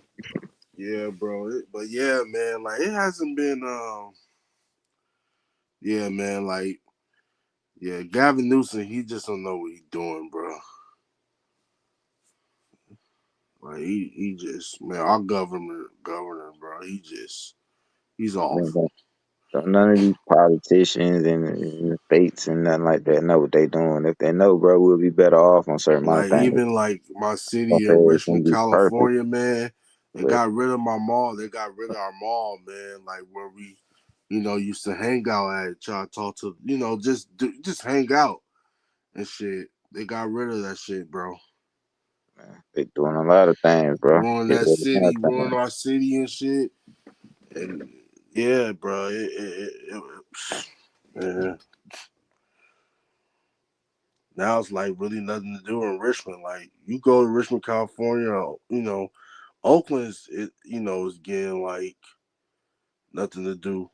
Yeah, bro. But yeah, man. Like it hasn't been. Yeah, man. Like Yeah, Gavin Newsom, he just don't know what he's doing, bro. Like he just, man, our governor, bro, he's awful. So none of these politicians and the states and nothing like that know what they doing. If they know, bro, we'll be better off on certain amount of Like things. even like my Don't city say in it can Richmond, be perfect, California, man, they but got rid of my mall. They got rid of our mall, man. Like where we, used to hang out at, try to talk to, just hang out and shit. They got rid of that shit, bro. man, they doing a lot of things, bro. Ruin Get that rid of a lot city, of ruin things. our city and shit. And yeah, bro. Man. Now it's like really nothing to do in Richmond. Like you go to Richmond, California, Oakland is getting like nothing to do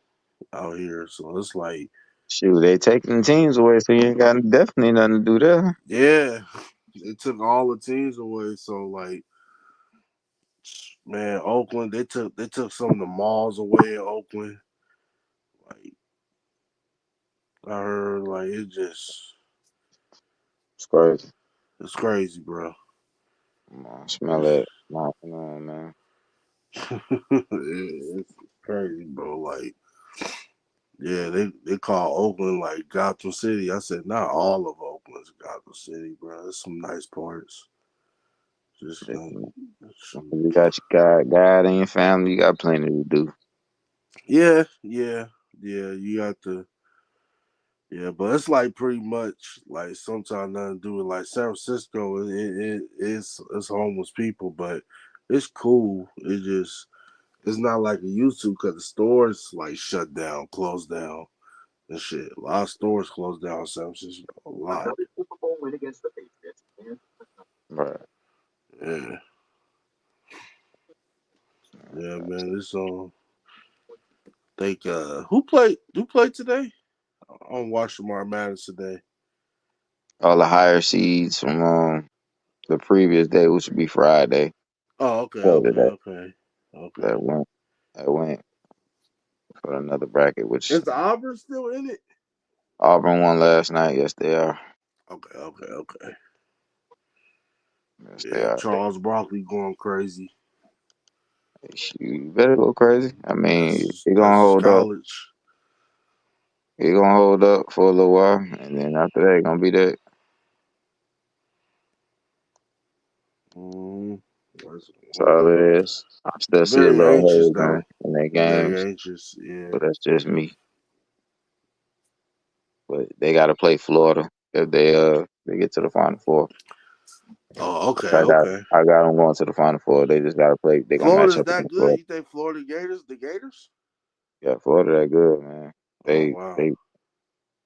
out here. So it's like, Shoot, they taking the teams away, so you ain't got definitely nothing to do there. yeah, they took all the teams away. So like, man, Oakland, they took some of the malls away in Oakland. Like I heard, like It's crazy. it's crazy, bro. Come on, smell it. Come on, man. It's crazy, bro. Like, yeah, they call Oakland like Gotham City. I said not all of Oakland's Gotham City, bro. There's some nice parts. Just Definitely. You got your God in your family. You got plenty to do. yeah. You got to, yeah, but it's like pretty much like sometimes nothing to do with like San Francisco. It's homeless people, but it's cool. It's not like it used to because the stores like shut down, closed down. And shit, a lot of stores closed down in San Francisco. A lot. Right. Yeah. Yeah, man. This think who played today? I'm watching Mark Madness today. All the higher seeds from the previous day, which would be Friday, Oh, okay, played okay, today. okay. Okay. That went for another bracket, which Is the Auburn still in it? Auburn won last night. Yes, they are. Okay. Yes, they Yeah, are. Charles Barkley going crazy. You better go crazy. I mean, That's he gonna that's hold up. college. He gonna hold up for a little while, and then after that, he gonna be that. Mm, That's all it is. I still see a very little anxious holes though. in their Very games, anxious. Yeah. but that's just me. But they got to play Florida if they get to the Final Four. Oh, Which okay, okay. I got them going to the Final Four. They just got to play. They gonna match Florida's up that against good? Florida. You think Florida Gators? The Gators? Yeah, Florida that good, man. Oh They wow. they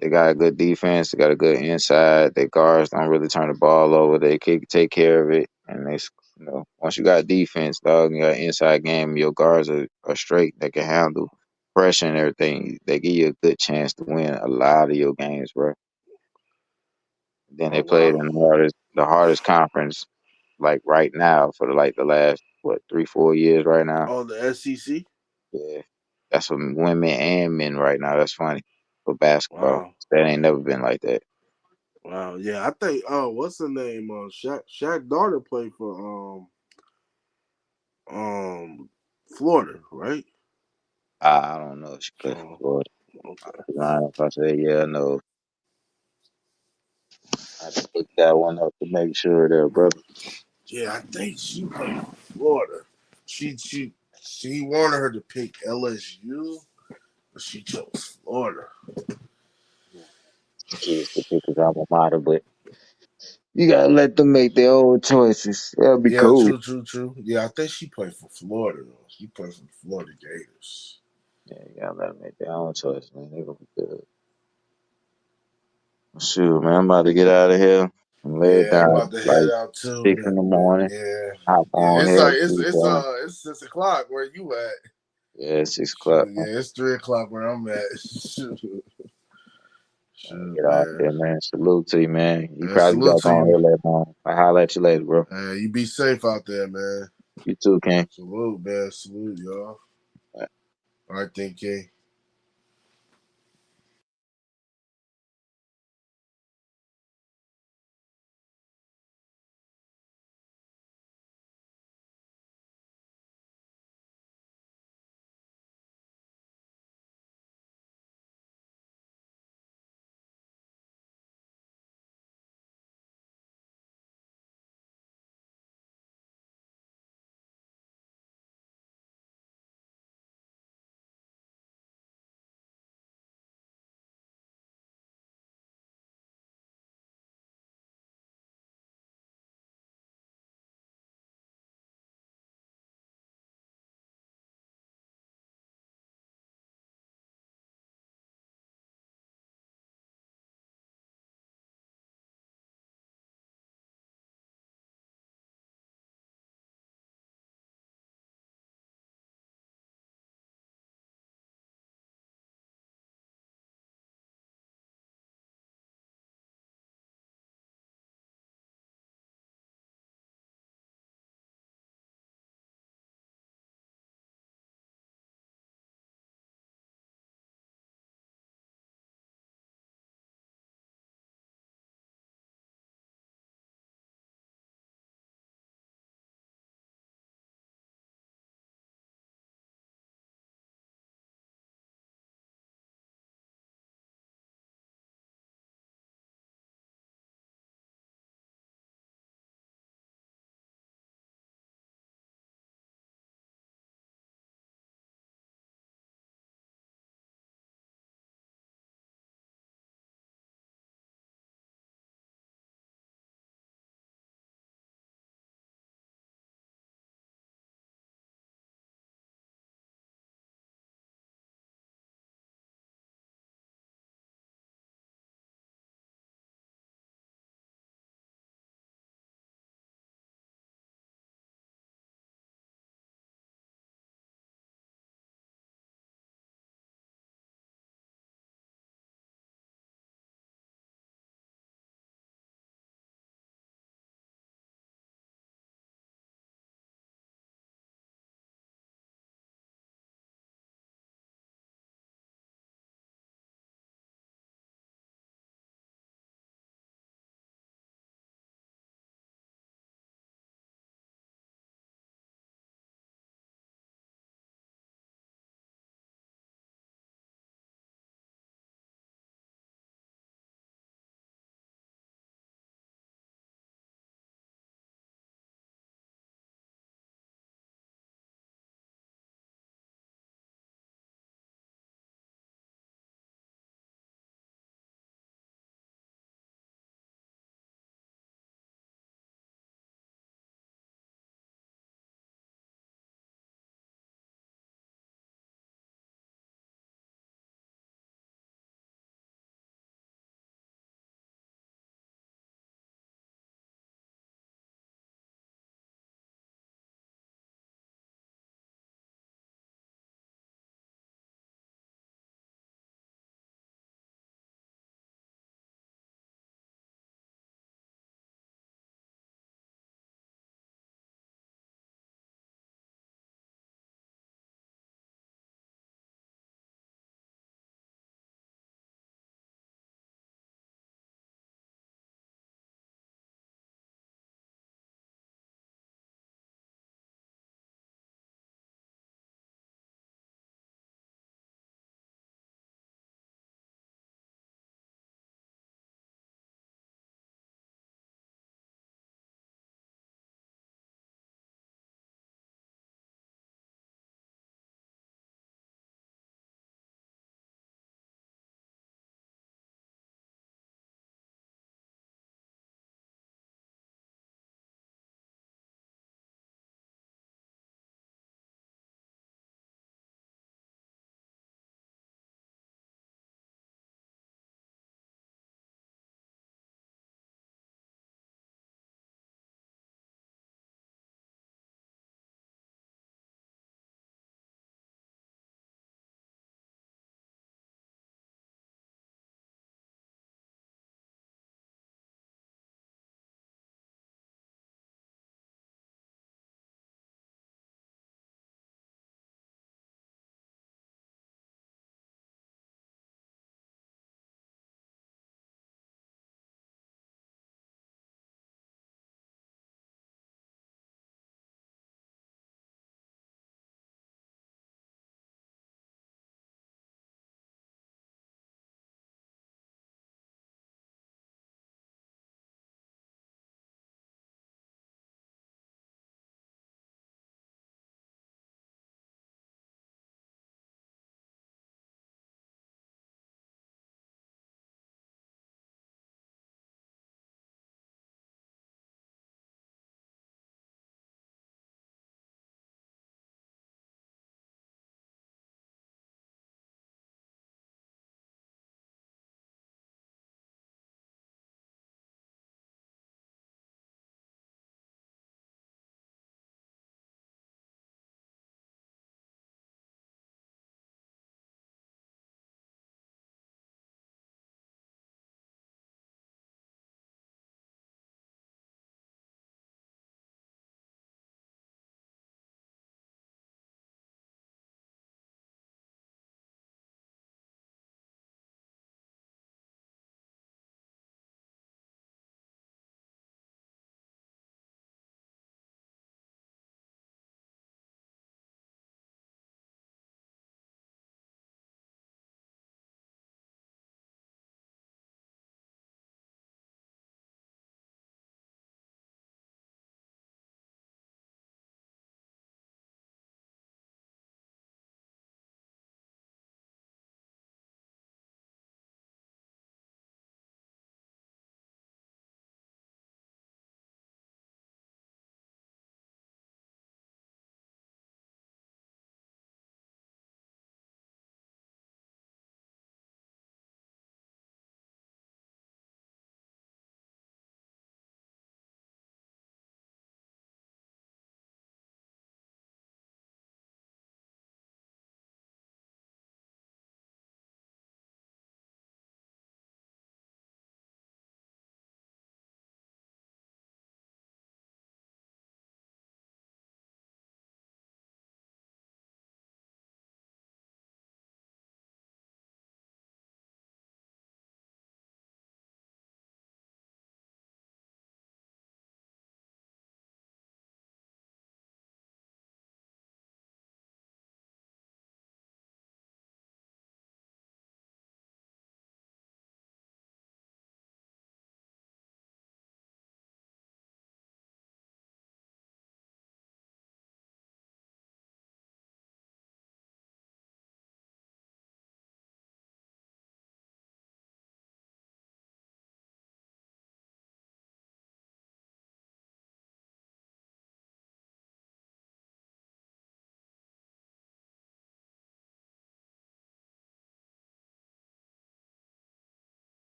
they got a good defense. They got a good inside. Their guards don't really turn the ball over. They can take care of it, and once you got defense, dog, you got inside game. Your guards are straight. They can handle pressure and everything. They give you a good chance to win a lot of your games, bro. Then Oh they played wow. in the hardest conference like right now for the last 3-4 years right now. Oh, the SEC. Yeah, that's for women and men right now. That's funny for basketball. Wow. That ain't never been like that. Wow. Yeah, I think. Oh, what's the name? Shaq daughter played for Florida, right? I don't know if she played for Oh, Florida. okay. I'd be lying if I say yeah, no. I just look that one up to make sure there, brother. Yeah, I think she played for Florida. She wanted her to pick LSU, but she chose Florida. Kids to pick his alma mater, but you gotta let them make their own choices. That'll be Yeah, cool. true. Yeah, I think she played for Florida though. She played for the Florida Gators. Yeah, you gotta let them make their own choice, man. They gonna be good. Shoot, man, I'm about to get out of here and lay it Yeah, I'm down. about to It's head like out too, 6 in the morning. yeah. Hop Yeah, on it's here, like it's sleep it's on. uh it's 6 o'clock where you at. Yeah, it's 6 o'clock, Shoot, man. yeah, it's 3 o'clock where I'm at. Shoot, Get out man. there, man. Salute to you, man. You And probably salute back to on you. here later on. I'll holler at you later, bro. You be safe out there, man. You too, King. Salute, man. Salute, y'all. All right, thank you.